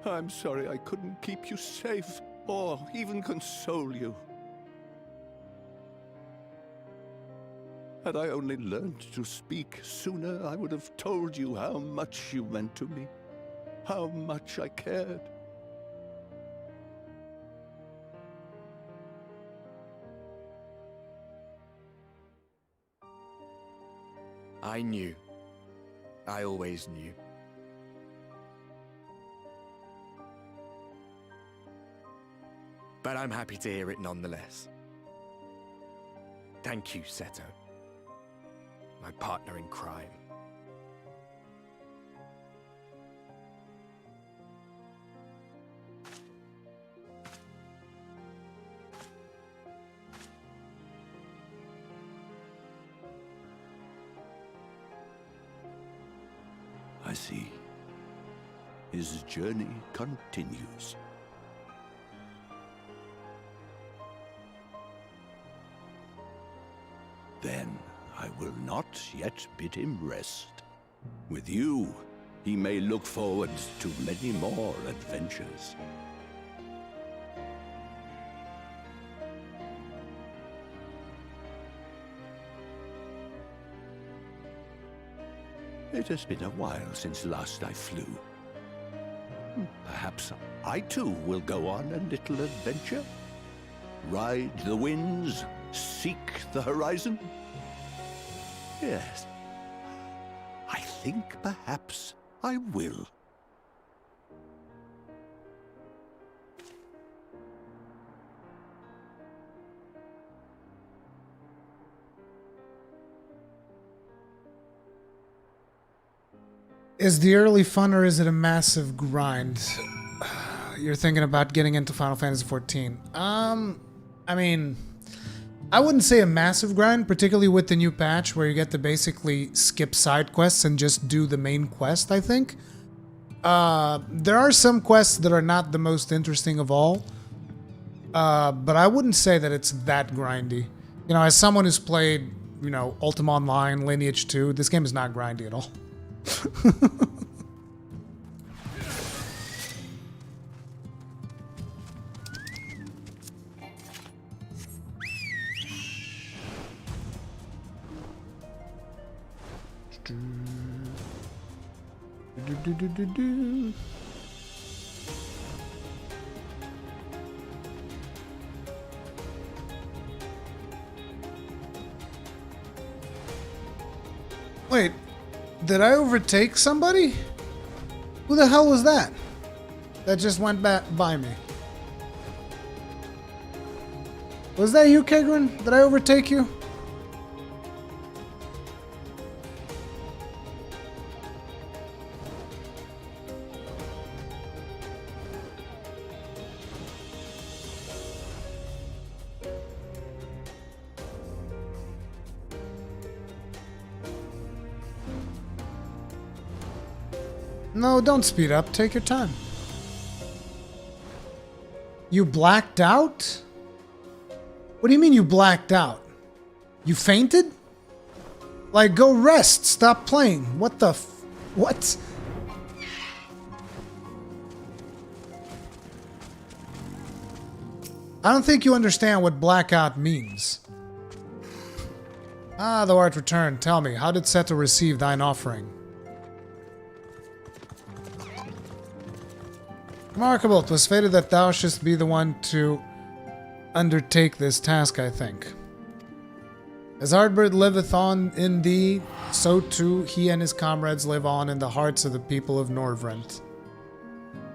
I'm sorry I couldn't keep you safe, or even console you. Had I only learned to speak sooner, I would have told you how much you meant to me, how much I cared. I knew. I always knew. But I'm happy to hear it nonetheless. Thank you, Seto. My partner in crime. I see. His journey continues. Then I will not yet bid him rest. With you, he may look forward to many more adventures. It has been a while since last I flew. Perhaps I too will go on a little adventure. Ride the winds, seek the horizon. Yes, I think perhaps I will. Is the early fun or is it a massive grind? You're thinking about getting into Final Fantasy XIV. I mean, I wouldn't say a massive grind, particularly with the new patch where you get to basically skip side quests and just do the main quest, I think. There are some quests that are not the most interesting of all, but I wouldn't say that it's that grindy. You know, as someone who's played, you know, Ultima Online, Lineage 2, this game is not grindy at all. Wait, did I overtake somebody? Who the hell was that? That just went by me. Was that you, Kegrin? Did I overtake you? No, don't speed up. Take your time. You blacked out? What do you mean you blacked out? You fainted? Like, go rest. Stop playing. What the what? I don't think you understand what blackout means. Ah, thou art returned. Tell me, how did Seto receive thine offering? Remarkable, 'twas fated that thou shouldst be the one to undertake this task, I think. As Ardbert liveth on in thee, so too he and his comrades live on in the hearts of the people of Norvrent.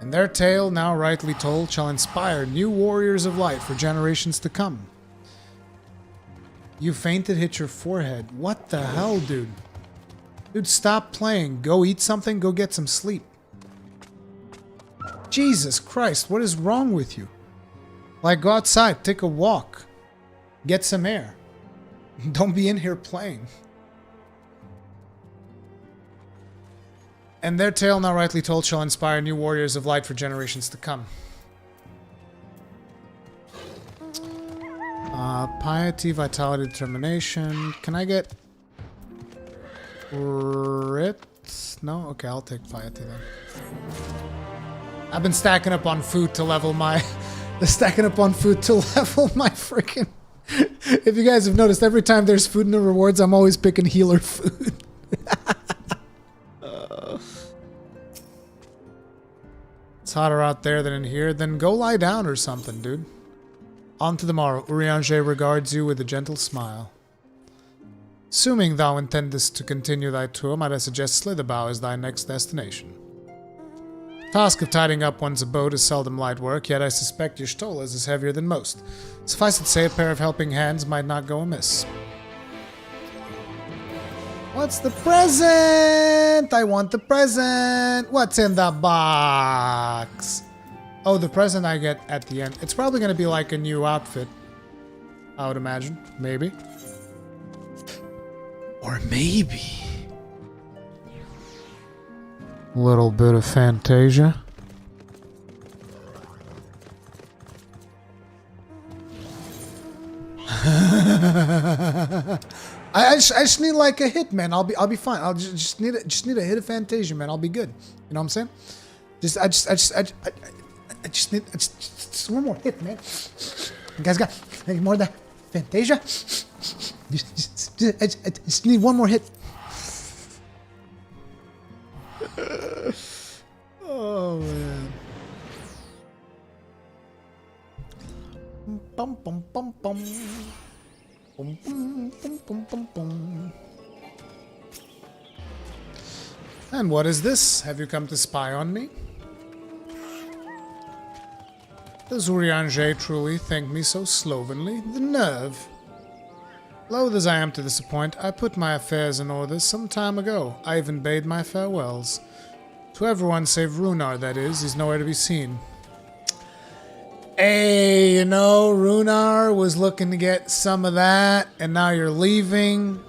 And their tale, now rightly told, shall inspire new warriors of light for generations to come. You fainted, hit your forehead. What the hell, dude? Dude, stop playing. Go eat something, go get some sleep. Jesus Christ, what is wrong with you? Like, go outside, take a walk. Get some air. Don't be in here playing. And their tale, now rightly told, shall inspire new warriors of light for generations to come. Piety, vitality, determination. Can I get... Writ? No? Okay, I'll take piety then. I've been stacking up on food to level my... stacking up on food to level my freaking... If you guys have noticed, every time there's food in the rewards, I'm always picking healer food. It's hotter out there than in here. Then go lie down or something, dude. On to the morrow. Urianger regards you with a gentle smile. Assuming thou intendest to continue thy tour, might I suggest Slitherbow as thy next destination. Task of tidying up one's abode is seldom light work, yet I suspect your stolas is heavier than most. Suffice it to say, a pair of helping hands might not go amiss. What's the present? I want the present. What's in the box? Oh, the present I get at the end. It's probably going to be like a new outfit. I would imagine. Maybe. Or maybe... a little bit of Fantasia. I just need like a hit, man. I'll be fine. I'll just need a hit of Fantasia, man. I'll be good. You know what I'm saying? I just need one more hit, man. You guys got any more of that Fantasia? I just need one more hit. Oh man. Bum bum bum bum. Bum bum bum bum bum bum. And what is this? Have you come to spy on me? Does Urianger truly think me so slovenly? The nerve! Loath as I am to disappoint, I put my affairs in order some time ago. I even bade my farewells. To everyone save Runar, that is. He's nowhere to be seen. Hey, you know, Runar was looking to get some of that, and now you're leaving.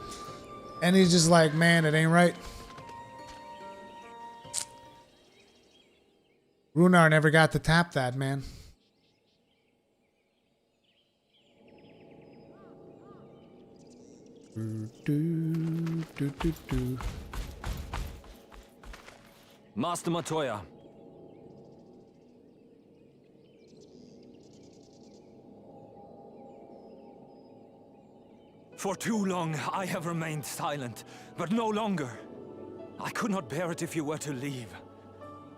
And he's just like, man, it ain't right. Runar never got to tap that, man. Master Matoya. For too long I have remained silent, but no longer. I could not bear it if you were to leave.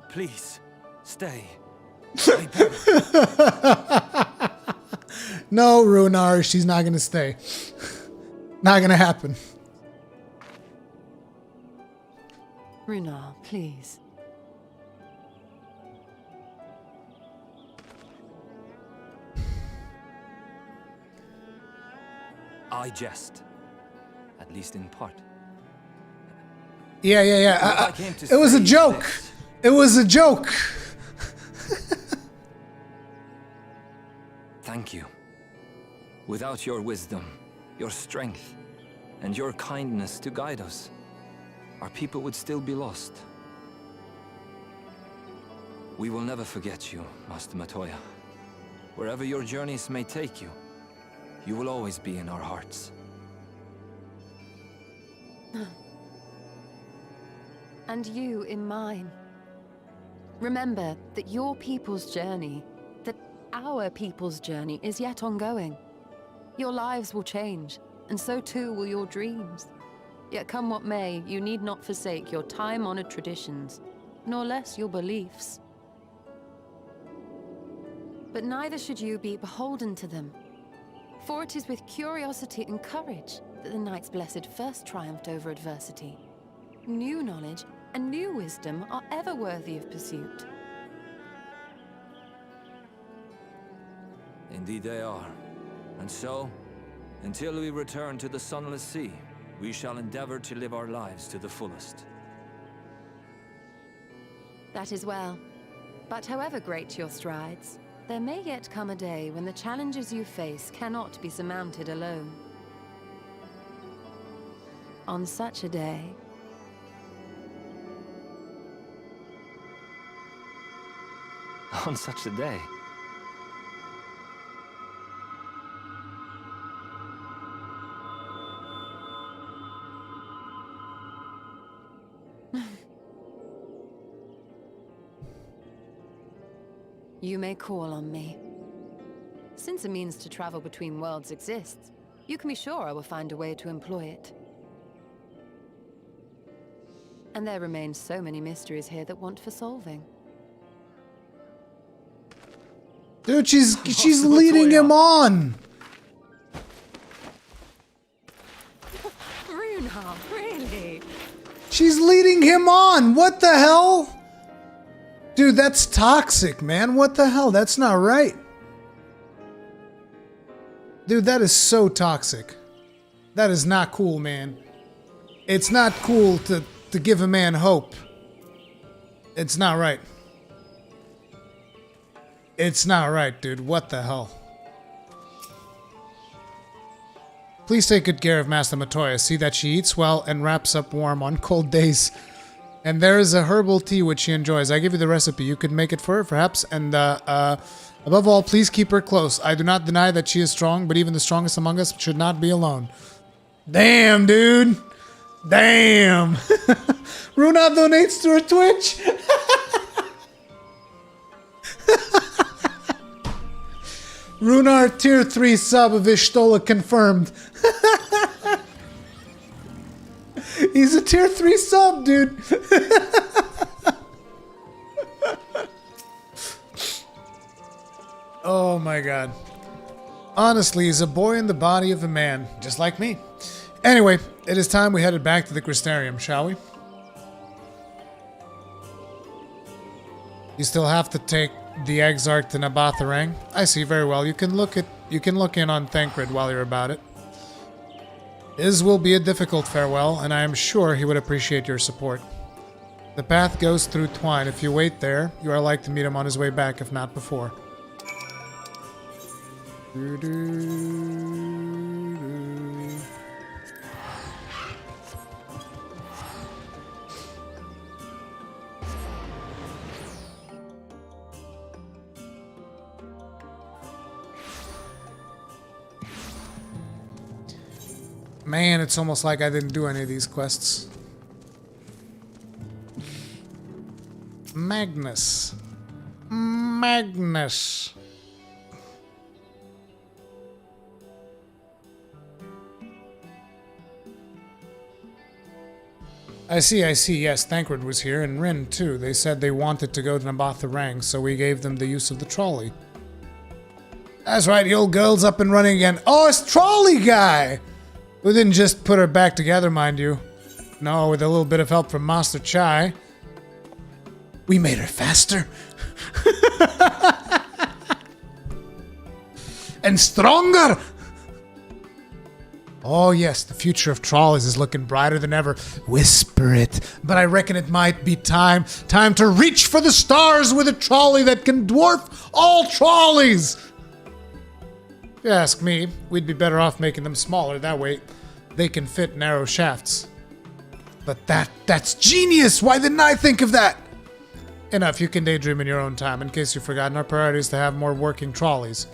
Please, stay. I beg. No, Runar, she's not gonna stay. Not gonna happen. Runar, please. I jest. At least in part. Yeah. It was a joke. It was a joke. Thank you. Without your wisdom, your strength, and your kindness to guide us, our people would still be lost. We will never forget you, Master Matoya. Wherever your journeys may take you, you will always be in our hearts. And you in mine. Remember that your people's journey, that our people's journey is yet ongoing. Your lives will change, and so too will your dreams. Yet come what may, you need not forsake your time-honored traditions, nor less your beliefs. But neither should you be beholden to them. For it is with curiosity and courage that the Knight's Blessed first triumphed over adversity. New knowledge and new wisdom are ever worthy of pursuit. Indeed they are. And so, Until we return to the Sunless Sea, we shall endeavor to live our lives to the fullest. That is well. But however great your strides, there may yet come a day when the challenges you face cannot be surmounted alone. On such a day... On such a day? You may call on me. Since a means to travel between worlds exists, you can be sure I will find a way to employ it. And there remain so many mysteries here that want for solving. Dude, she's leading him on. Runar, really? She's leading him on. What the hell? Dude, that's toxic, man. What the hell? That's not right. Dude, that is so toxic. That is not cool, man. It's not cool to give a man hope. It's not right. It's not right, dude. What the hell? Please take good care of Master Matoya. See that she eats well and wraps up warm on cold days. And there is a herbal tea which she enjoys. I give you the recipe. You could make it for her, perhaps. And above all, please keep her close. I do not deny that she is strong, but even the strongest among us should not be alone. Damn, dude. Damn. Runa donates to her Twitch. Runar tier 3 sub of Ishtola confirmed. He's a tier 3 sub, dude. Oh my god. Honestly, he's a boy in the body of a man, just like me. Anyway, it is time we headed back to the Crystarium, shall we? You still have to take the Exarch to Nabatharang. I see, very well. You can look in on Thancred while you're about it. His will be a difficult farewell, and I am sure he would appreciate your support. The path goes through Twine. If you wait there, you are like to meet him on his way back, if not before. Man, it's almost like I didn't do any of these quests. Magnus. Magnus. I see, yes, Thancred was here, and Rin, too. They said they wanted to go to Nabatharang, so we gave them the use of the trolley. That's right, the old girl's up and running again. Oh, it's Trolley Guy! We didn't just put her back together, mind you. No, with a little bit of help from Master Chai. We made her faster. And stronger! Oh yes, the future of trolleys is looking brighter than ever. Whisper it, but I reckon it might be time to reach for the stars with a trolley that can dwarf all trolleys! If you ask me, we'd be better off making them smaller, that way they can fit narrow shafts. But that's genius! Why didn't I think of that? Enough, you can daydream in your own time. In case you've forgotten, our priority is to have more working trolleys.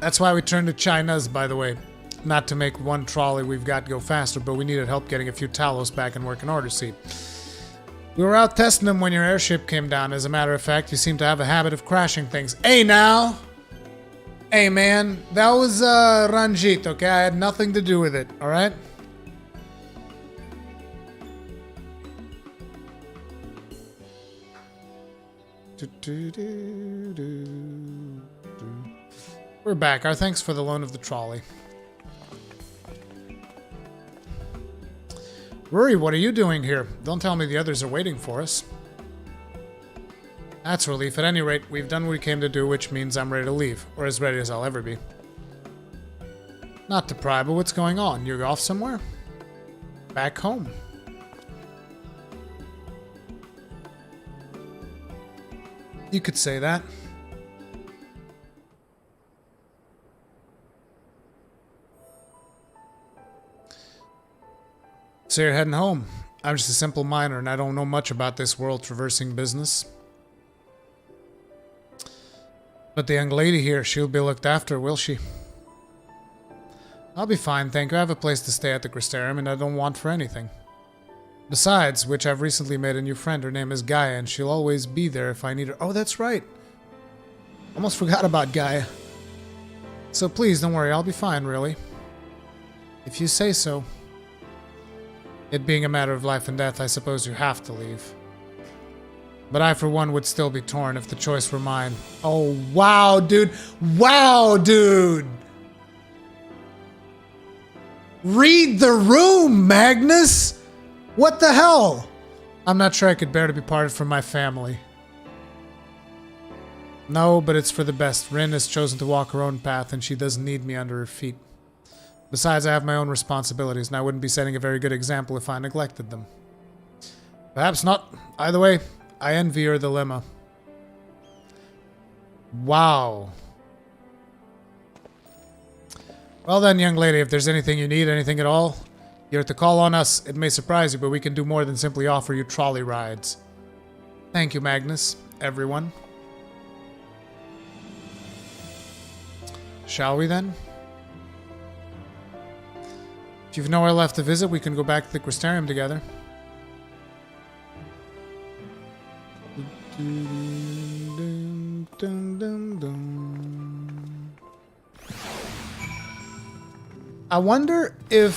That's why we turned to China's, by the way. Not to make one trolley we've got go faster, but we needed help getting a few Talos back in working order, see. We were out testing them when your airship came down. As a matter of fact, you seem to have a habit of crashing things. Hey, now! Hey, man. That was, Ranjit, okay? I had nothing to do with it, alright? We're back. Our thanks for the loan of the trolley. Rory, what are you doing here? Don't tell me the others are waiting for us. That's relief. At any rate, we've done what we came to do, which means I'm ready to leave. Or as ready as I'll ever be. Not to pry, but what's going on? You're off somewhere? Back home. You could say that. So you're heading home. I'm just a simple miner, and I don't know much about this world-traversing business. But the young lady here, she'll be looked after, will she? I'll be fine, thank you. I have a place to stay at the Crystarium, and I don't want for anything. Besides which, I've recently made a new friend. Her name is Gaia, and she'll always be there if I need her. Oh, that's right. Almost forgot about Gaia. So please, don't worry, I'll be fine, really. If you say so. It being a matter of life and death, I suppose you have to leave. But I, for one, would still be torn if the choice were mine. Oh, wow, dude. Wow, dude. Read the room, Magnus. What the hell? I'm not sure I could bear to be parted from my family. No, but it's for the best. Rin has chosen to walk her own path, and she doesn't need me under her feet. Besides, I have my own responsibilities, and I wouldn't be setting a very good example if I neglected them. Perhaps not. Either way, I envy your dilemma. Wow. Well then, young lady, if there's anything you need, anything at all, you're to call on us. It may surprise you, but we can do more than simply offer you trolley rides. Thank you, Magnus. Everyone. Shall we then? If you've nowhere left to visit, we can go back to the Crystarium together. I wonder if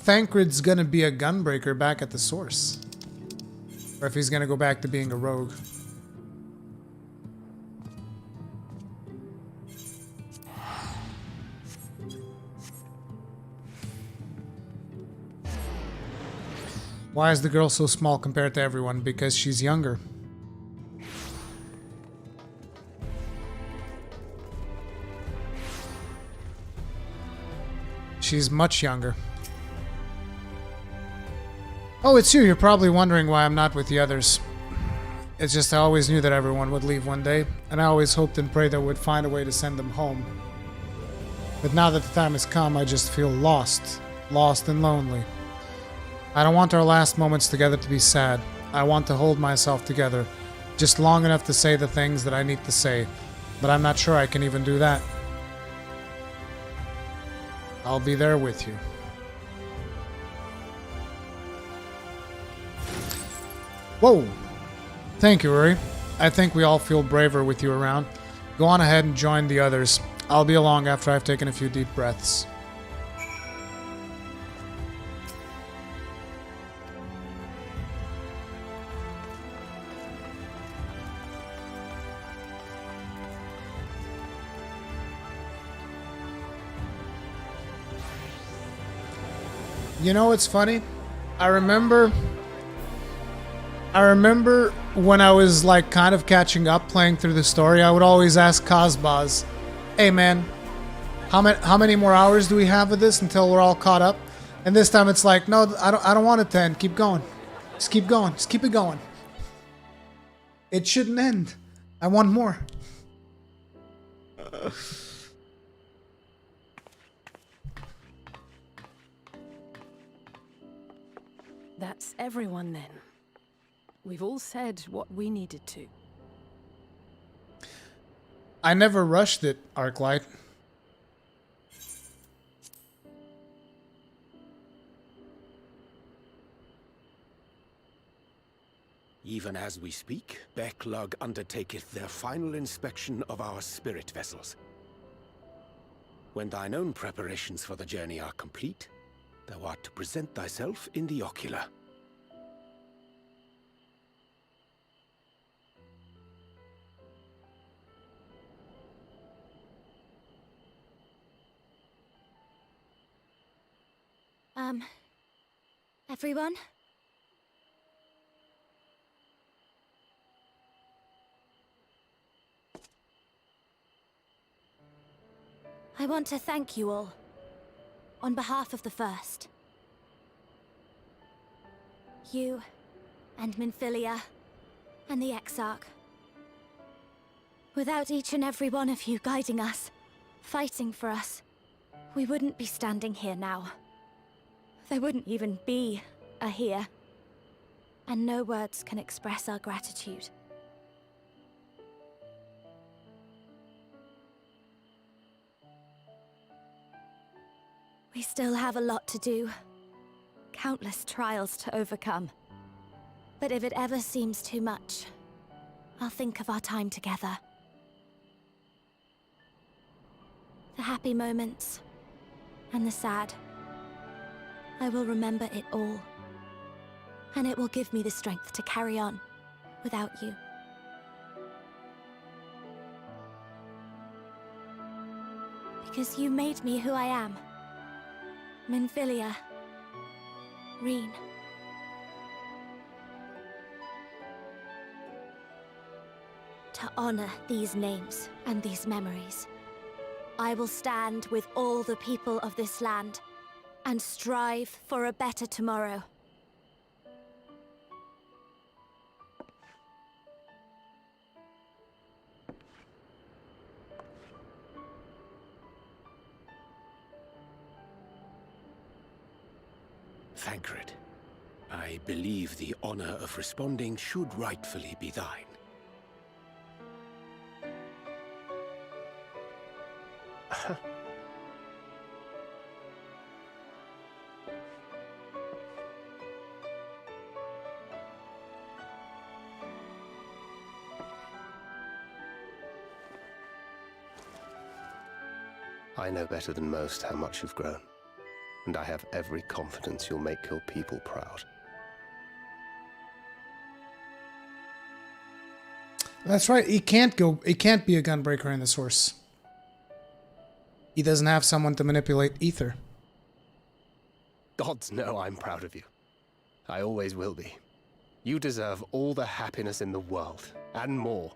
Thancred's gonna be a gunbreaker back at the source. Or if he's gonna go back to being a rogue. Why is the girl so small compared to everyone? Because she's younger. She's much younger. Oh, it's you. You're probably wondering why I'm not with the others. It's just I always knew that everyone would leave one day, and I always hoped and prayed that I would find a way to send them home. But now that the time has come, I just feel lost. Lost and lonely. I don't want our last moments together to be sad. I want to hold myself together, just long enough to say the things that I need to say, but I'm not sure I can even do that. I'll be there with you. Whoa! Thank you, Uri. I think we all feel braver with you around. Go on ahead and join the others. I'll be along after I've taken a few deep breaths. You know what's funny? I remember when I was like kind of catching up playing through the story, I would always ask Kazbaz, hey man, how many more hours do we have of this until we're all caught up? And this time it's like, no, I don't want it to end. Keep going. Just keep going. Just keep it going. It shouldn't end. I want more. That's everyone then. We've all said what we needed to. I never rushed it, Arclight. Even as we speak, Backlug undertaketh their final inspection of our spirit vessels. When thine own preparations for the journey are complete, thou art to present thyself in the ocular. Everyone? I want to thank you all, on behalf of the First. You, and Minfilia, and the Exarch. Without each and every one of you guiding us, fighting for us, we wouldn't be standing here now. There wouldn't even be a here. And no words can express our gratitude. We still have a lot to do. Countless trials to overcome. But if it ever seems too much, I'll think of our time together. The happy moments, and the sad. I will remember it all. And it will give me the strength to carry on without you. Because you made me who I am. Minfilia. Reen. To honor these names and these memories, I will stand with all the people of this land and strive for a better tomorrow. Thancred, I believe the honor of responding should rightfully be thine. I know better than most how much you've grown, and I have every confidence you'll make your people proud. That's right. He can't be a gunbreaker in this horse. He doesn't have someone to manipulate ether. Gods know I'm proud of you. I always will be. You deserve all the happiness in the world, and more.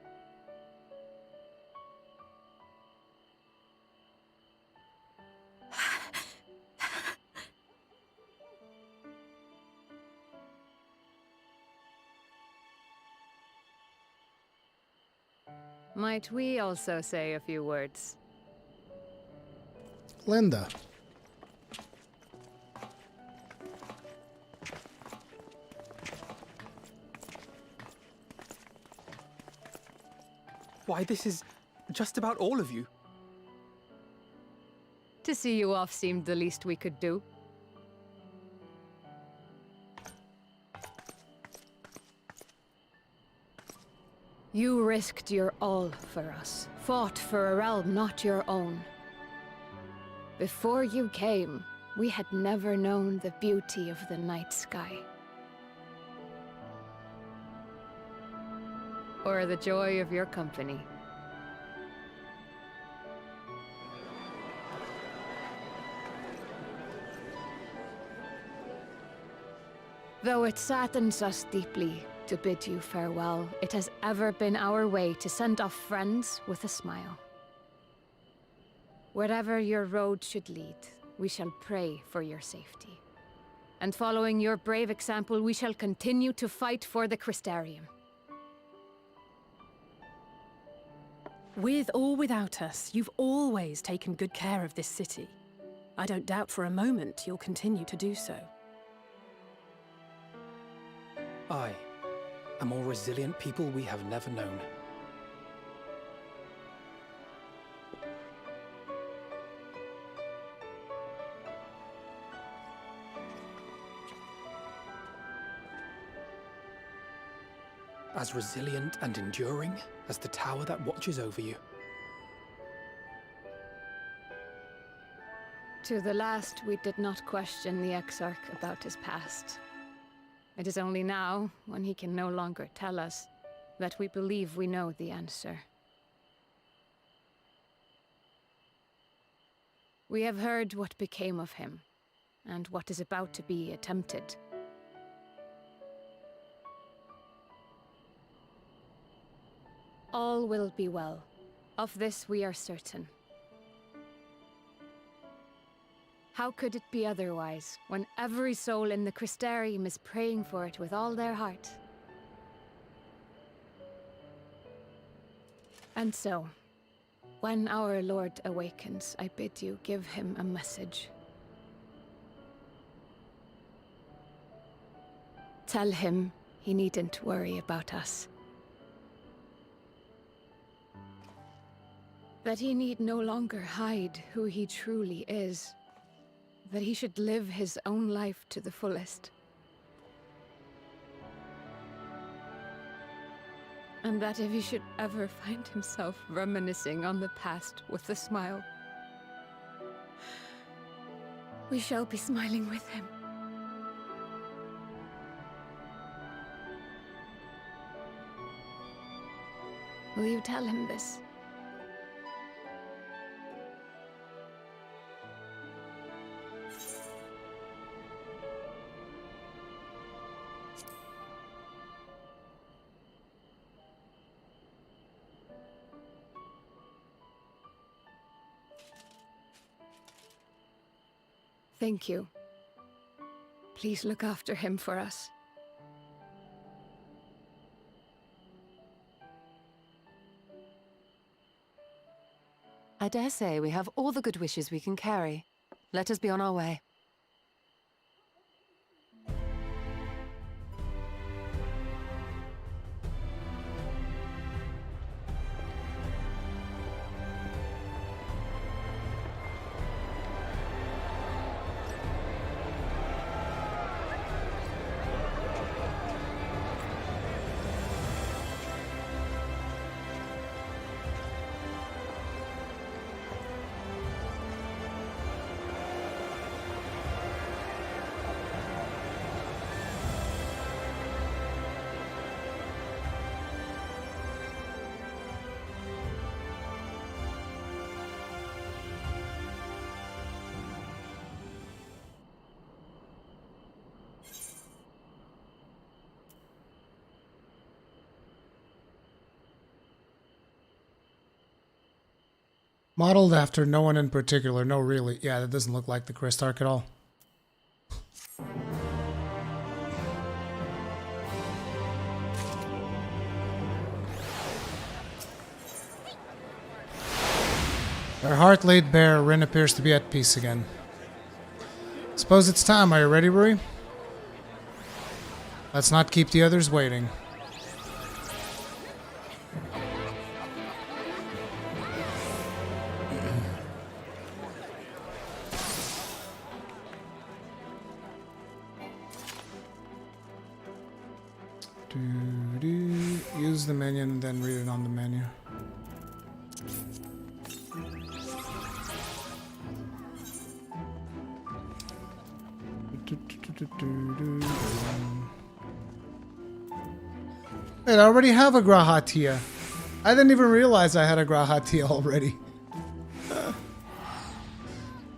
Might we also say a few words? Linda. Why, this is just about all of you. To see you off seemed the least we could do. You risked your all for us, fought for a realm not your own. Before you came, we had never known the beauty of the night sky. Or the joy of your company. Though it saddens us deeply to bid you farewell, it has ever been our way to send off friends with a smile. Wherever your road should lead, we shall pray for your safety. And following your brave example, we shall continue to fight for the Crystarium. With or without us, you've always taken good care of this city. I don't doubt for a moment you'll continue to do so. I, a more resilient people we have never known. As resilient and enduring as the tower that watches over you. To the last, we did not question the Exarch about his past. It is only now, when he can no longer tell us, that we believe we know the answer. We have heard what became of him, and what is about to be attempted. All will be well. Of this we are certain. How could it be otherwise, when every soul in the Crystarium is praying for it with all their heart? And so, when our Lord awakens, I bid you give him a message. Tell him he needn't worry about us. That he need no longer hide who he truly is. That he should live his own life to the fullest. And that if he should ever find himself reminiscing on the past with a smile, we shall be smiling with him. Will you tell him this? Thank you. Please look after him for us. I dare say we have all the good wishes we can carry. Let us be on our way. Modeled after no one in particular. No, really. Yeah, that doesn't look like the Crystarch at all. Her heart laid bare, Rin appears to be at peace again. Suppose it's time. Are you ready, Rui? Let's not keep the others waiting. Use the menu and then read it on the menu. Wait, I already have a Grahatia. I didn't even realize I had a Grahatia already.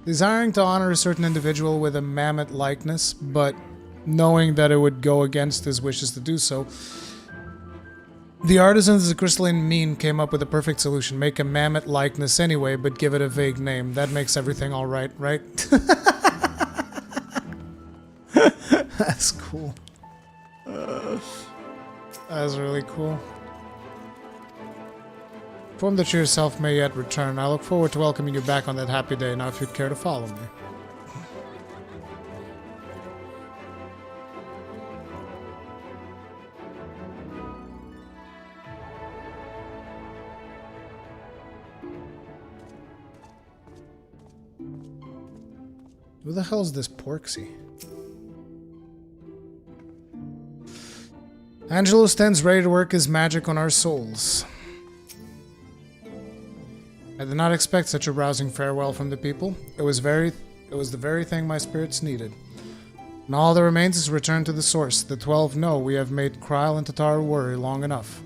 Desiring to honor a certain individual with a mammoth likeness, but knowing that it would go against his wishes to do so, the artisans of the crystalline mean came up with a perfect solution. Make a mammoth likeness anyway, but give it a vague name. That makes everything alright, right? That's cool. That's really cool. Form that yourself may yet return. I look forward to welcoming you back on that happy day. Now if you'd care to follow me. Who the hell is this Porksy? Angelo stands ready to work his magic on our souls. I did not expect such a rousing farewell from the people. It was the very thing my spirits needed. And all that remains is return to the source. The 12 know we have made Kryl and Tatar worry long enough.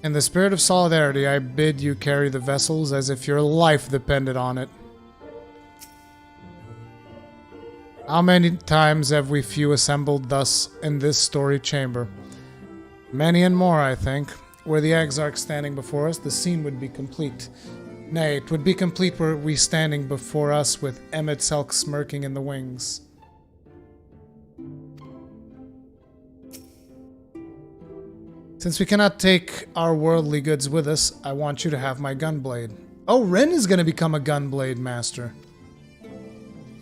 In the spirit of solidarity, I bid you carry the vessels as if your life depended on it. How many times have we few assembled thus in this story chamber? Many and more, I think. Were the Exarch standing before us, the scene would be complete. Nay, it would be complete were we standing before us with Emet-Selch smirking in the wings. Since we cannot take our worldly goods with us, I want you to have my gunblade. Oh, Rin is going to become a gunblade master.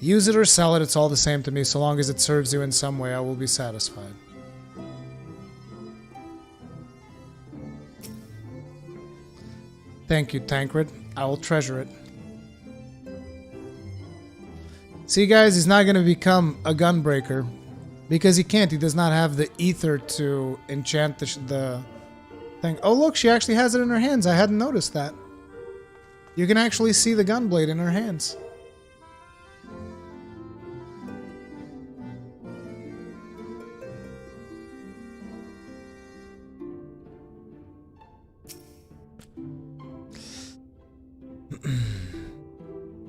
Use it or sell it, it's all the same to me. So long as it serves you in some way, I will be satisfied. Thank you, Tancred. I will treasure it. See, guys, he's not going to become a gunbreaker. Because he can't. He does not have the ether to enchant the thing. Oh, look, she actually has it in her hands. I hadn't noticed that. You can actually see the gunblade in her hands.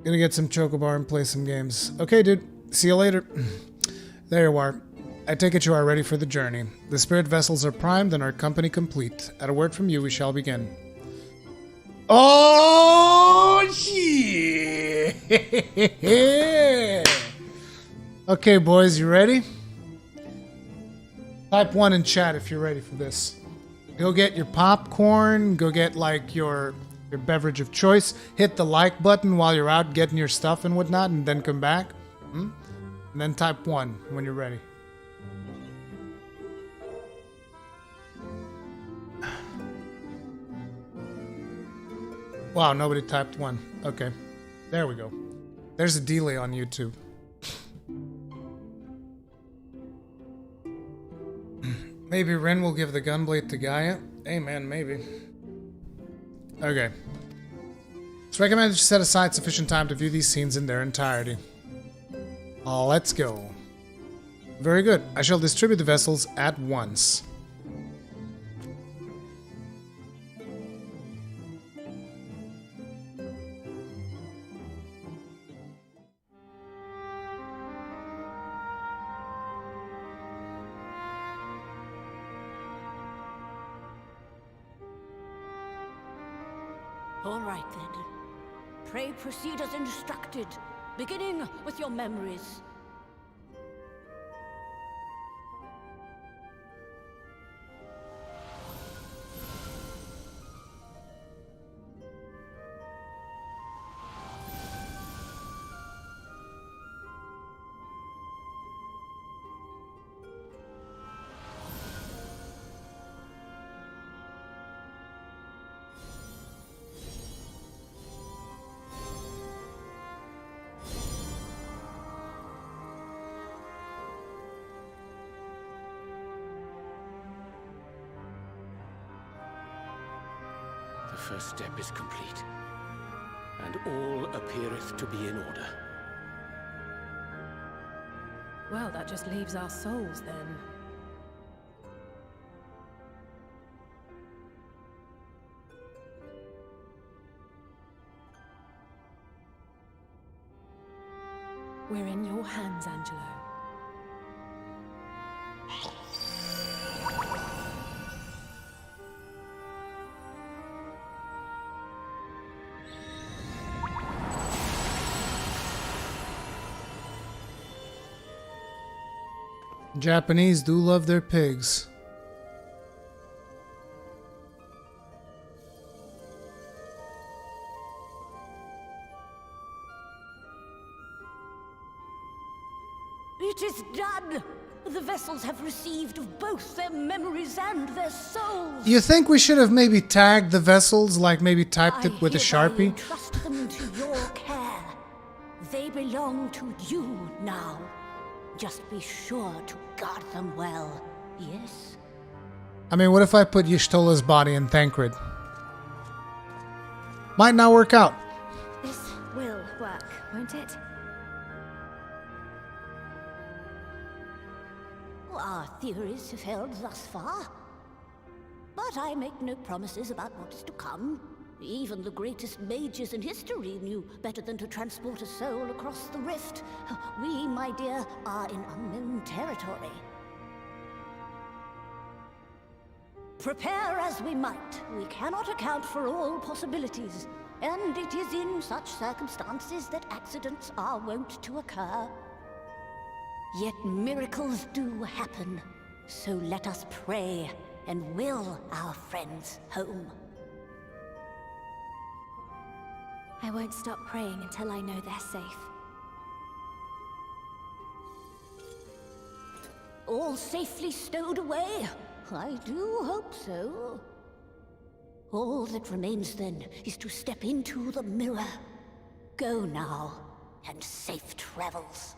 Gonna get some chocobar and play some games. Okay, dude. See you later. There you are. I take it you are ready for the journey. The spirit vessels are primed and our company complete. At a word from you, we shall begin. Oh, yeah! Okay, boys, you ready? Type 1 in chat if you're ready for this. Go get your popcorn. Go get, like, your beverage of choice. Hit the like button while you're out getting your stuff and whatnot, and then come back. And then type 1 when you're ready. Wow, nobody typed 1. Okay. There we go. There's a delay on YouTube. Maybe Ren will give the gunblade to Gaia? Hey man, maybe. Okay. It's recommended you set aside sufficient time to view these scenes in their entirety. Let's go. Very good. I shall distribute the vessels at once. All right, then. Pray proceed as instructed, beginning with your memories. The first step is complete, and all appeareth to be in order. Well, that just leaves our souls then. We're in your hands, Angelo. Japanese do love their pigs. It is done! The vessels have received both their memories and their souls. You think we should have maybe tagged the vessels, like maybe typed it with a Sharpie? I entrust them to your care. They belong to you now. Just be sure to guard them well, yes? I mean, what if I put Y'shtola's body in Thancred? Might not work out. This will work, won't it? Our theories have held thus far. But I make no promises about what is to come. Even the greatest mages in history knew better than to transport a soul across the rift. We, my dear, are in unknown territory. Prepare as we might, we cannot account for all possibilities, and it is in such circumstances that accidents are wont to occur. Yet miracles do happen, so let us pray and will our friends home. I won't stop praying until I know they're safe. All safely stowed away? I do hope so. All that remains then is to step into the mirror. Go now, and safe travels.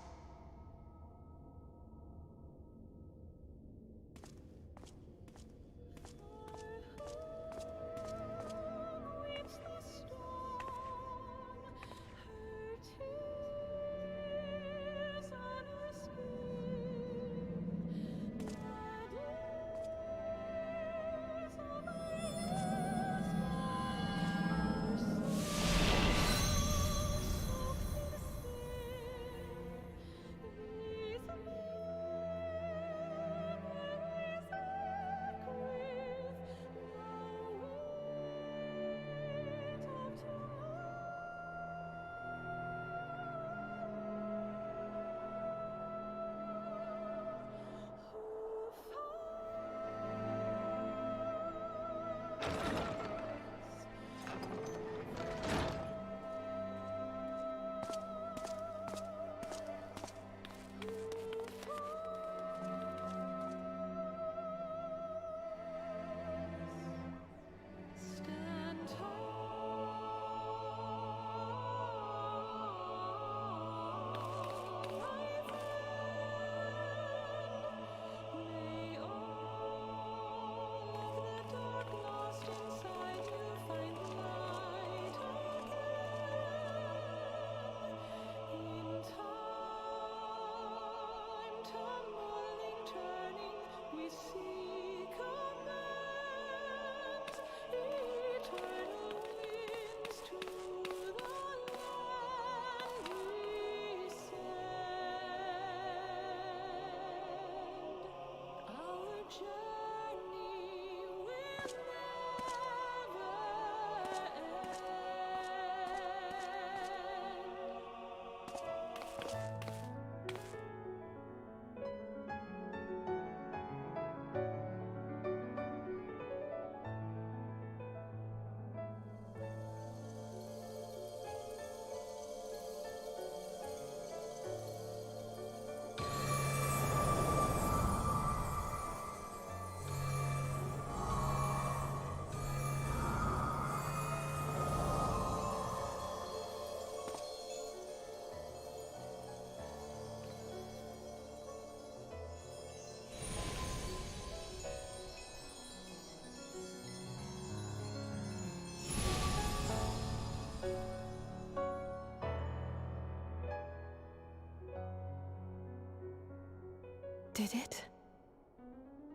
Did it?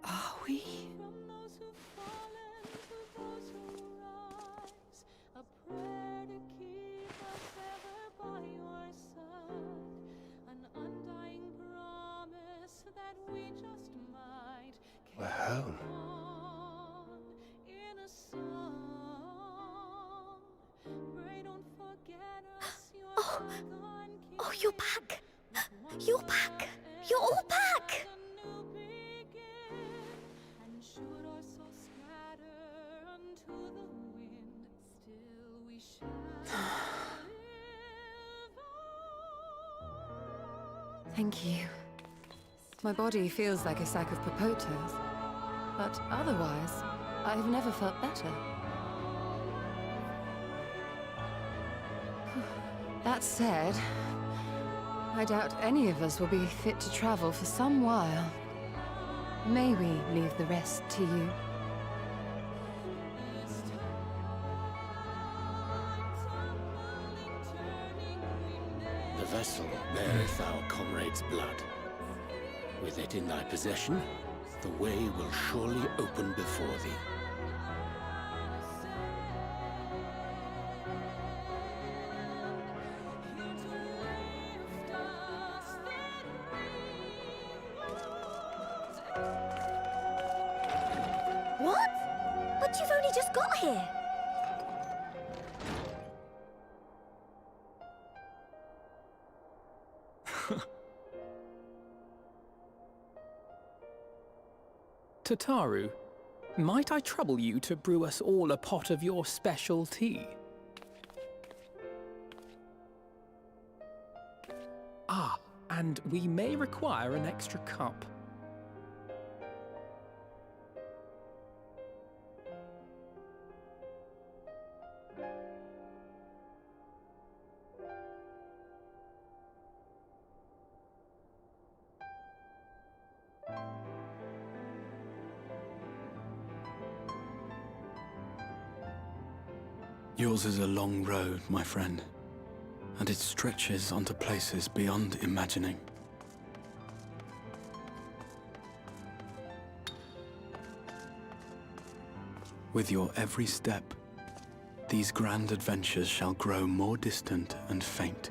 Are we? We're home. Oh, you're back! You're back! You're all back! Thank you. My body feels like a sack of potatoes, but otherwise, I've never felt better. That said, I doubt any of us will be fit to travel for some while. May we leave the rest to you? The vessel beareth our comrade's blood. With it in thy possession, the way will surely open before thee. What? just got here. Tataru, might I trouble you to brew us all a pot of your special tea? Ah, and we may require an extra cup. Yours is a long road, my friend, and it stretches onto places beyond imagining. With your every step, these grand adventures shall grow more distant and faint.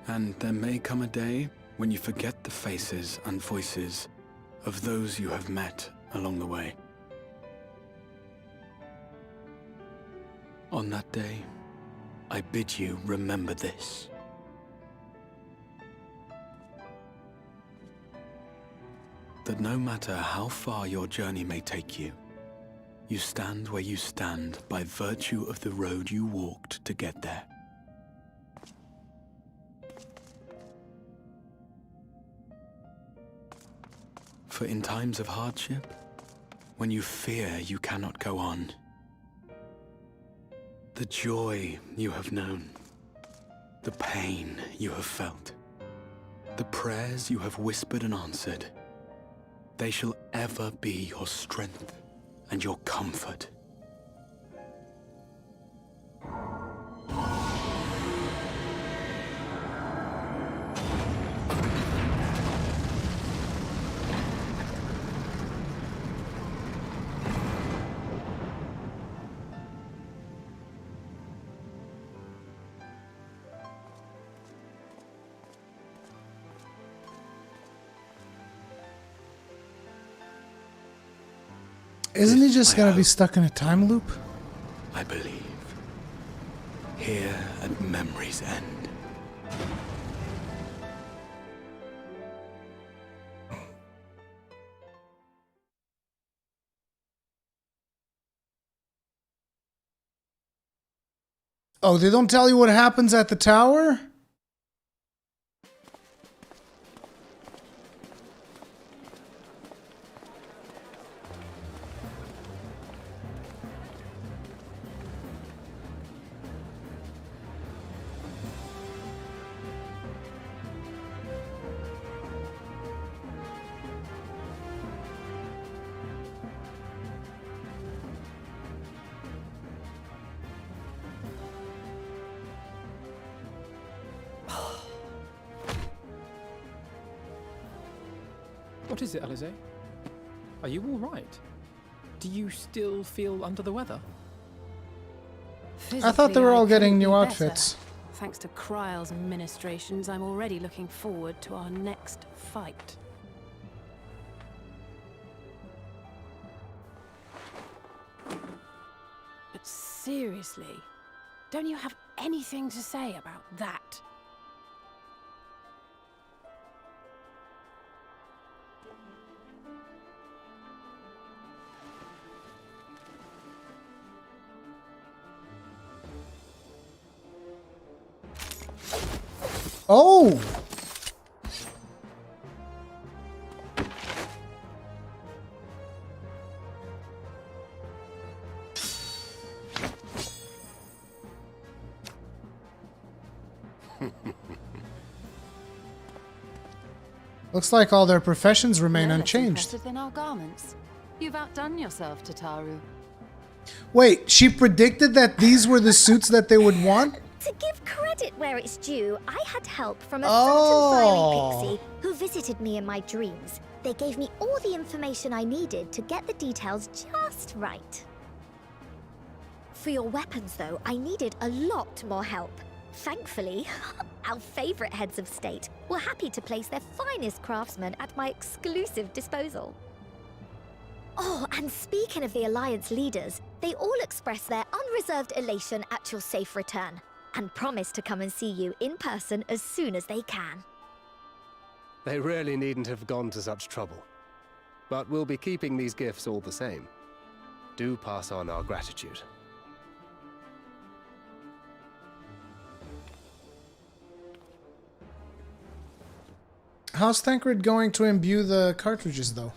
And there may come a day when you forget the faces and voices of those you have met along the way. On that day, I bid you remember this. That no matter how far your journey may take you, you stand where you stand by virtue of the road you walked to get there. For in times of hardship, when you fear you cannot go on, the joy you have known, the pain you have felt, the prayers you have whispered and answered, they shall ever be your strength and your comfort. Isn't he just gonna be stuck in a time loop? I believe. Here at memory's end. Oh, they don't tell you what happens at the tower? What is it, Alize? Are you all right? Do you still feel under the weather? I thought they were all getting new better. outfits. Thanks to Kryle's ministrations, I'm already looking forward to our next fight. But seriously, don't you have anything to say about that? Oh! Looks like all their professions remain No less unchanged. impressive than our garments. You've outdone yourself, Tataru. Wait, she predicted that these were the suits that they would want? To give credit where it's due, I had help from a Oh. certain fiery pixie who visited me in my dreams. They gave me all the information I needed to get the details just right. For your weapons, though, I needed a lot more help. Thankfully, our favorite heads of state were happy to place their finest craftsmen at my exclusive disposal. Oh, and speaking of the Alliance leaders, they all express their unreserved elation at your safe return, and promise to come and see you in person as soon as they can. They really needn't have gone to such trouble. But we'll be keeping these gifts all the same. Do pass on our gratitude. How's Tancred going to imbue the cartridges, though?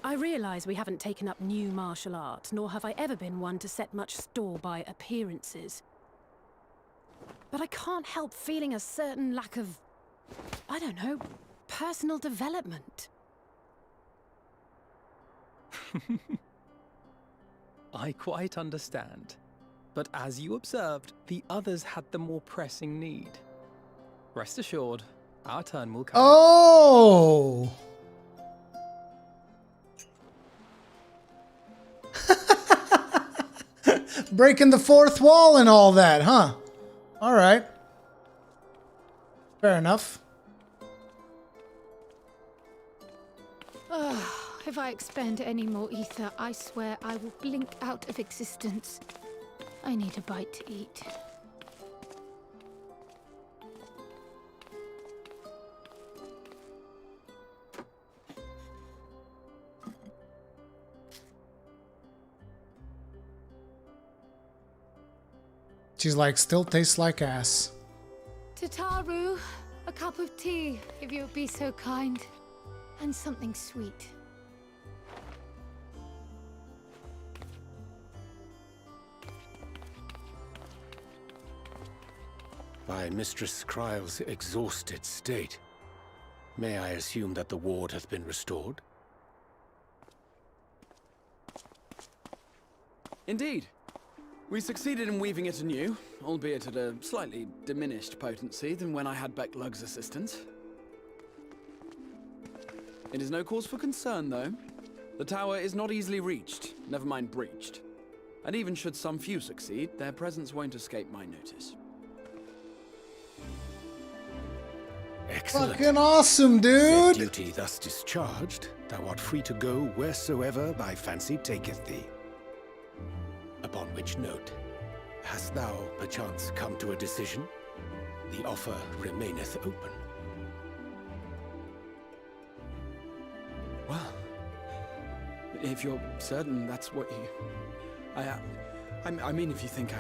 I realize we haven't taken up new martial art, nor have I ever been one to set much store by appearances. But I can't help feeling a certain lack of, I don't know, personal development. I quite understand. But as you observed, the others had the more pressing need. Rest assured, our turn will come. Oh! Breaking the fourth wall and all that, huh? Alright. Fair enough. If I expend any more ether, I swear I will blink out of existence. I need a bite to eat. She's like, still tastes like ass. Tataru, a cup of tea, if you would be so kind. And something sweet. By Mistress Kryle's exhausted state, may I assume that the ward hath been restored? Indeed. We succeeded in weaving it anew, albeit at a slightly diminished potency than when I had Becklug's assistance. It is no cause for concern, though. The tower is not easily reached, never mind breached. And even should some few succeed, their presence won't escape my notice. Excellent. Fucking awesome, Their dude! duty thus discharged, thou art free to go wheresoever thy fancy taketh thee. Upon which note, hast thou perchance come to a decision? The offer remaineth open. Well, if you're certain that's what you... I mean, if you think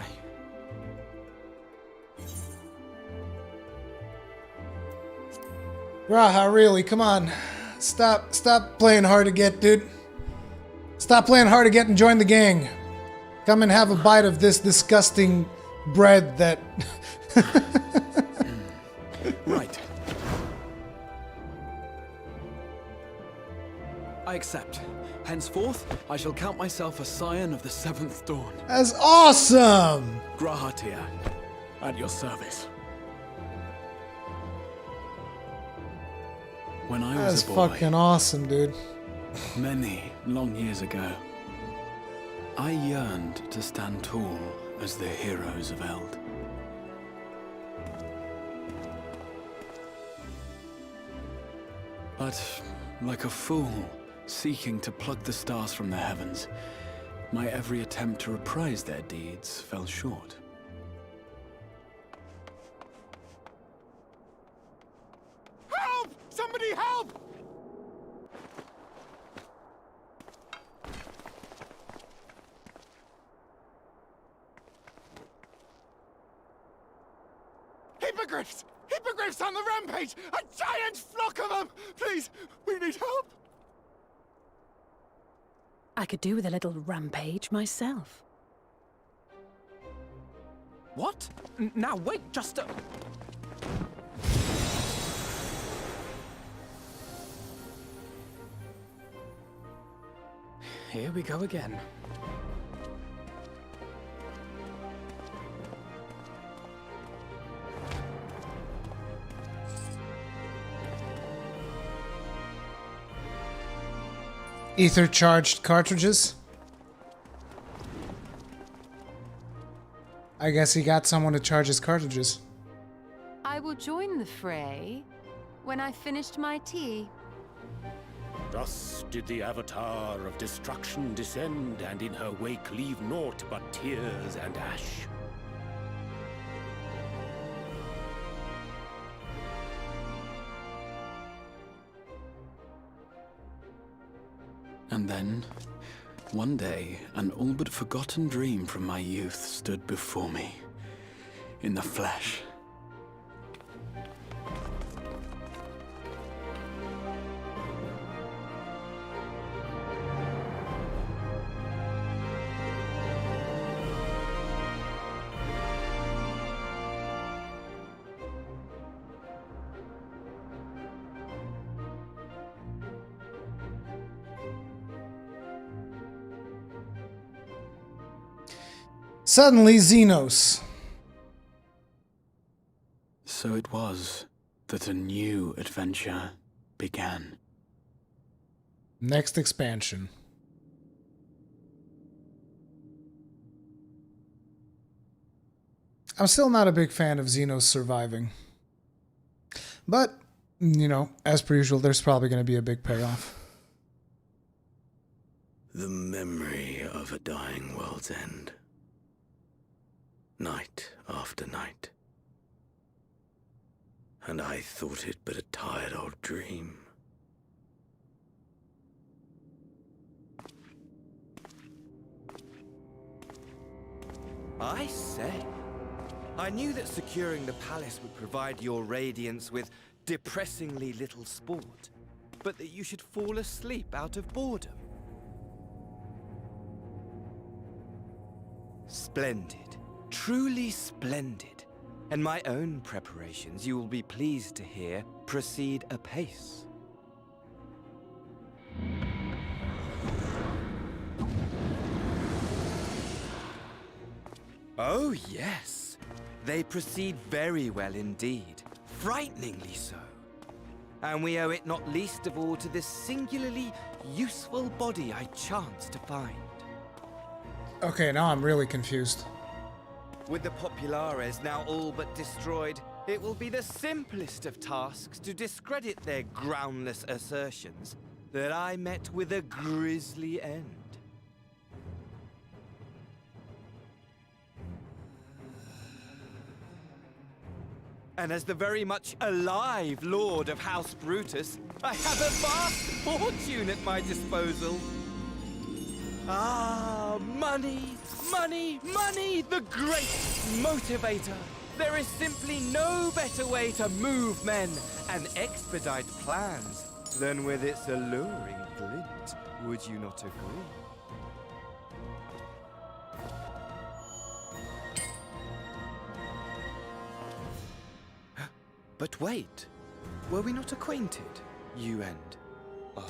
Raha, really, come on. Stop playing hard to get, dude. Stop playing hard to get and join the gang. Come and have a bite of this disgusting bread that... Right. I accept. Henceforth, I shall count myself a scion of the Seventh Dawn. That's awesome! Grahatia, at your service. When I was That's a boy, fucking awesome, dude. many long years ago, I yearned to stand tall as the heroes of Eld. But, like a fool, seeking to pluck the stars from the heavens, my every attempt to reprise their deeds fell short. Help! Somebody help! Hippogriffs! Hippogriffs on the rampage! A giant flock of them! Please, we need help! I could do with a little rampage myself. What? Now wait, just a... Here we go again. Ether charged cartridges. I guess he got someone to charge his cartridges. I will join the fray when I finished my tea. Thus did the Avatar of Destruction descend, and in her wake leave naught but tears and ash. And then, one day, an all but forgotten dream from my youth stood before me, in the flesh. Suddenly, Xenos. So it was that a new adventure began. Next expansion. I'm still not a big fan of Xenos surviving. But, you know, as per usual, there's probably going to be a big payoff. The memory of a dying world's end. Night after night. And I thought it but a tired old dream. I say, I knew that securing the palace would provide your radiance with depressingly little sport, but that you should fall asleep out of boredom. Splendid. Truly splendid. And my own preparations, you will be pleased to hear, proceed apace. Oh, yes. They proceed very well indeed. Frighteningly so. And we owe it not least of all to this singularly useful body I chanced to find. Okay, now I'm really confused. With the Populares now all but destroyed, it will be the simplest of tasks to discredit their groundless assertions that I met with a grisly end. And as the very much alive Lord of House Brutus, I have a vast fortune at my disposal. Ah, money, money, money, the great motivator. There is simply no better way to move men and expedite plans than with its alluring glint. Would you not agree? But wait, were we not acquainted, you and I?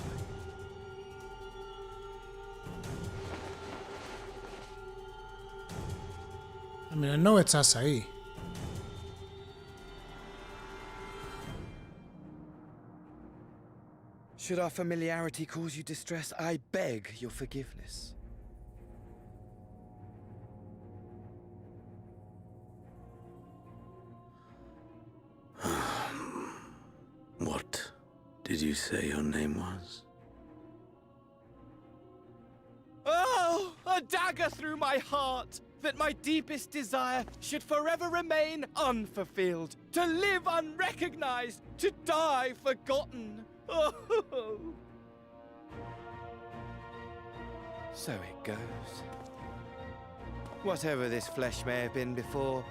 I mean, I know it's acai. Should our familiarity cause you distress, I beg your forgiveness. What did you say your name was? Oh, a dagger through my heart! That my deepest desire should forever remain unfulfilled, to live unrecognized, to die forgotten. Oh. So it goes. Whatever this flesh may have been before,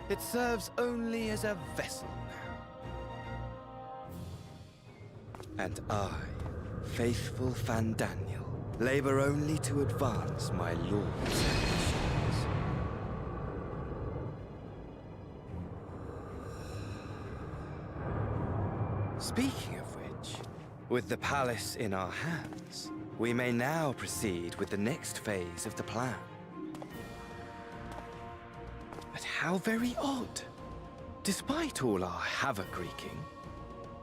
it serves only as a vessel now. And I, faithful Fandaniel, labor only to advance my lord's ambitions. Speaking of which, with the palace in our hands, we may now proceed with the next phase of the plan. But how very odd. Despite all our havoc-wreaking,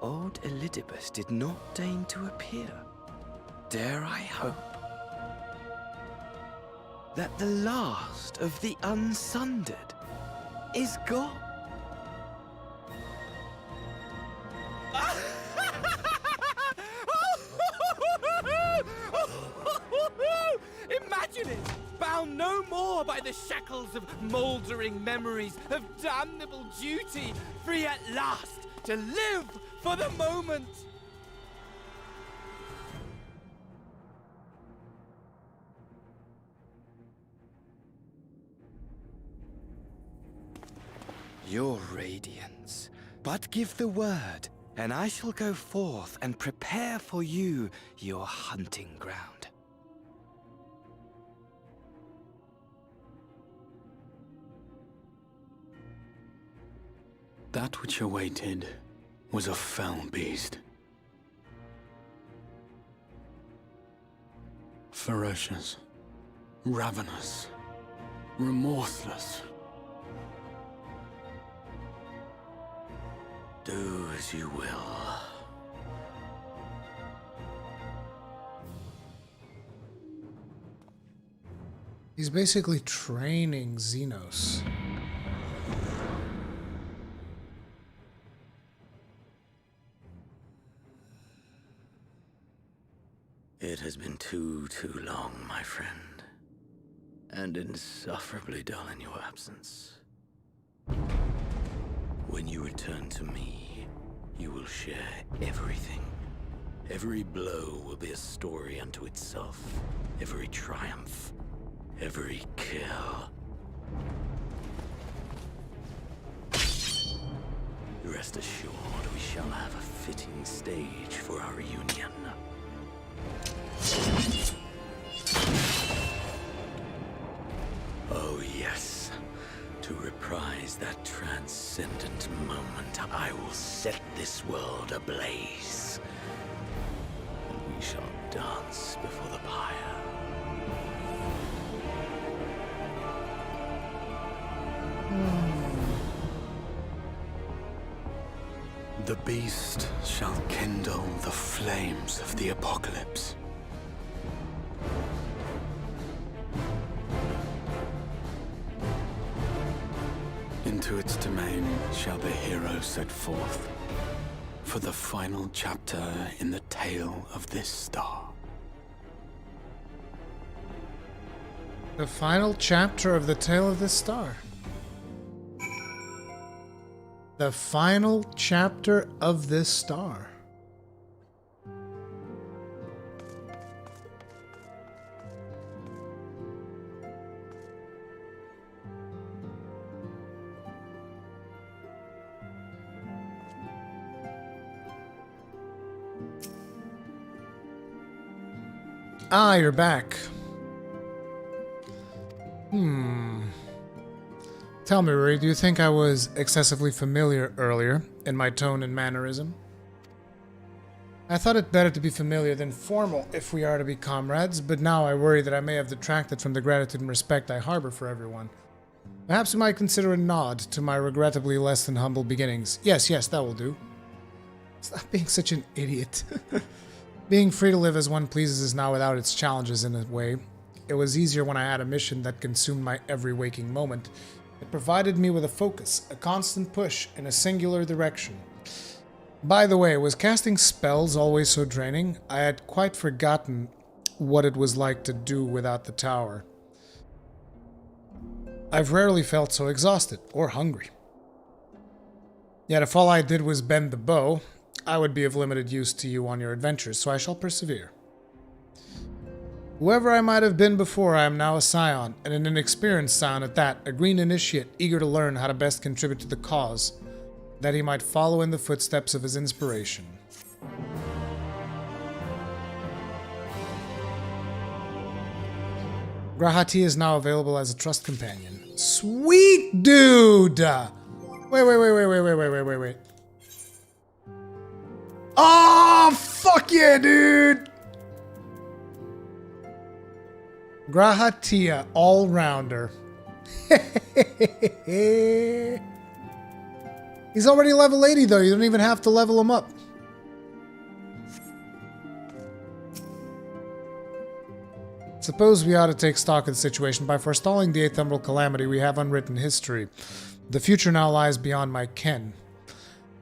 old Elidibus did not deign to appear. Dare I hope that the last of the unsundered is gone? no more by the shackles of mouldering memories of damnable duty, free at last to live for the moment. Your radiance, but give the word, and I shall go forth and prepare for you your hunting ground. That which awaited was a fell beast. Ferocious, ravenous, remorseless. Do as you will. He's basically training Xenos. It has been too long, my friend, and insufferably dull in your absence. When you return to me, you will share everything. Every blow will be a story unto itself. Every triumph, every kill. Rest assured, we shall have a fitting stage for our reunion. Oh yes, to reprise that transcendent moment, I will set this world ablaze. And we shall dance before the pyre. The beast shall kindle the flames of the apocalypse. Into its domain shall the hero set forth for the final chapter in the tale of this star. The final chapter of the tale of this star. The final chapter of this star. Ah, you're back. Tell me, Ruri, do you think I was excessively familiar earlier in my tone and mannerism? I thought it better to be familiar than formal if we are to be comrades, but now I worry that I may have detracted from the gratitude and respect I harbor for everyone. Perhaps you might consider a nod to my regrettably less than humble beginnings. Yes, that will do. Stop being such an idiot. Being free to live as one pleases is now without its challenges in a way. It was easier when I had a mission that consumed my every waking moment. It provided me with a focus, a constant push in a singular direction. By the way, was casting spells always so draining? I had quite forgotten what it was like to do without the tower. I've rarely felt so exhausted or hungry. Yet if all I did was bend the bow, I would be of limited use to you on your adventures, so I shall persevere. Whoever I might have been before, I am now a scion, and an inexperienced scion at that, a green initiate eager to learn how to best contribute to the cause, that he might follow in the footsteps of his inspiration. Grahati is now available as a trust companion. Sweet dude! Wait. Oh, fuck yeah, dude! Grahatia, all-rounder. He's already level 80, though. You don't even have to level him up. Suppose we ought to take stock of the situation. By forestalling the 8th Emerald Calamity, we have unwritten history. The future now lies beyond my ken.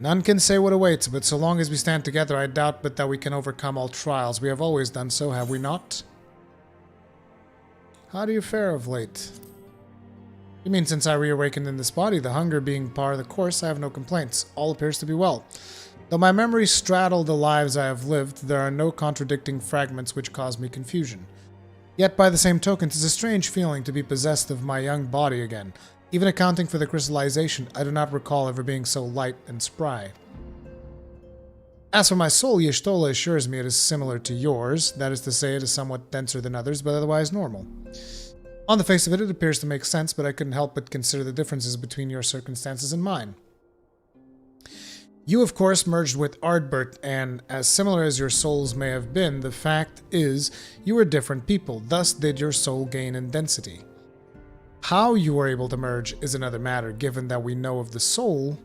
None can say what awaits, but so long as we stand together, I doubt but that we can overcome all trials. We have always done so, have we not? How do you fare of late? You mean since I reawakened in this body, the hunger being par of the course, I have no complaints. All appears to be well. Though my memories straddle the lives I have lived, there are no contradicting fragments which cause me confusion. Yet by the same token, 'tis a strange feeling to be possessed of my young body again. Even accounting for the crystallization, I do not recall ever being so light and spry. As for my soul, Y'shtola assures me it is similar to yours. That is to say, it is somewhat denser than others, but otherwise normal. On the face of it, it appears to make sense, but I couldn't help but consider the differences between your circumstances and mine. You, of course, merged with Ardbert, and as similar as your souls may have been, the fact is you were different people, thus did your soul gain in density. How you were able to merge is another matter, given that we know of the soul.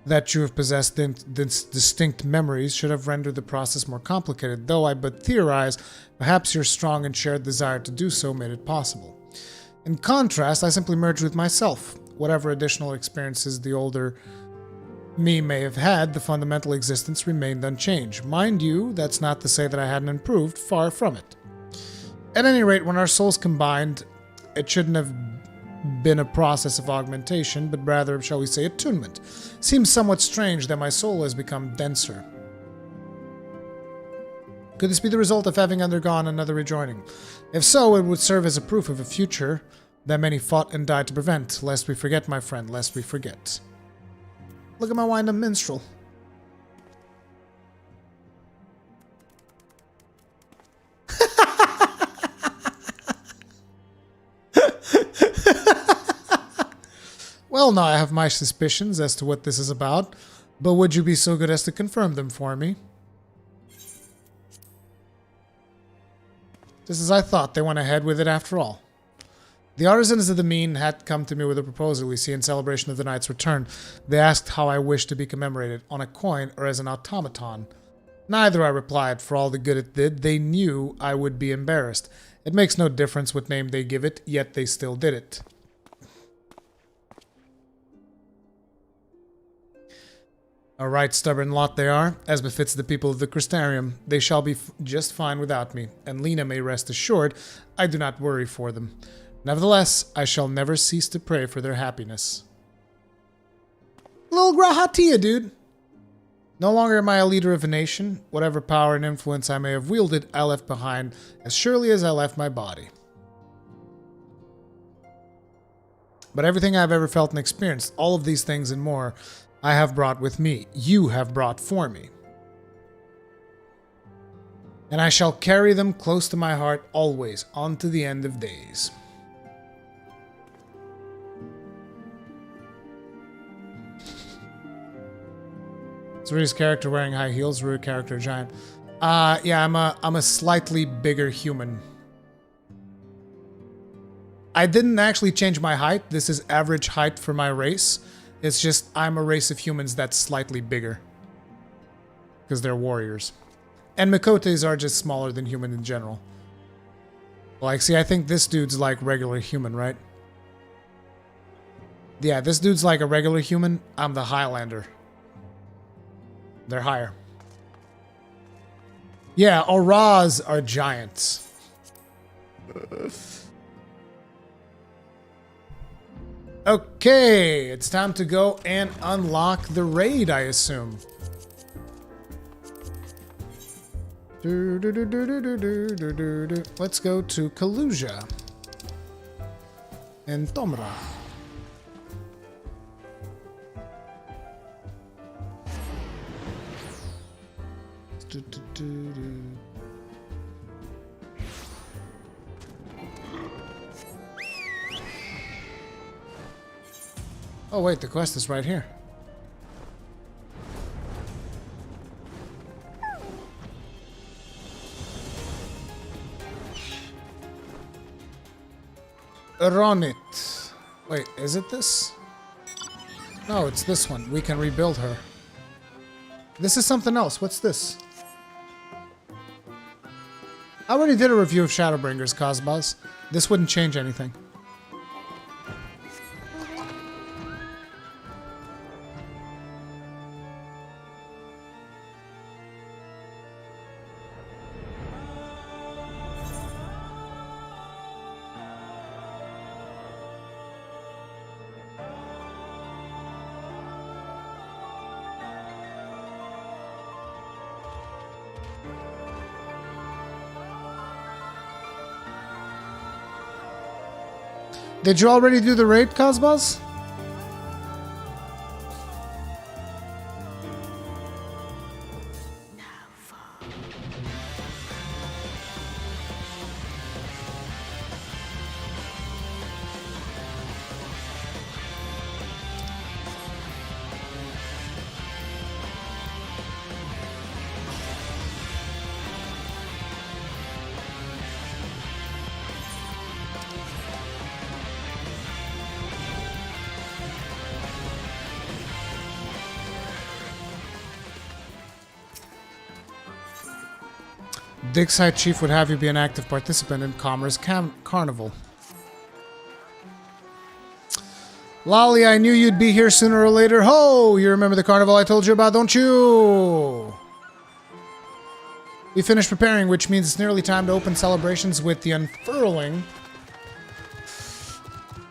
That you have possessed distinct memories should have rendered the process more complicated, though I but theorize, perhaps your strong and shared desire to do so made it possible. In contrast, I simply merged with myself. Whatever additional experiences the older me may have had, the fundamental existence remained unchanged. Mind you, that's not to say that I hadn't improved, far from it. At any rate, when our souls combined, it shouldn't have been a process of augmentation, but rather, shall we say, attunement. Seems somewhat strange that my soul has become denser. Could this be the result of having undergone another rejoining? If so, it would serve as a proof of a future that many fought and died to prevent. Lest we forget, my friend, lest we forget. Look at my wind-up minstrel. Well, now I have my suspicions as to what this is about, but would you be so good as to confirm them for me? Just as I thought, they went ahead with it after all. The artisans of the mean had come to me with a proposal, we see, in celebration of the knight's return. They asked how I wished to be commemorated, on a coin or as an automaton. Neither, I replied, for all the good it did. They knew I would be embarrassed. It makes no difference what name they give it, yet they still did it. A right stubborn lot they are, as befits the people of the Crystarium. They shall be just fine without me, and Lena may rest assured I do not worry for them. Nevertheless, I shall never cease to pray for their happiness. Lil Grahatia, dude! No longer am I a leader of a nation. Whatever power and influence I may have wielded, I left behind as surely as I left my body. But everything I've ever felt and experienced, all of these things and more, I have brought with me. You have brought for me. And I shall carry them close to my heart always, on to the end of days. Is Rury's character wearing high heels? Rury character giant. Yeah, I'm a slightly bigger human. I didn't actually change my height. This is average height for my race. It's just I'm a race of humans that's slightly bigger. Because they're warriors. And Makotes are just smaller than human in general. Like, see, I think this dude's like regular human, right? Yeah, this dude's like a regular human. I'm the Highlander. They're higher. Yeah, Auras are giants. Okay, it's time to go and unlock the raid, I assume. Let's go to Kaluja and Tomra. Oh wait, the quest is right here. Run it. Wait, is it this? No, it's this one. We can rebuild her. This is something else. What's this? I already did a review of Shadowbringers, Cosmos. This wouldn't change anything. Did you already do the raid, Cosmos? Digside Chief would have you be an active participant in Commerce Carnival. Lolly, I knew you'd be here sooner or later. Ho! You remember the carnival I told you about, don't you? We finished preparing, which means it's nearly time to open celebrations with the unfurling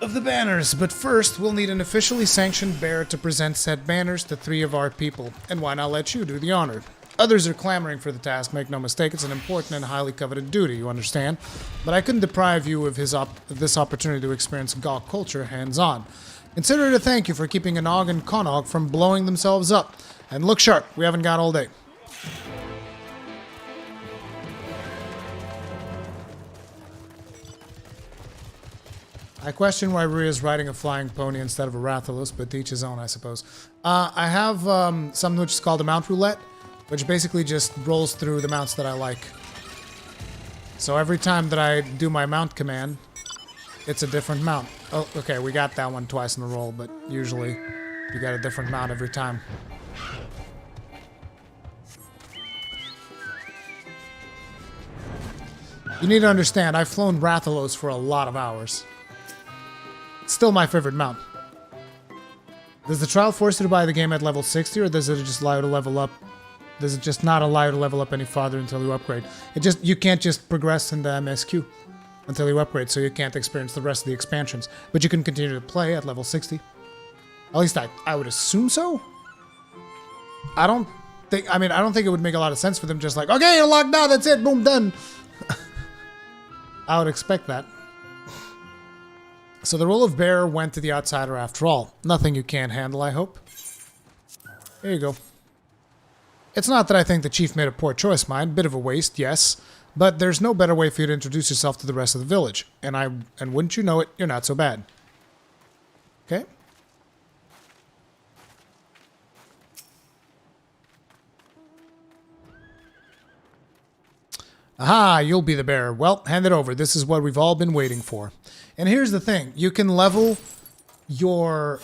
of the banners. But first, we'll need an officially sanctioned bearer to present said banners to 3 of our people. And why not let you do the honor? Others are clamoring for the task, make no mistake, it's an important and highly coveted duty, you understand? But I couldn't deprive you of this opportunity to experience Gawk culture hands-on. Consider it a thank you for keeping Anog and Konog from blowing themselves up. And look sharp, we haven't got all day. I question why Rhea is riding a flying pony instead of a Rathalos, but to each his own, I suppose. I have something which is called a mount roulette, which basically just rolls through the mounts that I like. So every time that I do my mount command, it's a different mount. Oh, okay, we got that one twice in a roll, but usually you got a different mount every time. You need to understand, I've flown Rathalos for a lot of hours. It's still my favorite mount. Does the trial force you to buy the game at level 60, or does it just allow you to level up? Does it just not allow you to level up any farther until you upgrade? You can't just progress into MSQ until you upgrade, so you can't experience the rest of the expansions. But you can continue to play at level 60. At least I would assume so. I don't think it would make a lot of sense for them just like, okay, you're locked now, that's it, boom, done. I would expect that. So the role of bearer went to the outsider after all. Nothing you can't handle, I hope. There you go. It's not that I think the chief made a poor choice, mind. Bit of a waste, yes. But there's no better way for you to introduce yourself to the rest of the village. And wouldn't you know it, you're not so bad. Okay? Aha, you'll be the bearer. Well, hand it over. This is what we've all been waiting for. And here's the thing. You can level your...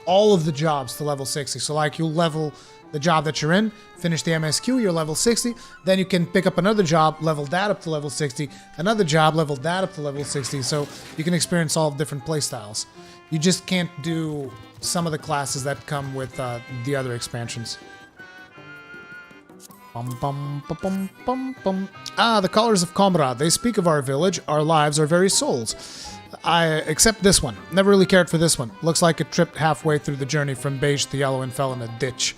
all of the jobs to level 60. So like you'll level the job that you're in, finish the MSQ, you're level 60, then you can pick up another job, level that up to level 60, another job, level that up to level 60, so you can experience all different playstyles. You just can't do some of the classes that come with the other expansions. Bum, bum, bum, bum, bum, bum. Ah, the Callers of Comrade. They speak of our village, our lives, our very souls. Except this one. Never really cared for this one. Looks like it tripped halfway through the journey from beige to yellow and fell in a ditch.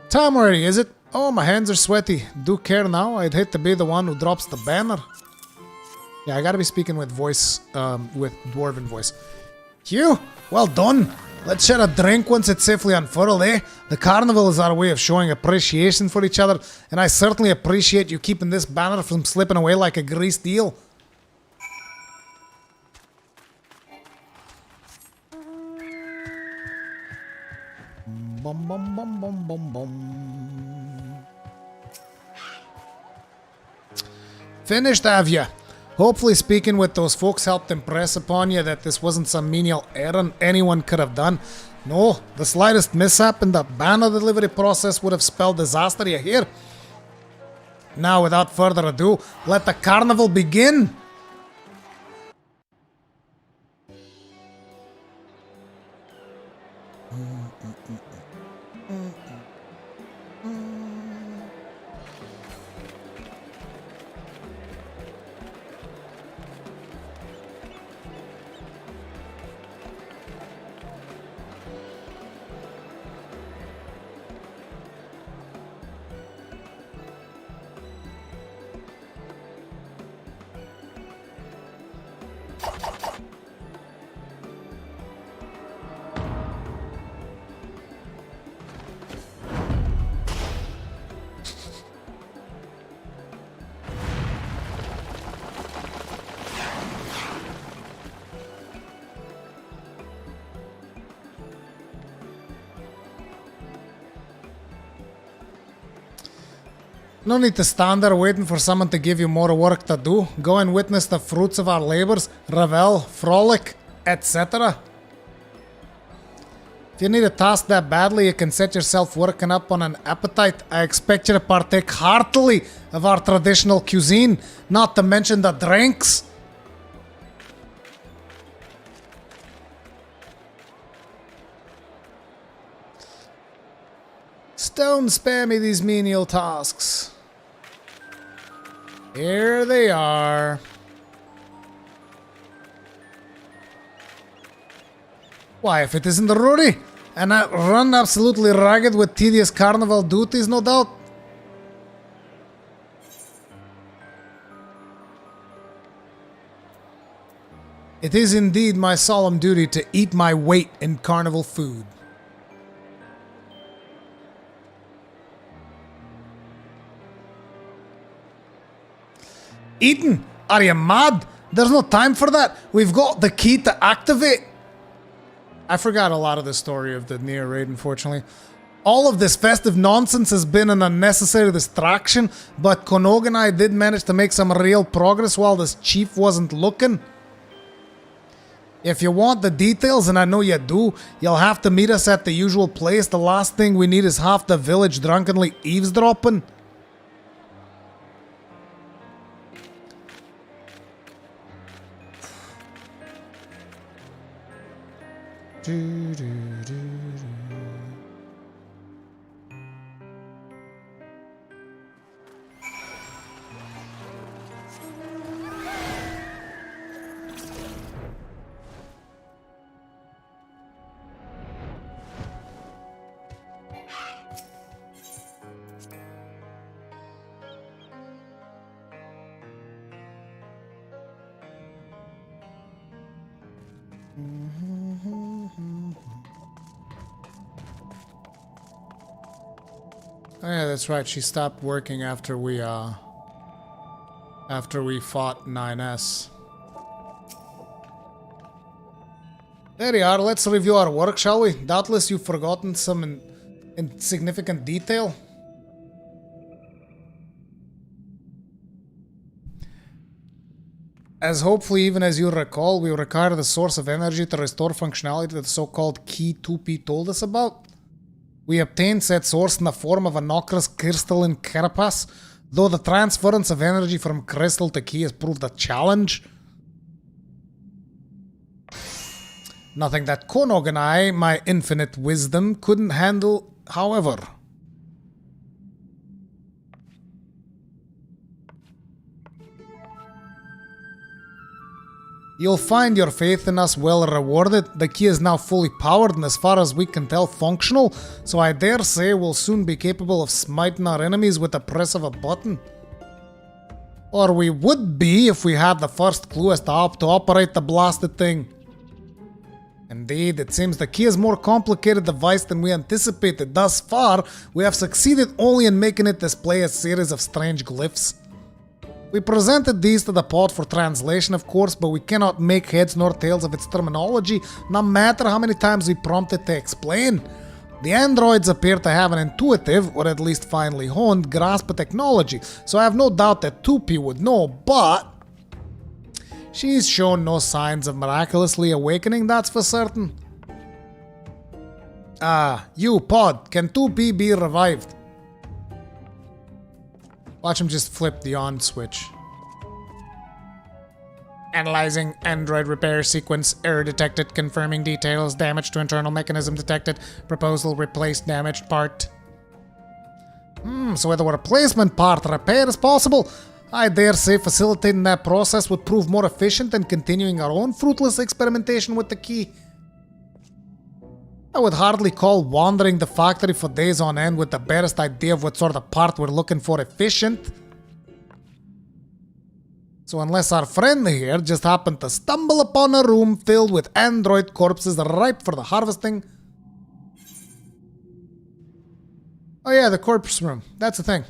Time already, is it? Oh, my hands are sweaty. Do care now? I'd hate to be the one who drops the banner. Yeah, I gotta be speaking with voice, with dwarven voice. Hugh, well done. Let's share a drink once it's safely unfurled, eh? The carnival is our way of showing appreciation for each other, and I certainly appreciate you keeping this banner from slipping away like a greased eel. Bum, bum, bum, bum, bum, bum. Finished, have ya? Hopefully speaking with those folks helped impress upon you that this wasn't some menial errand anyone could have done. No, the slightest mishap in the banner delivery process would have spelled disaster, you hear? Now, without further ado, let the carnival begin! No need to stand there waiting for someone to give you more work to do. Go and witness the fruits of our labors, revel, frolic, etc. If you need a task that badly, you can set yourself working up on an appetite. I expect you to partake heartily of our traditional cuisine, not to mention the drinks. Don't spare me these menial tasks. Here they are. Why, if it isn't Rory, and I run absolutely ragged with tedious carnival duties, no doubt. It is indeed my solemn duty to eat my weight in carnival food. Ethan, are you mad? There's no time for that. We've got the key to activate. I forgot a lot of the story of the Nier raid, unfortunately. All of this festive nonsense has been an unnecessary distraction, but Konoga and I did manage to make some real progress while this chief wasn't looking. If you want the details, and I know you do, you'll have to meet us at the usual place. The last thing we need is half the village drunkenly eavesdropping. Oh yeah, that's right. She stopped working after we fought 9S. There you are. Let's review our work, shall we? Doubtless you've forgotten some insignificant detail. As hopefully even as you recall, we require the source of energy to restore functionality that the so-called Key 2P told us about. We obtained said source in the form of a nocrous crystalline carapace, though the transference of energy from crystal to key has proved a challenge. Nothing that Konog and I, my infinite wisdom, couldn't handle, however. You'll find your faith in us well rewarded. The key is now fully powered and as far as we can tell functional, so I dare say we'll soon be capable of smiting our enemies with the press of a button. Or we would be if we had the first clue as to how to operate the blasted thing. Indeed, it seems the key is a more complicated device than we anticipated. Thus far, we have succeeded only in making it display a series of strange glyphs. We presented these to the pod for translation, of course, but we cannot make heads nor tails of its terminology, no matter how many times we prompt it to explain. The androids appear to have an intuitive, or at least finely honed, grasp of technology, so I have no doubt that 2P would know, but she's shown no signs of miraculously awakening, that's for certain. You, pod, can 2P be revived? Watch him just flip the on switch. Analyzing Android repair sequence. Error detected. Confirming details. Damage to internal mechanism detected. Proposal replace damaged part. So with a replacement part, repair is possible. I dare say facilitating that process would prove more efficient than continuing our own fruitless experimentation with the key. I would hardly call wandering the factory for days on end with the barest idea of what sort of part we're looking for efficient. So unless our friend here just happened to stumble upon a room filled with android corpses ripe for the harvesting. Oh yeah, the corpse room. That's the thing.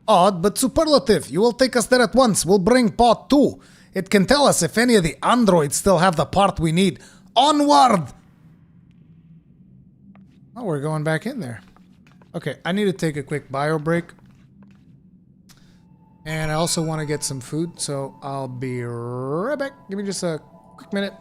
Odd, but superlative. You will take us there at once. We'll bring pot 2. It can tell us if any of the androids still have the part we need. Onward! Oh, we're going back in there. Okay, I need to take a quick bio break. And I also want to get some food, so I'll be right back. Give me just a quick minute.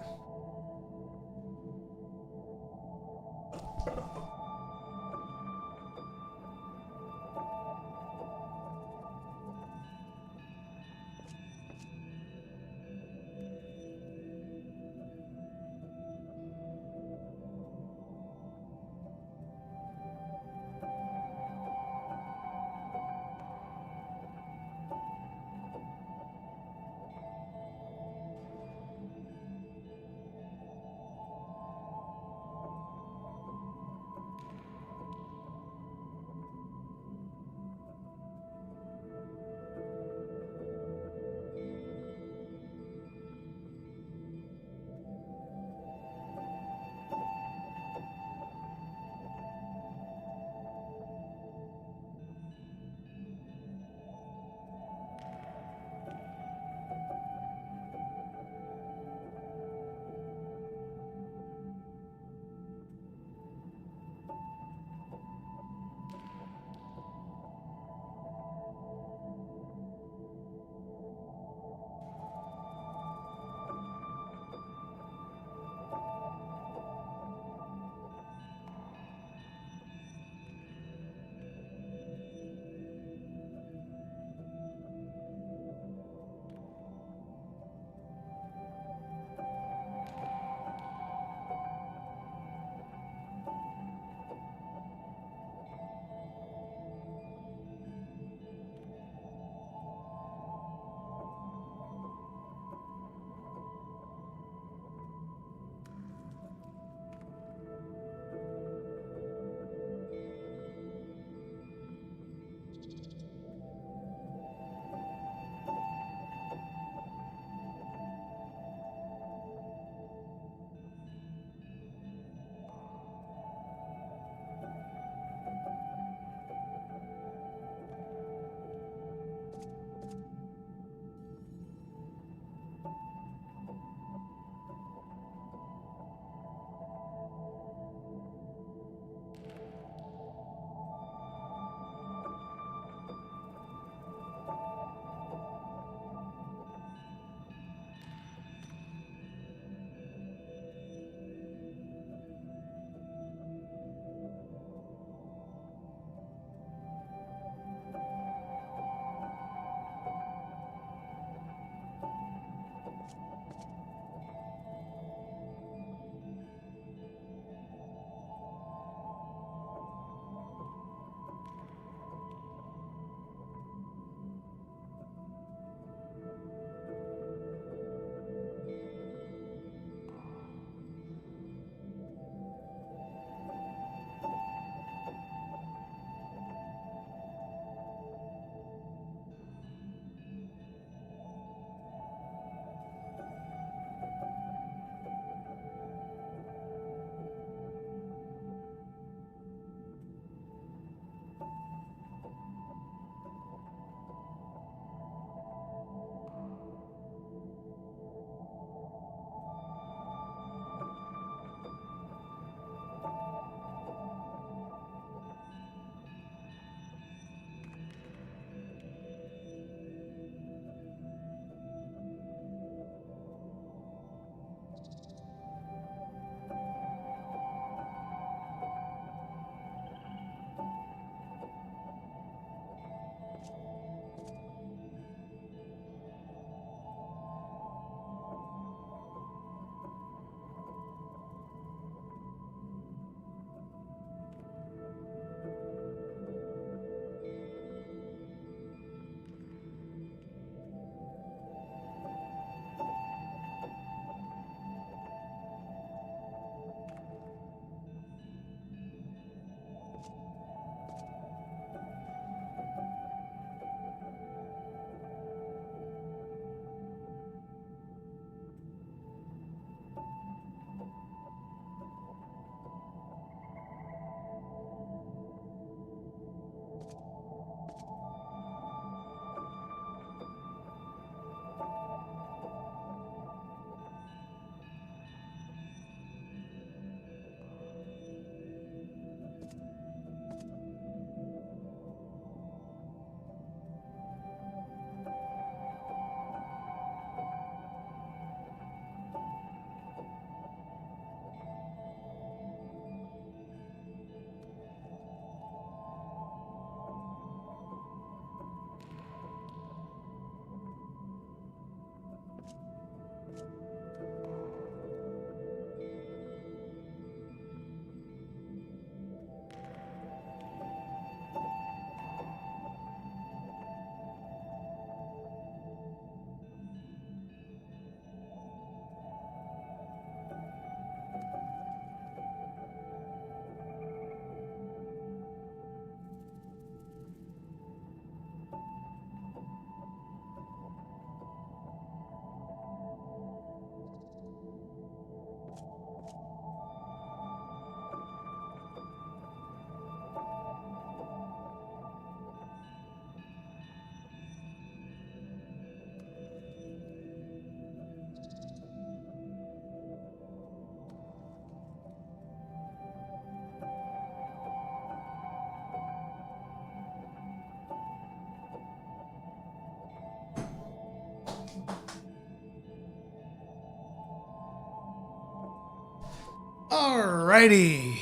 Alrighty.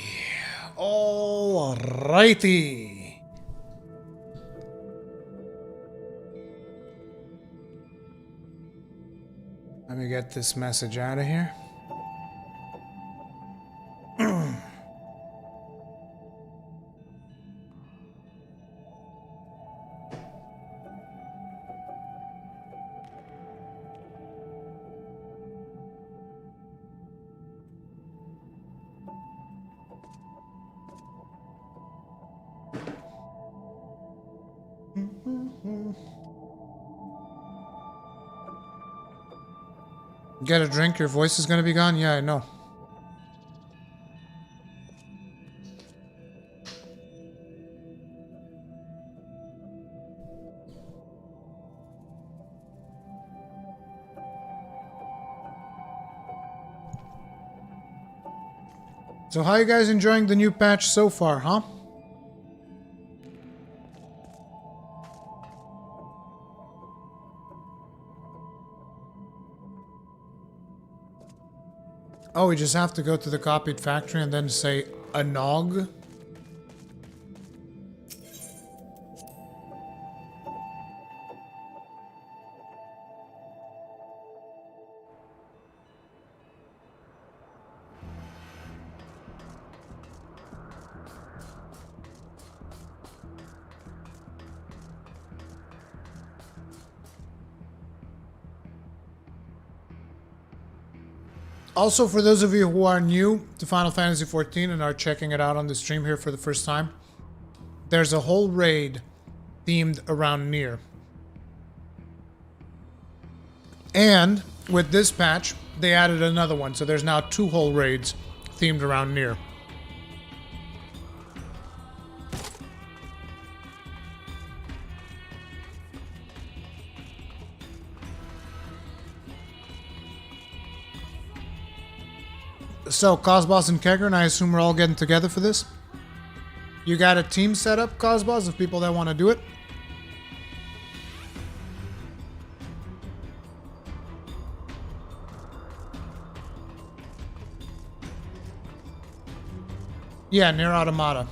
Alrighty. Let me get this message out of here. Get a drink, your voice is gonna be gone? Yeah, I know. So how you guys enjoying the new patch so far, huh? Oh, we just have to go to the copied factory and then say a nog. Also, for those of you who are new to Final Fantasy XIV and are checking it out on the stream here for the first time, there's a whole raid themed around Nier. And with this patch, they added another one, so there's now 2 whole raids themed around Nier. So, Cosboss and Kegren, I assume we're all getting together for this? You got a team set up, Cosboss, of people that want to do it? Yeah, Nier Automata.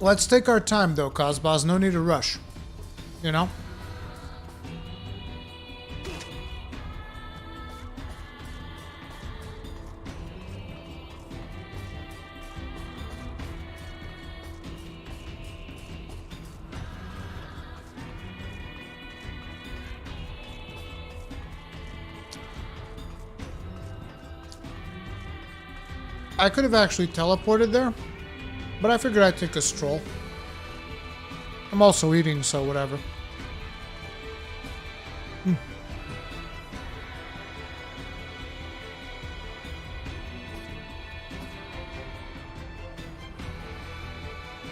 Let's take our time though, Cosboss. No need to rush. You know? I could have actually teleported there, but I figured I'd take a stroll. I'm also eating, so whatever.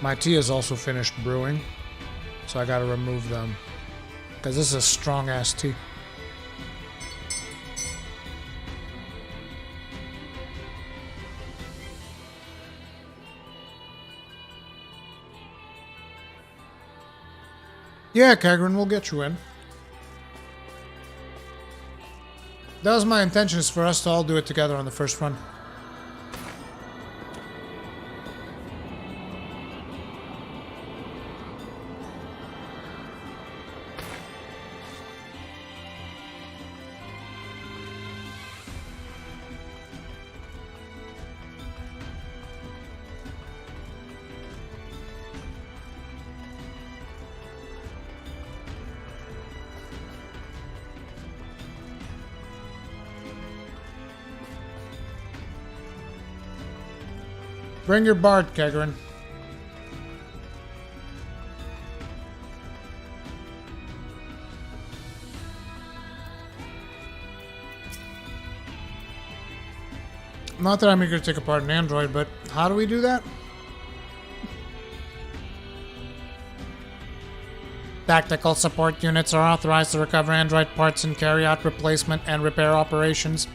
My tea is also finished brewing, so I gotta remove them. Because this is a strong-ass tea. Yeah, Kagran, we'll get you in. That was my intention, is for us to all do it together on the first run. Bring your bard, Kegren. Not that I'm eager to take apart an android, but how do we do that? Tactical support units are authorized to recover android parts and carry out replacement and repair operations.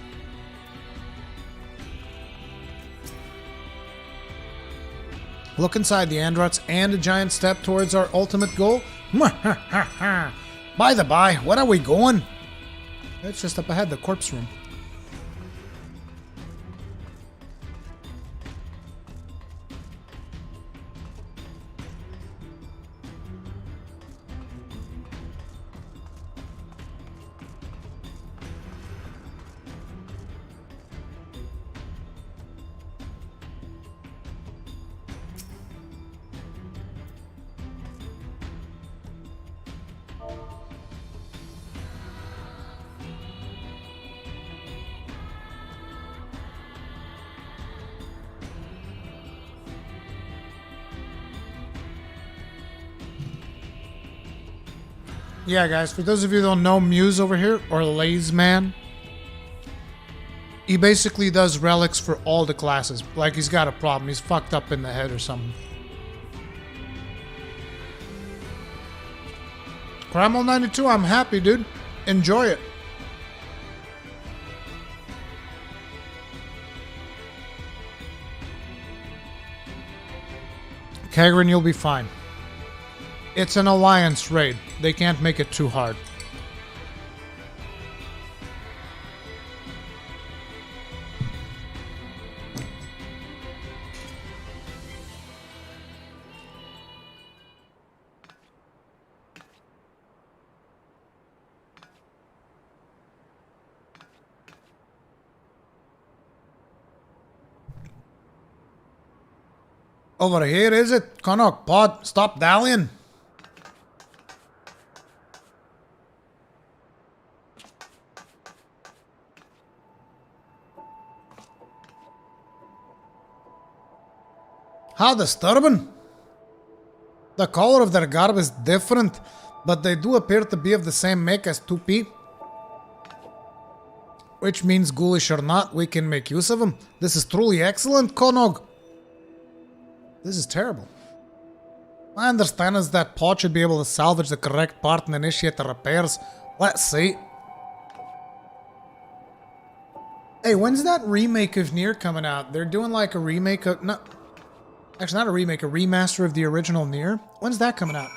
look inside the androids, and a giant step towards our ultimate goal? By the by, where are we going? It's just up ahead, the corpse room. Yeah, guys, for those of you who don't know Muse over here, or Laze Man, he basically does relics for all the classes. Like, he's got a problem. He's fucked up in the head or something. Primal 92, I'm happy, dude. Enjoy it. Kagrin, you'll be fine. It's an alliance raid. They can't make it too hard. Over here, is it? Connacht, pod, stop dallying. How disturbing. The color of their garb is different, but they do appear to be of the same make as 2P. Which means, ghoulish or not, we can make use of them. This is truly excellent, Konog. This is terrible. My understanding is that Pod should be able to salvage the correct part and initiate the repairs. Let's see. Hey, when's that remake of Nier coming out? They're doing like a remake of... No, actually, not a remake, a remaster of the original Nier. When's that coming out?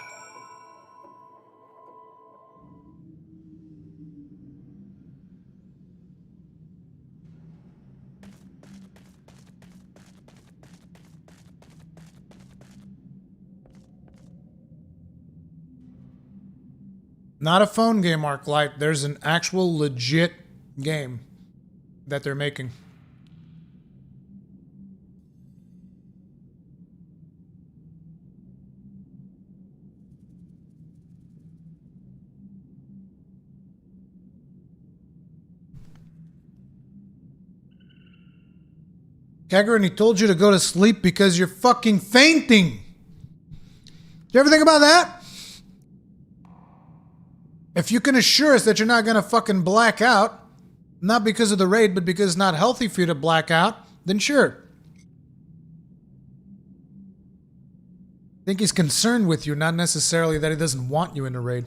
Not a phone game, Arclight. There's an actual legit game that they're making. Kagrin, he told you to go to sleep because you're fucking fainting. You ever think about that? If you can assure us that you're not gonna fucking black out, not because of the raid, but because it's not healthy for you to black out, then sure. I think he's concerned with you, not necessarily that he doesn't want you in the raid.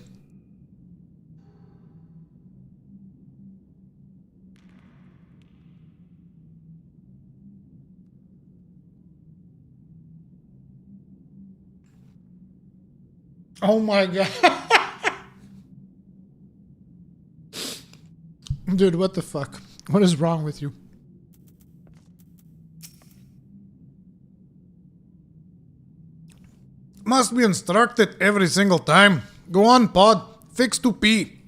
Oh my god. Dude, what the fuck? What is wrong with you? Must be instructed every single time. Go on, Pod. Fix 2P.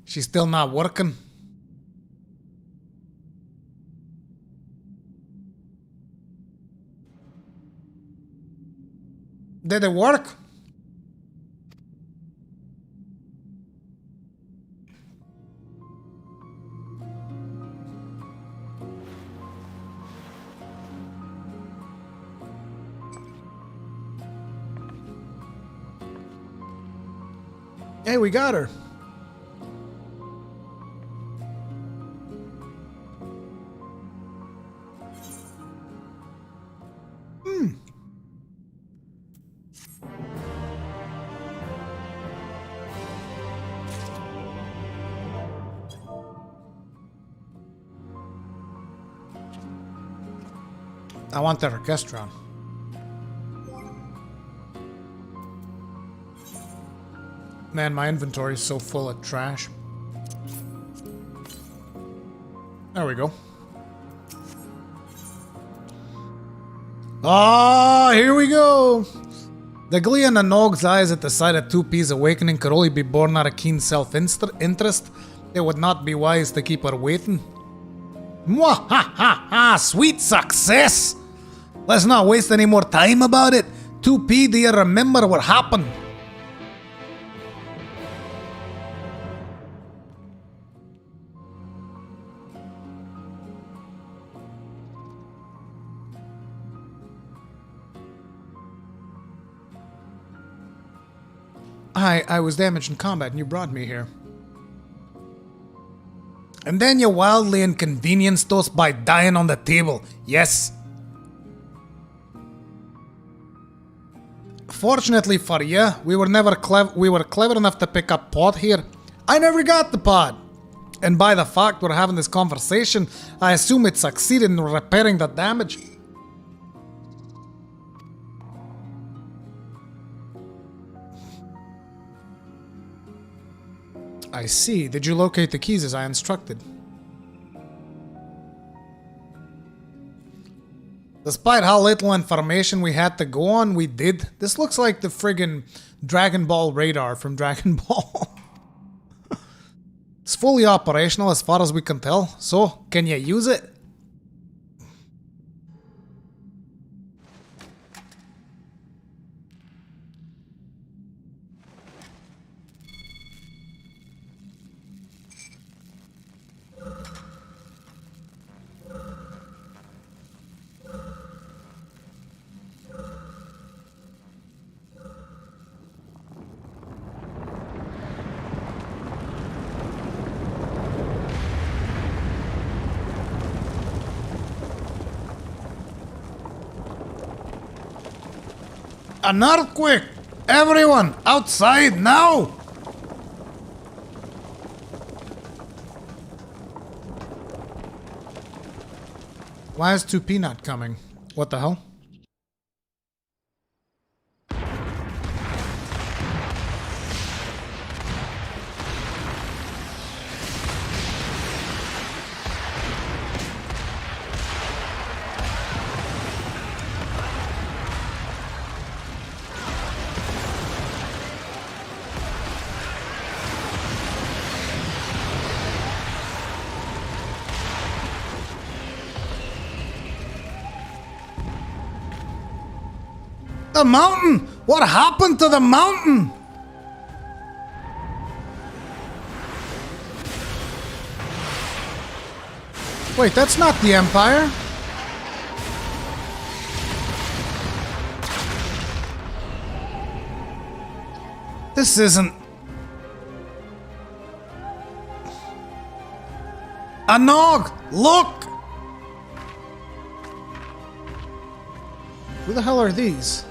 She's still not working. Did it work? Hey, we got her. I want that orchestron. Man, my inventory is so full of trash. There we go. Ah, here we go! The glee in the Nog's eyes at the sight of 2P's awakening could only be born out of keen self-interest. It would not be wise to keep her waiting. Mwah ha ha ha! Sweet success! Let's not waste any more time about it. 2P, do you remember what happened? I was damaged in combat and you brought me here. And then you wildly inconvenienced us by dying on the table. Yes. Fortunately for you, we were clever enough to pick up pod here. I never got the pod. And by the fact we're having this conversation, I assume it succeeded in repairing the damage. I see. Did you locate the keys as I instructed? Despite how little information we had to go on, we did. This looks like the friggin' Dragon Ball radar from Dragon Ball. It's fully operational as far as we can tell. So, can you use it? An earthquake! Everyone, outside now! Why is 2P not coming? What the hell? The mountain! What happened to the mountain? Wait, that's not the Empire. This isn't... Anog! Look! Who the hell are these?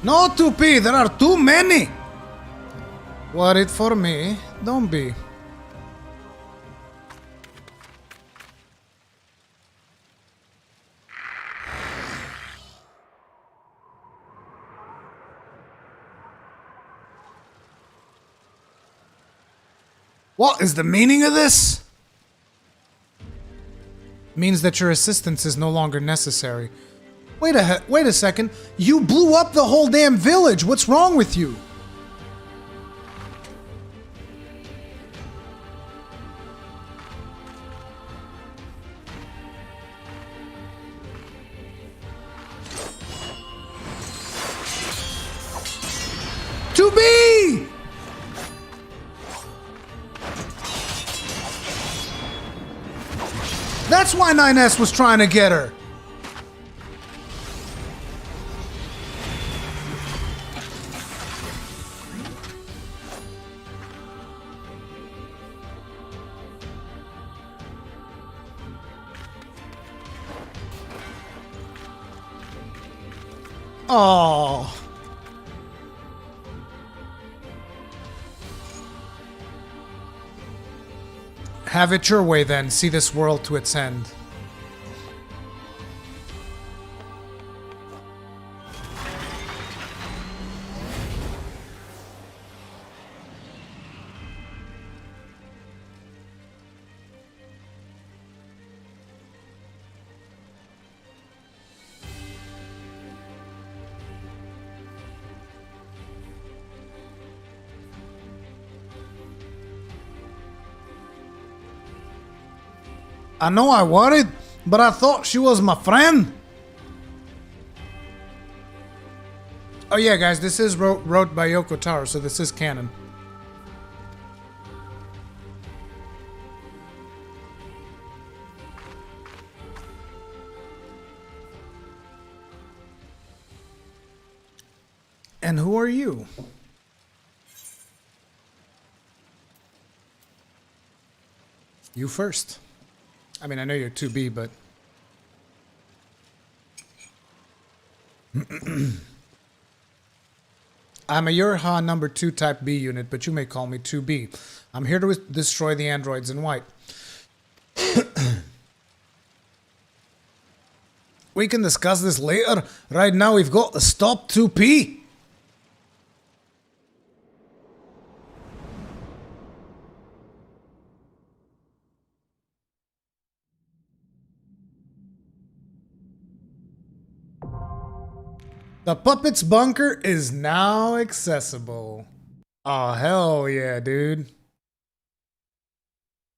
No, 2P, there are too many! Worried for me? Don't be. What is the meaning of this? Means that your assistance is no longer necessary. Wait a second. You blew up the whole damn village. What's wrong with you? To be! That's why 9S was trying to get her. Oh. Have it your way then. See this world to its end. I know I worried, but I thought she was my friend. Oh yeah, guys, this is wrote by Yoko Taro, so this is canon. And who are you? You first. I mean, I know you're 2B, but... I'm a Yurha number 2 type B unit, but you may call me 2B. I'm here to destroy the androids in white. We can discuss this later. Right now, we've got to stop 2P. The puppet's bunker is now accessible. Oh, hell yeah, dude.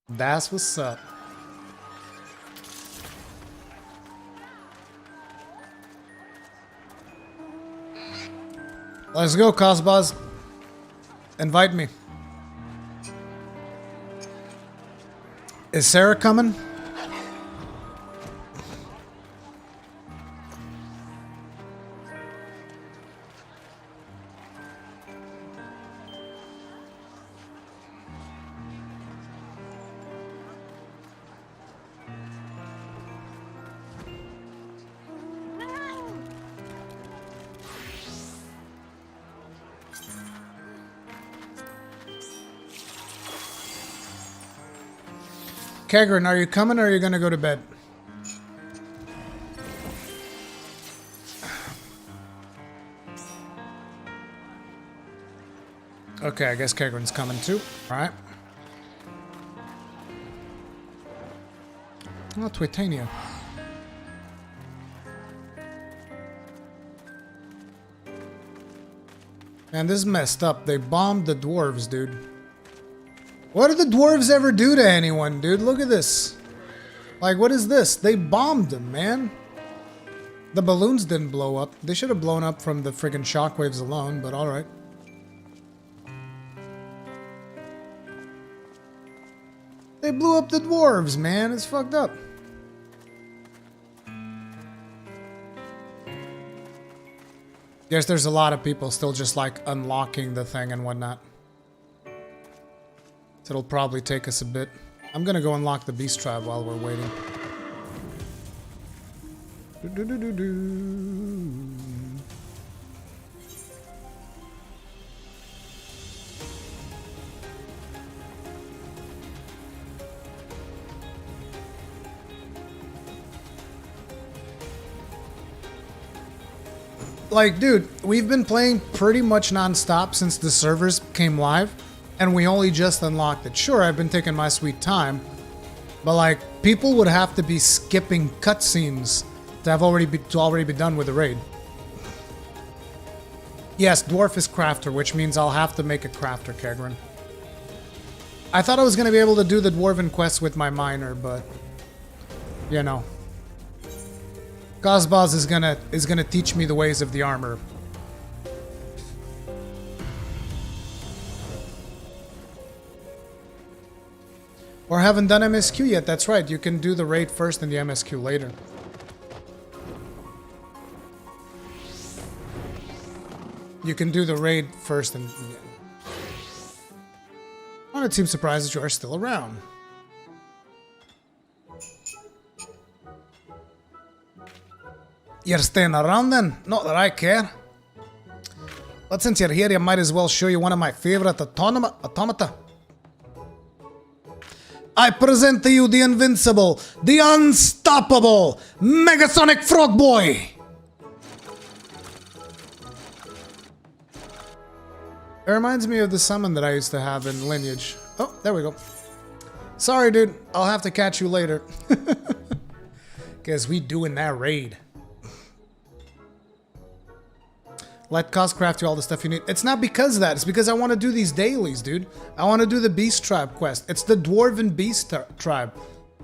That's what's up. Let's go, Cosbaz. Invite me. Is Sarah coming? Kegrin, are you coming or are you gonna go to bed? Okay, I guess Kegrin's coming too. Alright. Oh, Twitania. Man, this is messed up. They bombed the dwarves, dude. What did the dwarves ever do to anyone, dude? Look at this. Like, what is this? They bombed them, man. The balloons didn't blow up. They should have blown up from the friggin' shockwaves alone, but alright. They blew up the dwarves, man. It's fucked up. Guess there's a lot of people still just like unlocking the thing and whatnot. So it'll probably take us a bit. I'm gonna go unlock the beast tribe while we're waiting. Like, dude, we've been playing pretty much non-stop since the servers came live. And we only just unlocked it. Sure, I've been taking my sweet time, but like, people would have to be skipping cutscenes to already be done with the raid. Yes, dwarf is crafter, which means I'll have to make a crafter, Kegrin. I thought I was gonna be able to do the dwarven quests with my miner, but you know, Cosbaz is gonna teach me the ways of the armor. Or haven't done MSQ yet, that's right. You can do the raid first and the MSQ later. You can do the raid first and... Oh, it seems surprised that you are still around. You're staying around then? Not that I care. But since you're here, you might as well show you one of my favorite automata. I present to you the invincible, the unstoppable, Megasonic Frog Boy! It reminds me of the summon that I used to have in Lineage. Oh, there we go. Sorry, dude. I'll have to catch you later. Guess we doing that raid. Let Cos craft you all the stuff you need. It's not because of that. It's because I want to do these dailies, dude. I want to do the Beast Tribe quest. It's the Dwarven Beast Tribe.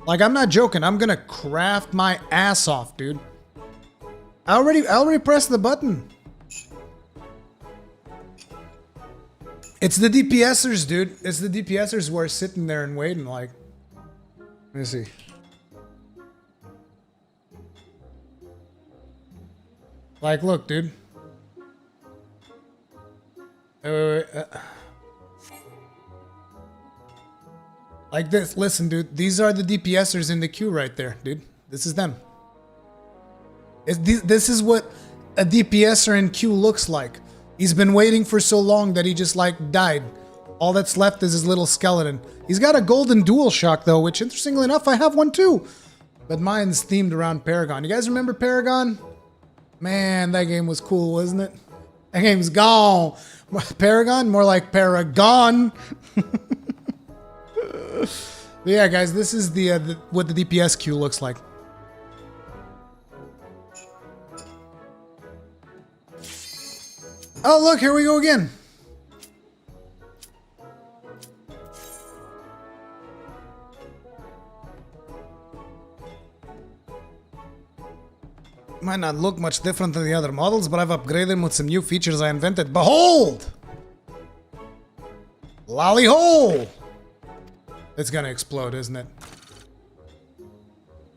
Like, I'm not joking. I'm gonna craft my ass off, dude. I already pressed the button. It's the DPSers, dude. It's the DPSers who are sitting there and waiting, like... Let me see. Like, look, dude. Wait. Like this. Listen, dude. These are the DPSers in the queue right there, dude. This is them. This is what a DPSer in queue looks like. He's been waiting for so long that he just, like, died. All that's left is his little skeleton. He's got a golden dual shock, though, which, interestingly enough, I have one, too. But mine's themed around Paragon. You guys remember Paragon? Man, that game was cool, wasn't it? That game's gone. Paragon? More like Paragon. Yeah, guys, this is what the DPS queue looks like. Oh, look, here we go again. Might not look much different than the other models, but I've upgraded them with some new features I invented. Behold! Lolly hole! It's gonna explode, isn't it?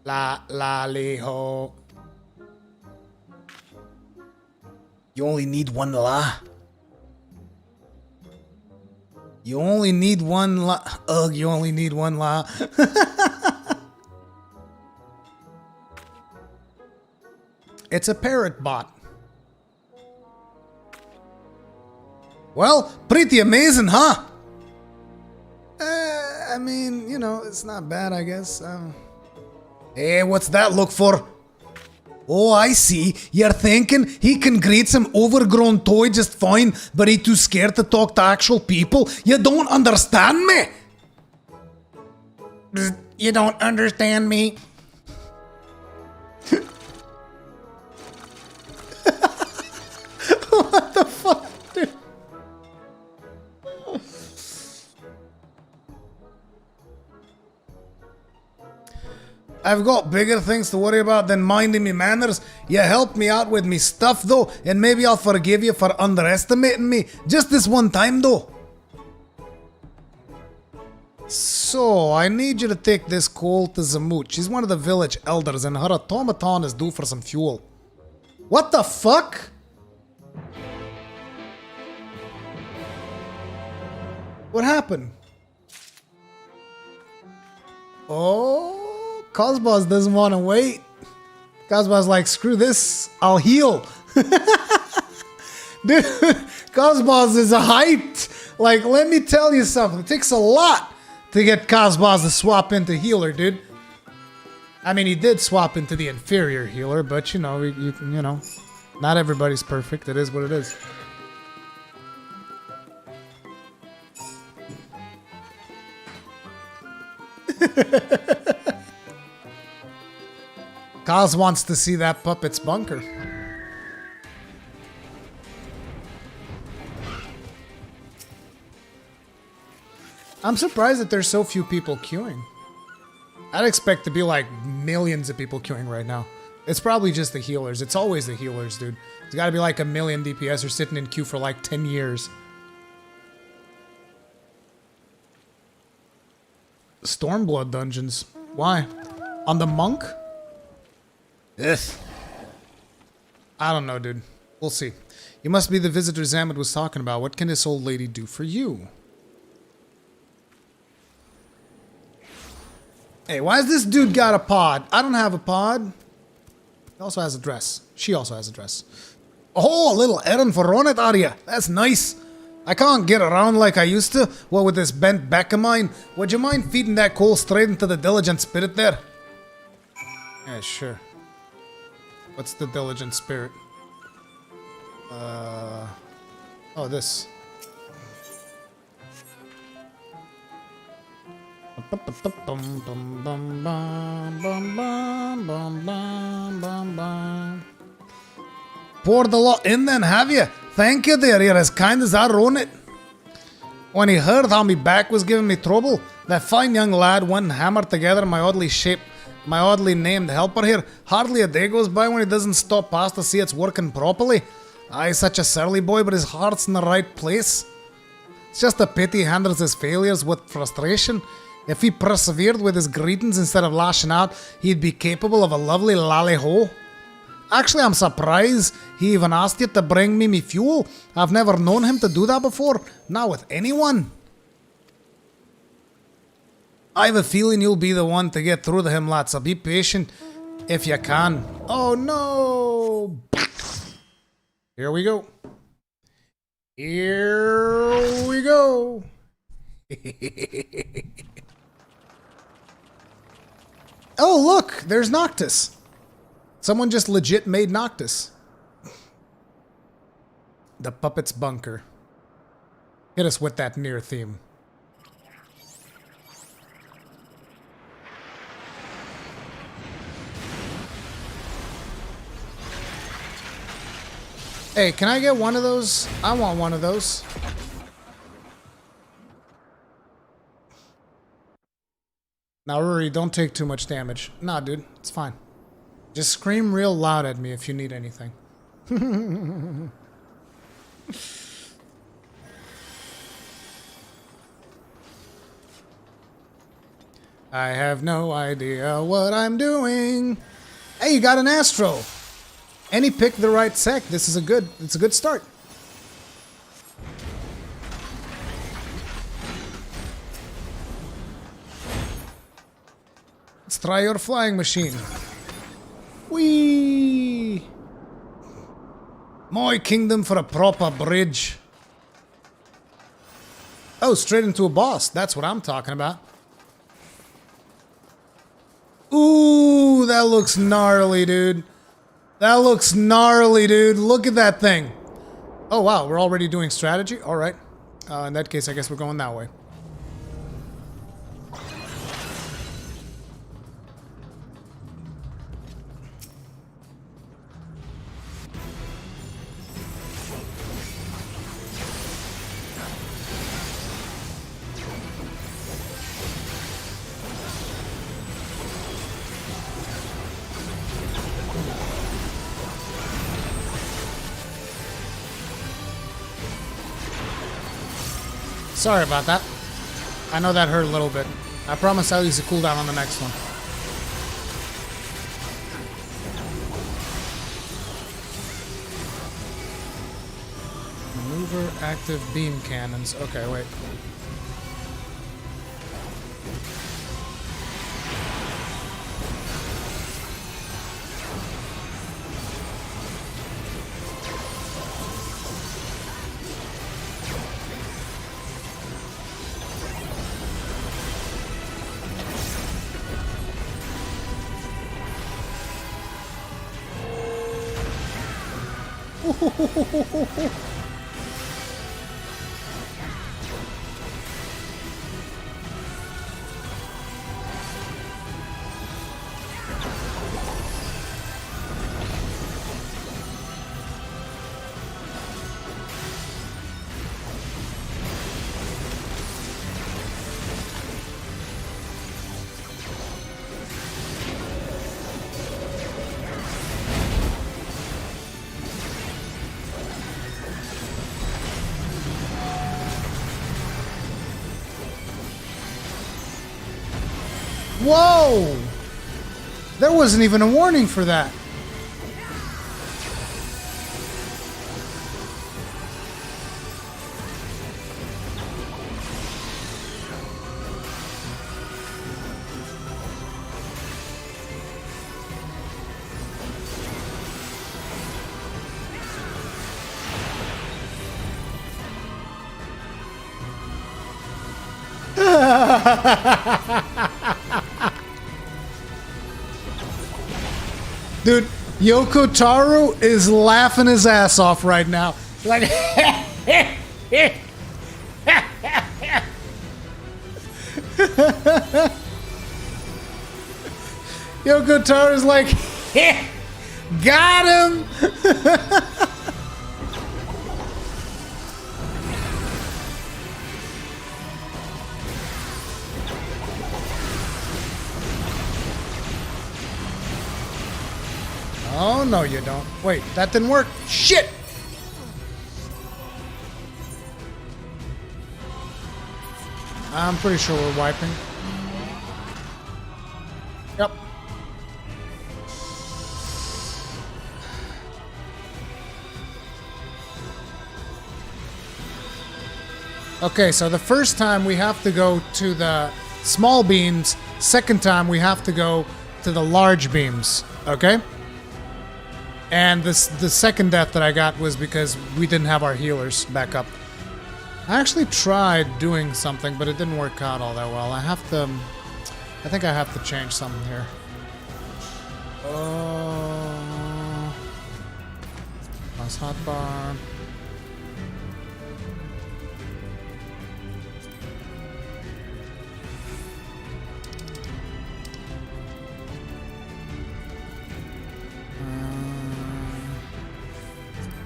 Lolly hole. You only need one la. You only need one la. Ugh, you only need one la. It's a parrot bot. Well, pretty amazing, huh? I mean, you know, it's not bad, I guess. Hey, what's that look for? Oh, I see. You're thinking he can greet some overgrown toy just fine, but he's too scared to talk to actual people? You don't understand me? You don't understand me? What the fuck, dude? I've got bigger things to worry about than minding me manners. You helped me out with me stuff though, and maybe I'll forgive you for underestimating me. Just this one time though. So, I need you to take this coal to Zamut. She's one of the village elders and her automaton is due for some fuel. What the fuck? What happened? Oh, Cosmos doesn't want to wait. Cosmos like, screw this, I'll heal. Dude, Cosmos is hyped. Like, let me tell you something. It takes a lot to get Cosmos to swap into healer, dude. I mean, he did swap into the inferior healer, but you know, you know, not everybody's perfect. It is what it is. Kaz wants to see that puppet's bunker. I'm surprised that there's so few people queuing. I'd expect to be like millions of people queuing right now. It's probably just the healers. It's always the healers, dude. There's gotta be like a million DPS or sitting in queue for like 10 years. Stormblood dungeons. Why? On the monk? Yes. I don't know, dude. We'll see. You must be the visitor Zamet was talking about. What can this old lady do for you? Hey, why has this dude got a pod? I don't have a pod. He also has a dress. She also has a dress. Oh, a little errand for Ronet, are ya? That's nice. I can't get around like I used to. What with this bent back of mine? Would you mind feeding that coal straight into the diligent spirit there? Yeah, sure. What's the diligent spirit? Oh, this. Poured the lot in then, have you? Thank you there, you're as kind as I own it. When he heard how me back was giving me trouble, that fine young lad went and hammered together my oddly named helper here. Hardly a day goes by when he doesn't stop past to see it's working properly. Aye, such a surly boy, but his heart's in the right place. It's just a pity he handles his failures with frustration. If he persevered with his greetings instead of lashing out, he'd be capable of a lovely lally-ho. Actually, I'm surprised he even asked you to bring me fuel. I've never known him to do that before, not with anyone. I have a feeling you'll be the one to get through to him, lad, so be patient if you can. Oh no! Here we go. Here we go. Oh, look, there's Noctis. Someone just legit made Noctis. The Puppet's Bunker. Hit us with that Nier theme. Hey, can I get one of those? I want one of those. Now, Rory, don't take too much damage. Nah, dude, it's fine. Just scream real loud at me if you need anything. I have no idea what I'm doing. Hey, you got an Astro. And he picked the right sec. This is it's a good start. Let's try your flying machine. Whee! My kingdom for a proper bridge. Oh, straight into a boss. That's what I'm talking about. Ooh, that looks gnarly, dude. That looks gnarly, dude. Look at that thing. Oh, wow. We're already doing strategy? All right. In that case, I guess we're going that way. Sorry about that. I know that hurt a little bit. I promise I'll use a cooldown on the next one. Maneuver active beam cannons. Okay, wait. Whoa! There wasn't even a warning for that. Dude, Yoko Taro is laughing his ass off right now. Like, Yoko Taro's like, got him! Oh, no, you don't. Wait, that didn't work. Shit! I'm pretty sure we're wiping. Yep. Okay, so the first time we have to go to the small beams. Second time we have to go to the large beams. Okay? And the second death that I got was because we didn't have our healers back up. I actually tried doing something, but it didn't work out all that well. I think I have to change something here. Last hotbar.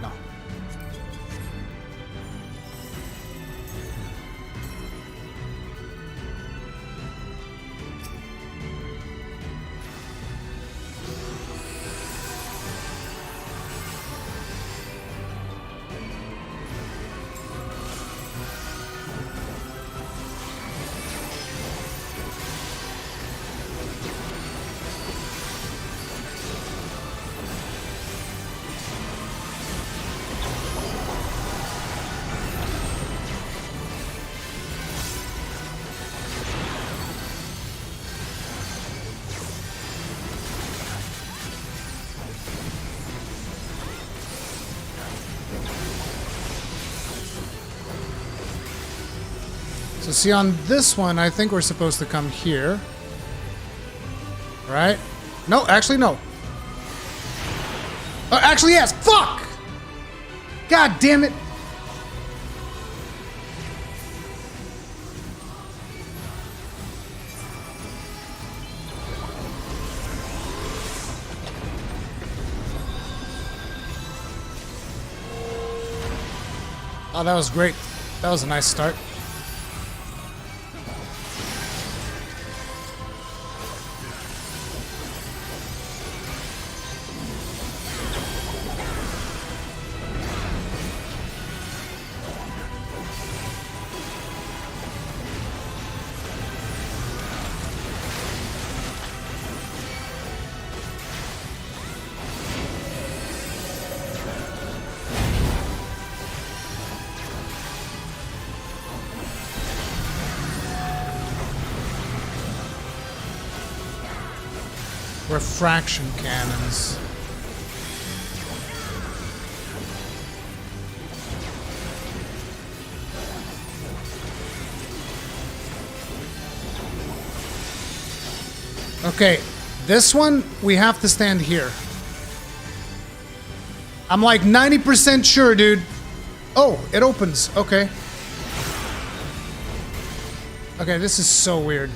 No. So see, on this one, I think we're supposed to come here. Right? No, actually, no. Actually, yes. Fuck! God damn it. Oh, that was great. That was a nice start. Refraction cannons. Okay, this one we have to stand here. I'm like 90% sure, dude. Oh, it opens. Okay. Okay, this is so weird.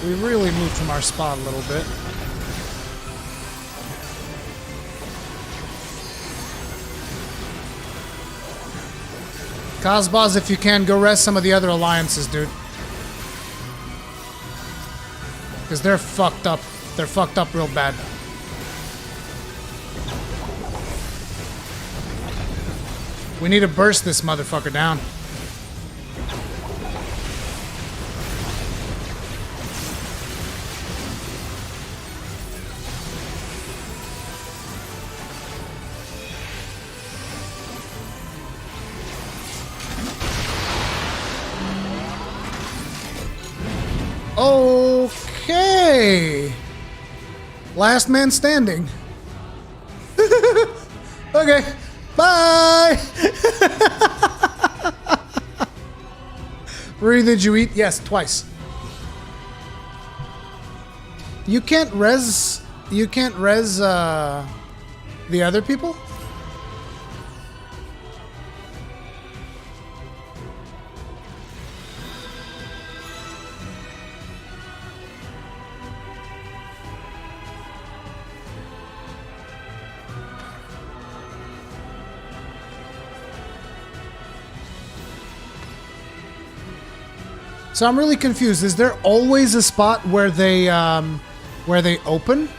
We really moved from our spot a little bit. Cosbos, if you can, go rest some of the other alliances, dude. Because they're fucked up. They're fucked up real bad. We need to burst this motherfucker down. Okay. Last man standing. Okay. Bye! Riri, did you eat? Yes, twice. You can't res the other people? So I'm really confused. Is there always a spot where they open?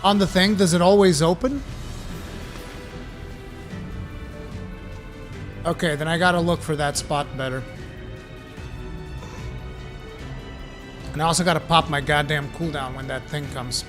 On the thing, does it always open? Okay, then I gotta look for that spot better. And I also gotta pop my goddamn cooldown when that thing comes.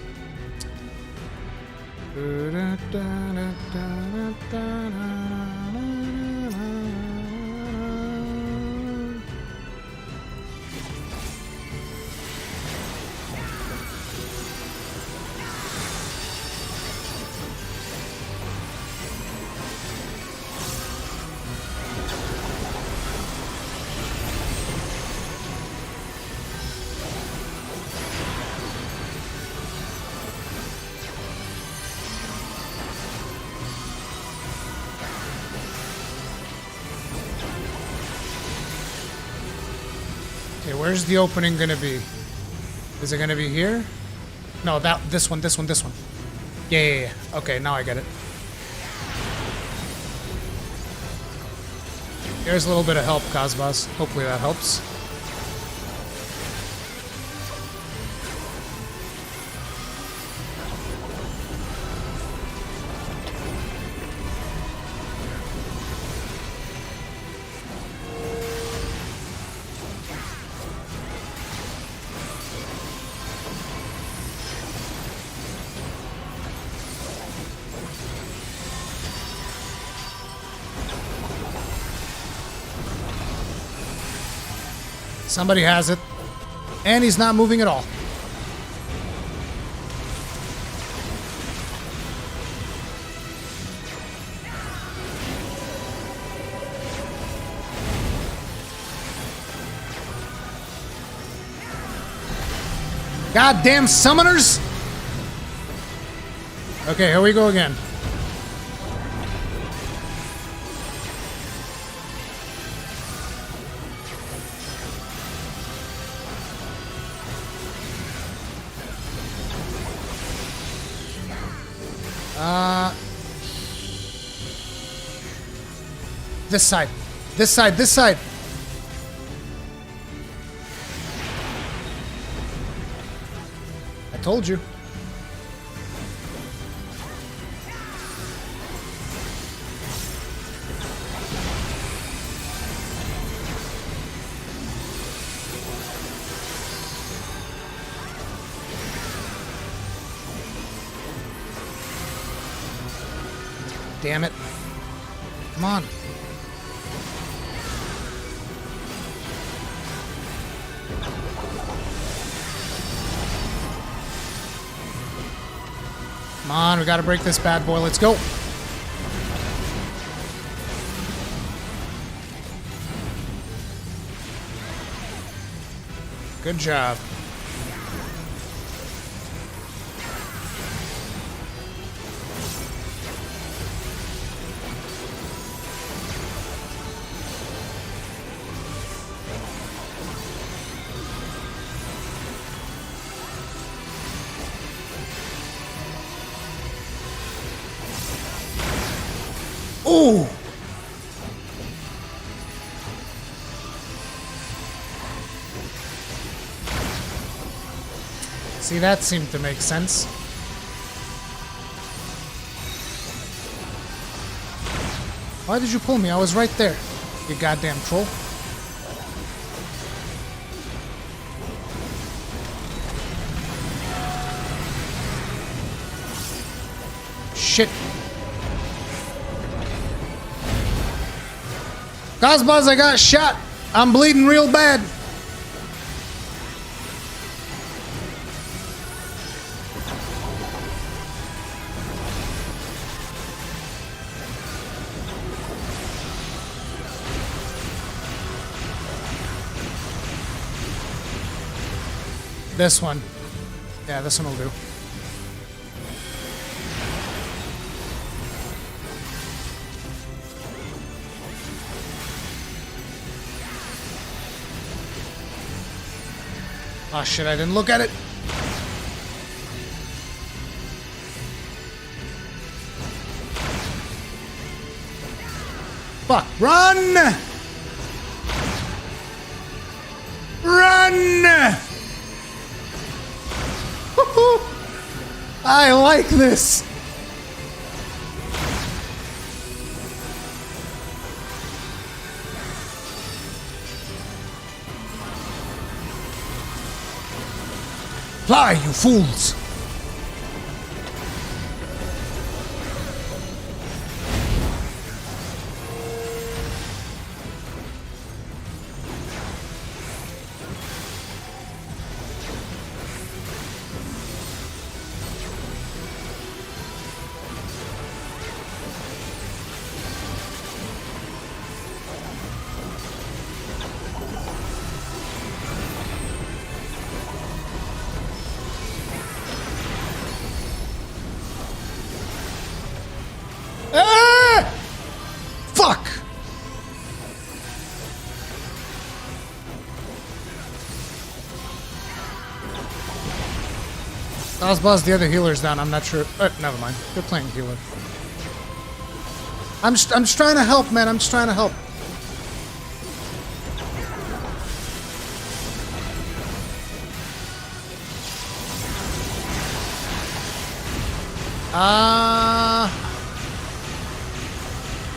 Okay, where's the opening gonna be? Is it gonna be here? No, this one. Yeah. Okay, now I get it. Here's a little bit of help, Cosmos. Hopefully that helps. Somebody has it. And he's not moving at all. Goddamn summoners! Okay, here we go again. This side. This side. This side. I told you. Damn it. Come on. Come on, we gotta break this bad boy. Let's go. Good job. Ooh! See, that seemed to make sense. Why did you pull me? I was right there, you goddamn troll. Shit. Cosmos, I got shot. I'm bleeding real bad. This one. Yeah, this one will do. Oh shit, I didn't look at it. Fuck, run! Run! I like this. Fly, you fools! Ah! Fuck! Ozbuzz, the other healer's down. I'm not sure. Never mind. You're playing healer. I'm just trying to help, man. I'm just trying to help.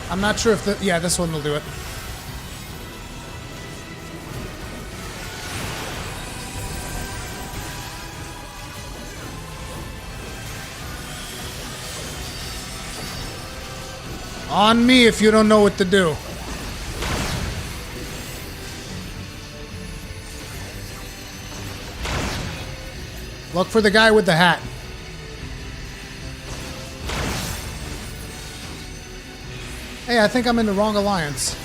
I'm not sure if the... Yeah, this one will do it. On me if you don't know what to do. Look for the guy with the hat. Hey, I think I'm in the wrong alliance.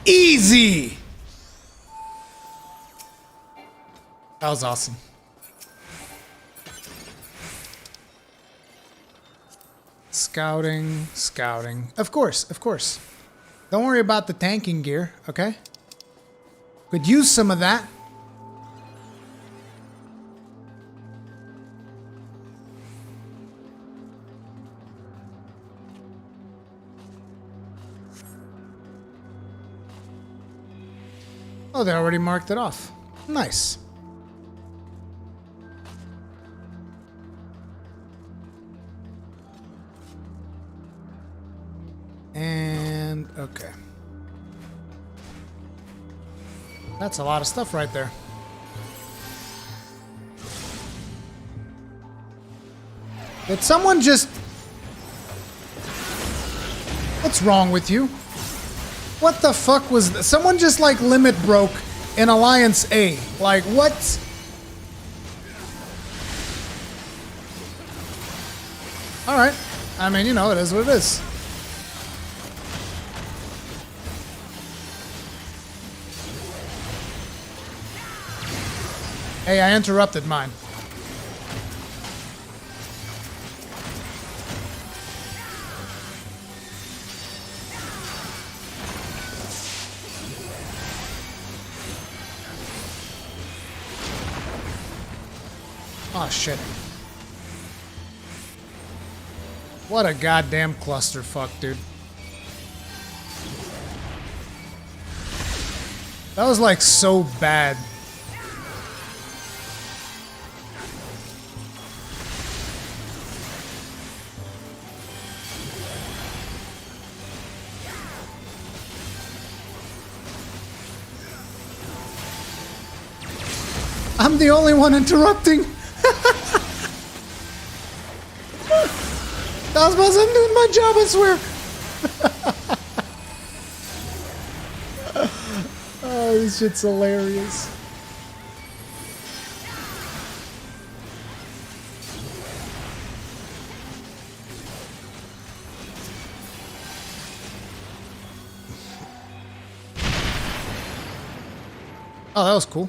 Easy! That was awesome. Scouting, scouting. Of course, of course. Don't worry about the tanking gear, okay? Could use some of that. Oh, they already marked it off. Nice. And okay. That's a lot of stuff right there. Did someone just... What's wrong with you? What the fuck was this? Someone just like limit broke in Alliance A. Like what? Alright. I mean, you know, it is what it is. Hey, I interrupted mine. Oh shit. What a goddamn clusterfuck, dude. That was like so bad. I'm the only one interrupting. Cosmos, I'm doing my job, I swear. Oh, this shit's hilarious. Oh, that was cool.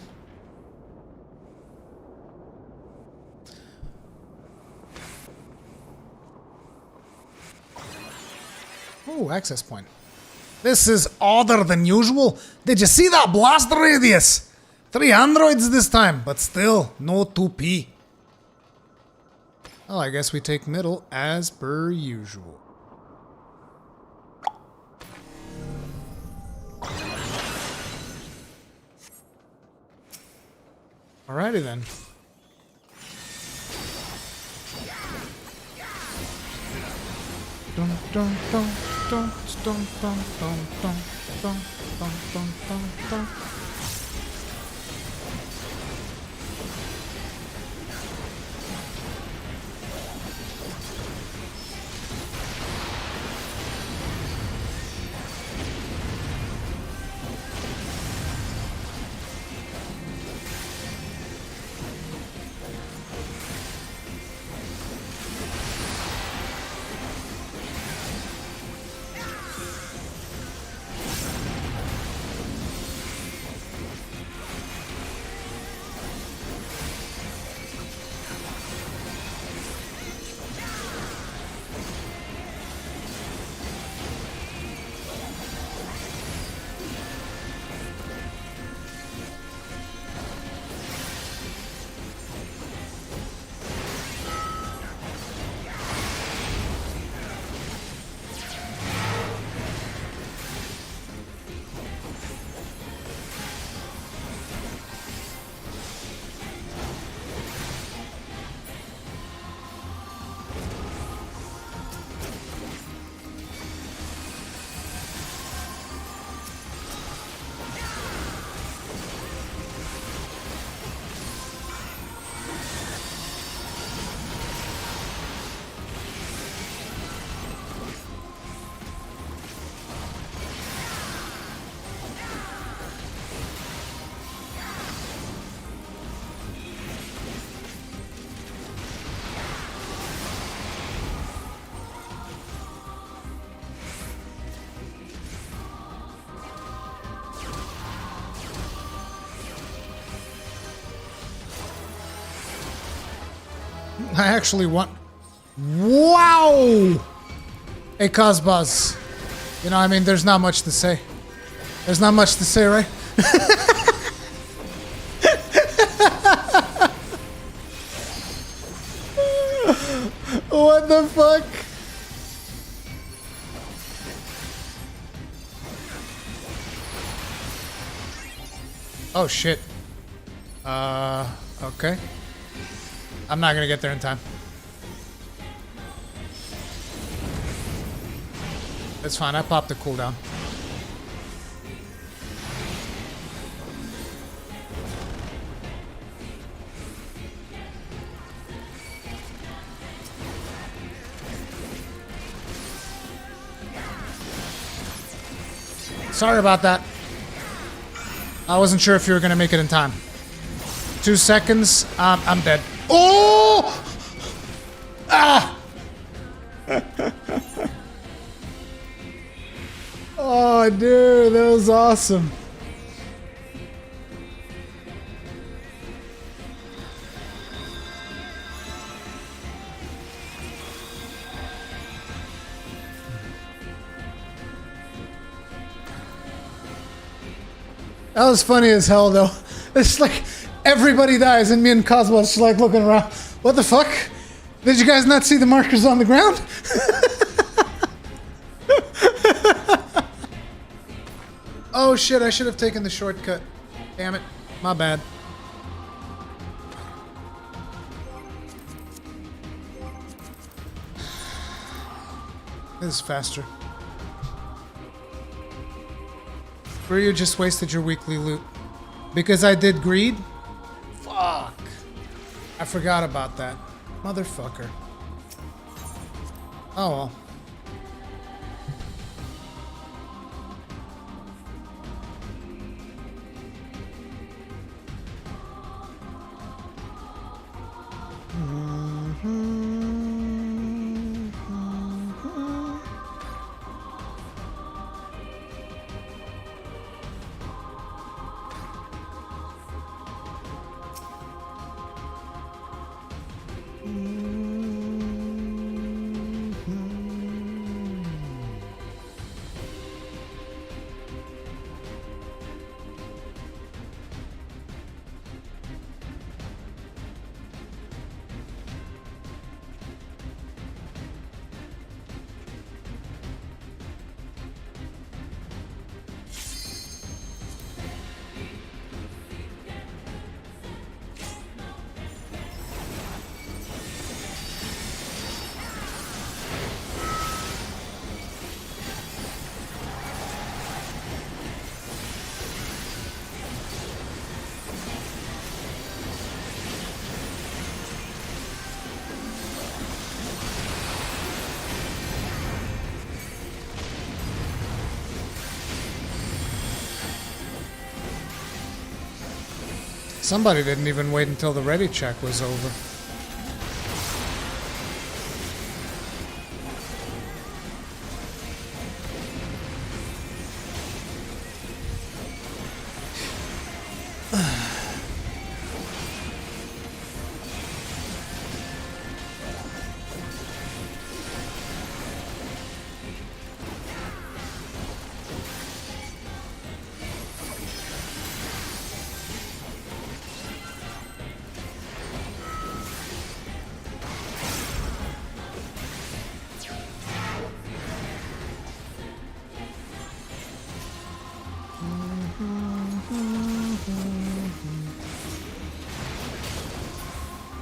Oh, access point. This is odder than usual. Did you see that blast radius? 3 androids this time, but still, no 2P. Well, I guess we take middle as per usual. Alrighty then. Dun, dun, dun, dun, dun, dun, dun, dun, dun, dun, dun, dun, dun. I actually want... Wow! Hey, Cosbuzz. You know, I mean, there's not much to say. There's not much to say, right? What the fuck? Oh, shit. Okay. I'm not gonna get there in time. It's fine, I popped the cooldown. Sorry about that. I wasn't sure if you were gonna make it in time. 2 seconds, I'm dead. Oh! Ah! Oh, dude, that was awesome. That was funny as hell, though. It's like everybody dies, and me and Cosmo just like looking around. What the fuck? Did you guys not see the markers on the ground? Oh shit, I should have taken the shortcut. Damn it. My bad. This is faster. Or you just wasted your weekly loot. Because I did greed? Fuck. I forgot about that. Motherfucker. Oh well. Somebody didn't even wait until the ready check was over.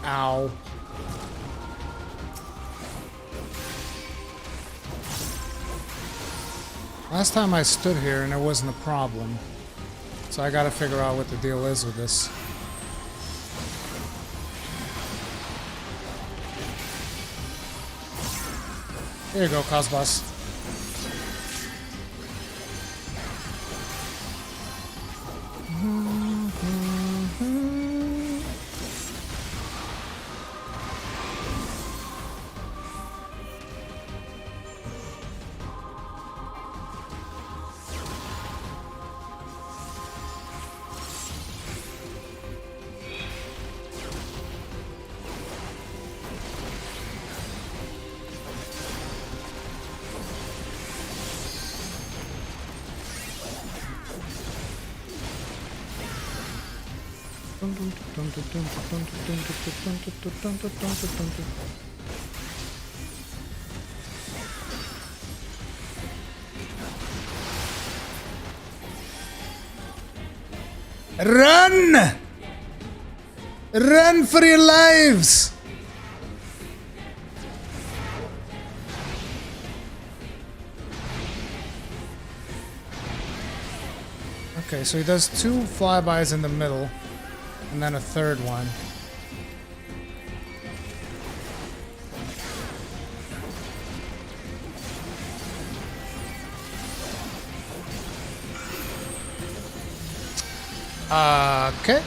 Ow. Last time I stood here and it wasn't a problem. So I gotta figure out what the deal is with this. Here you go, Cosmos. Run! Run for your lives! Okay, so he does 2 flybys in the middle, and then a third one. Okay.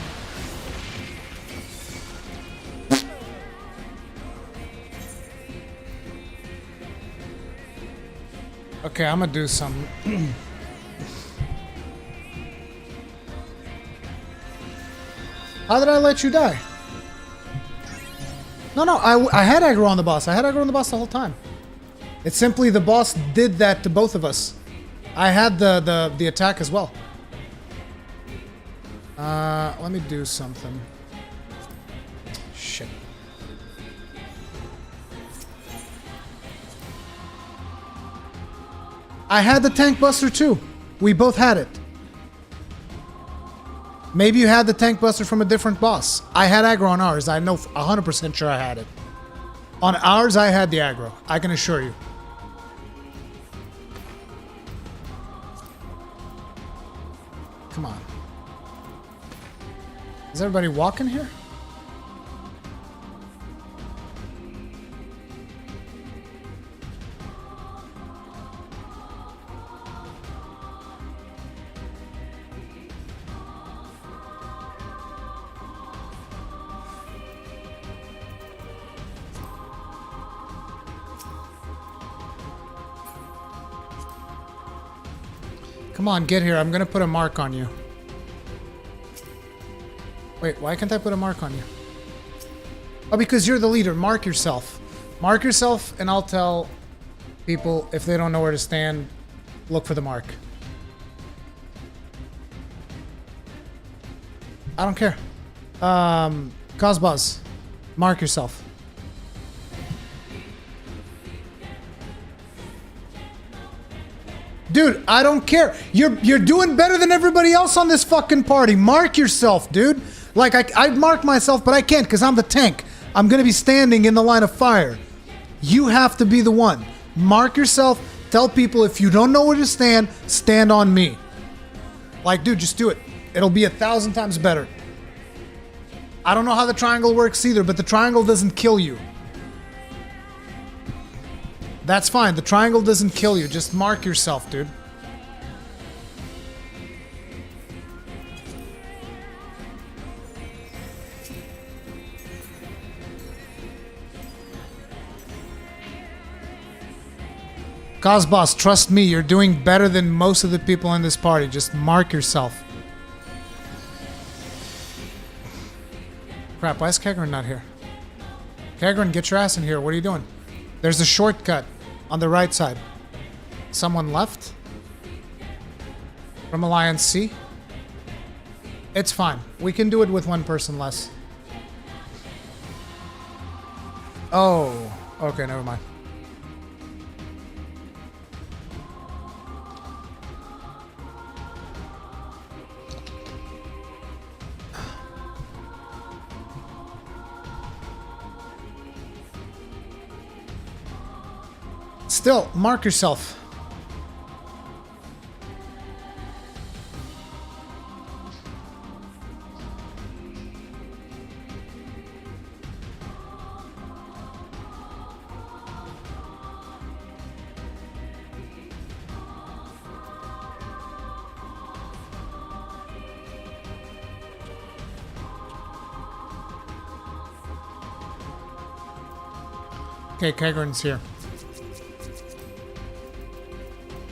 Okay, I'm gonna do some. How did I let you die? No, I had aggro on the boss. I had aggro on the boss the whole time. It's simply the boss did that to both of us. I had the attack as well. Let me do something. Shit. I had the tank buster too. We both had it. Maybe you had the tank buster from a different boss. I had aggro on ours. I know 100% sure I had it. On ours, I had the aggro. I can assure you. Come on. Is everybody walking here? Come on, get here. I'm gonna put a mark on you. Wait, why can't I put a mark on you? Oh, because you're the leader. Mark yourself. Mark yourself, and I'll tell people if they don't know where to stand, look for the mark. I don't care. Cosbuzz, mark yourself. Dude, I don't care. You're doing better than everybody else on this fucking party. Mark yourself, dude. Like, I'd mark myself, but I can't because I'm the tank. I'm going to be standing in the line of fire. You have to be the one. Mark yourself. Tell people if you don't know where to stand, stand on me. Like, dude, just do it. It'll be 1,000 times better. I don't know how the triangle works either, but the triangle doesn't kill you. That's fine. The triangle doesn't kill you. Just mark yourself, dude. Cosboss, trust me, you're doing better than most of the people in this party. Just mark yourself. Crap, why is Kegrin not here? Kegrin, get your ass in here. What are you doing? There's a shortcut on the right side. Someone left? From Alliance C? It's fine. We can do it with one person less. Oh, okay, never mind. Still, mark yourself. Okay, Kegrin's here.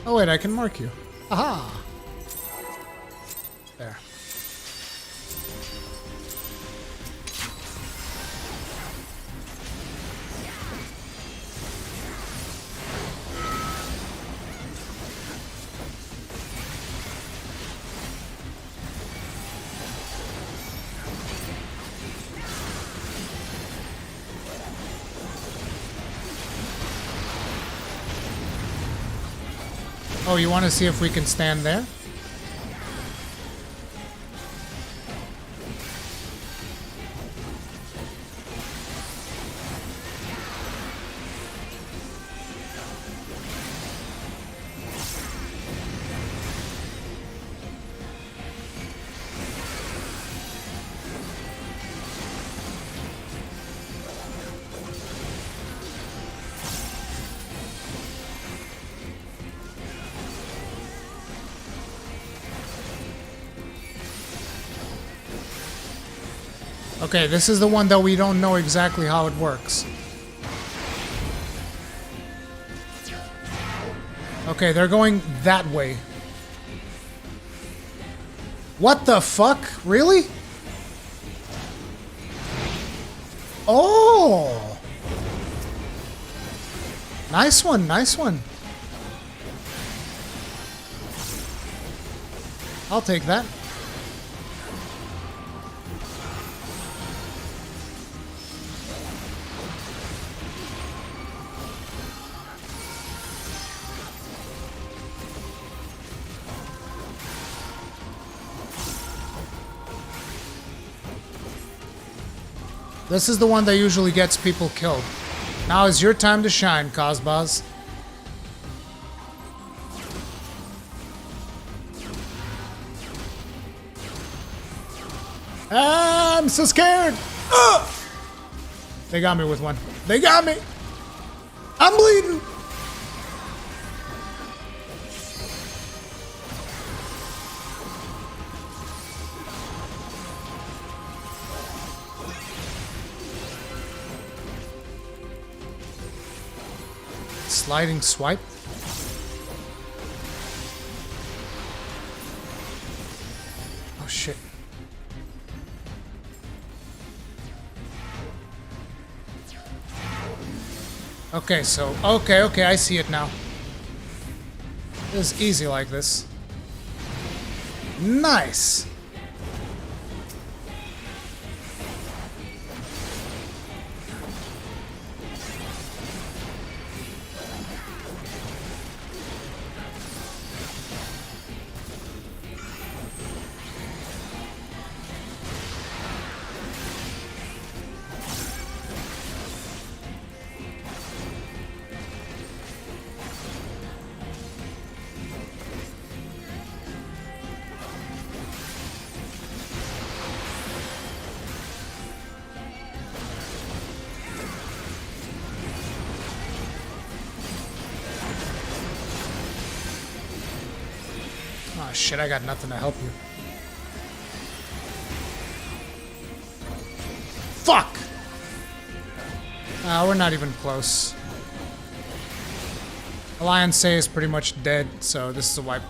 Oh wait, I can mark you. Aha! There. Oh, you want to see if we can stand there? Okay, this is the one that we don't know exactly how it works. Okay, they're going that way. What the fuck? Really? Oh! Nice one, nice one. I'll take that. This is the one that usually gets people killed. Now is your time to shine, Cosbuzz. I'm so scared! Ugh! They got me with one. They got me! I'm bleeding! Sliding swipe. shit. Okay, so... Okay, I see it now. It was easy like this. Nice! Oh shit, I got nothing to help you. Fuck! We're not even close. Alliance A is pretty much dead, so this is a wipe.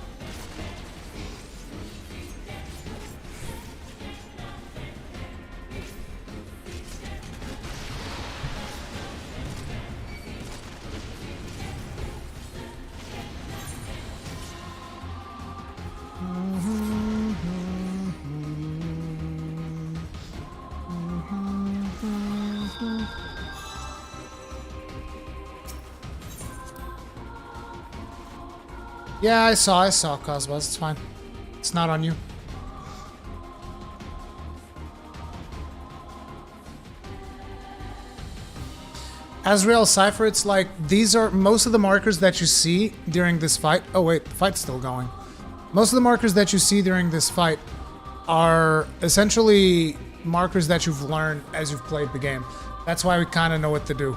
Yeah, I saw Cosmos. It's fine. It's not on you. Azrael Cypher, it's like, these are most of the markers that you see during this fight. Oh wait, the fight's still going. Most of the markers that you see during this fight are essentially markers that you've learned as you've played the game. That's why we kind of know what to do.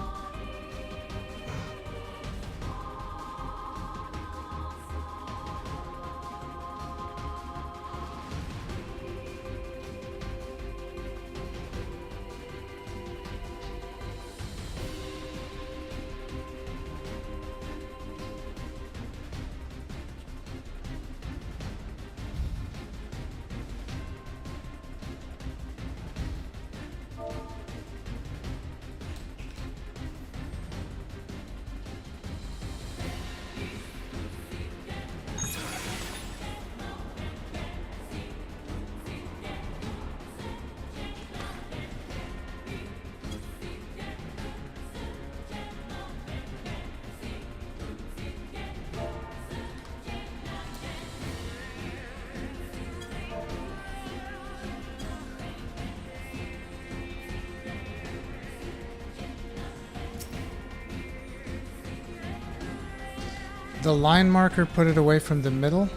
The line marker put it away from the middle?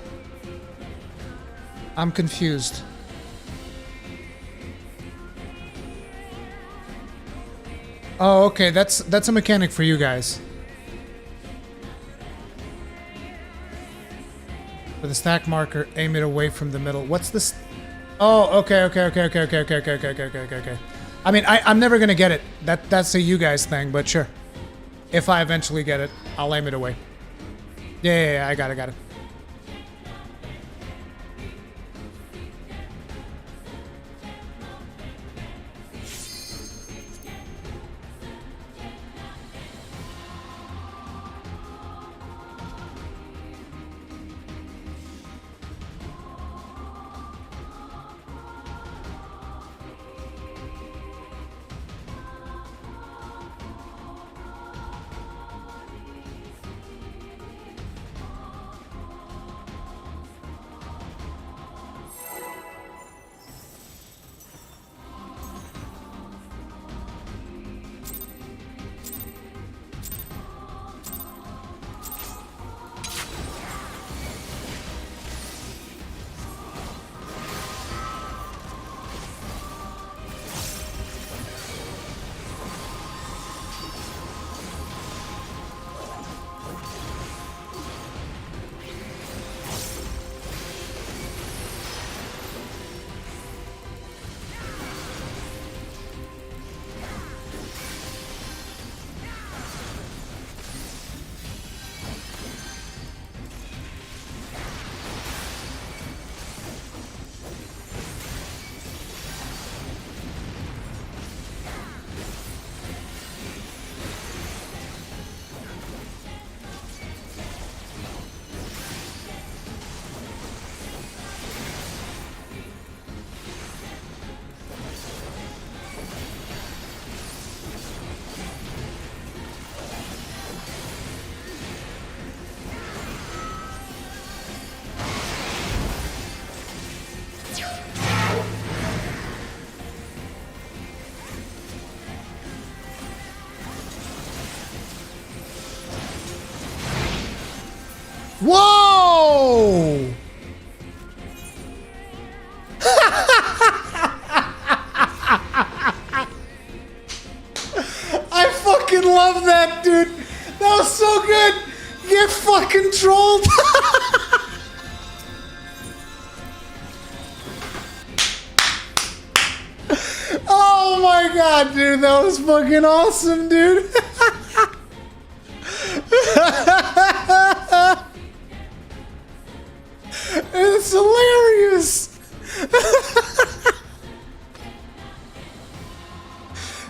I'm confused. Oh, okay, that's a mechanic for you guys. For the stack marker, aim it away from the middle. What's this? Oh, okay. I mean, I'm never gonna get it. That's a you guys thing, but sure. If I eventually get it, I'll aim it away. Yeah, I got it. Whoa! I fucking love that, dude. That was so good. Get fucking trolled. Oh my god, dude. That was fucking awesome, dude. It's hilarious.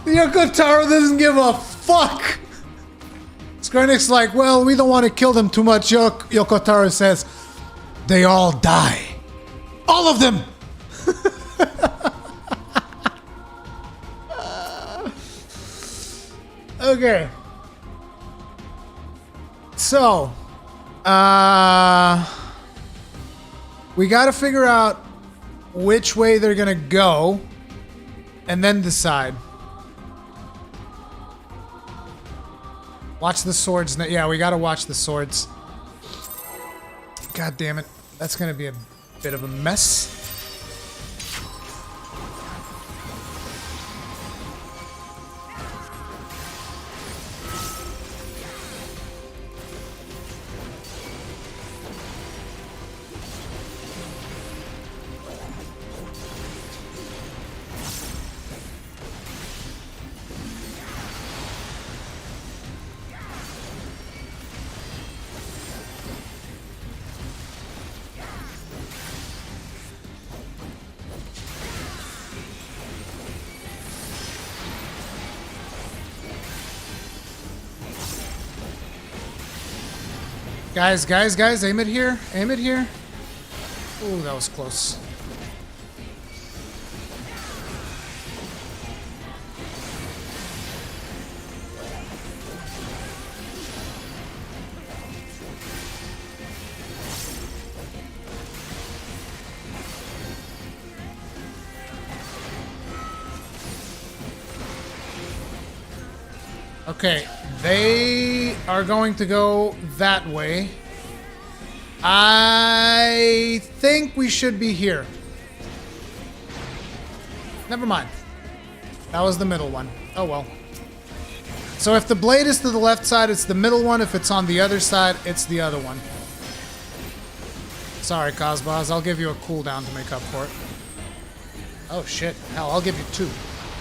Yoko Taro doesn't give a fuck. Square Enix like, well, we don't want to kill them too much. Yoko Taro says, they all die. All of them. Okay. So, we got to figure out which way they're going to go and then decide. Watch the swords. Yeah, we got to watch the swords. God damn it. That's going to be a bit of a mess. Guys, aim it here. Aim it here. Ooh, that was close. Okay, they are going to go that way. I think we should be here. Never mind. That was the middle one. Oh well. So if the blade is to the left side, it's the middle one. If it's on the other side, it's the other one. Sorry, Cosbos. I'll give you a cooldown to make up for it. Oh shit. Hell, I'll give you 2.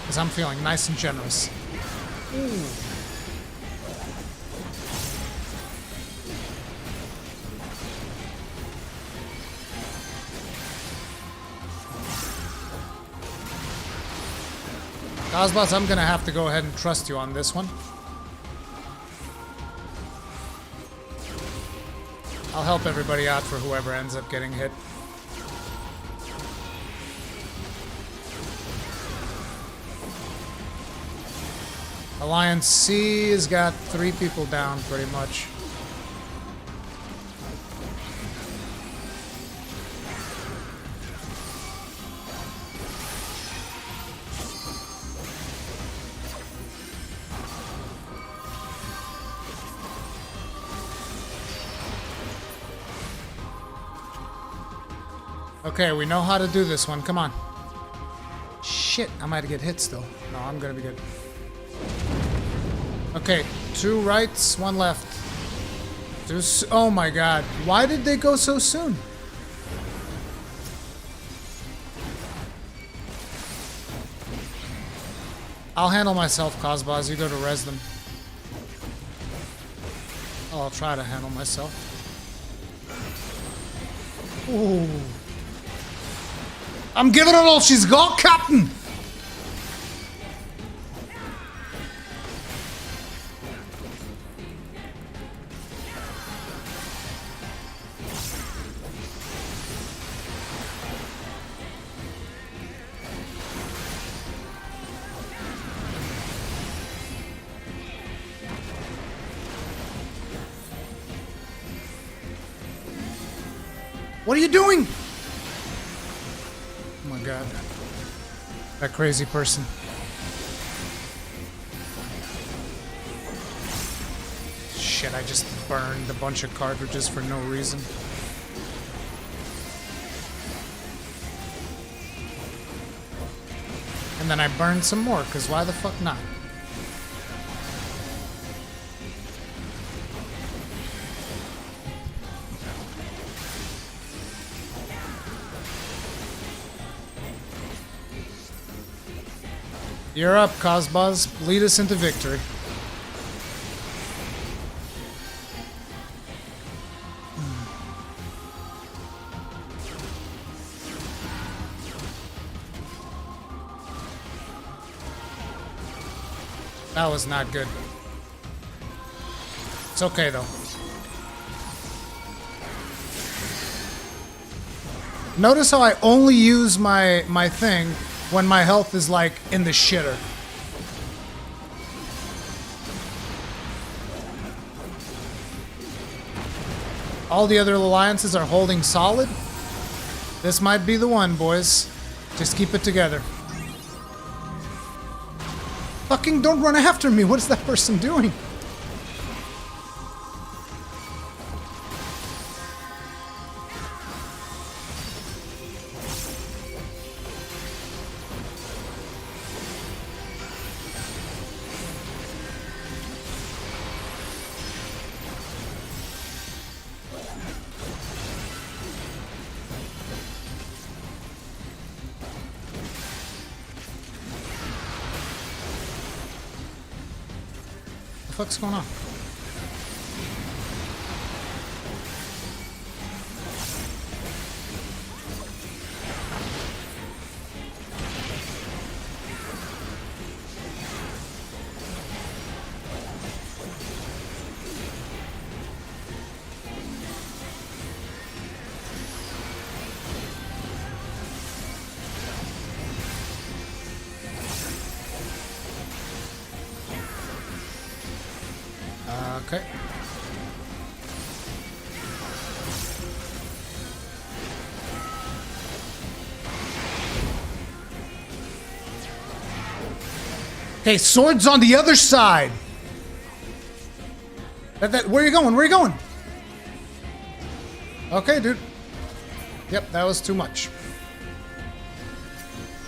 Because I'm feeling nice and generous. Ooh. Cosbos, I'm gonna have to go ahead and trust you on this one. I'll help everybody out for whoever ends up getting hit. Alliance C has got 3 people down pretty much. Okay, we know how to do this one. Come on. Shit, I might get hit still. No, I'm gonna be good. Okay, 2 rights, 1 left. Oh my god. Why did they go so soon? I'll handle myself, Cosbos. You go to res them. Oh, I'll try to handle myself. Ooh. I'm giving it all she's got, Captain! What are you doing? Oh my god. That crazy person. shit, I just burned a bunch of cartridges for no reason. And then I burned some more, because why the fuck not? You're up, Cosbuzz. Lead us into victory. That was not good. It's okay, though. Notice how I only use my thing when my health is, like, in the shitter. All the other alliances are holding solid. This might be the one, boys. Just keep it together. Fucking don't run after me. What is that person doing? What's going on? Okay. Okay, swords on the other side. Where are you going? Where are you going? Okay, dude. Yep, that was too much.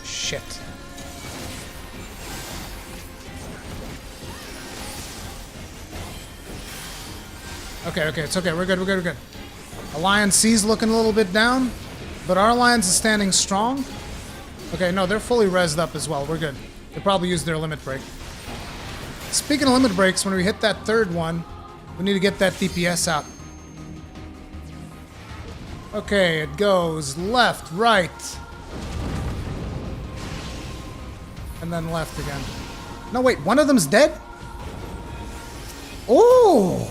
Shit. Okay, it's okay. We're good. Alliance C's looking a little bit down, but our alliance is standing strong. Okay, no, they're fully rezzed up as well. We're good. They probably used their limit break. Speaking of limit breaks, when we hit that third one, we need to get that DPS out. Okay, it goes left, right. And then left again. No, wait, one of them's dead? Oh!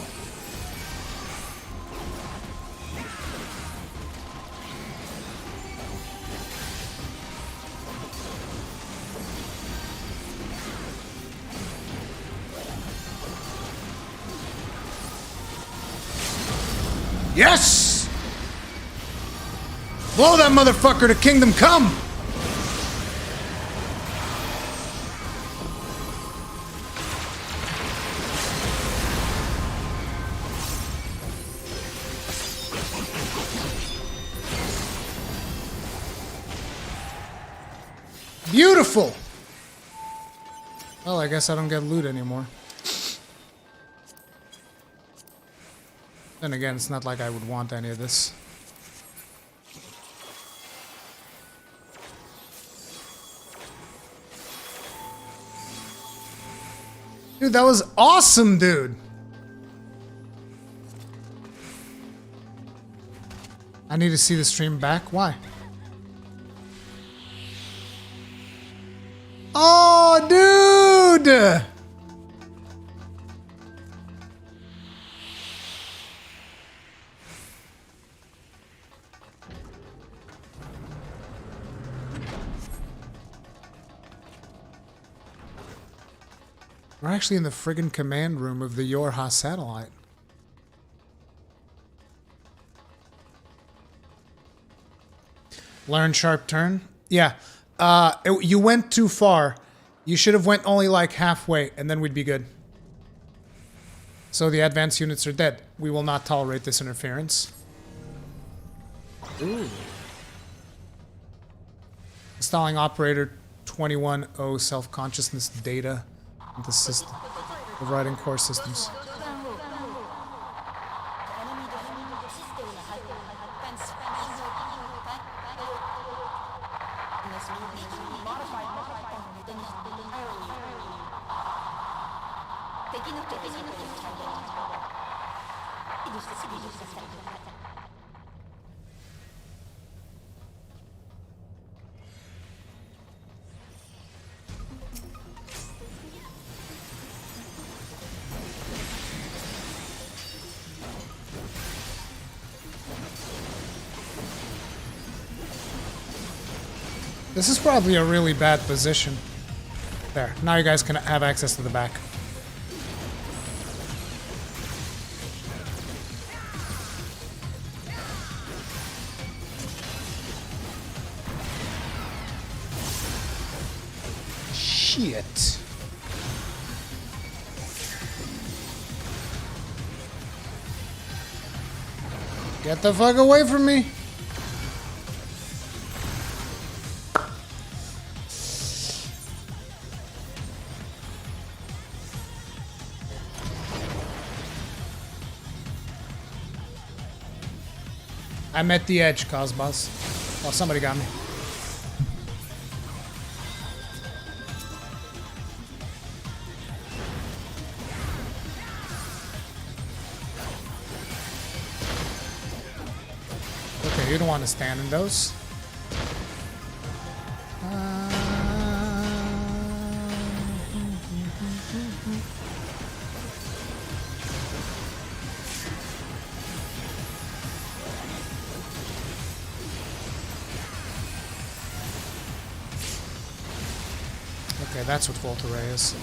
Yes! Blow that motherfucker to kingdom come! Beautiful! Well, I guess I don't get loot anymore. Then again, it's not like I would want any of this. Dude, that was awesome, dude! I need to see the stream back. Why? Oh, dude! We're actually in the friggin' command room of the Yorha satellite. Learn sharp turn? Yeah. You went too far. You should have went only like halfway, and then we'd be good. So the advanced units are dead. We will not tolerate this interference. Ooh. Installing operator 21O self-consciousness data into system. Overriding core systems. This is probably a really bad position. There. Now you guys can have access to the back. Shit. Get the fuck away from me. I'm at the edge, Cosmos. Oh, somebody got me. Okay, you don't want to stand in those. Okay, that's what Volta Ray is.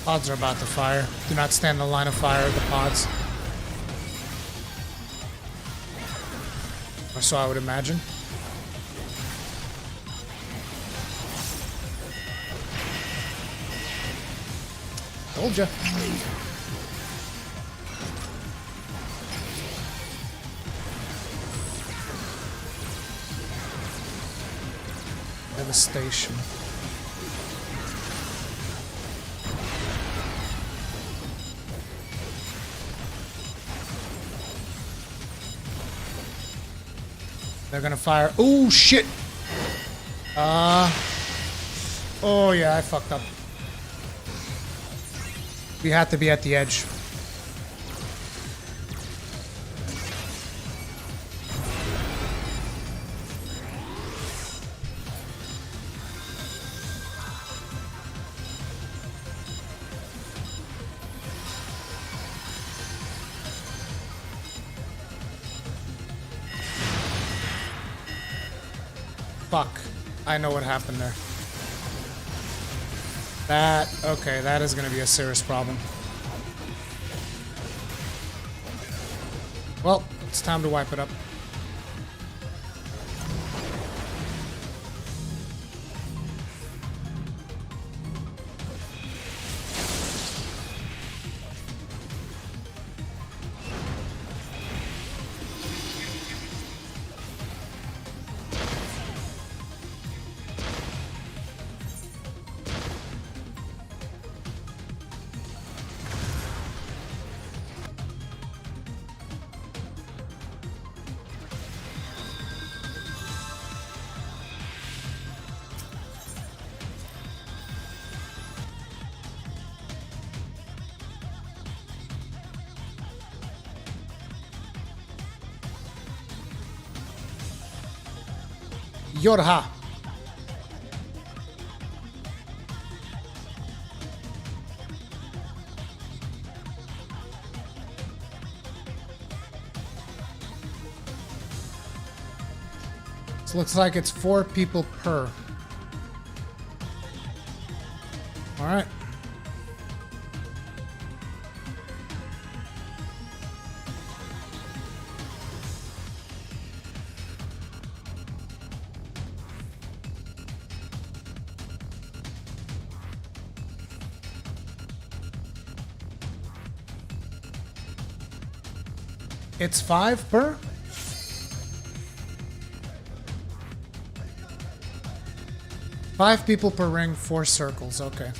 Pods are about to fire. Do not stand in the line of fire of the pods. Or so I would imagine. Told ya. Devastation. They're gonna fire. Oh shit! Oh yeah, I fucked up. We had to be at the edge. Fuck. I know what happened there. Okay, that is gonna be a serious problem. Well, it's time to wipe it up. Yorha. This looks like it's 4 people per. All right. It's 5 per? Five people per ring, 4 circles, okay.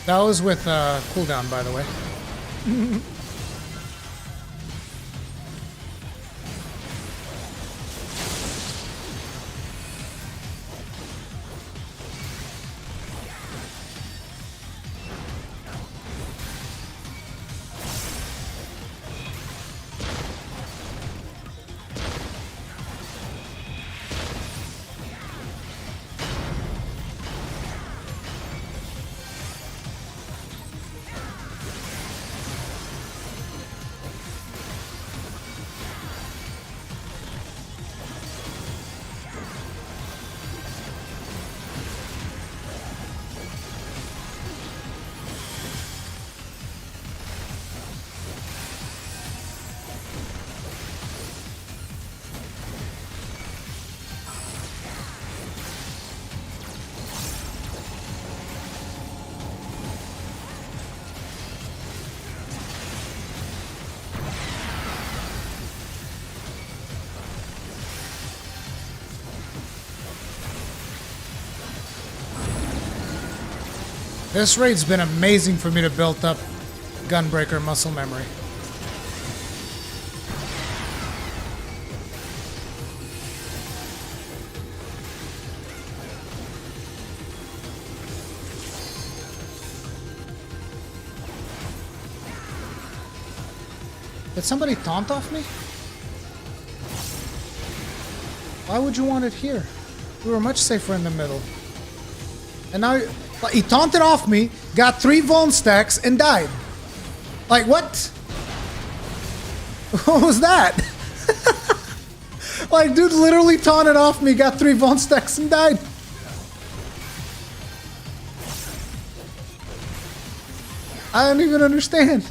That was with cooldown, by the way. This raid's been amazing for me to build up Gunbreaker muscle memory. Did somebody taunt off me? Why would you want it here? We were much safer in the middle. And now he taunted off me, got 3 Vuln stacks, and died. Like, what? What was that? Like, dude literally taunted off me, got 3 Vuln stacks, and died. I don't even understand.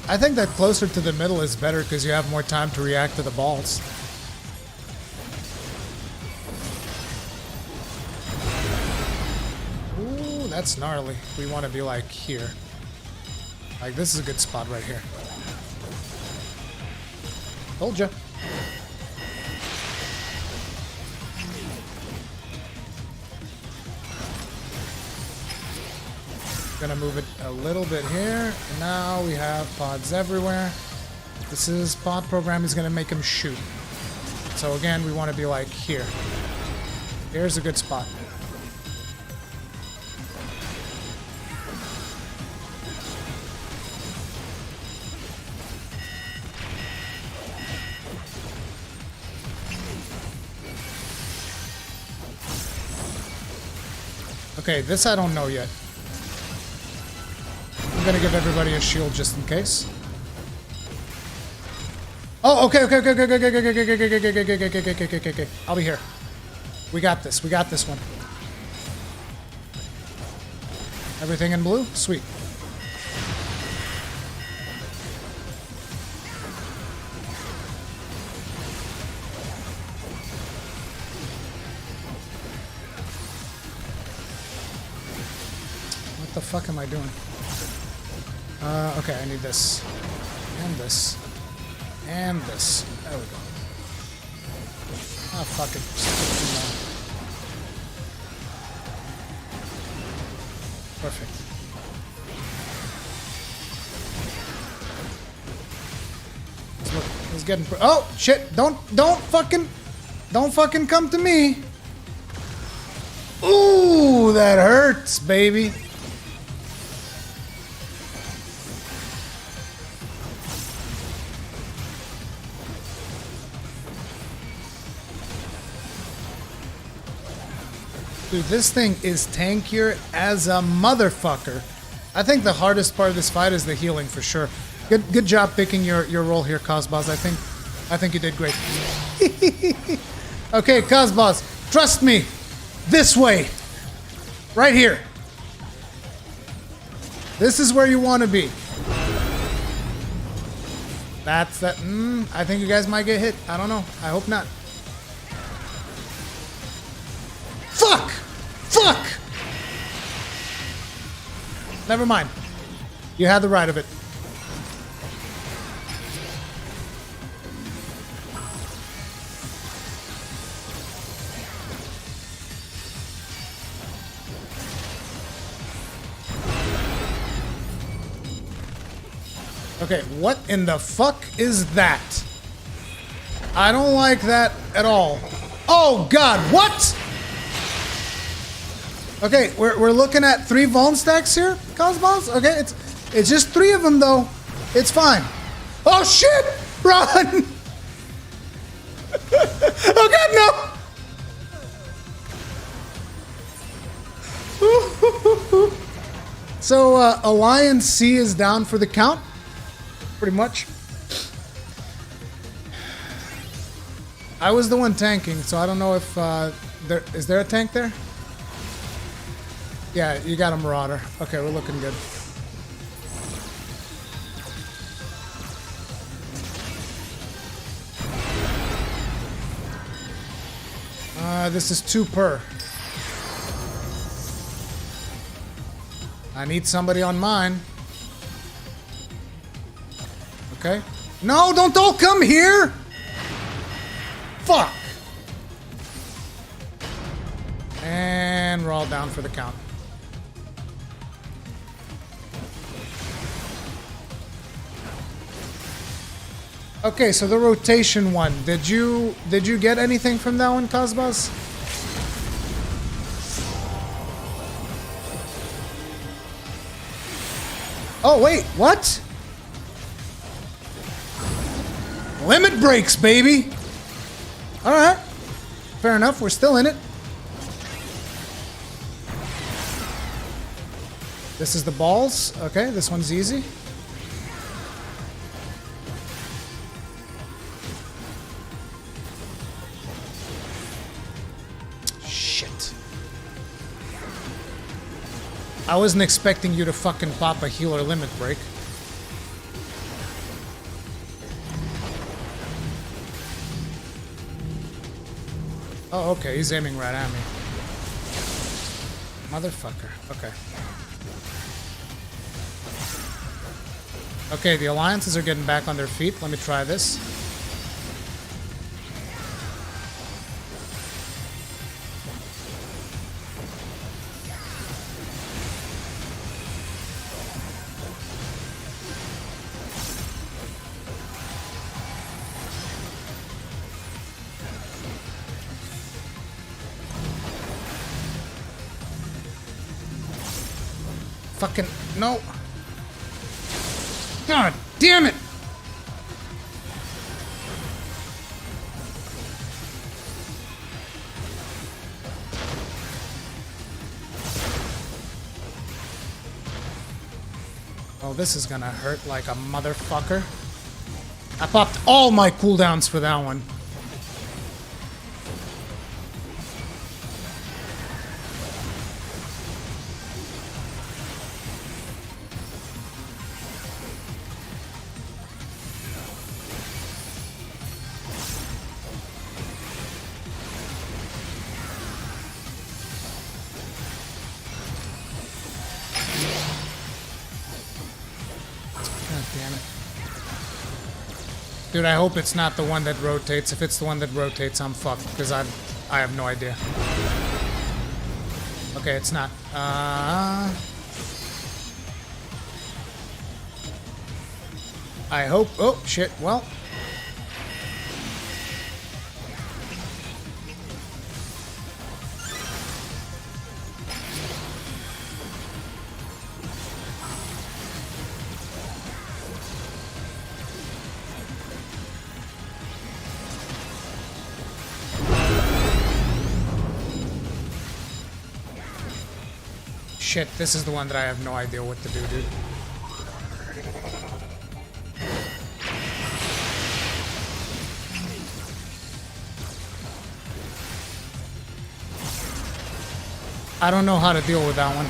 I think that closer to the middle is better because you have more time to react to the balls. Ooh, that's gnarly. We want to be like here. Like, this is a good spot right here. Told ya. Gonna move it a little bit here. And now we have pods everywhere. This is pod program is gonna make him shoot. So again, we want to be like here. Here's a good spot. Okay, this I don't know yet. I'm gonna give everybody a shield just in case. Oh, okay. I'll be here. We got this. We got this one. Everything in blue? Sweet. What the fuck am I doing? Okay, I need this. And this. And this. There we go. Ah, fuck it. Perfect. Look, he's getting. Oh shit! Don't fucking come to me. Ooh, that hurts, baby. Dude, this thing is tankier as a motherfucker. I think the hardest part of this fight is the healing for sure. Good job picking your role here, Cosbos. I think you did great. Okay, Cosbos, trust me. This way. Right here. This is where you want to be. That's that. I think you guys might get hit. I don't know. I hope not. Fuck! Fuck! Never mind. You had the right of it. Okay, what in the fuck is that? I don't like that at all. Oh god, what? Okay, we're looking at 3 Vuln stacks here, Cosmos. Okay, it's just 3 of them though. It's fine. Oh shit! Run! Oh god, no! So Alliance C is down for the count, pretty much. I was the one tanking, so I don't know if is there a tank there? Yeah, you got a Marauder. Okay, we're looking good. This is 2 per. I need somebody on mine. Okay. No, don't all come here! Fuck! And we're all down for the count. Okay, so the rotation one. Did you get anything from that one, Cosmos? Oh wait, what? Limit breaks, baby. All right, fair enough. We're still in it. This is the balls. Okay, this one's easy. I wasn't expecting you to fucking pop a healer limit break. Oh, okay, he's aiming right at me. Motherfucker. Okay. Okay, the alliances are getting back on their feet. Let me try this. Fucking no. God damn it. Oh, this is gonna hurt like a motherfucker. I popped all my cooldowns for that one. Dude, I hope it's not the one that rotates. If it's the one that rotates, I'm fucked, because I have no idea. Okay, it's not. I hope... Oh, shit. Well... Shit, this is the one that I have no idea what to do, dude. I don't know how to deal with that one.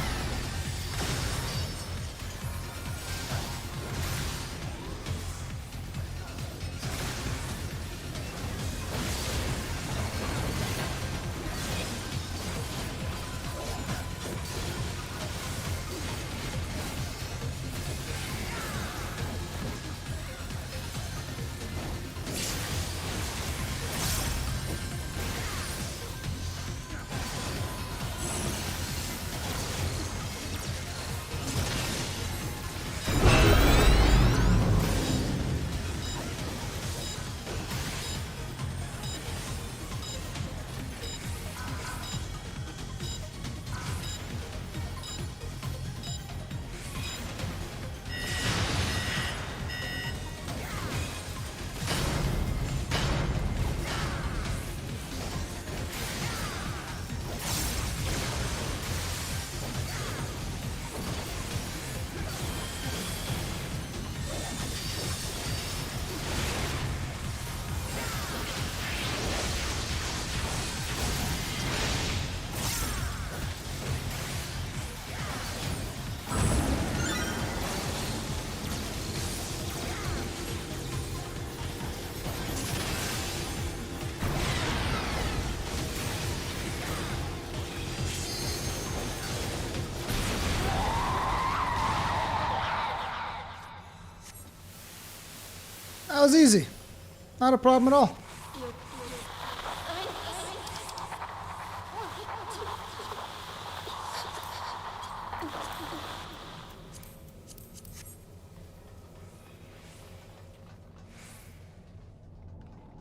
That was easy. Not a problem at all.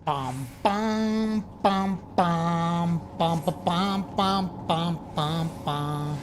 Bum bum bum bum bum bum bum bum bum bum.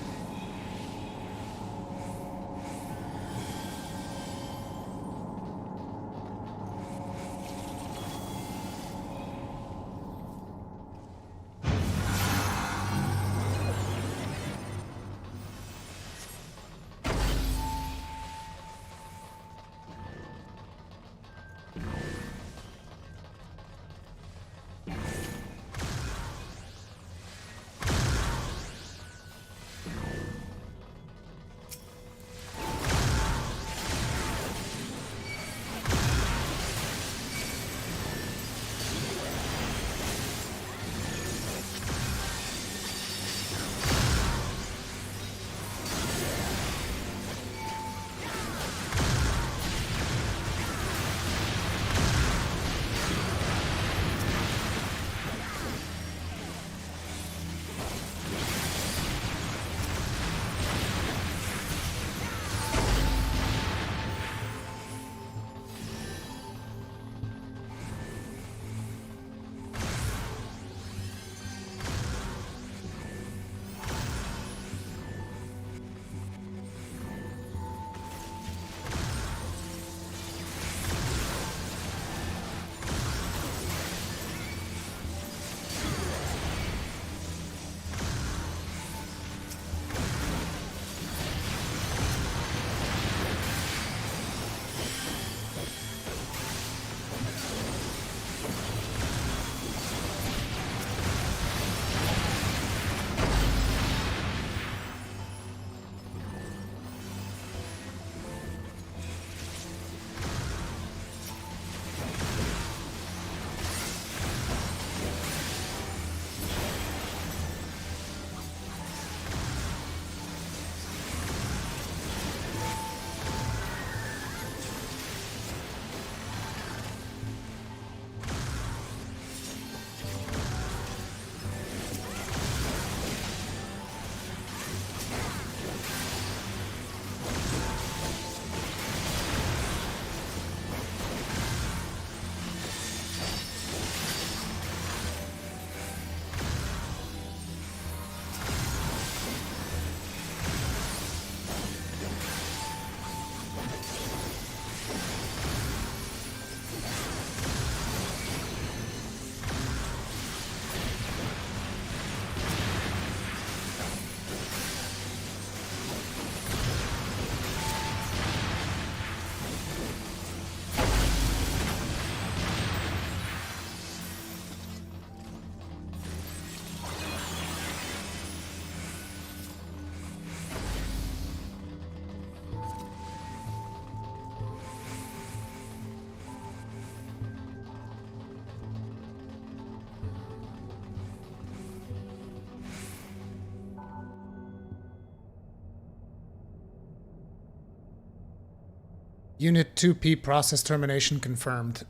Unit 2P process termination confirmed.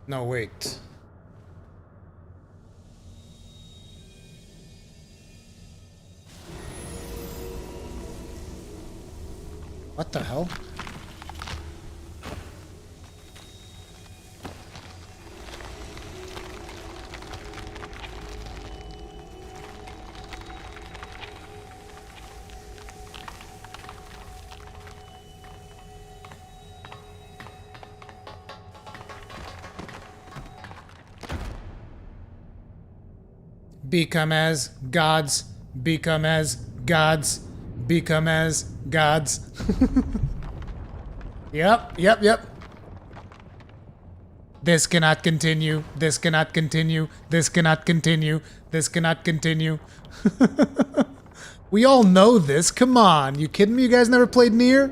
No, wait. What the hell? Become as gods, become as gods, become as gods. Yep. This cannot continue, this cannot continue, this cannot continue, this cannot continue. We all know this, come on. You kidding me? You guys never played Nier?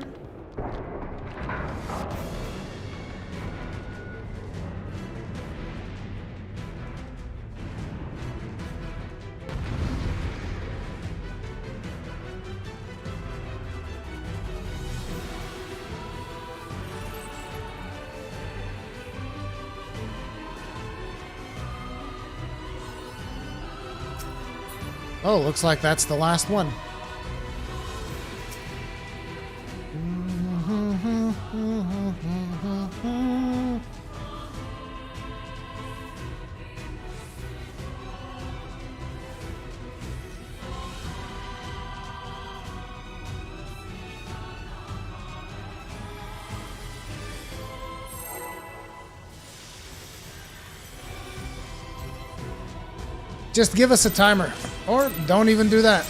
Oh, looks like that's the last one. Just give us a timer. Or don't even do that.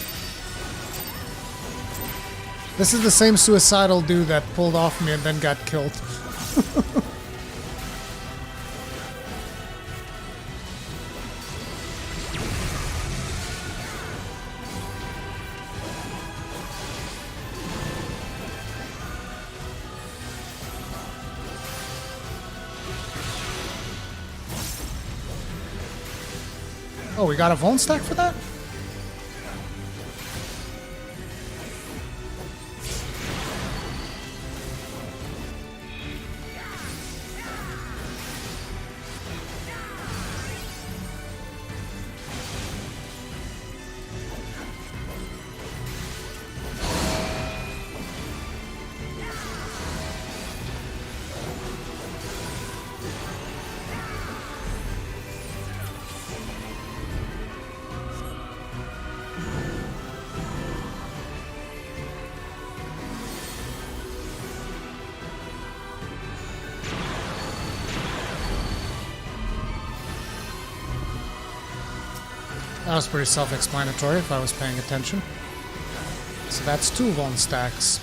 This is the same suicidal dude that pulled off me and then got killed. Oh, we got a Vuln stack for that? That was pretty self-explanatory if I was paying attention. So that's 2 Vuln stacks.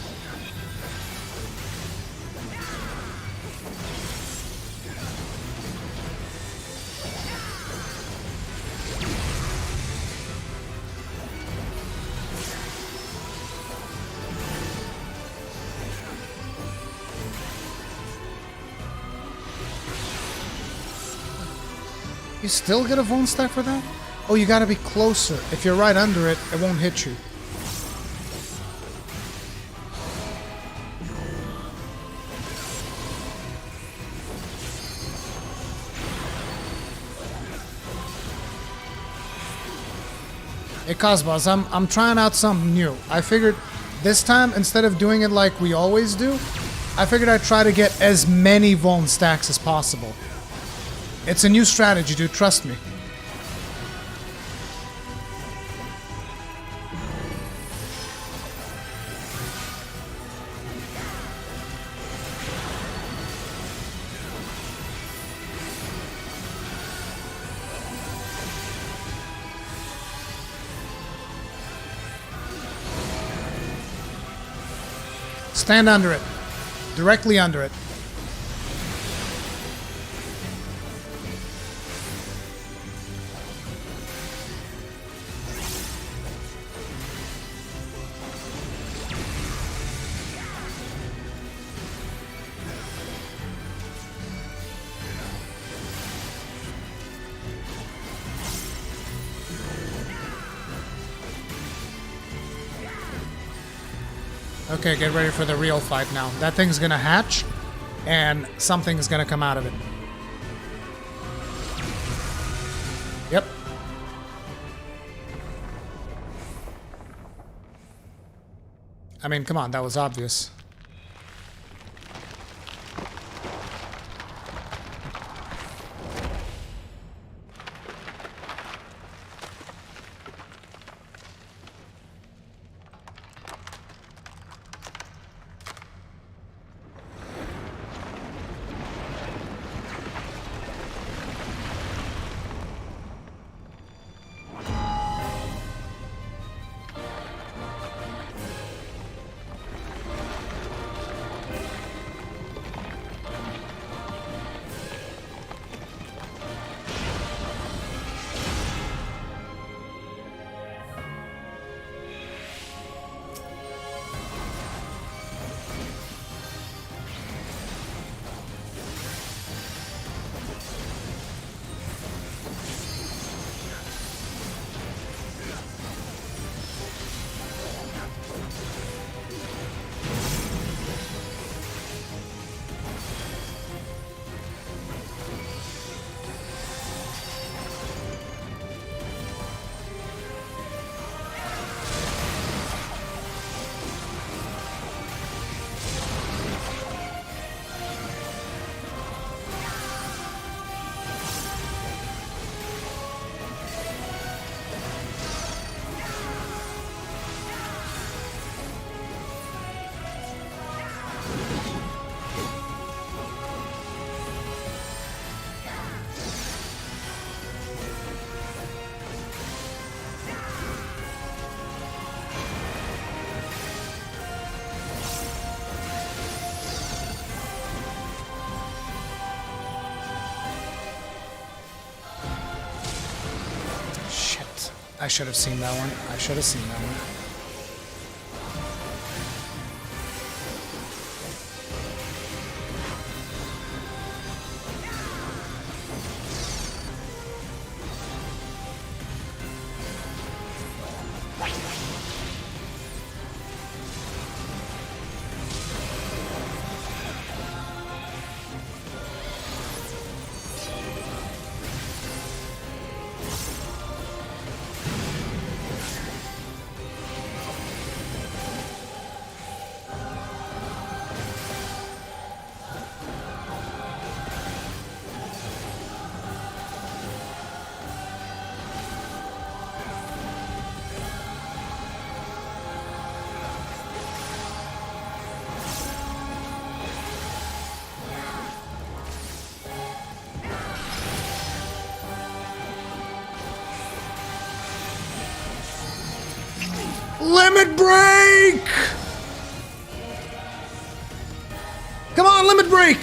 You still get a Vuln stack for that? Oh, you gotta be closer. If you're right under it, it won't hit you. Hey Cosmos, I'm trying out something new. I figured this time, instead of doing it like we always do, I figured I'd try to get as many Vuln stacks as possible. It's a new strategy, dude, trust me. Stand under it. Directly under it. Okay, get ready for the real fight now. That thing's gonna hatch, and something's gonna come out of it. Yep. I mean, come on, that was obvious. I should have seen that one. I should have seen that one. Limit break! Come on, limit break!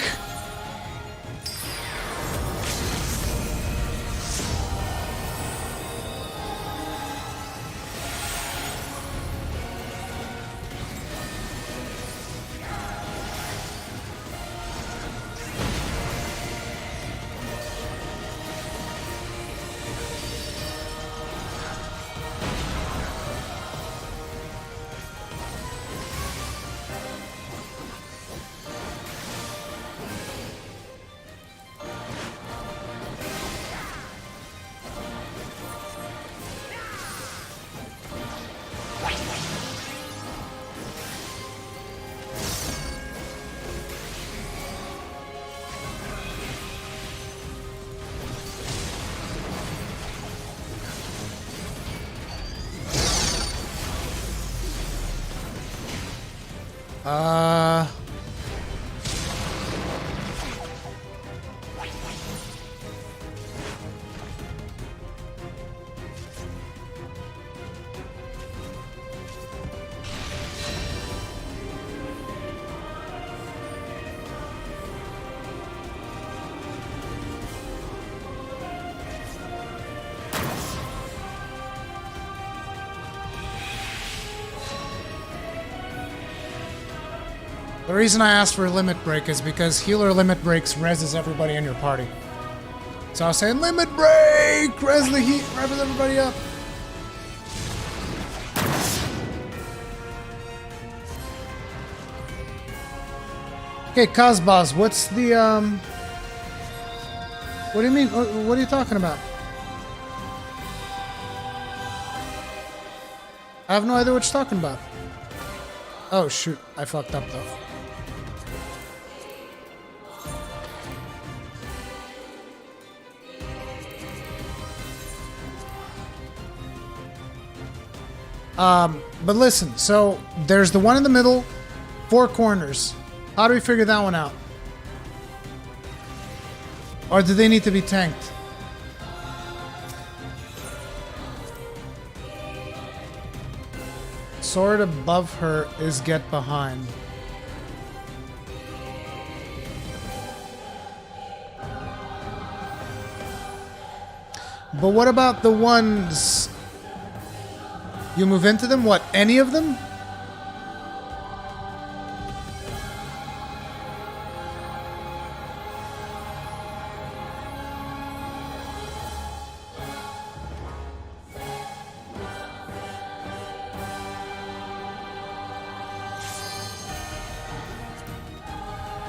The reason I asked for limit break is because healer limit breaks reses everybody in your party. So I was saying limit break! Res the heat, rev everybody up. Okay, Cosbos, what's the, what do you mean? What are you talking about? I have no idea what you're talking about. Oh, shoot. I fucked up, though. But listen, so there's the one in the middle, 4 corners. How do we figure that one out? Or do they need to be tanked? Sword above her is get behind. But what about the ones... You move into them? What, any of them?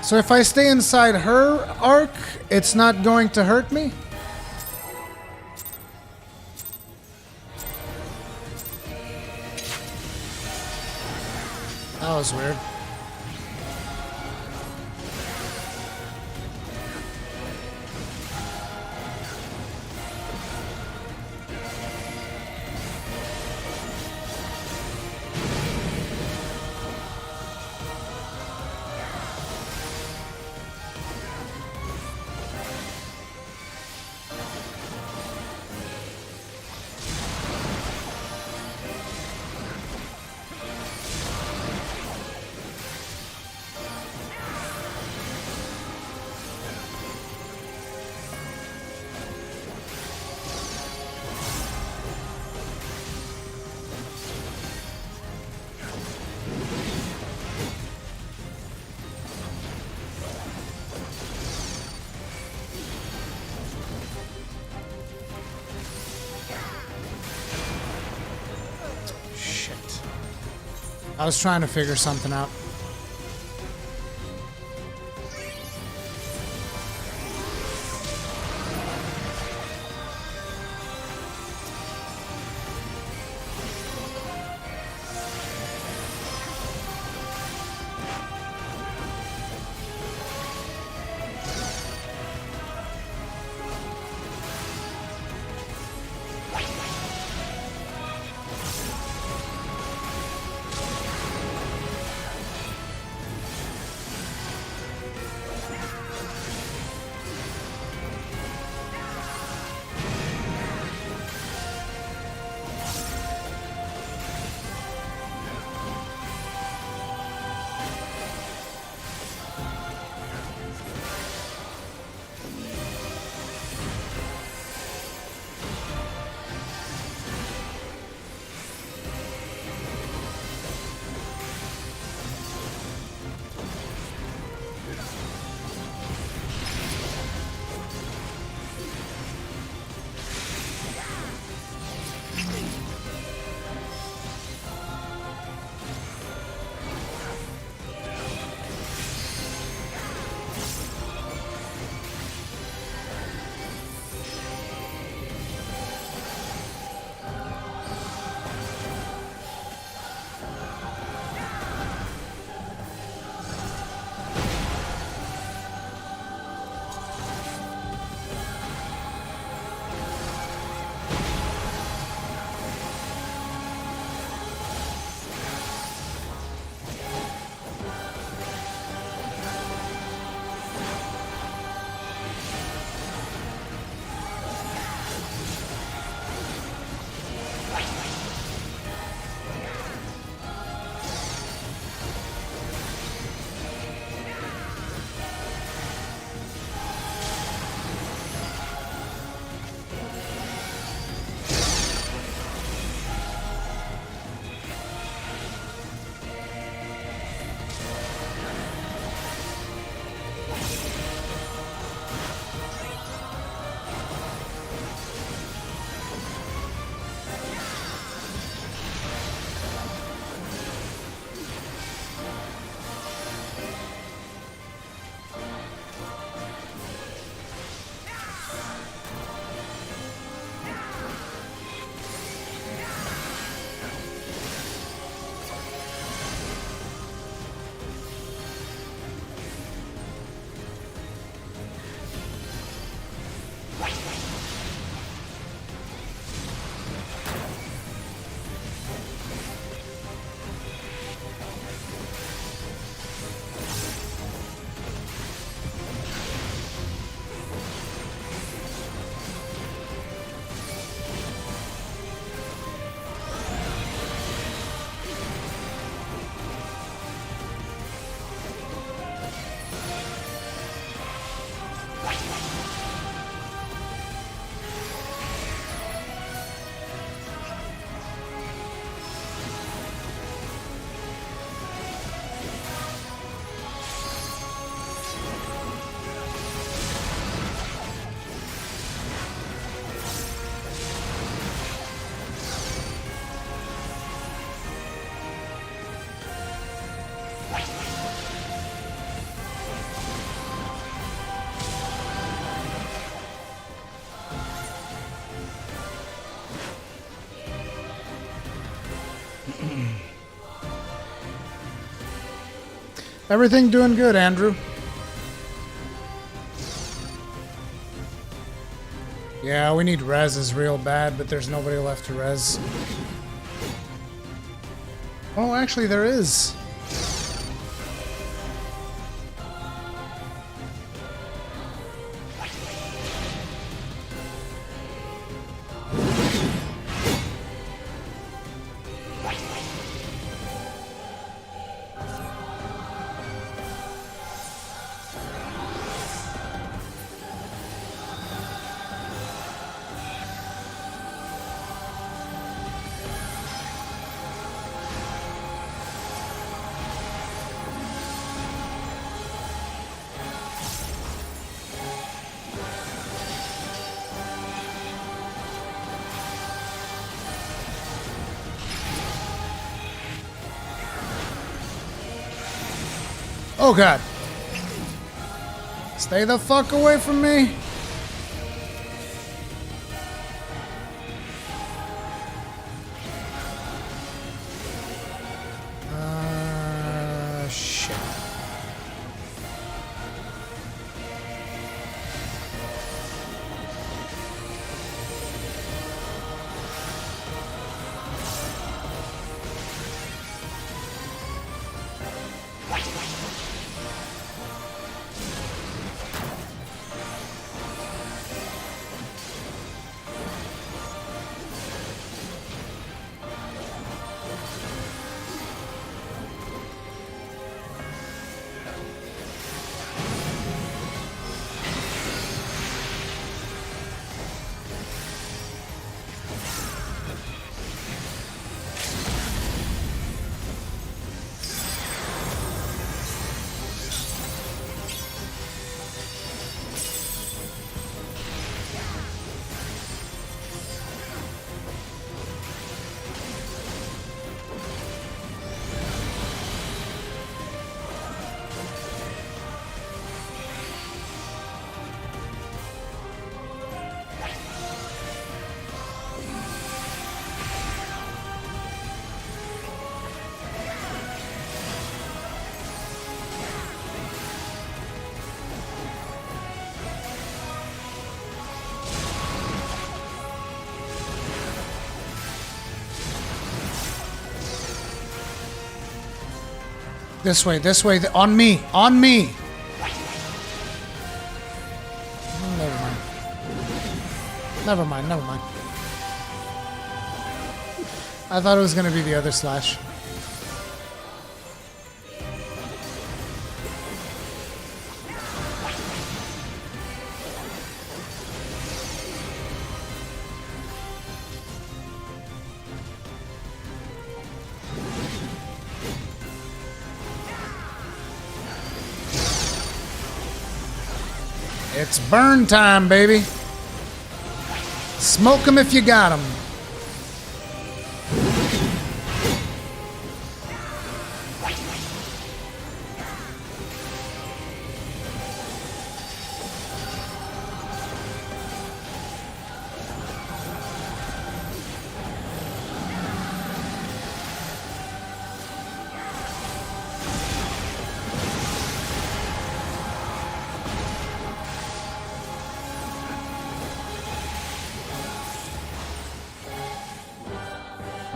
So if I stay inside her arc, it's not going to hurt me? That was weird. I was trying to figure something out. Everything doing good, Andrew. Yeah, we need reses real bad, but there's nobody left to res. Oh, actually there is. Oh god. Stay the fuck away from me. Shit. This way, on me, on me! Never mind. I thought it was gonna be the other slash. It's burn time, baby. Smoke them if you got them.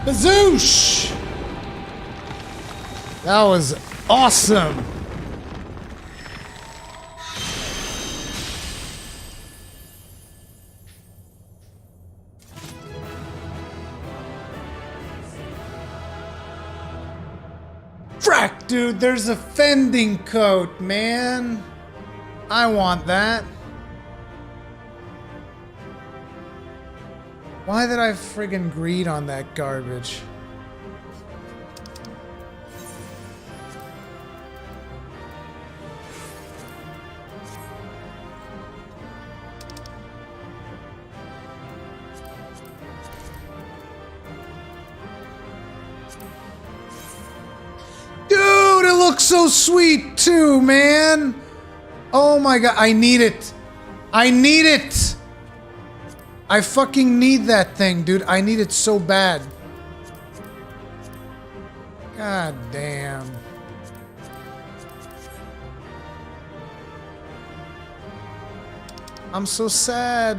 Bazoosh! That was awesome. Frack, dude, there's a fending coat, man. I want that. Why did I friggin' greed on that garbage? Dude, it looks so sweet too, man. Oh my god, I need it. I need it. I fucking need that thing, dude. I need it so bad. God damn. I'm so sad.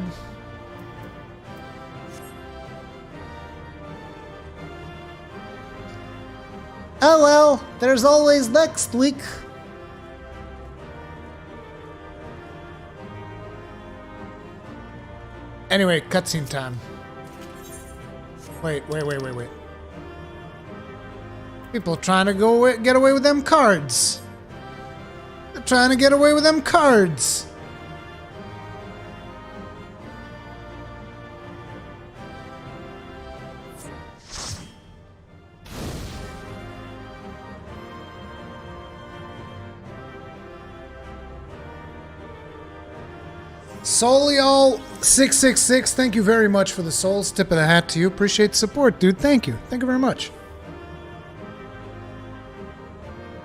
Oh well, there's always next week. Anyway, cutscene time. Wait. People trying to get away with them cards. They're trying to get away with them cards. Solio666, thank you very much for the souls. Tip of the hat to you. Appreciate the support, dude. Thank you. Thank you very much.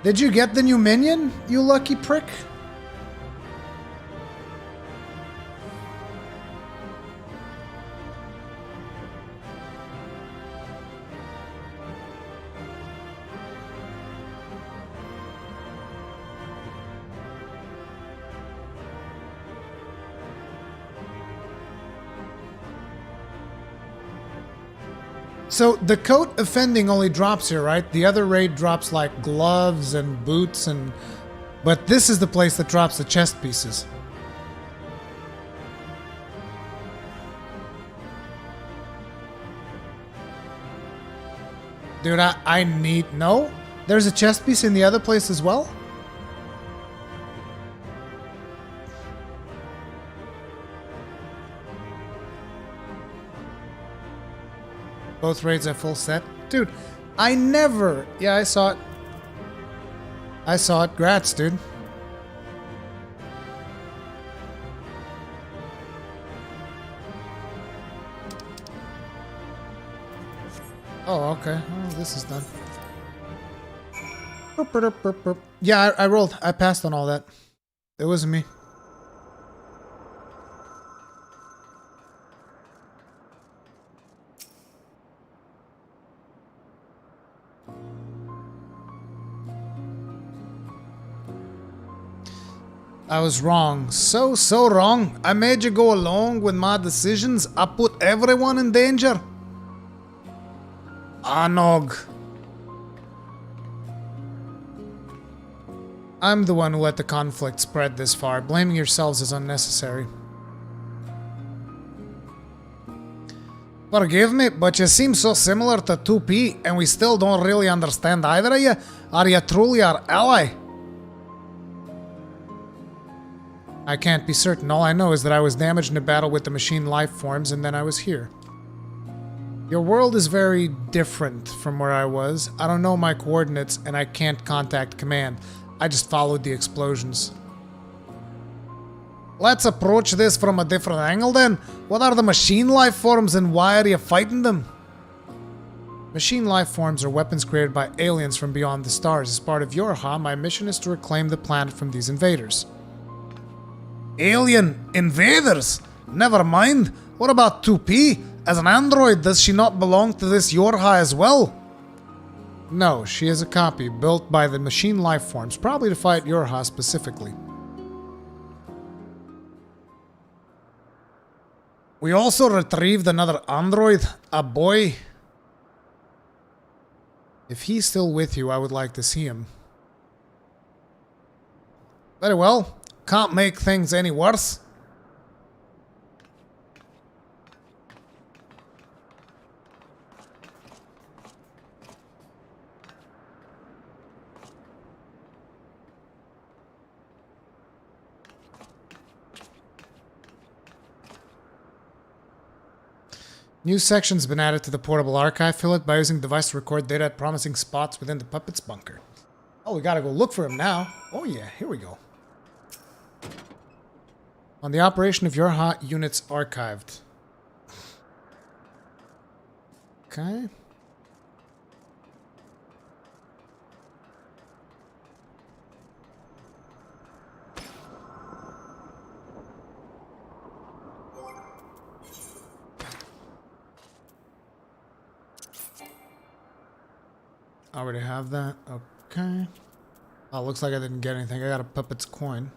Did you get the new minion, you lucky prick? So the coat offending only drops here, right? The other raid drops like gloves and boots and... But this is the place that drops the chest pieces. Dude, I need... No? There's a chest piece in the other place as well? Both raids are full set. Dude, I never... Yeah, I saw it. I saw it. Grats, dude. Oh, okay. Oh, this is done. Yeah, I rolled. I passed on all that. It wasn't me. I was wrong. So wrong. I made you go along with my decisions. I put everyone in danger. Anog. I'm the one who let the conflict spread this far. Blaming yourselves is unnecessary. Forgive me, but you seem so similar to 2P, and we still don't really understand either of you. Are you truly our ally? I can't be certain. All I know is that I was damaged in a battle with the machine life forms, and then I was here. Your world is very different from where I was. I don't know my coordinates, and I can't contact command. I just followed the explosions. Let's approach this from a different angle then. What are the machine life forms, and why are you fighting them? Machine life forms are weapons created by aliens from beyond the stars. As part of your my mission is to reclaim the planet from these invaders. Alien invaders? Never mind. What about 2P? As an android, does she not belong to this Yorha as well? No, she is a copy built by the machine life forms, probably to fight Yorha specifically. We also retrieved another android, a boy. If he's still with you, I would like to see him. Very well. Can't make things any worse. New section's been added to the portable archive. Fill it by using the device to record data at promising spots within the puppet's bunker. Oh, we gotta go look for him now. Oh yeah, here we go. On the operation of your units archived. Okay. I already have that. Okay. Oh, looks like I didn't get anything. I got a puppet's coin.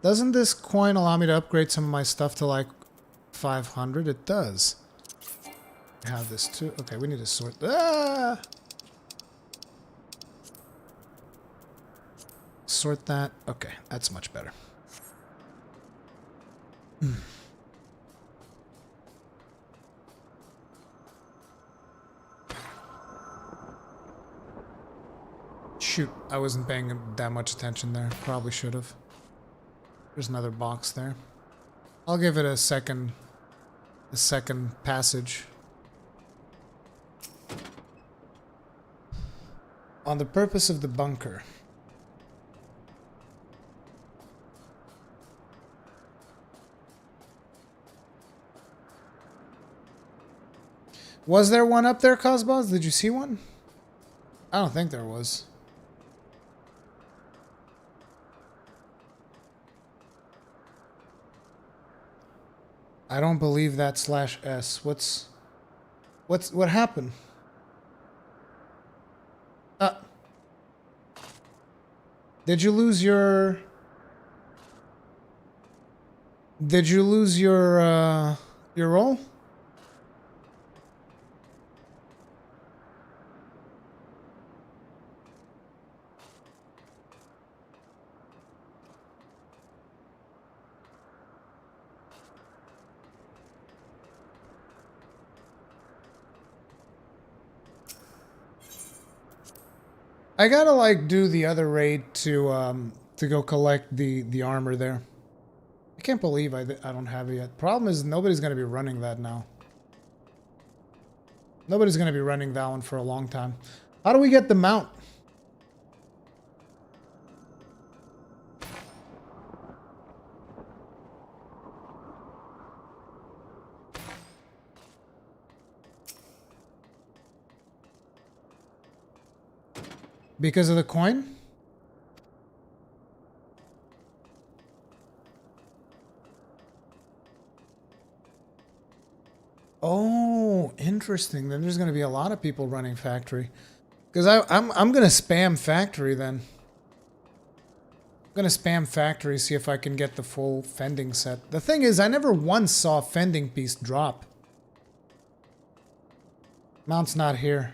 Doesn't this coin allow me to upgrade some of my stuff to like 500? It does. I have this too. Okay, we need to sort. Sort that. Okay, that's much better. Shoot, I wasn't paying that much attention there. Probably should have. There's another box there. I'll give it a second passage. On the purpose of the bunker. Was there one up there, Cosbos? Did you see one? I don't think there was. I don't believe that /S. What happened? Did you lose your role? I gotta like do the other raid to go collect the armor there. I can't believe I don't have it yet. Problem is nobody's gonna be running that now. Nobody's gonna be running that one for a long time. How do we get the mount? Because of the coin? Oh, interesting. Then there's going to be a lot of people running factory. Because I'm going to spam factory then. I'm going to spam factory, see if I can get the full fending set. The thing is, I never once saw a fending piece drop. Mount's not here.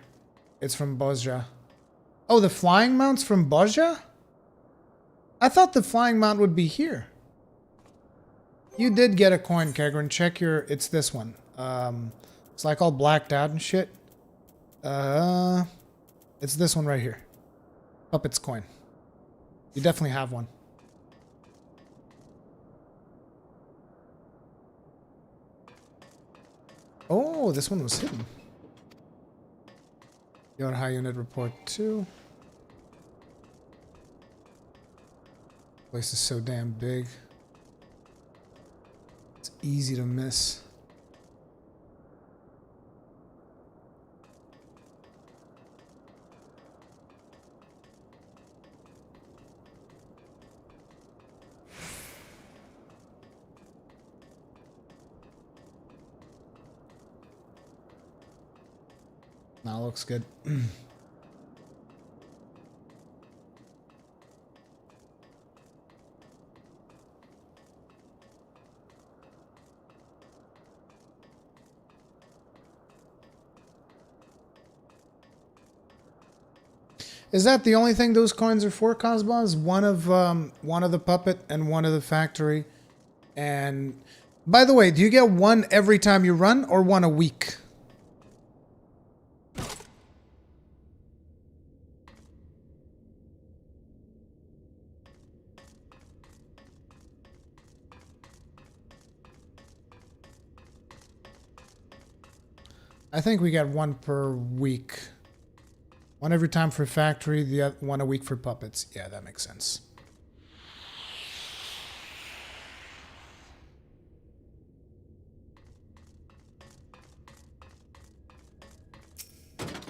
It's from Bozja. Oh, the flying mount's from Bozja? I thought the flying mount would be here. You did get a coin, Kegrin. Check your... It's this one. It's like all blacked out and shit. It's this one right here. Puppet's coin. You definitely have one. Oh, this one was hidden. Your high unit report 2. Place is so damn big. It's easy to miss. Now looks good. Is that the only thing those coins are for, Cosmos? One of the puppet and one of the factory. And by the way, do you get one every time you run or one a week? I think we get one per week. One every time for factory, the other one a week for puppets. Yeah, that makes sense.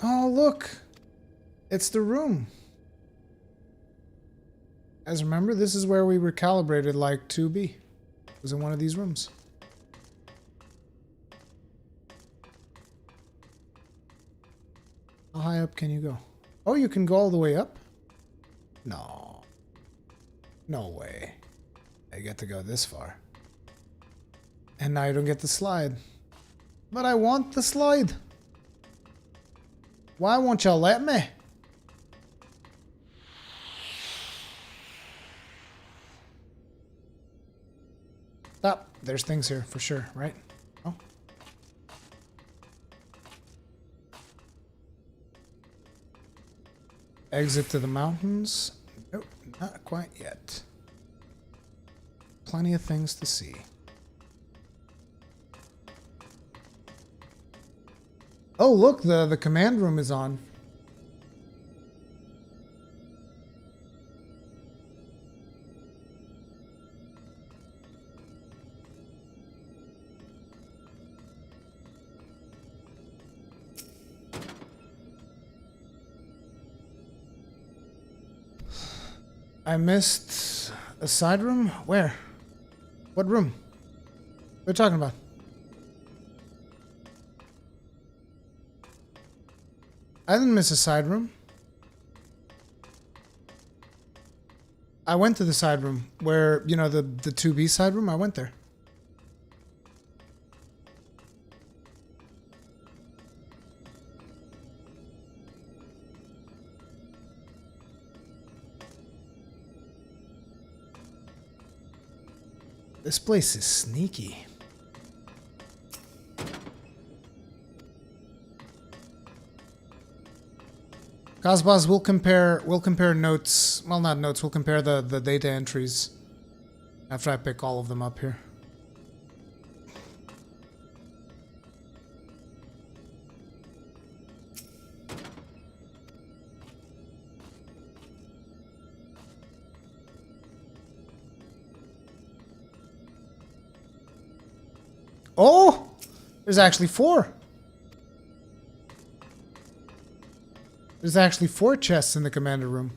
Oh, look. It's the room. As remember, this is where we recalibrated like 2B. It was in one of these rooms. How high up can you go? Oh, you can go all the way up? No. No way. I get to go this far. And now you don't get the slide. But I want the slide. Why won't y'all let me? Oh, there's things here for sure, right? Oh. Exit to the mountains. Nope, not quite yet. Plenty of things to see. Oh, look, the command room is on. I missed a side room? Where? What room? What are you talking about? I didn't miss a side room. I went to the side room where, you know, the 2B side room. I went there. This place is sneaky. Cosbos, we'll compare notes. Well, not notes. We'll compare the data entries after I pick all of them up here. Oh, there's actually 4. There's actually 4 chests in the commander room.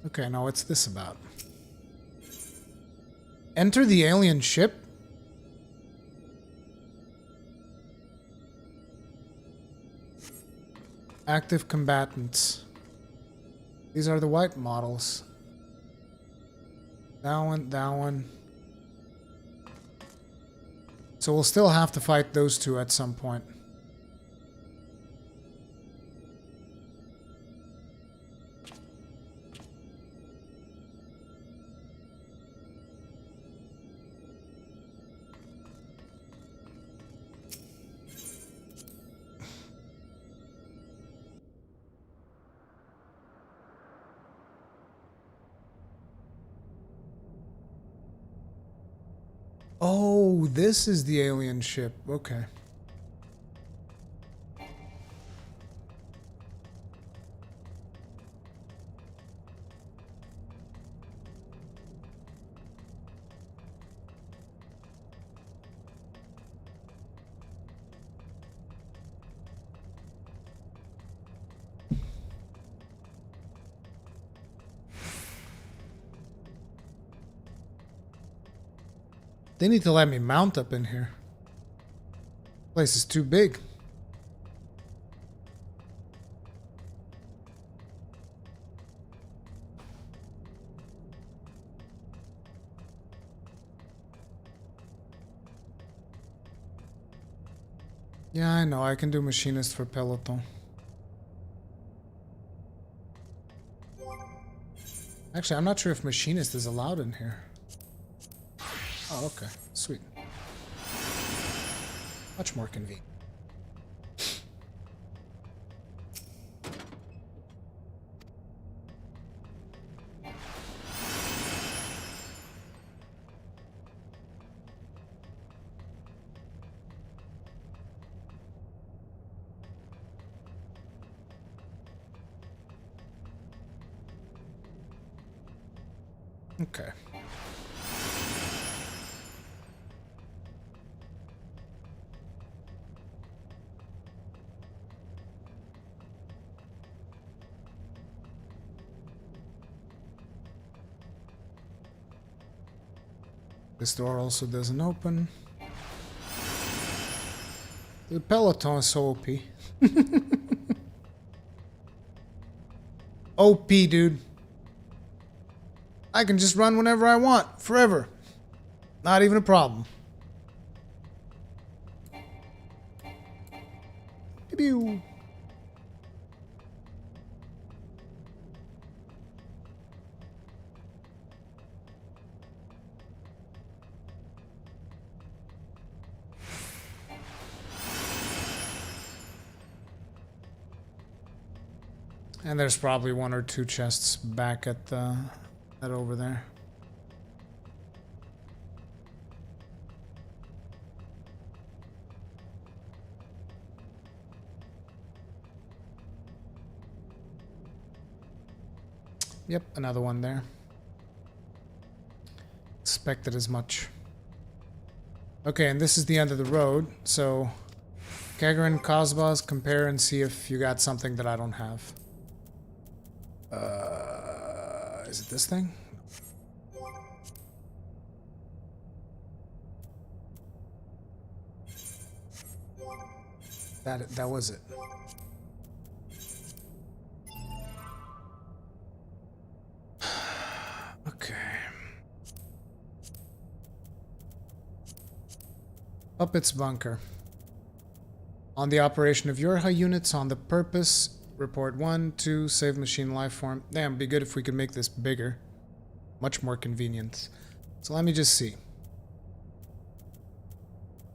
Okay, now what's this about? Enter the alien ship? Active combatants. These are the white models. That one. So we'll still have to fight those two at some point. Oh, this is the alien ship. Okay. They need to let me mount up in here. Place is too big. Yeah, I know. I can do machinist for Peloton. Actually, I'm not sure if machinist is allowed in here. Oh, okay. Sweet. Much more convenient. Okay. This door also doesn't open. The Peloton is so OP. OP, dude. I can just run whenever I want, forever. Not even a problem. Pew. And there's probably 1 or 2 chests back at the over there. Yep, another one there. Expected as much. Okay, and this is the end of the road, so Kagran, Cosbos, compare and see if you got something that I don't have. Is it this thing? That was it. Okay. Puppet's bunker. On the operation of your high units on the purpose. Report 1, 2, save machine lifeform. Damn, be good if we could make this bigger. Much more convenient. So let me just see.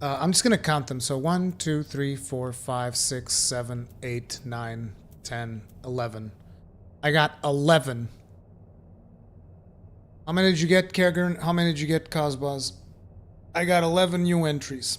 I'm just gonna count them. So 1, 2, 3, 4, 5, 6, 7, 8, 9, 10, 11. I got 11. How many did you get, Kagran? How many did you get, Cosbos? I got 11 new entries.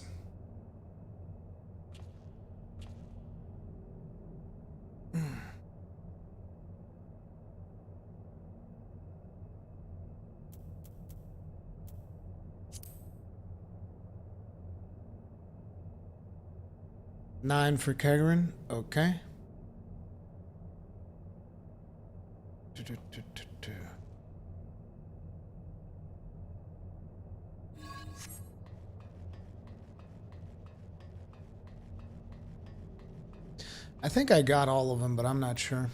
Nine for Kagran. Okay. I think I got all of them, but I'm not sure.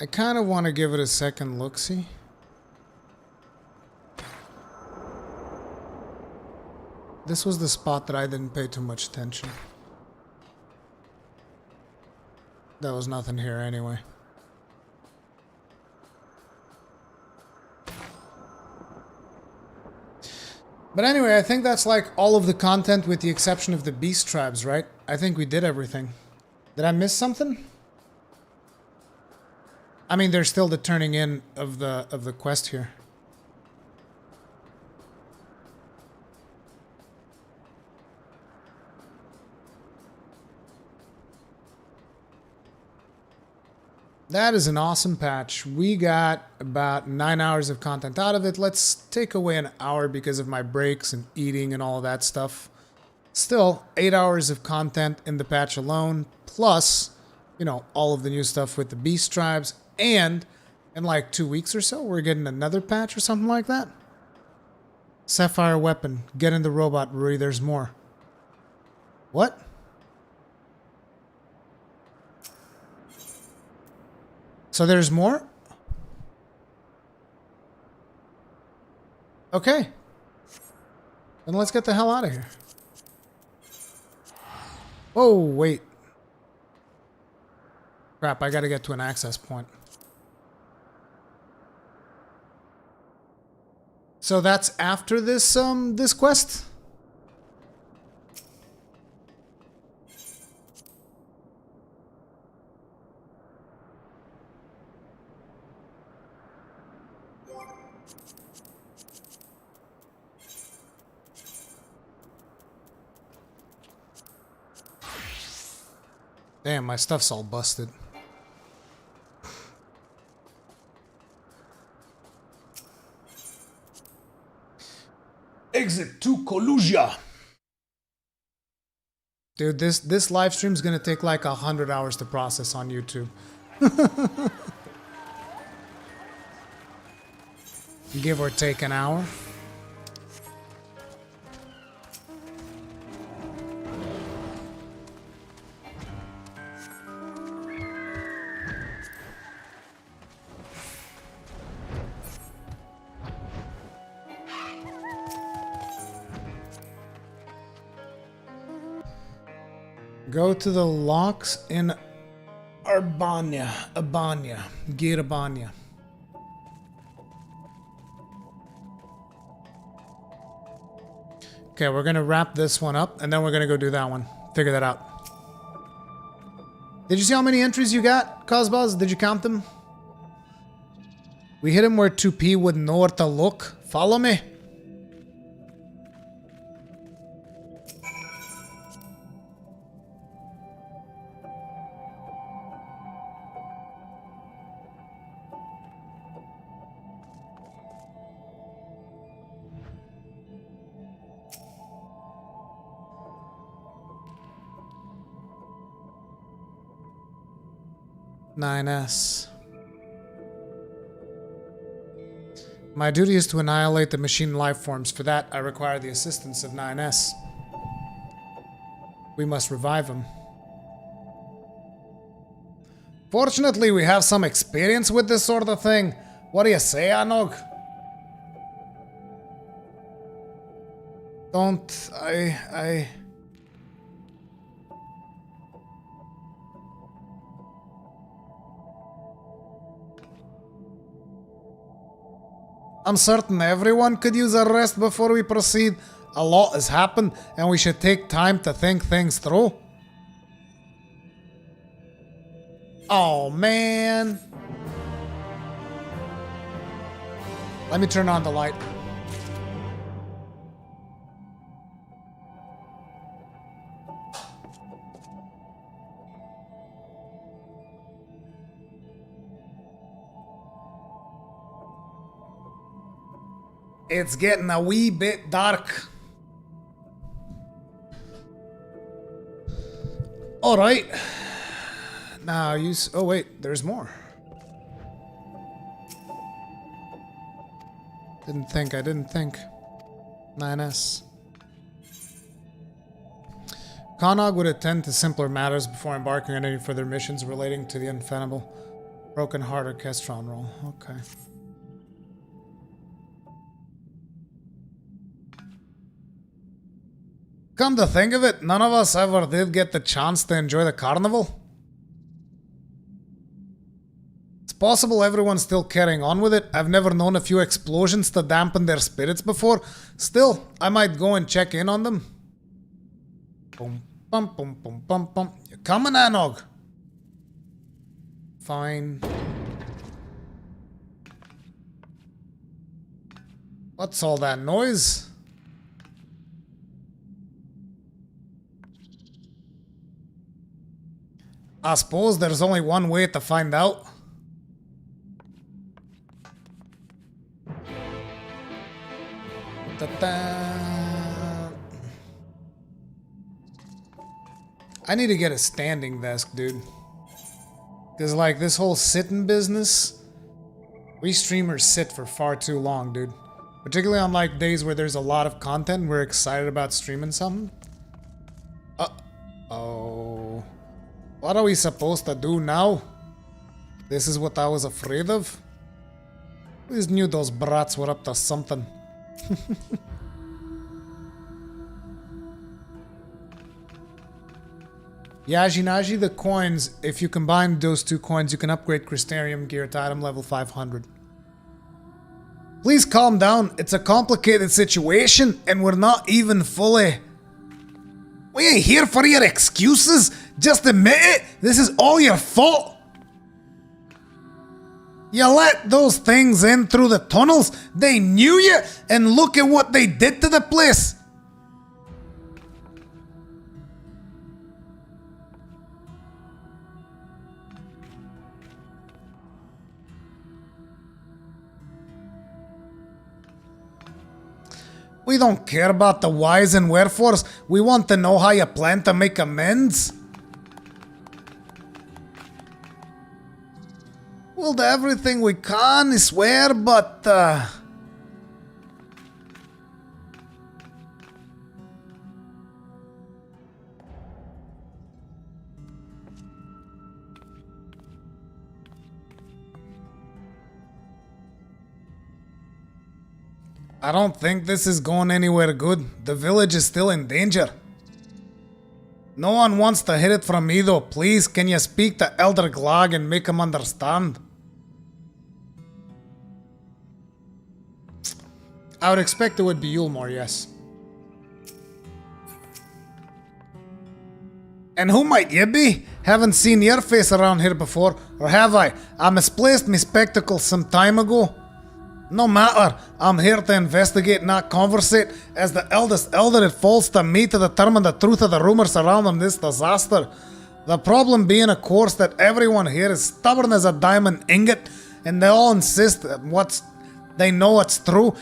I kind of want to give it a second look-see. This was the spot that I didn't pay too much attention. There was nothing here anyway. But anyway, I think that's like all of the content with the exception of the beast tribes, right? I think we did everything. Did I miss something? I mean, there's still the turning in of the quest here. That is an awesome patch. We got about 9 hours of content out of it. Let's take away an hour because of my breaks and eating and all of that stuff. Still, 8 hours of content in the patch alone, plus, you know, all of the new stuff with the beast tribes. And in like 2 weeks or so, we're getting another patch or something like that. Sapphire weapon. Get in the robot, Rui. There's more. What? So there's more? Okay. Then let's get the hell out of here. Oh, wait. Crap, I gotta get to an access point. So that's after this this quest? Damn, my stuff's all busted. Exit to Colusia. Dude, this live stream is gonna take like 100 hours to process on YouTube. Give or take an hour. Go to the locks in Albania. Get Albania. Okay, we're gonna wrap this one up and then we're gonna go do that one. Figure that out. Did you see how many entries you got, Cosbos? Did you count them? We hit him where 2P would know where to look. Follow me. (9S). My duty is to annihilate the machine life forms. For that, I require the assistance of 9S. We must revive him. Fortunately, we have some experience with this sort of thing. What do you say, Anog? Don't... I'm certain everyone could use a rest before we proceed. A lot has happened, and we should take time to think things through. Oh, man. Let me turn on the light. It's getting a wee bit dark. All right. Now oh wait, there's more. I didn't think. 9S. Konog would attend to simpler matters before embarking on any further missions relating to the unfennable Broken Heart Orchestron role. Okay. Come to think of it, none of us ever did get the chance to enjoy the carnival. It's possible everyone's still carrying on with it. I've never known a few explosions to dampen their spirits before. Still, I might go and check in on them. Boom, bum, bum, bum, bum, bum. You coming, Anog? Fine. What's all that noise? I suppose there's only one way to find out. I need to get a standing desk, dude. Because, like, this whole sitting business, we streamers sit for far too long, dude. Particularly on, like, days where there's a lot of content and we're excited about streaming something. Uh-oh. What are we supposed to do now? This is what I was afraid of? I always knew those brats were up to something. Yajinaji, the coins, if you combine those two coins, you can upgrade Crystarium gear to item level 500. Please calm down. It's a complicated situation, and we're not even fully... We ain't here for your excuses. Just admit it. This is all your fault. You let those things in through the tunnels. They knew you, and look at what they did to the place. We don't care about the whys and wherefores. We want to know how you plan to make amends. We'll do everything we can, I swear, but I don't think this is going anywhere good. The village is still in danger. No one wants to hit it from me though. Please, can you speak to Elder Glag and make him understand? I would expect it would be Yulmore, yes. And who might you be? Haven't seen your face around here before, or have I? I misplaced my spectacles some time ago. No matter, I'm here to investigate, not conversate. As the eldest elder, it falls to me to determine the truth of the rumors surrounding this disaster. The problem being, of course, that everyone here is stubborn as a diamond ingot, and they all insist that they know it's true.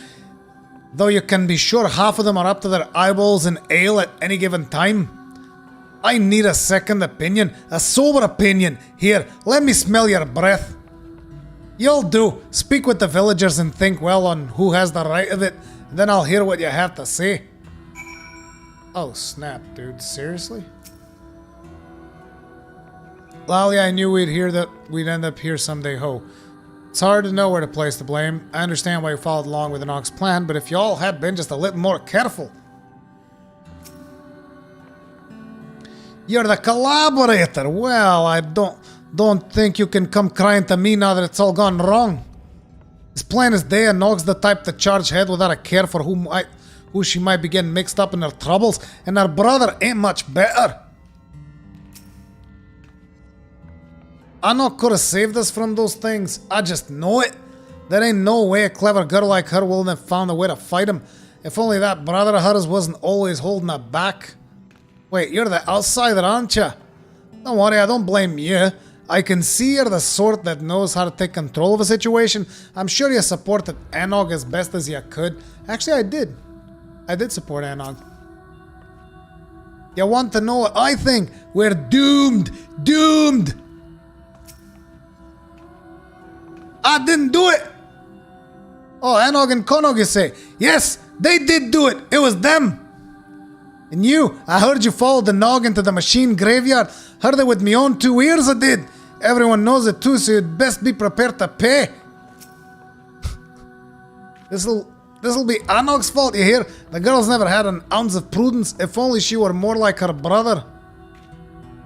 Though you can be sure half of them are up to their eyeballs in ale at any given time. I need a second opinion, a sober opinion. Here, let me smell your breath. You'll do. Speak with the villagers and think well on who has the right of it. Then I'll hear what you have to say. Oh snap, dude. Seriously? Well, yeah, I knew we'd end up here someday, ho. It's hard to know where to place the blame. I understand why you followed along with Enoch's plan, but if y'all had been just a little more careful. You're the collaborator. Well, I don't think you can come crying to me now that it's all gone wrong. It's plain as day, Enog's the type to charge ahead without a care for who she might be getting mixed up in her troubles, and her brother ain't much better. Anog could have saved us from those things. I just know it. There ain't no way a clever girl like her wouldn't have found a way to fight him. If only that brother of hers wasn't always holding her back. Wait, you're the outsider, aren't you? Don't worry, I don't blame you. I can see you're the sort that knows how to take control of a situation. I'm sure you supported Anog as best as you could. Actually, I did. I did support Anog. You want to know what I think? We're doomed! Doomed! I didn't do it! Oh, Anog and Konog, you say? Yes, they did do it! It was them! And you, I heard you followed the Nog into the machine graveyard. Heard it with me own 2 ears, I did. Everyone knows it too, so you'd best be prepared to pay. This'll be Anog's fault, you hear? The girl's never had an ounce of prudence. If only she were more like her brother.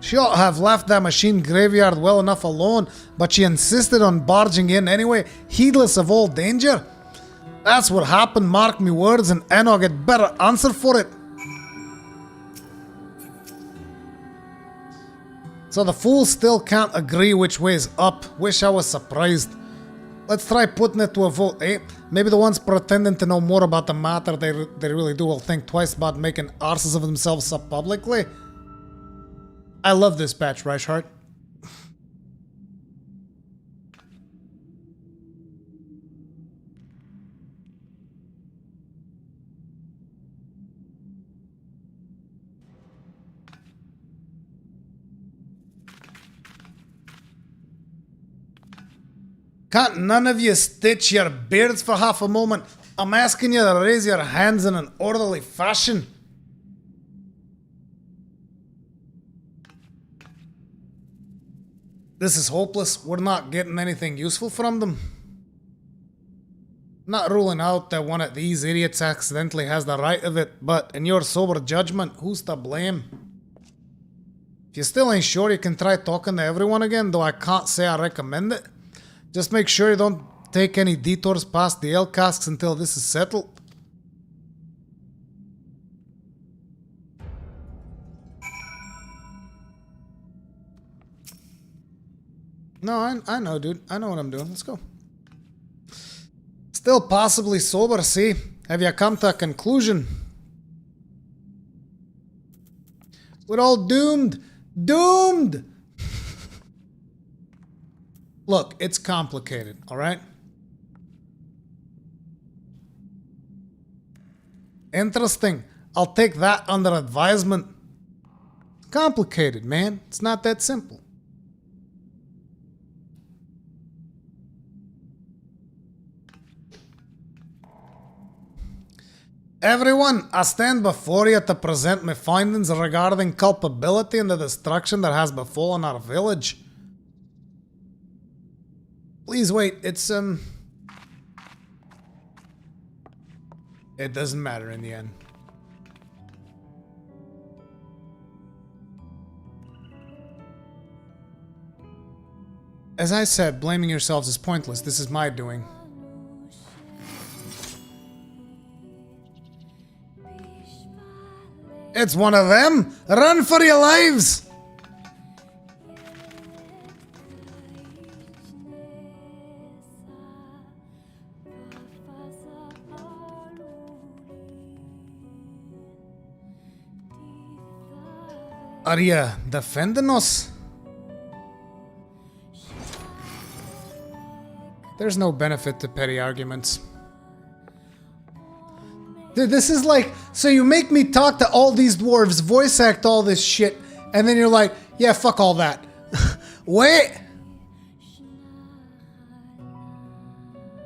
She ought to have left that machine graveyard well enough alone, but she insisted on barging in anyway, heedless of all danger. That's what happened, mark me words, and Anog had better answer for it. So the fools still can't agree which way's up. Wish I was surprised. Let's try putting it to a vote, eh? Maybe the ones pretending to know more about the matter they really do will think twice about making arses of themselves up publicly. I love this patch, Reichhardt. Can't none of you stitch your beards for half a moment? I'm asking you to raise your hands in an orderly fashion. This is hopeless. We're not getting anything useful from them. Not ruling out that one of these idiots accidentally has the right of it, but in your sober judgment, who's to blame? If you still ain't sure, you can try talking to everyone again, though I can't say I recommend it. Just make sure you don't take any detours past the ale casks until this is settled. No, I know, dude. I know what I'm doing. Let's go. Still possibly sober, see? Have you come to a conclusion? We're all doomed. Doomed! Look, it's complicated, alright? Interesting. I'll take that under advisement. Complicated, man. It's not that simple. Everyone, I stand before you to present my findings regarding culpability in the destruction that has befallen our village. Please wait, it's, it doesn't matter in the end. As I said, blaming yourselves is pointless. This is my doing. It's one of them! Run for your lives! Are you defending us? There's no benefit to petty arguments. Dude, this is like, so you make me talk to all these dwarves, voice act all this shit, and then you're like, yeah, fuck all that. Wait!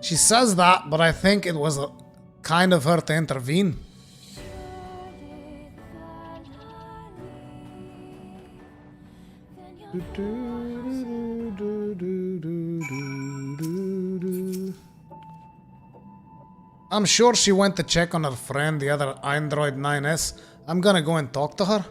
She says that, but I think it was kind of her to intervene. I'm sure she went to check on her friend, the other Android 9S. I'm gonna go and talk to her.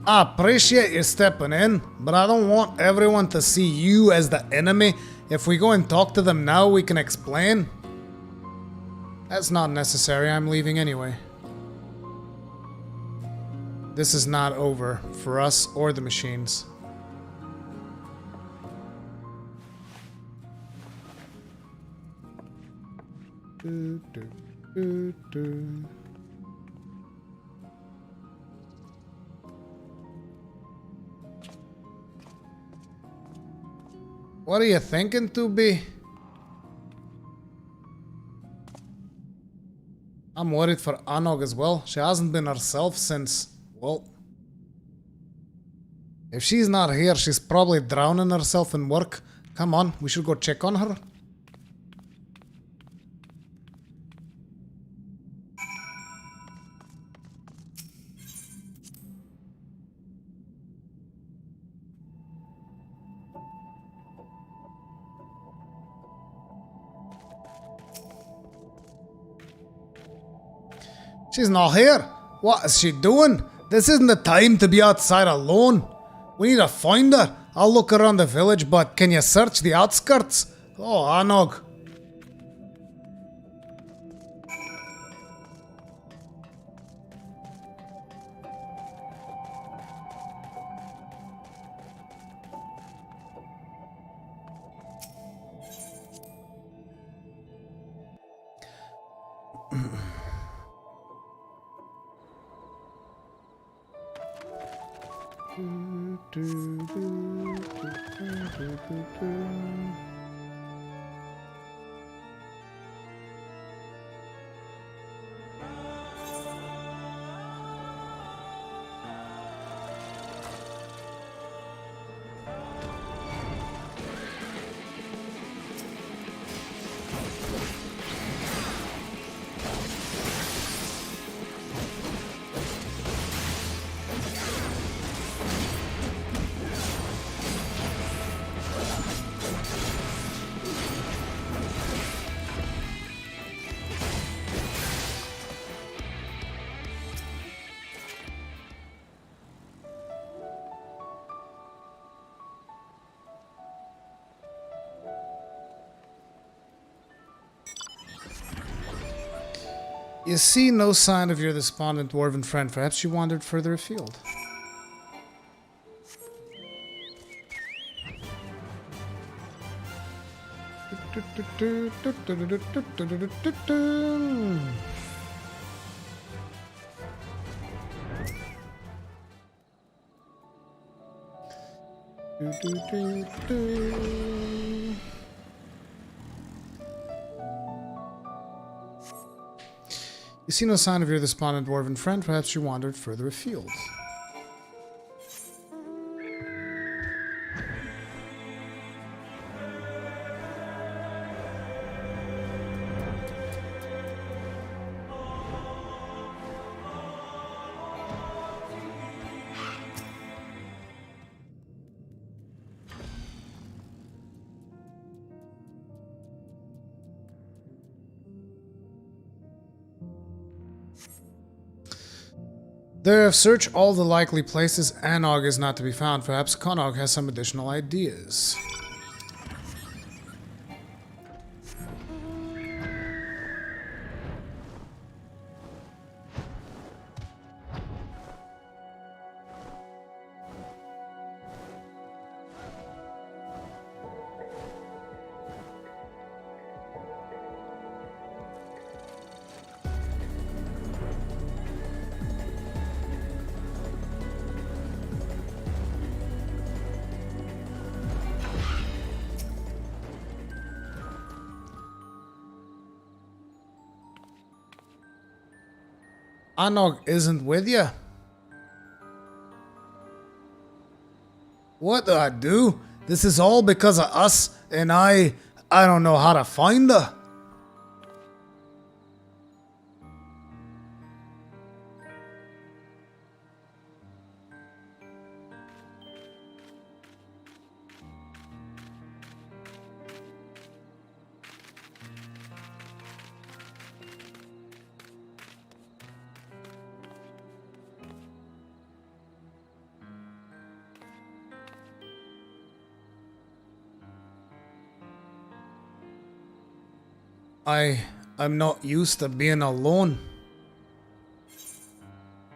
I appreciate you stepping in, but I don't want everyone to see you as the enemy. If we go and talk to them now, we can explain. That's not necessary. I'm leaving anyway. This is not over for us or the machines. What are you thinking, 2B? I'm worried for Anog as well. She hasn't been herself since, well... If she's not here, she's probably drowning herself in work. Come on, we should go check on her. She's not here. What is she doing? This isn't the time to be outside alone. We need to find her. I'll look around the village, but can you search the outskirts? Oh, Anog. You see no sign of your despondent dwarven friend. Perhaps she wandered further afield. You see no sign of your despondent dwarven friend. Perhaps you wandered further afield. There, search all the likely places. Anog is not to be found. Perhaps Konog has some additional ideas. Anog isn't with you. What do I do? This is all because of us, and I don't know how to find her. I'm not used to being alone.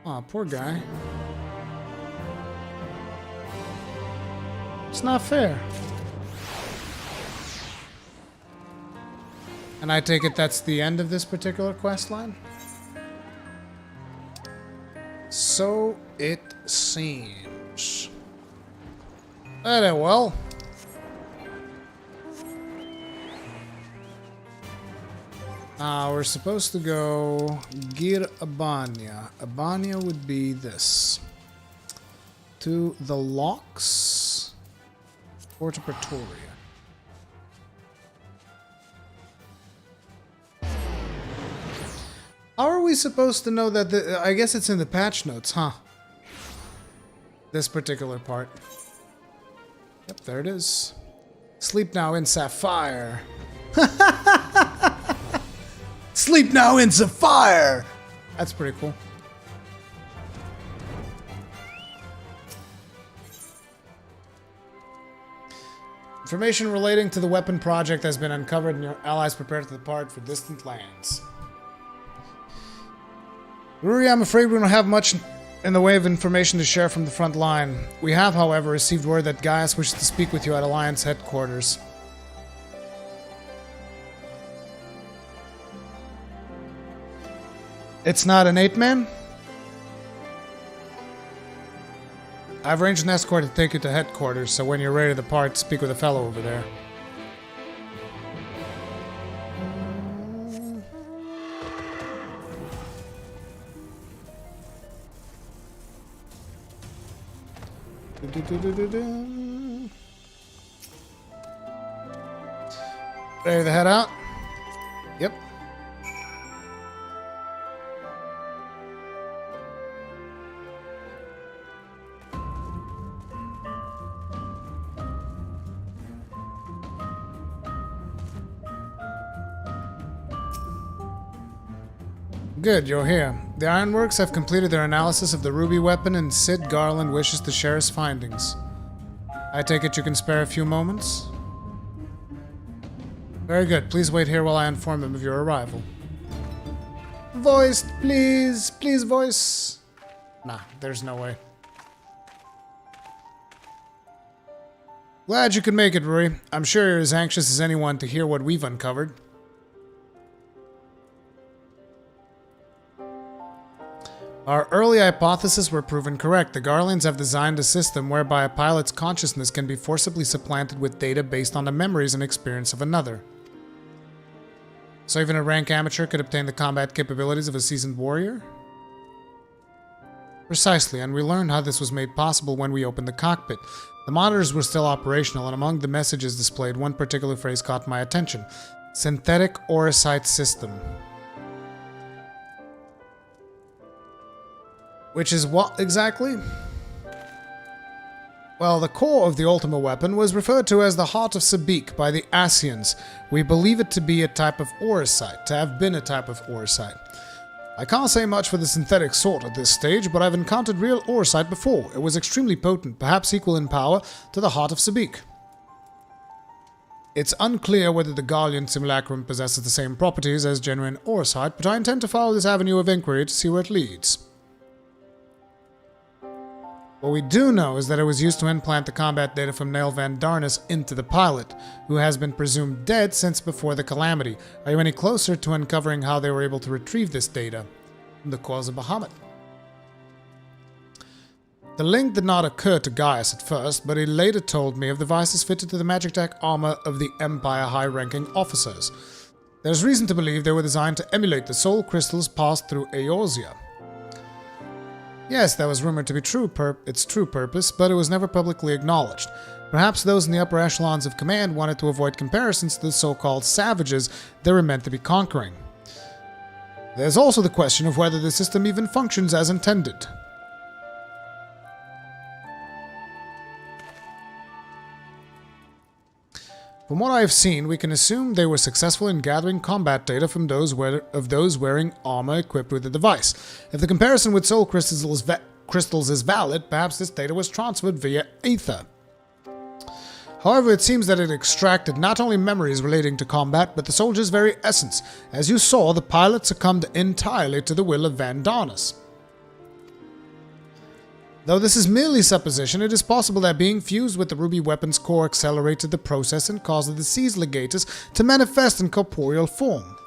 Aw, poor guy. It's not fair. And I take it that's the end of this particular quest line? So it seems. Very well. We're supposed to go Gir Abania. Abania would be this. To the locks or to Pretoria. How are we supposed to know that I guess it's in the patch notes, huh? This particular part. Yep, there it is. Sleep now in Sapphire. Sleep now in Sapphire! That's pretty cool. Information relating to the weapon project has been uncovered and your allies prepare to depart for distant lands. Ruri, I'm afraid we don't have much in the way of information to share from the front line. We have, however, received word that Gaius wishes to speak with you at Alliance headquarters. It's not an 8-man? I've arranged an escort to take you to headquarters, so when you're ready to depart, speak with a fellow over there. Ready to head out? Yep. Good, you're here. The Ironworks have completed their analysis of the ruby weapon and Sid Garland wishes to share his findings. I take it you can spare a few moments? Very good. Please wait here while I inform him of your arrival. Voiced, please. Please voice. Nah, there's no way. Glad you could make it, Rui. I'm sure you're as anxious as anyone to hear what we've uncovered. Our early hypotheses were proven correct. The Garlands have designed a system whereby a pilot's consciousness can be forcibly supplanted with data based on the memories and experience of another. So even a rank amateur could obtain the combat capabilities of a seasoned warrior? Precisely, and we learned how this was made possible when we opened the cockpit. The monitors were still operational, and among the messages displayed, one particular phrase caught my attention. Synthetic Orosite System. Which is what exactly? Well, the core of the Ultima weapon was referred to as the Heart of Sabik by the Asians. We believe it to be a type of Orosite, to have been a type of Orosite. I can't say much for the synthetic sort at this stage, but I've encountered real Orosite before. It was extremely potent, perhaps equal in power to the Heart of Sabik. It's unclear whether the Gallian simulacrum possesses the same properties as genuine Orosite, but I intend to follow this avenue of inquiry to see where it leads. What we do know is that it was used to implant the combat data from Nail Van Darnus into the pilot, who has been presumed dead since before the Calamity. Are you any closer to uncovering how they were able to retrieve this data? The cause of Bahamut. The link did not occur to Gaius at first, but he later told me of devices fitted to the magic tech armor of the Empire high-ranking officers. There's reason to believe they were designed to emulate the soul crystals passed through Eorzea. Yes, that was rumored to be its true purpose, but it was never publicly acknowledged. Perhaps those in the upper echelons of command wanted to avoid comparisons to the so-called savages they were meant to be conquering. There's also the question of whether the system even functions as intended. From what I have seen, we can assume they were successful in gathering combat data from those wearing armor equipped with the device. If the comparison with soul crystals is valid, perhaps this data was transferred via ether. However, it seems that it extracted not only memories relating to combat, but the soldier's very essence. As you saw, the pilot succumbed entirely to the will of Van Darnus. Though this is merely supposition, it is possible that being fused with the ruby weapon's core accelerated the process and caused the deceased legatus to manifest in corporeal form.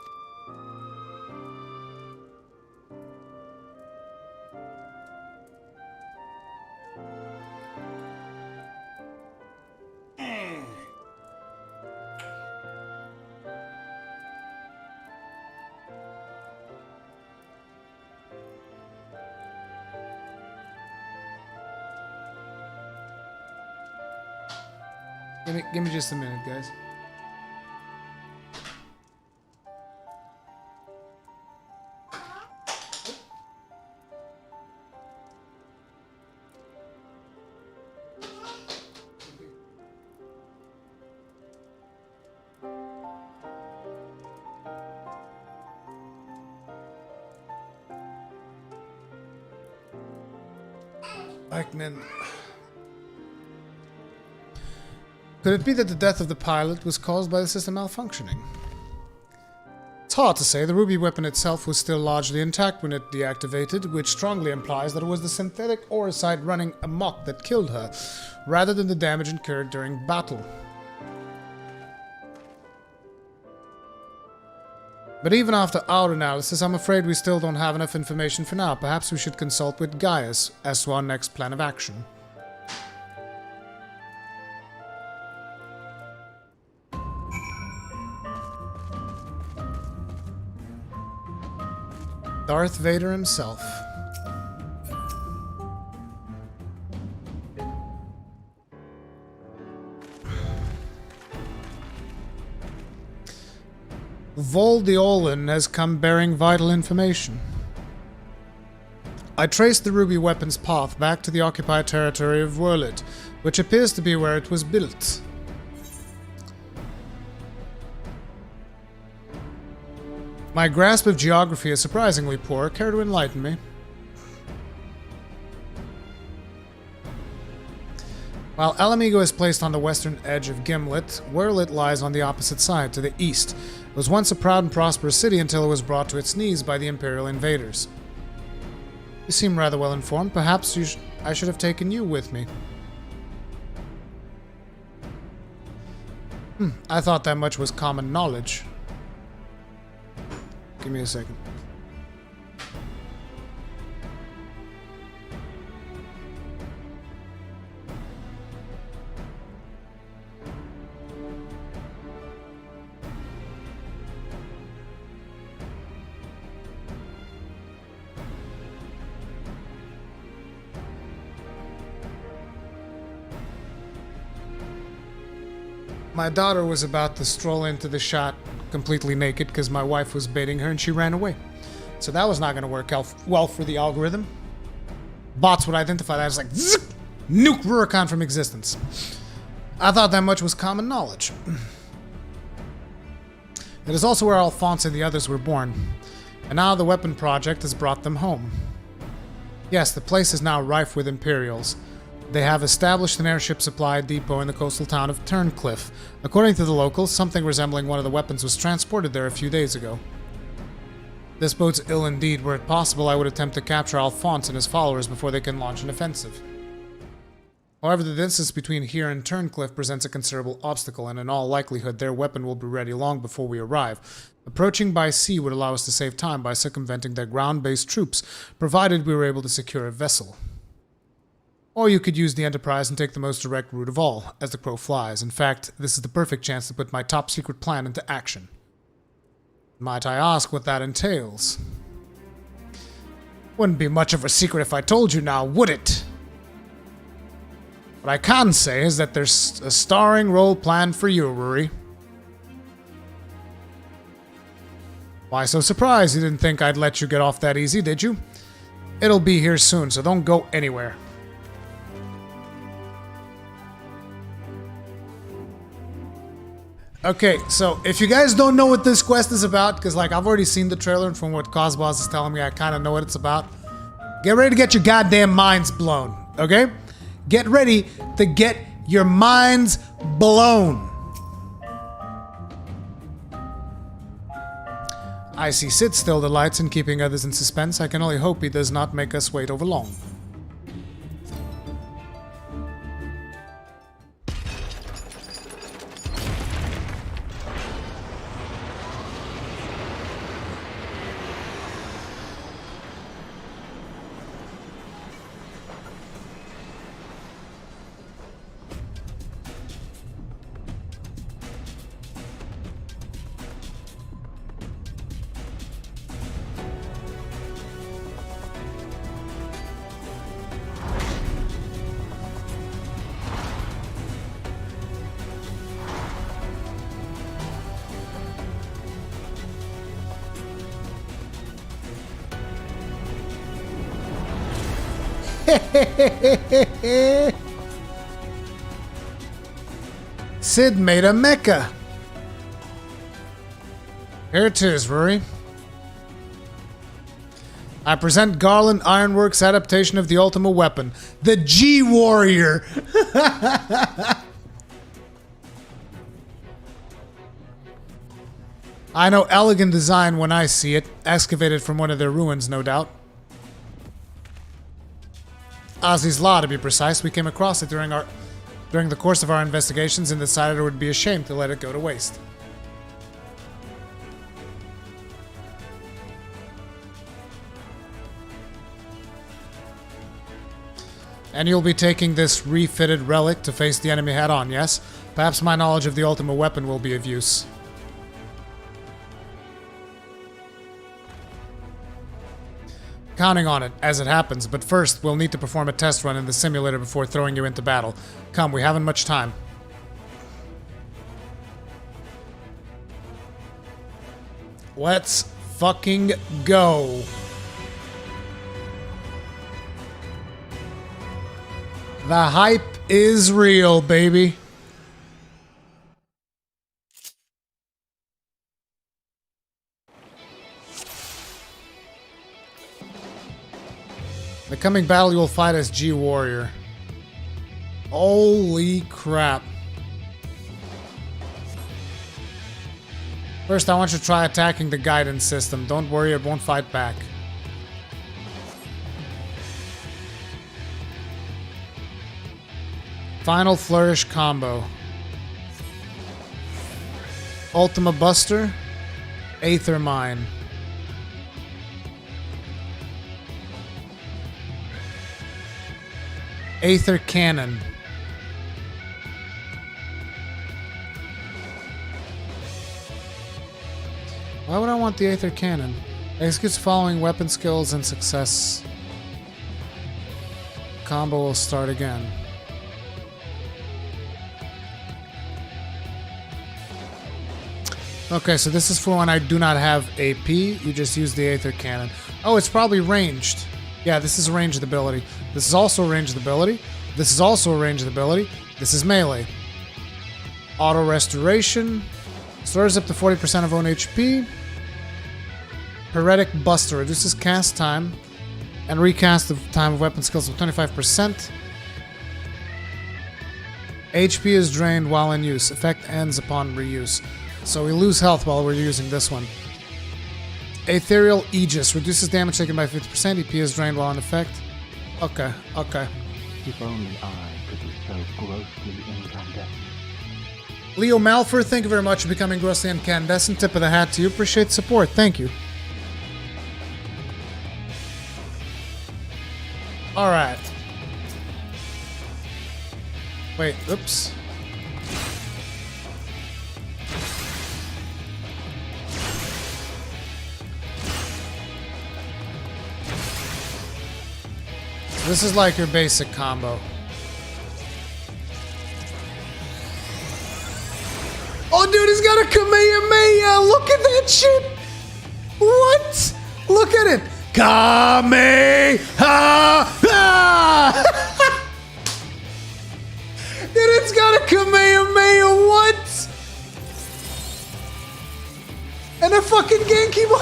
Give me just a minute, guys. Eichmann. Could it be that the death of the pilot was caused by the system malfunctioning? It's hard to say. The ruby weapon itself was still largely intact when it deactivated, which strongly implies that it was the synthetic Orosite running amok that killed her, rather than the damage incurred during battle. But even after our analysis, I'm afraid we still don't have enough information for now. Perhaps we should consult with Gaius as to our next plan of action. Darth Vader himself. Voldeolin has come bearing vital information. I traced the ruby weapon's path back to the occupied territory of Wurlit, which appears to be where it was built. My grasp of geography is surprisingly poor. Care to enlighten me? While Alamigo is placed on the western edge of Gimlet, Wurlit lies on the opposite side, to the east. It was once a proud and prosperous city until it was brought to its knees by the Imperial invaders. You seem rather well informed. Perhaps I should have taken you with me. I thought that much was common knowledge. Give me a second. My daughter was about to stroll into the shot completely naked because my wife was baiting her and she ran away. So that was not going to work out well for the algorithm. Bots would identify that as like, zzz, nuke Rurikon from existence. I thought that much was common knowledge. It is also where Alphonse and the others were born. And now the weapon project has brought them home. Yes, the place is now rife with Imperials. They have established an airship supply depot in the coastal town of Turncliffe. According to the locals, something resembling one of the weapons was transported there a few days ago. This bodes ill indeed. Were it possible, I would attempt to capture Alphonse and his followers before they can launch an offensive. However, the distance between here and Turncliffe presents a considerable obstacle, and in all likelihood their weapon will be ready long before we arrive. Approaching by sea would allow us to save time by circumventing their ground-based troops, provided we were able to secure a vessel. Or you could use the Enterprise and take the most direct route of all, as the crow flies. In fact, this is the perfect chance to put my top-secret plan into action. Might I ask what that entails? Wouldn't be much of a secret if I told you now, would it? What I can say is that there's a starring role planned for you, Rory. Why so surprised? You didn't think I'd let you get off that easy, did you? It'll be here soon, so don't go anywhere. Okay, so if you guys don't know what this quest is about, because like I've already seen the trailer and from what Cosboss is telling me, I kind of know what it's about. Get ready to get your goddamn minds blown, okay? Get ready to get your minds blown. I see Sid still delights in keeping others in suspense. I can only hope he does not make us wait over long. Sid made a mecha. Here it is, Rory. I present Garland Ironworks' adaptation of the Ultima Weapon, the G-Warrior. I know elegant design when I see it, excavated from one of their ruins, no doubt. Ozzy's Law, to be precise. We came across it during the course of our investigations and decided it would be a shame to let it go to waste. And you'll be taking this refitted relic to face the enemy head-on, yes? Perhaps my knowledge of the Ultima Weapon will be of use. Counting on it, as it happens, but first, we'll need to perform a test run in the simulator before throwing you into battle. Come, we haven't much time. Let's fucking go. The hype is real, baby. The coming battle you will fight as G-Warrior. Holy crap. First, I want you to try attacking the guidance system. Don't worry, it won't fight back. Final Flourish combo. Ultima Buster. Aether Mine. Aether Cannon. Why would I want the Aether Cannon? Executes following weapon skills and success. Combo will start again. Okay, so this is for when I do not have AP. You just use the Aether Cannon. Oh, it's probably ranged. Yeah, this is a ranged ability. This is also a ranged ability. This is also a ranged ability. This is melee. Auto Restoration. Restores up to 40% of own HP. Heretic Buster. Reduces cast time. And recast the time of weapon skills with 25%. HP is drained while in use. Effect ends upon reuse. So we lose health while we're using this one. Ethereal Aegis. Reduces damage taken by 50%. EP is drained while in effect. Okay, okay. If only I could be so grossly incandescent. Leo Malfer, thank you very much for becoming grossly incandescent. Tip of the hat to you. Appreciate the support. Thank you. Alright. Wait, oops. This is like your basic combo. Oh, dude, he's got a Kamehameha! Look at that shit! What? Look at it! Kamehameha! Dude, it's got a Kamehameha! What? And a fucking Genki Ball!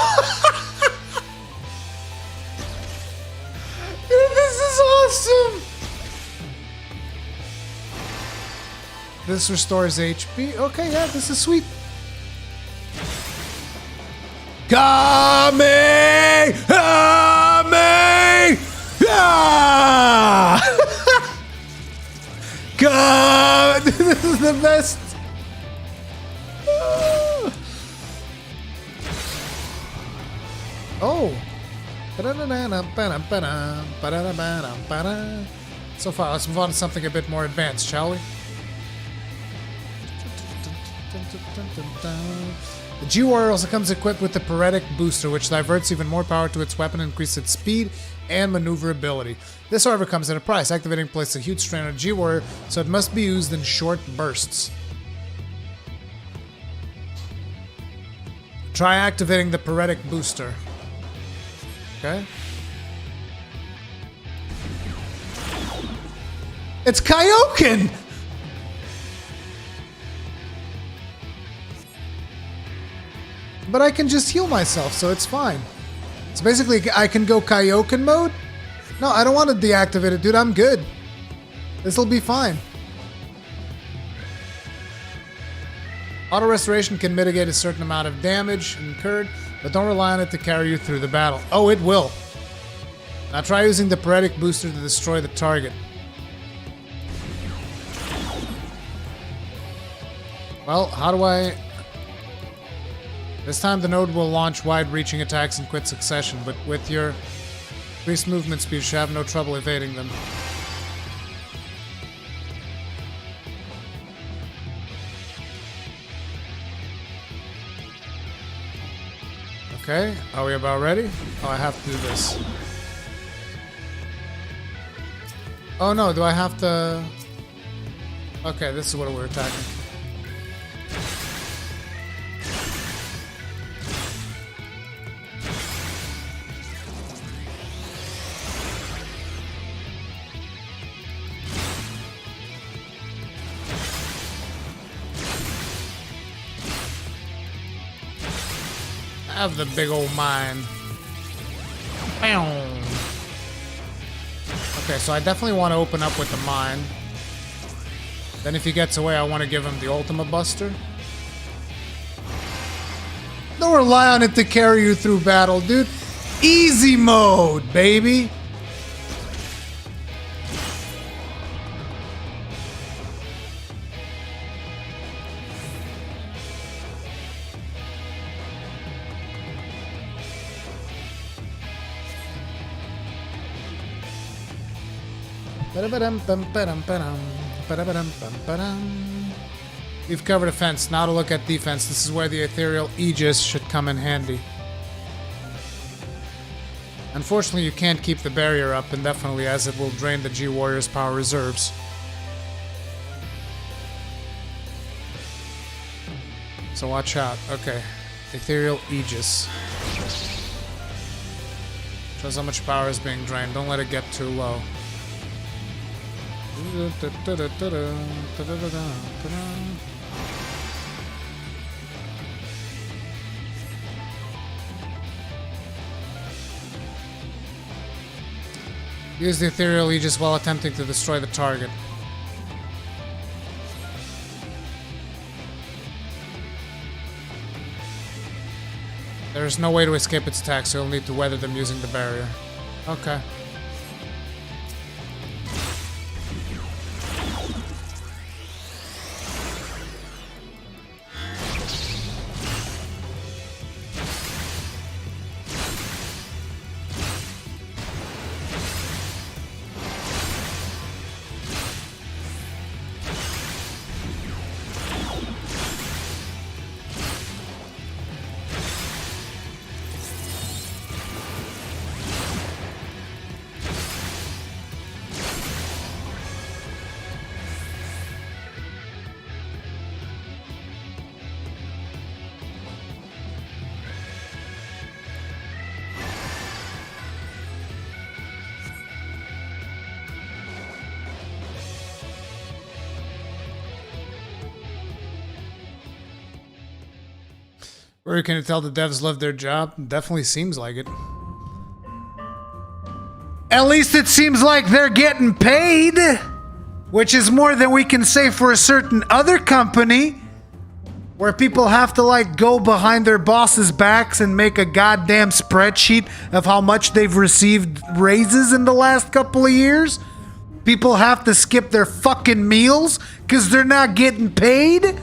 Dude, this is awesome! This restores HP. Okay, yeah, this is sweet. God, this is the best. Oh. So far, let's move on to something a bit more advanced, shall we? The G-Warrior also comes equipped with the Paretic Booster, which diverts even more power to its weapon and increases its speed and maneuverability. This, however, comes at a price. Activating places a huge strain on G-Warrior, so it must be used in short bursts. Try activating the Paretic Booster. Okay. It's Kaioken! But I can just heal myself, so it's fine. So basically, I can go Kaioken mode? No, I don't want to deactivate it, dude. I'm good. This'll be fine. Auto Restoration can mitigate a certain amount of damage incurred, but don't rely on it to carry you through the battle. Oh, it will. Now try using the Paretic Booster to destroy the target. Well, how do I... This time the node will launch wide-reaching attacks in quick succession, but with your increased movement speed, you should have no trouble evading them. Okay, are we about ready? Oh, I have to do this. Oh no, do I have to... Okay, this is what we're attacking. Have the big old mine. Bam. Okay, so I definitely want to open up with the mine. Then if he gets away, I want to give him the Ultima Buster. Don't rely on it to carry you through battle, dude. Easy mode, baby. We've covered offense. Now to look at defense. This is where the ethereal Aegis should come in handy. Unfortunately, you can't keep the barrier up indefinitely, as it will drain the G-Warrior's power reserves. So watch out. Okay. Ethereal Aegis. Shows how much power is being drained. Don't let it get too low. Use the ethereal Aegis while attempting to destroy the target. There is no way to escape its attacks, so you'll need to weather them using the barrier. Okay. Where can you tell the devs love their job? Definitely seems like it. At least it seems like they're getting paid, which is more than we can say for a certain other company, where people have to like go behind their bosses' backs and make a goddamn spreadsheet of how much they've received raises in the last couple of years. People have to skip their fucking meals because they're not getting paid.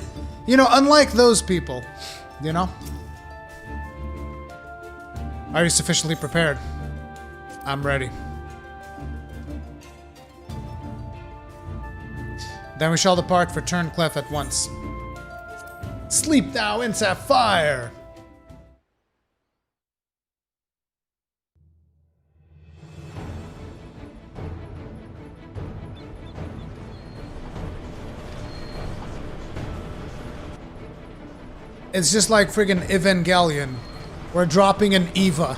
You know, unlike those people, you know? Are you sufficiently prepared? I'm ready. Then we shall depart for Turncliffe at once. Sleep thou in Sapphire! It's just like friggin' Evangelion. We're dropping an Eva.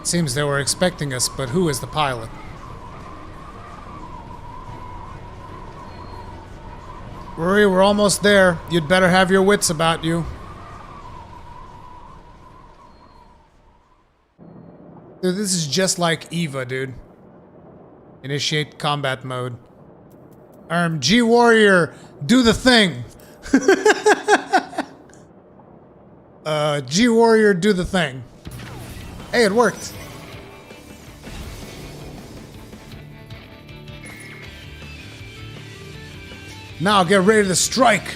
Seems they were expecting us, but who is the pilot? Rory, we're almost there. You'd better have your wits about you. Dude, this is just like Eva, dude. Initiate combat mode. G-Warrior, do the thing. G-Warrior, do the thing. Hey, it worked. Now get ready to strike.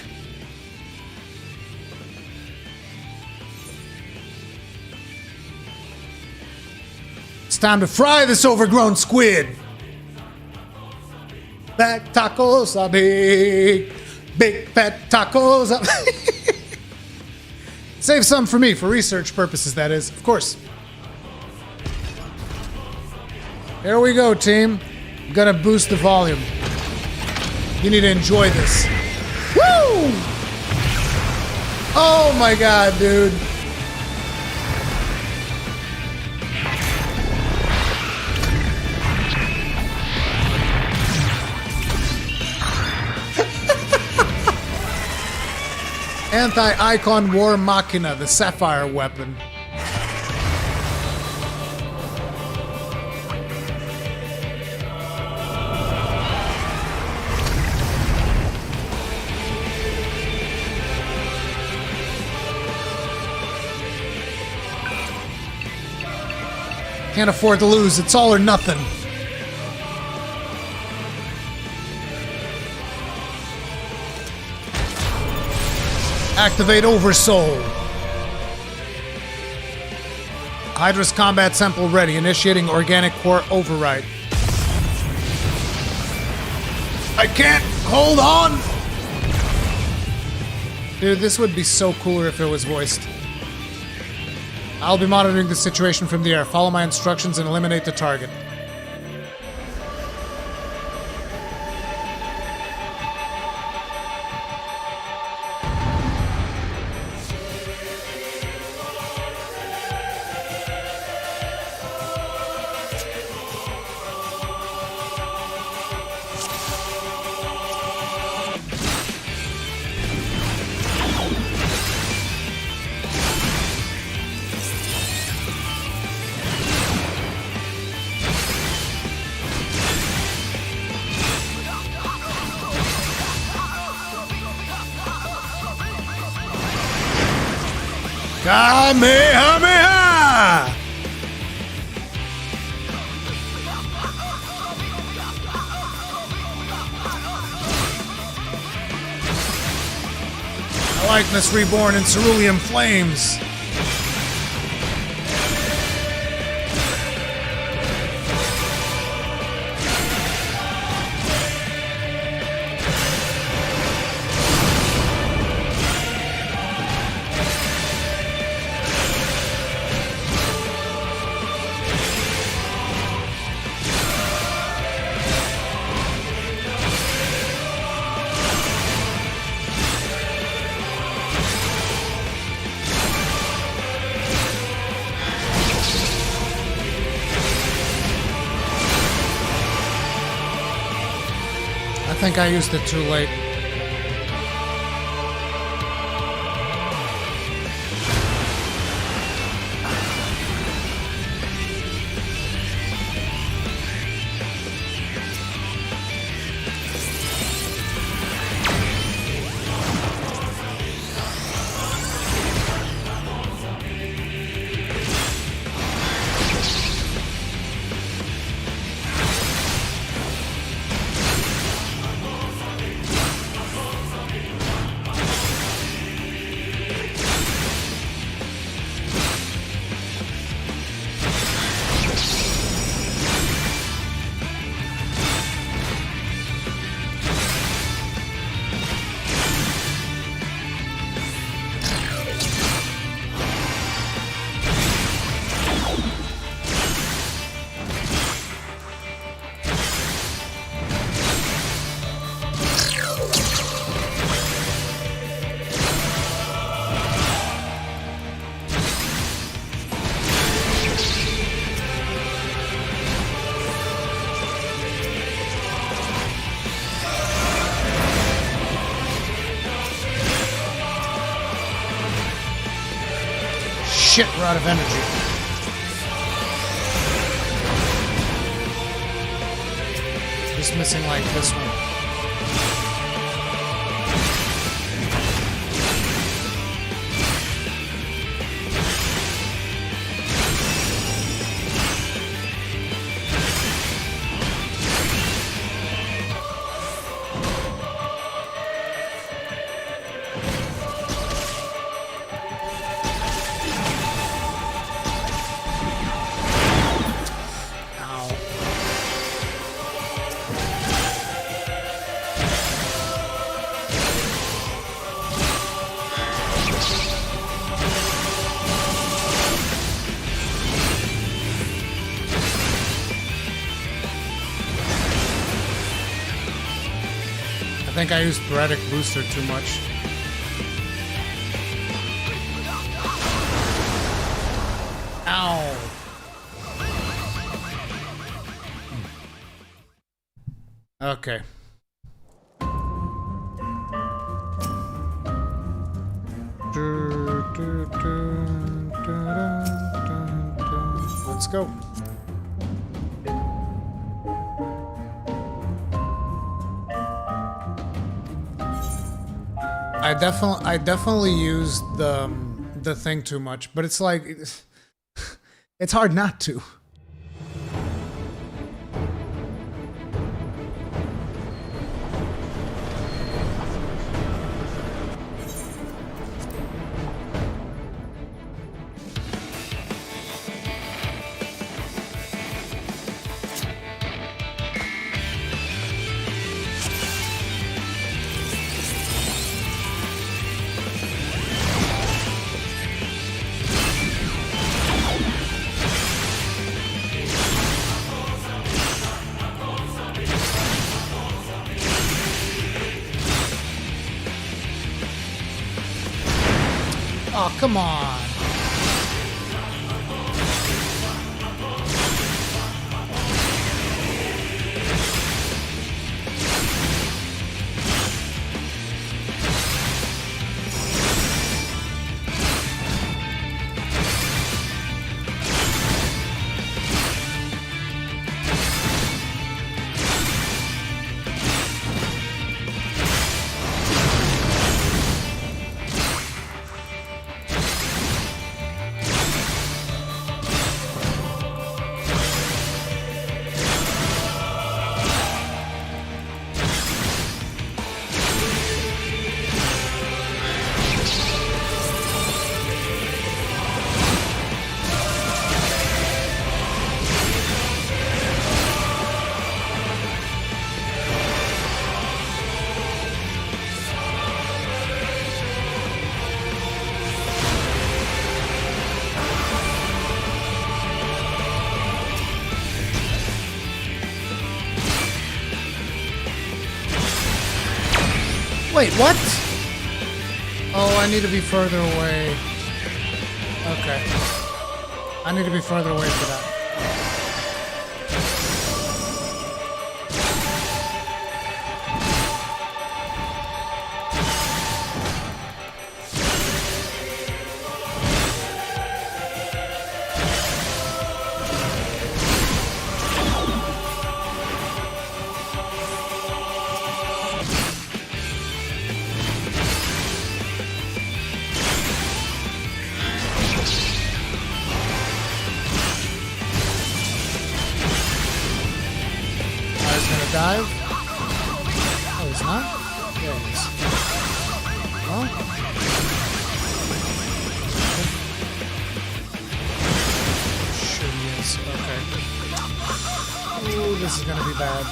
It's time to fry this overgrown squid. Back tacos are big. Big fat tacos are Save some for me, for research purposes, that is. Of course. Here we go, team. I'm gonna boost the volume. You need to enjoy this. Woo! Oh my god, dude. Anti-Icon War Machina, the Sapphire weapon. Can't afford to lose, it's all or nothing. Activate Oversoul. Hydra's combat sample ready. Initiating organic core override. I can't hold on! Dude, this would be so cooler if it was voiced. I'll be monitoring the situation from the air. Follow my instructions and eliminate the target. Kamehameha! Likeness reborn in cerulean flames. I think I used it too late. Shit, we're out of energy. Just missing like this one. I think I used Sporadic Booster too much. Ow! Okay. Let's go. I definitely used the thing too much, but it's like it's hard not to. come on. Wait, what? Oh, I need to be further away. Okay. I need to be further away for that. Dive? Oh, he's not? There he is. Well. Sure he is. Okay. Ooh, this is gonna be bad.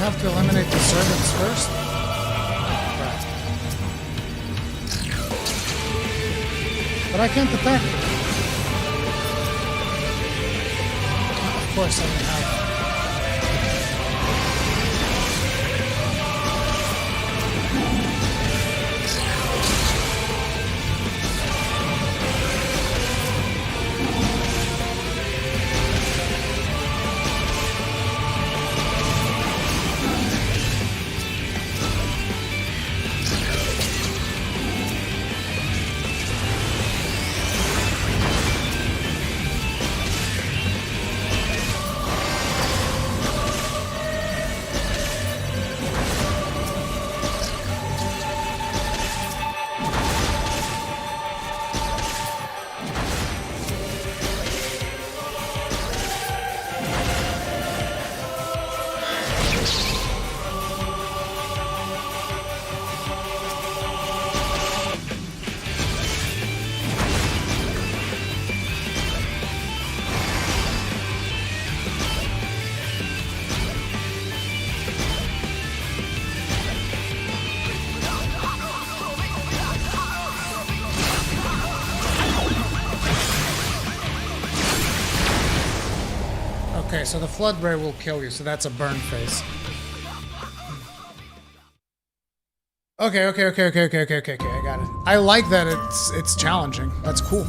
To eliminate the servants first? Right. But I can't attack them. Of course I can have. Okay, so the Flood Ray will kill you, so that's a burn phase. Okay, I got it. I like that it's challenging. That's cool.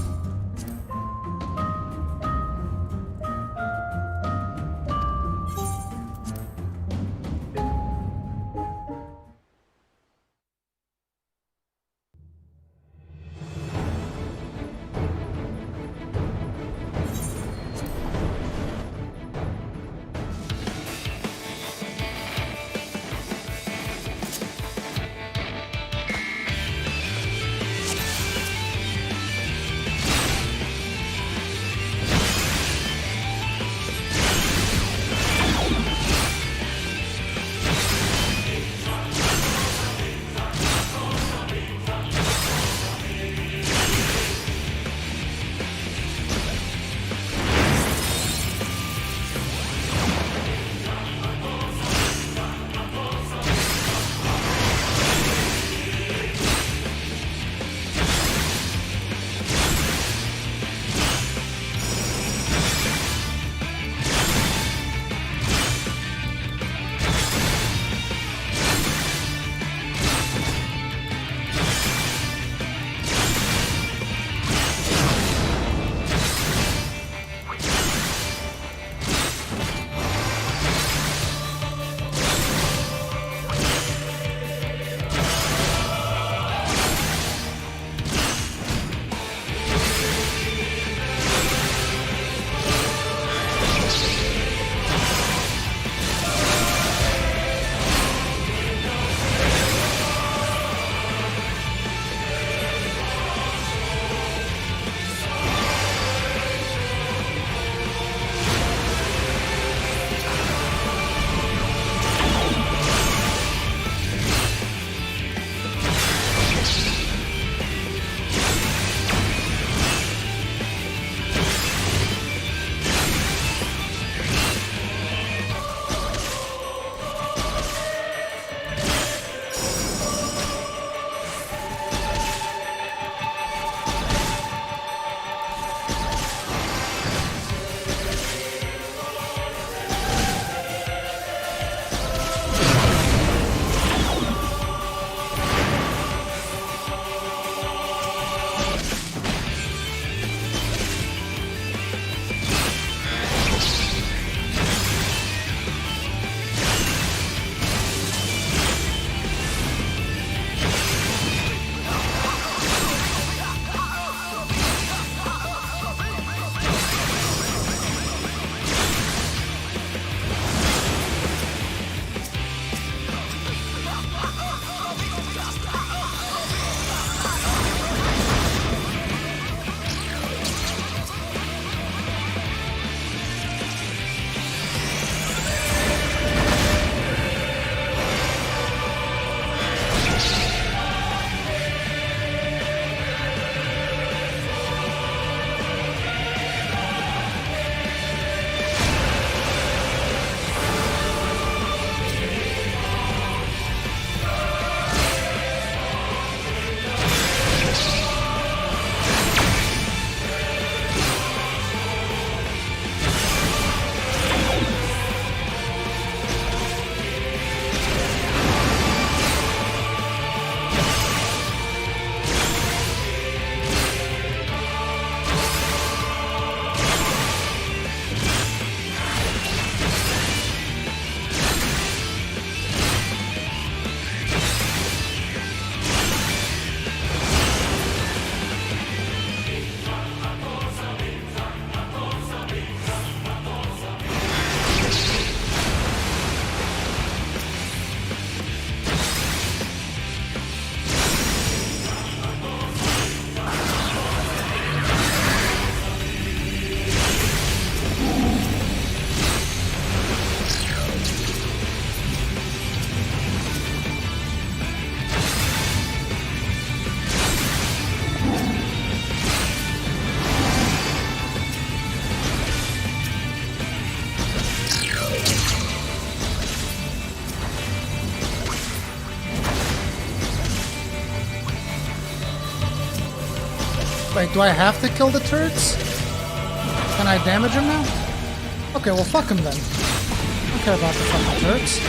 Wait, do I have to kill the turrets? Can I damage them now? Okay, well fuck him then. I don't care about the fucking turrets.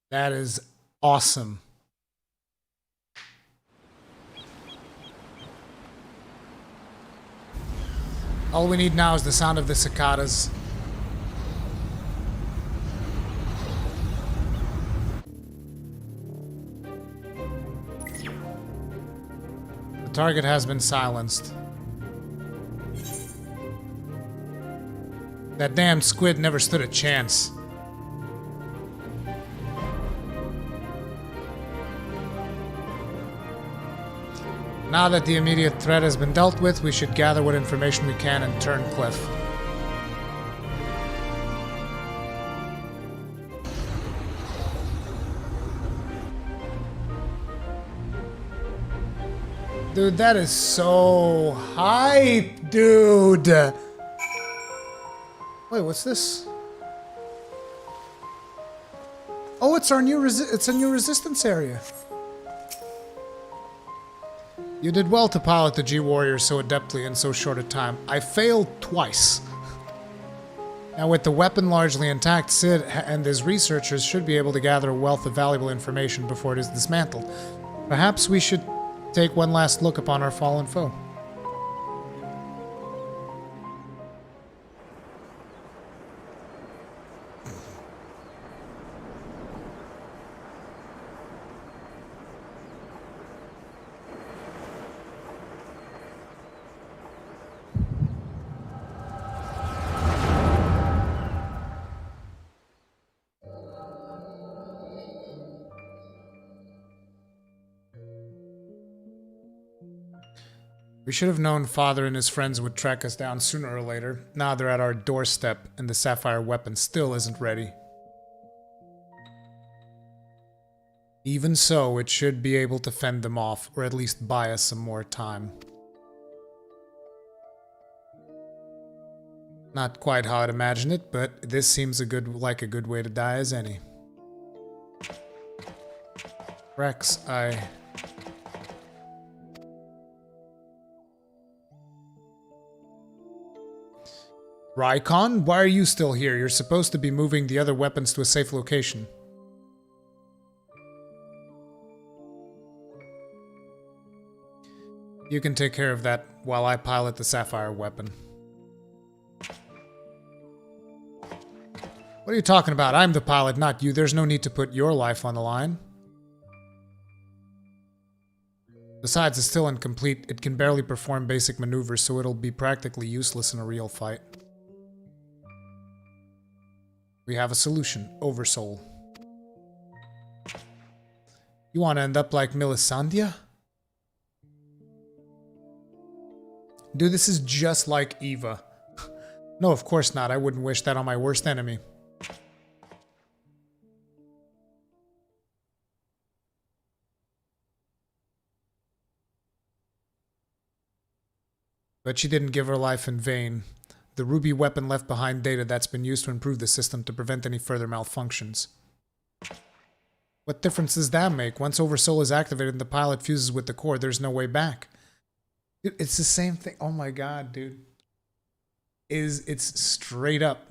That is awesome. All we need now is the sound of the cicadas. The target has been silenced. That damn squid never stood a chance. Now that the immediate threat has been dealt with, we should gather what information we can and turn Cliff. Dude, that is so hype, dude! Wait, what's this? Oh, it's our new it's a new resistance area. You did well to pilot the G-Warrior so adeptly in so short a time. I failed twice. Now with the weapon largely intact, Sid and his researchers should be able to gather a wealth of valuable information before it is dismantled. Perhaps we should take one last look upon our fallen foe. We should have known Father and his friends would track us down sooner or later. Now they're at our doorstep, and the Sapphire weapon still isn't ready. Even so, it should be able to fend them off, or at least buy us some more time. Not quite how I'd imagine it, but this seems like a good way to die as any. Rex, Rykon, why are you still here? You're supposed to be moving the other weapons to a safe location. You can take care of that while I pilot the Sapphire weapon. What are you talking about? I'm the pilot, not you. There's no need to put your life on the line. Besides, it's still incomplete. It can barely perform basic maneuvers, so it'll be practically useless in a real fight. We have a solution. Oversoul. You want to end up like Melisandre? Dude, this is just like Eva. No, of course not. I wouldn't wish that on my worst enemy. But she didn't give her life in vain. The ruby weapon left behind data that's been used to improve the system to prevent any further malfunctions. What difference does that make? Once Oversoul is activated and the pilot fuses with the core, there's no way back. Dude, it's the same thing. Oh my god, dude. It's straight up.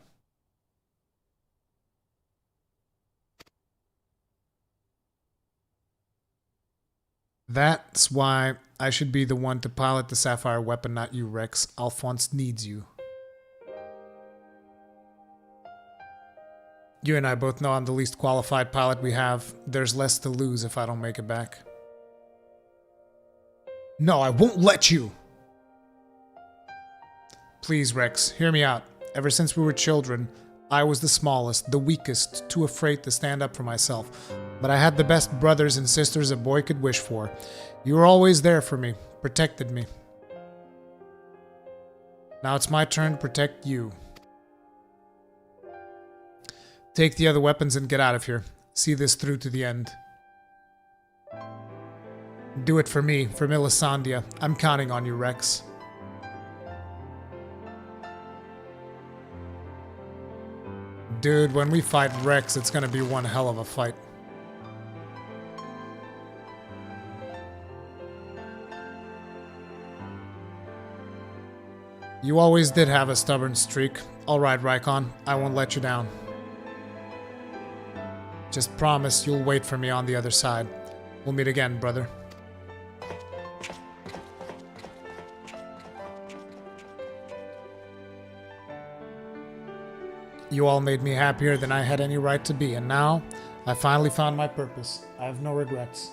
That's why I should be the one to pilot the Sapphire weapon, not you, Rex. Alphonse needs you. You and I both know I'm the least qualified pilot we have. There's less to lose if I don't make it back. No, I won't let you! Please, Rex, hear me out. Ever since we were children, I was the smallest, the weakest, too afraid to stand up for myself. But I had the best brothers and sisters a boy could wish for. You were always there for me, protected me. Now it's my turn to protect you. Take the other weapons and get out of here. See this through to the end. Do it for me, for Melisandre. I'm counting on you, Rex. Dude, when we fight Rex, it's gonna be one hell of a fight. You always did have a stubborn streak. Alright, Rykon, I won't let you down. Just promise you'll wait for me on the other side. We'll meet again, brother. You all made me happier than I had any right to be, and now I finally found my purpose. I have no regrets.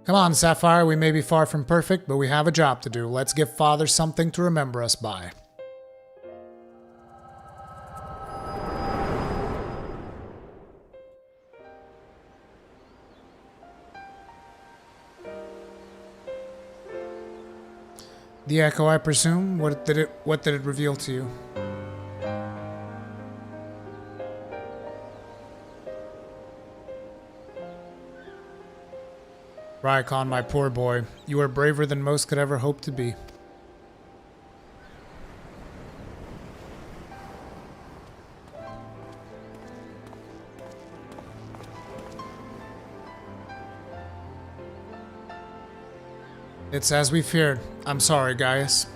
Come on, Sapphire, we may be far from perfect, but we have a job to do. Let's give Father something to remember us by. The echo, I presume? What did it reveal to you? Rykon, my poor boy, you are braver than most could ever hope to be. It's as we feared. I'm sorry, Gaius.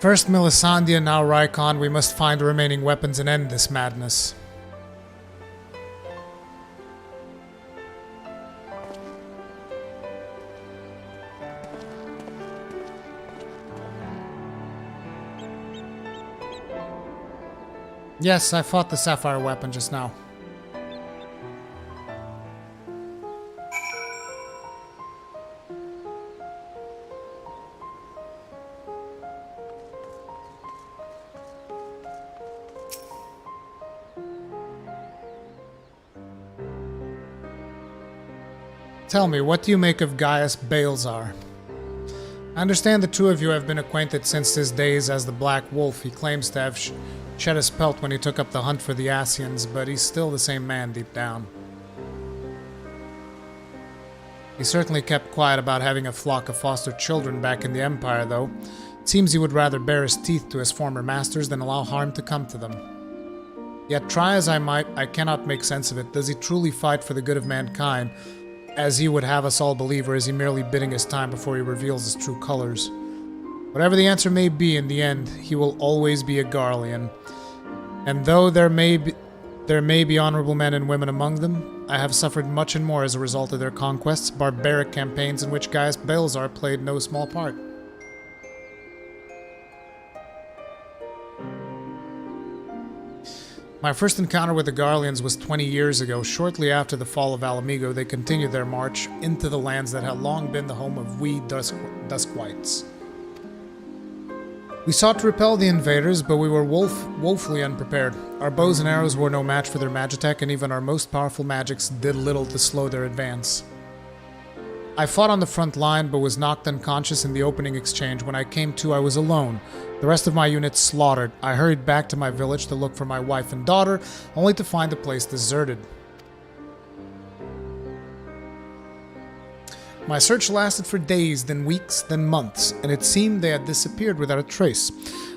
First Melisandre, now Rykon, we must find the remaining weapons and end this madness. Yes, I fought the Sapphire weapon just now. Tell me, what do you make of Gaius Balzar? I understand the two of you have been acquainted since his days as the Black Wolf. He claims to have shed his pelt when he took up the hunt for the Asians, but he's still the same man deep down. He certainly kept quiet about having a flock of foster children back in the Empire, though. It seems he would rather bare his teeth to his former masters than allow harm to come to them. Yet try as I might, I cannot make sense of it. Does he truly fight for the good of mankind, as he would have us all believe, or is he merely biding his time before he reveals his true colors? Whatever the answer may be, in the end, he will always be a Garlean. And though there may be honorable men and women among them, I have suffered much and more as a result of their conquests, barbaric campaigns in which Gaius Balzar played no small part. My first encounter with the Garleans was 20 years ago. Shortly after the fall of Alamigo, they continued their march into the lands that had long been the home of we Duskwights. We sought to repel the invaders, but we were woefully unprepared. Our bows and arrows were no match for their magitech, and even our most powerful magics did little to slow their advance. I fought on the front line, but was knocked unconscious in the opening exchange. When I came to, I was alone. The rest of my unit slaughtered. I hurried back to my village to look for my wife and daughter, only to find the place deserted. My search lasted for days, then weeks, then months, and it seemed they had disappeared without a trace.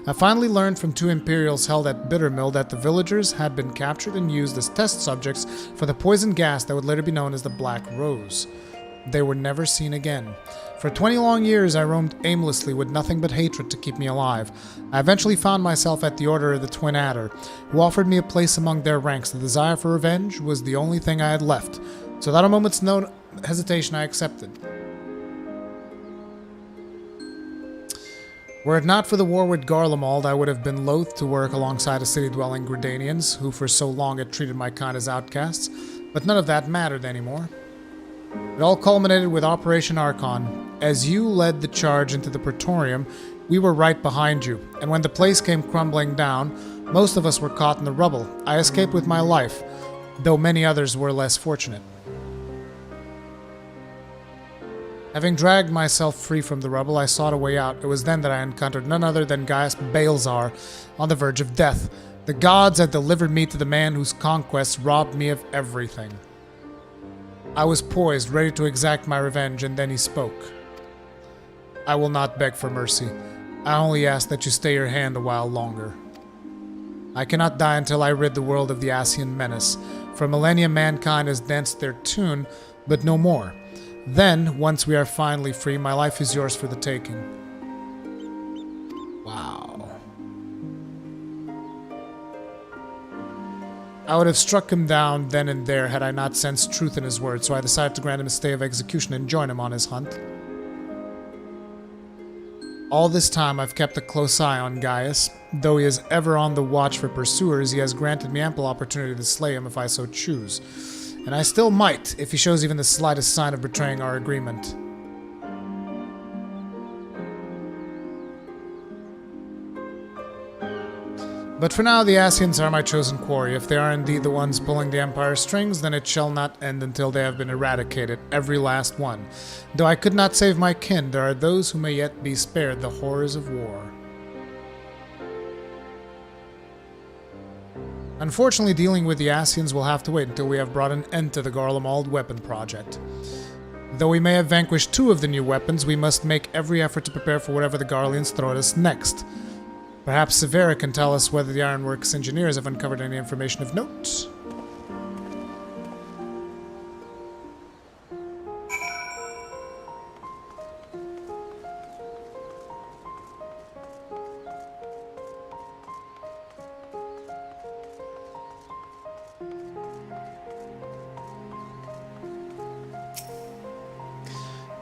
I finally learned from two Imperials held at Bittermill that the villagers had been captured and used as test subjects for the poison gas that would later be known as the Black Rose. They were never seen again. For 20 long years, I roamed aimlessly with nothing but hatred to keep me alive. I eventually found myself at the Order of the Twin Adder, who offered me a place among their ranks. The desire for revenge was the only thing I had left, so without a moment's hesitation, I accepted. Were it not for the war with Garlemald, I would have been loath to work alongside the city-dwelling Gridanians, who for so long had treated my kind as outcasts, but none of that mattered anymore. It all culminated with Operation Archon. As you led the charge into the Praetorium, we were right behind you, and when the place came crumbling down, most of us were caught in the rubble. I escaped with my life, though many others were less fortunate. Having dragged myself free from the rubble, I sought a way out. It was then that I encountered none other than Gaius Balzar on the verge of death. The gods had delivered me to the man whose conquests robbed me of everything. I was poised, ready to exact my revenge, and then he spoke. I will not beg for mercy. I only ask that you stay your hand a while longer. I cannot die until I rid the world of the Ascian menace. For millennia mankind has danced their tune, but no more. Then, once we are finally free, my life is yours for the taking. Wow. I would have struck him down then and there had I not sensed truth in his words, so I decided to grant him a stay of execution and join him on his hunt. All this time I've kept a close eye on Gaius. Though he is ever on the watch for pursuers, he has granted me ample opportunity to slay him if I so choose. And I still might, if he shows even the slightest sign of betraying our agreement. But for now, the Ascians are my chosen quarry. If they are indeed the ones pulling the Empire's strings, then it shall not end until they have been eradicated, every last one. Though I could not save my kin, there are those who may yet be spared the horrors of war. Unfortunately, dealing with the Ascians will have to wait until we have brought an end to the Garlemald weapon project. Though we may have vanquished 2 of the new weapons, we must make every effort to prepare for whatever the Garleans throw at us next. Perhaps Severa can tell us whether the Ironworks engineers have uncovered any information of note.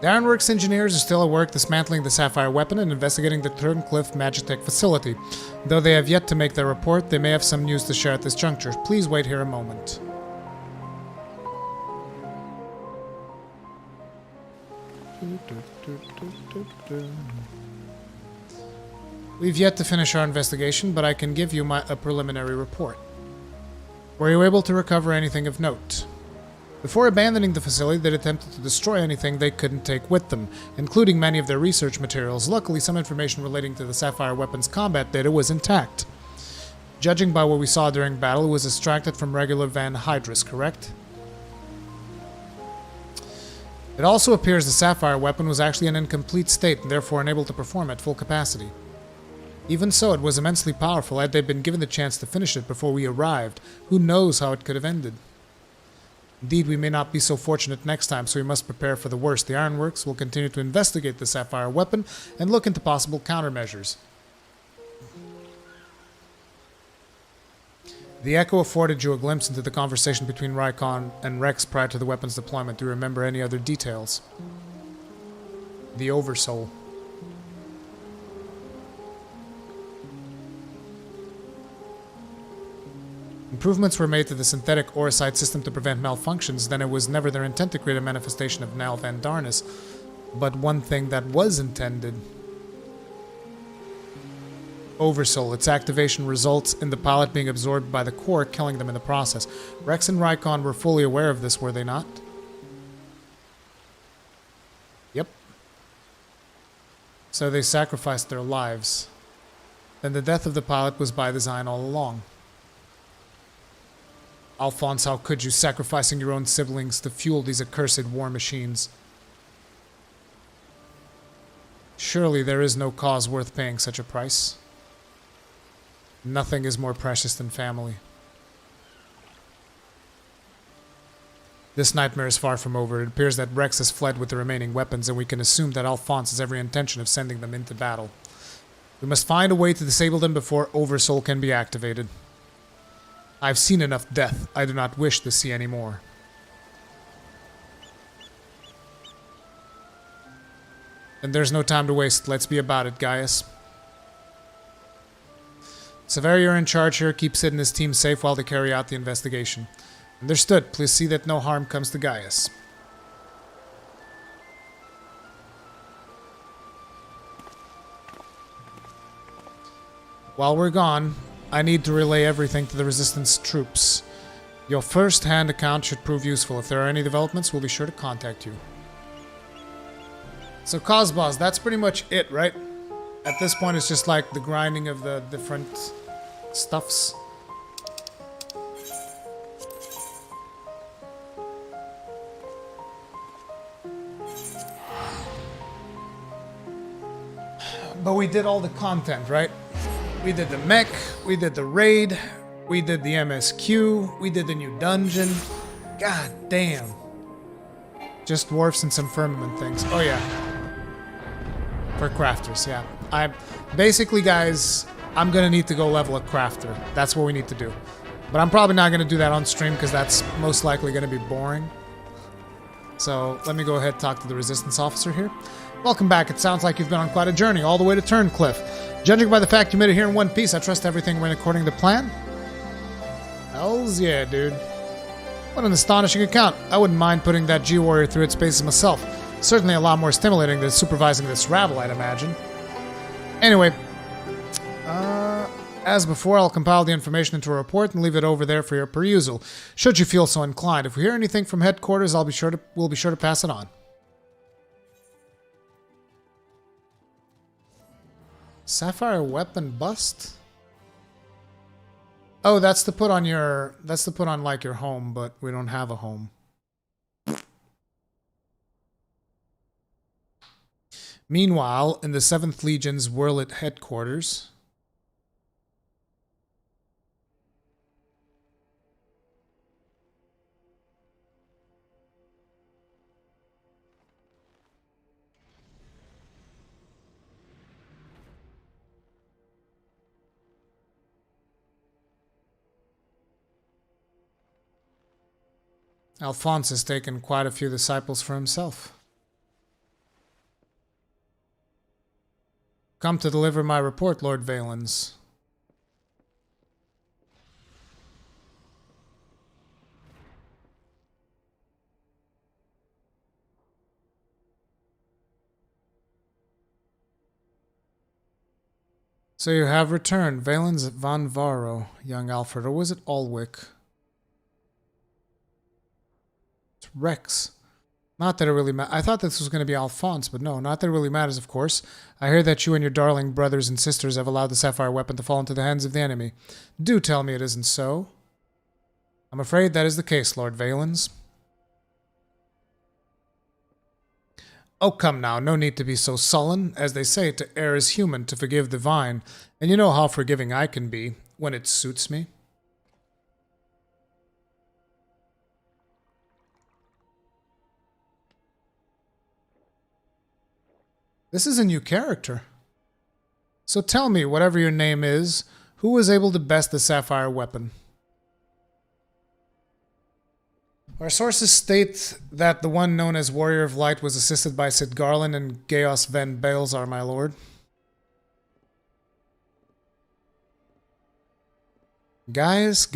The Ironworks engineers are still at work dismantling the Sapphire weapon and investigating the Turncliffe Magitech facility. Though they have yet to make their report, they may have some news to share at this juncture. Please wait here a moment. We've yet to finish our investigation, but I can give you a preliminary report. Were you able to recover anything of note? Before abandoning the facility, they attempted to destroy anything they couldn't take with them, including many of their research materials. Luckily, some information relating to the Sapphire weapon's combat data was intact. Judging by what we saw during battle, it was extracted from regular Van Hydrus, correct? It also appears the Sapphire weapon was actually in an incomplete state and therefore unable to perform at full capacity. Even so, it was immensely powerful. Had they been given the chance to finish it before we arrived, who knows how it could have ended. Indeed, we may not be so fortunate next time, so we must prepare for the worst. The Ironworks will continue to investigate the Sapphire weapon and look into possible countermeasures. The Echo afforded you a glimpse into the conversation between Rykon and Rex prior to the weapon's deployment. Do you remember any other details? The Oversoul. Improvements were made to the synthetic Orosite system to prevent malfunctions, then it was never their intent to create a manifestation of Nal Vandarnis. But one thing that was intended... Oversoul. Its activation results in the pilot being absorbed by the core, killing them in the process. Rex and Rykon were fully aware of this, were they not? Yep. So they sacrificed their lives. Then the death of the pilot was by design all along. Alphonse, how could you, sacrificing your own siblings to fuel these accursed war machines? Surely there is no cause worth paying such a price. Nothing is more precious than family. This nightmare is far from over. It appears that Rex has fled with the remaining weapons, and we can assume that Alphonse has every intention of sending them into battle. We must find a way to disable them before Oversoul can be activated. I've seen enough death. I do not wish to see any more. And there's no time to waste. Let's be about it, Gaius. Severa, you're in charge here. Keep Sid and his team safe while they carry out the investigation. Understood. Please see that no harm comes to Gaius. While we're gone, I need to relay everything to the Resistance troops. Your first-hand account should prove useful. If there are any developments, we'll be sure to contact you. So Cosmos, that's pretty much it, right? At this point, it's just like the grinding of the different stuffs. But we did all the content, right? We did the mech, we did the raid, we did the MSQ, we did the new dungeon. God damn. Just dwarfs and some firmament things. Oh yeah. For crafters, yeah. Basically, guys, I'm gonna need to go level a crafter. That's what we need to do. But I'm probably not gonna do that on stream because that's most likely gonna be boring. So let me go ahead and talk to the resistance officer here. Welcome back. It sounds like you've been on quite a journey all the way to Turncliffe. Judging by the fact you made it here in one piece, I trust everything went according to plan? Hells yeah, dude. What an astonishing account. I wouldn't mind putting that G-Warrior through its paces myself. Certainly a lot more stimulating than supervising this rabble, I'd imagine. Anyway, as before, I'll compile the information into a report and leave it over there for your perusal. Should you feel so inclined, if we hear anything from headquarters, we'll be sure to pass it on. Sapphire weapon bust? Oh, that's to put on your, like your home, but we don't have a home. Meanwhile, in the 7th Legion's Wurlit headquarters, Alphonse has taken quite a few disciples for himself. Come to deliver my report, Lord Valens. So you have returned, Valens von Varro, young Alfred, or was it Alwick? It's Rex. Not that it really matters. I thought this was going to be Alphonse, but no, not that it really matters, of course. I hear that you and your darling brothers and sisters have allowed the Sapphire weapon to fall into the hands of the enemy. Do tell me it isn't so. I'm afraid that is the case, Lord Valens. Oh, come now, no need to be so sullen. As they say, to err is human, to forgive divine. And you know how forgiving I can be, when it suits me. This is a new character. So tell me, whatever your name is, who was able to best the Sapphire weapon? Our sources state that the one known as Warrior of Light was assisted by Sid Garland and Gaius Van Balezar, my lord. Gaius.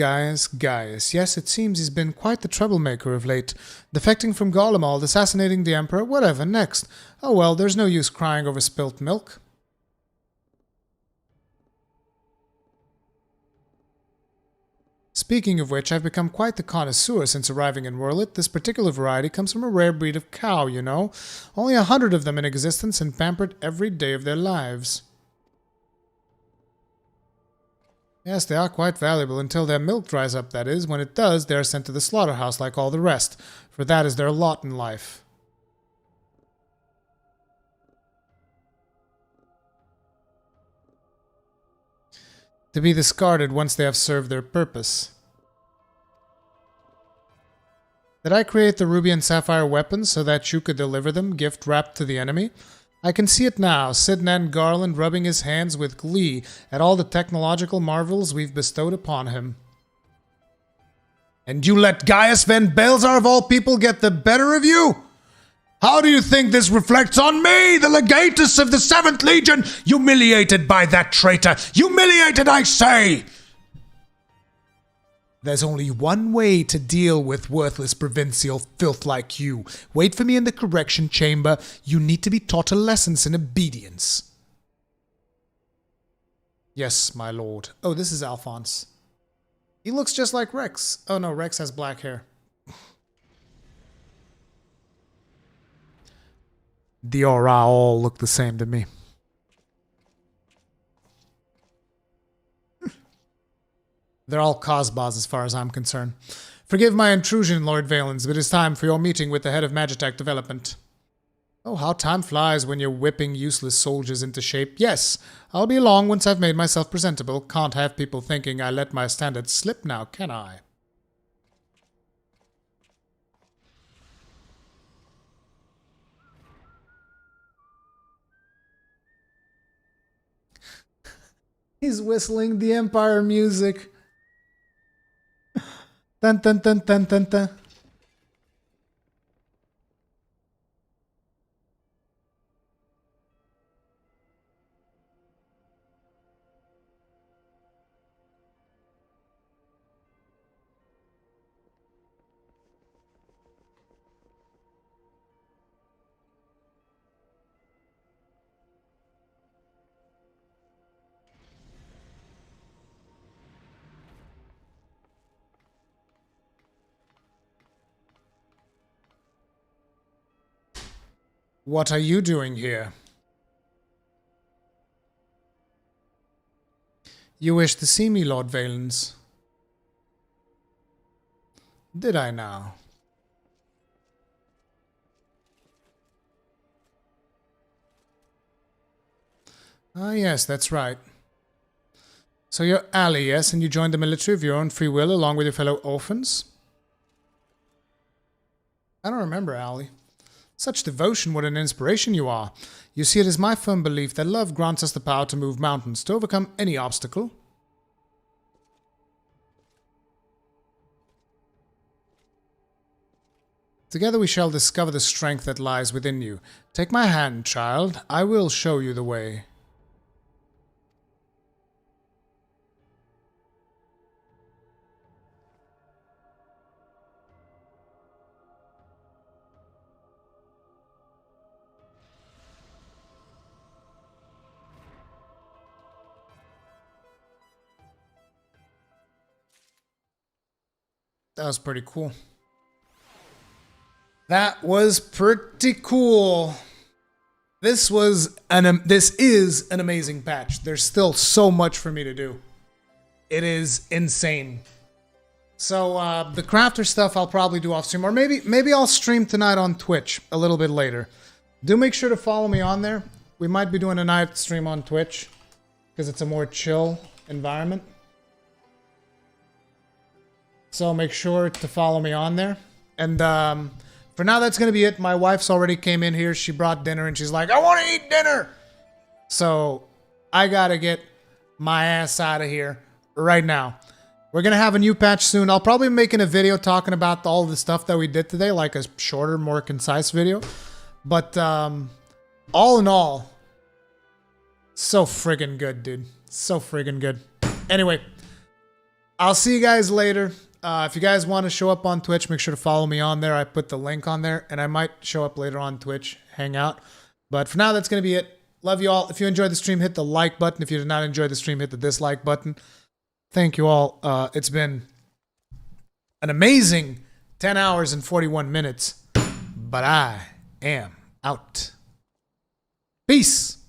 Yes, it seems he's been quite the troublemaker of late. Defecting from Garlemald, assassinating the Emperor, whatever next? Oh well, there's no use crying over spilt milk. Speaking of which, I've become quite the connoisseur since arriving in Wurlit. This particular variety comes from a rare breed of cow, you know. Only 100 of them in existence and pampered every day of their lives. Yes, they are quite valuable until their milk dries up, that is. When it does, they are sent to the slaughterhouse like all the rest, for that is their lot in life. To be discarded once they have served their purpose. Did I create the ruby and sapphire weapons so that you could deliver them, gift wrapped to the enemy? I can see it now, Sidnan Garland rubbing his hands with glee at all the technological marvels we've bestowed upon him. And you let Gaius Van Balezar of all people get the better of you? How do you think this reflects on me, the legatus of the 7th Legion, humiliated by that traitor? Humiliated, I say! There's only one way to deal with worthless provincial filth like you. Wait for me in the correction chamber. You need to be taught a lesson in obedience. Yes, my lord. Oh, this is Alphonse. He looks just like Rex. Oh no, Rex has black hair. The aura all look the same to me. They're all Cosbos as far as I'm concerned. Forgive my intrusion, Lord Valens, but it's time for your meeting with the head of Magitech Development. Oh, how time flies when you're whipping useless soldiers into shape. Yes, I'll be along once I've made myself presentable. Can't have people thinking I let my standards slip now, can I? He's whistling the Empire music. Dun dun dun dun dun dun. What are you doing here? You wish to see me, Lord Valens? Did I now? Ah, yes, that's right. So you're ally, yes, and you joined the military of your own free will along with your fellow orphans? I don't remember, ally. Such devotion, what an inspiration you are. You see, it is my firm belief that love grants us the power to move mountains, to overcome any obstacle. Together we shall discover the strength that lies within you. Take my hand, child. I will show you the way. That was pretty cool. That was pretty cool. This is an amazing patch. There's still so much for me to do. It is insane. So the crafter stuff I'll probably do off stream, or maybe I'll stream tonight on Twitch a little bit later. Do make sure to follow me on there. We might be doing a night stream on Twitch because it's a more chill environment. So make sure to follow me on there. And for now, that's going to be it. My wife's already came in here. She brought dinner and she's like, I want to eat dinner. So I got to get my ass out of here right now. We're going to have a new patch soon. I'll probably be making a video talking about all the stuff that we did today, like a shorter, more concise video. But all in all, so friggin' good, dude. So friggin' good. Anyway, I'll see you guys later. If you guys want to show up on Twitch, make sure to follow me on there. I put the link on there, and I might show up later on Twitch, hang out. But for now, that's going to be it. Love you all. If you enjoyed the stream, hit the like button. If you did not enjoy the stream, hit the dislike button. Thank you all. It's been an amazing 10 hours and 41 minutes, but I am out. Peace.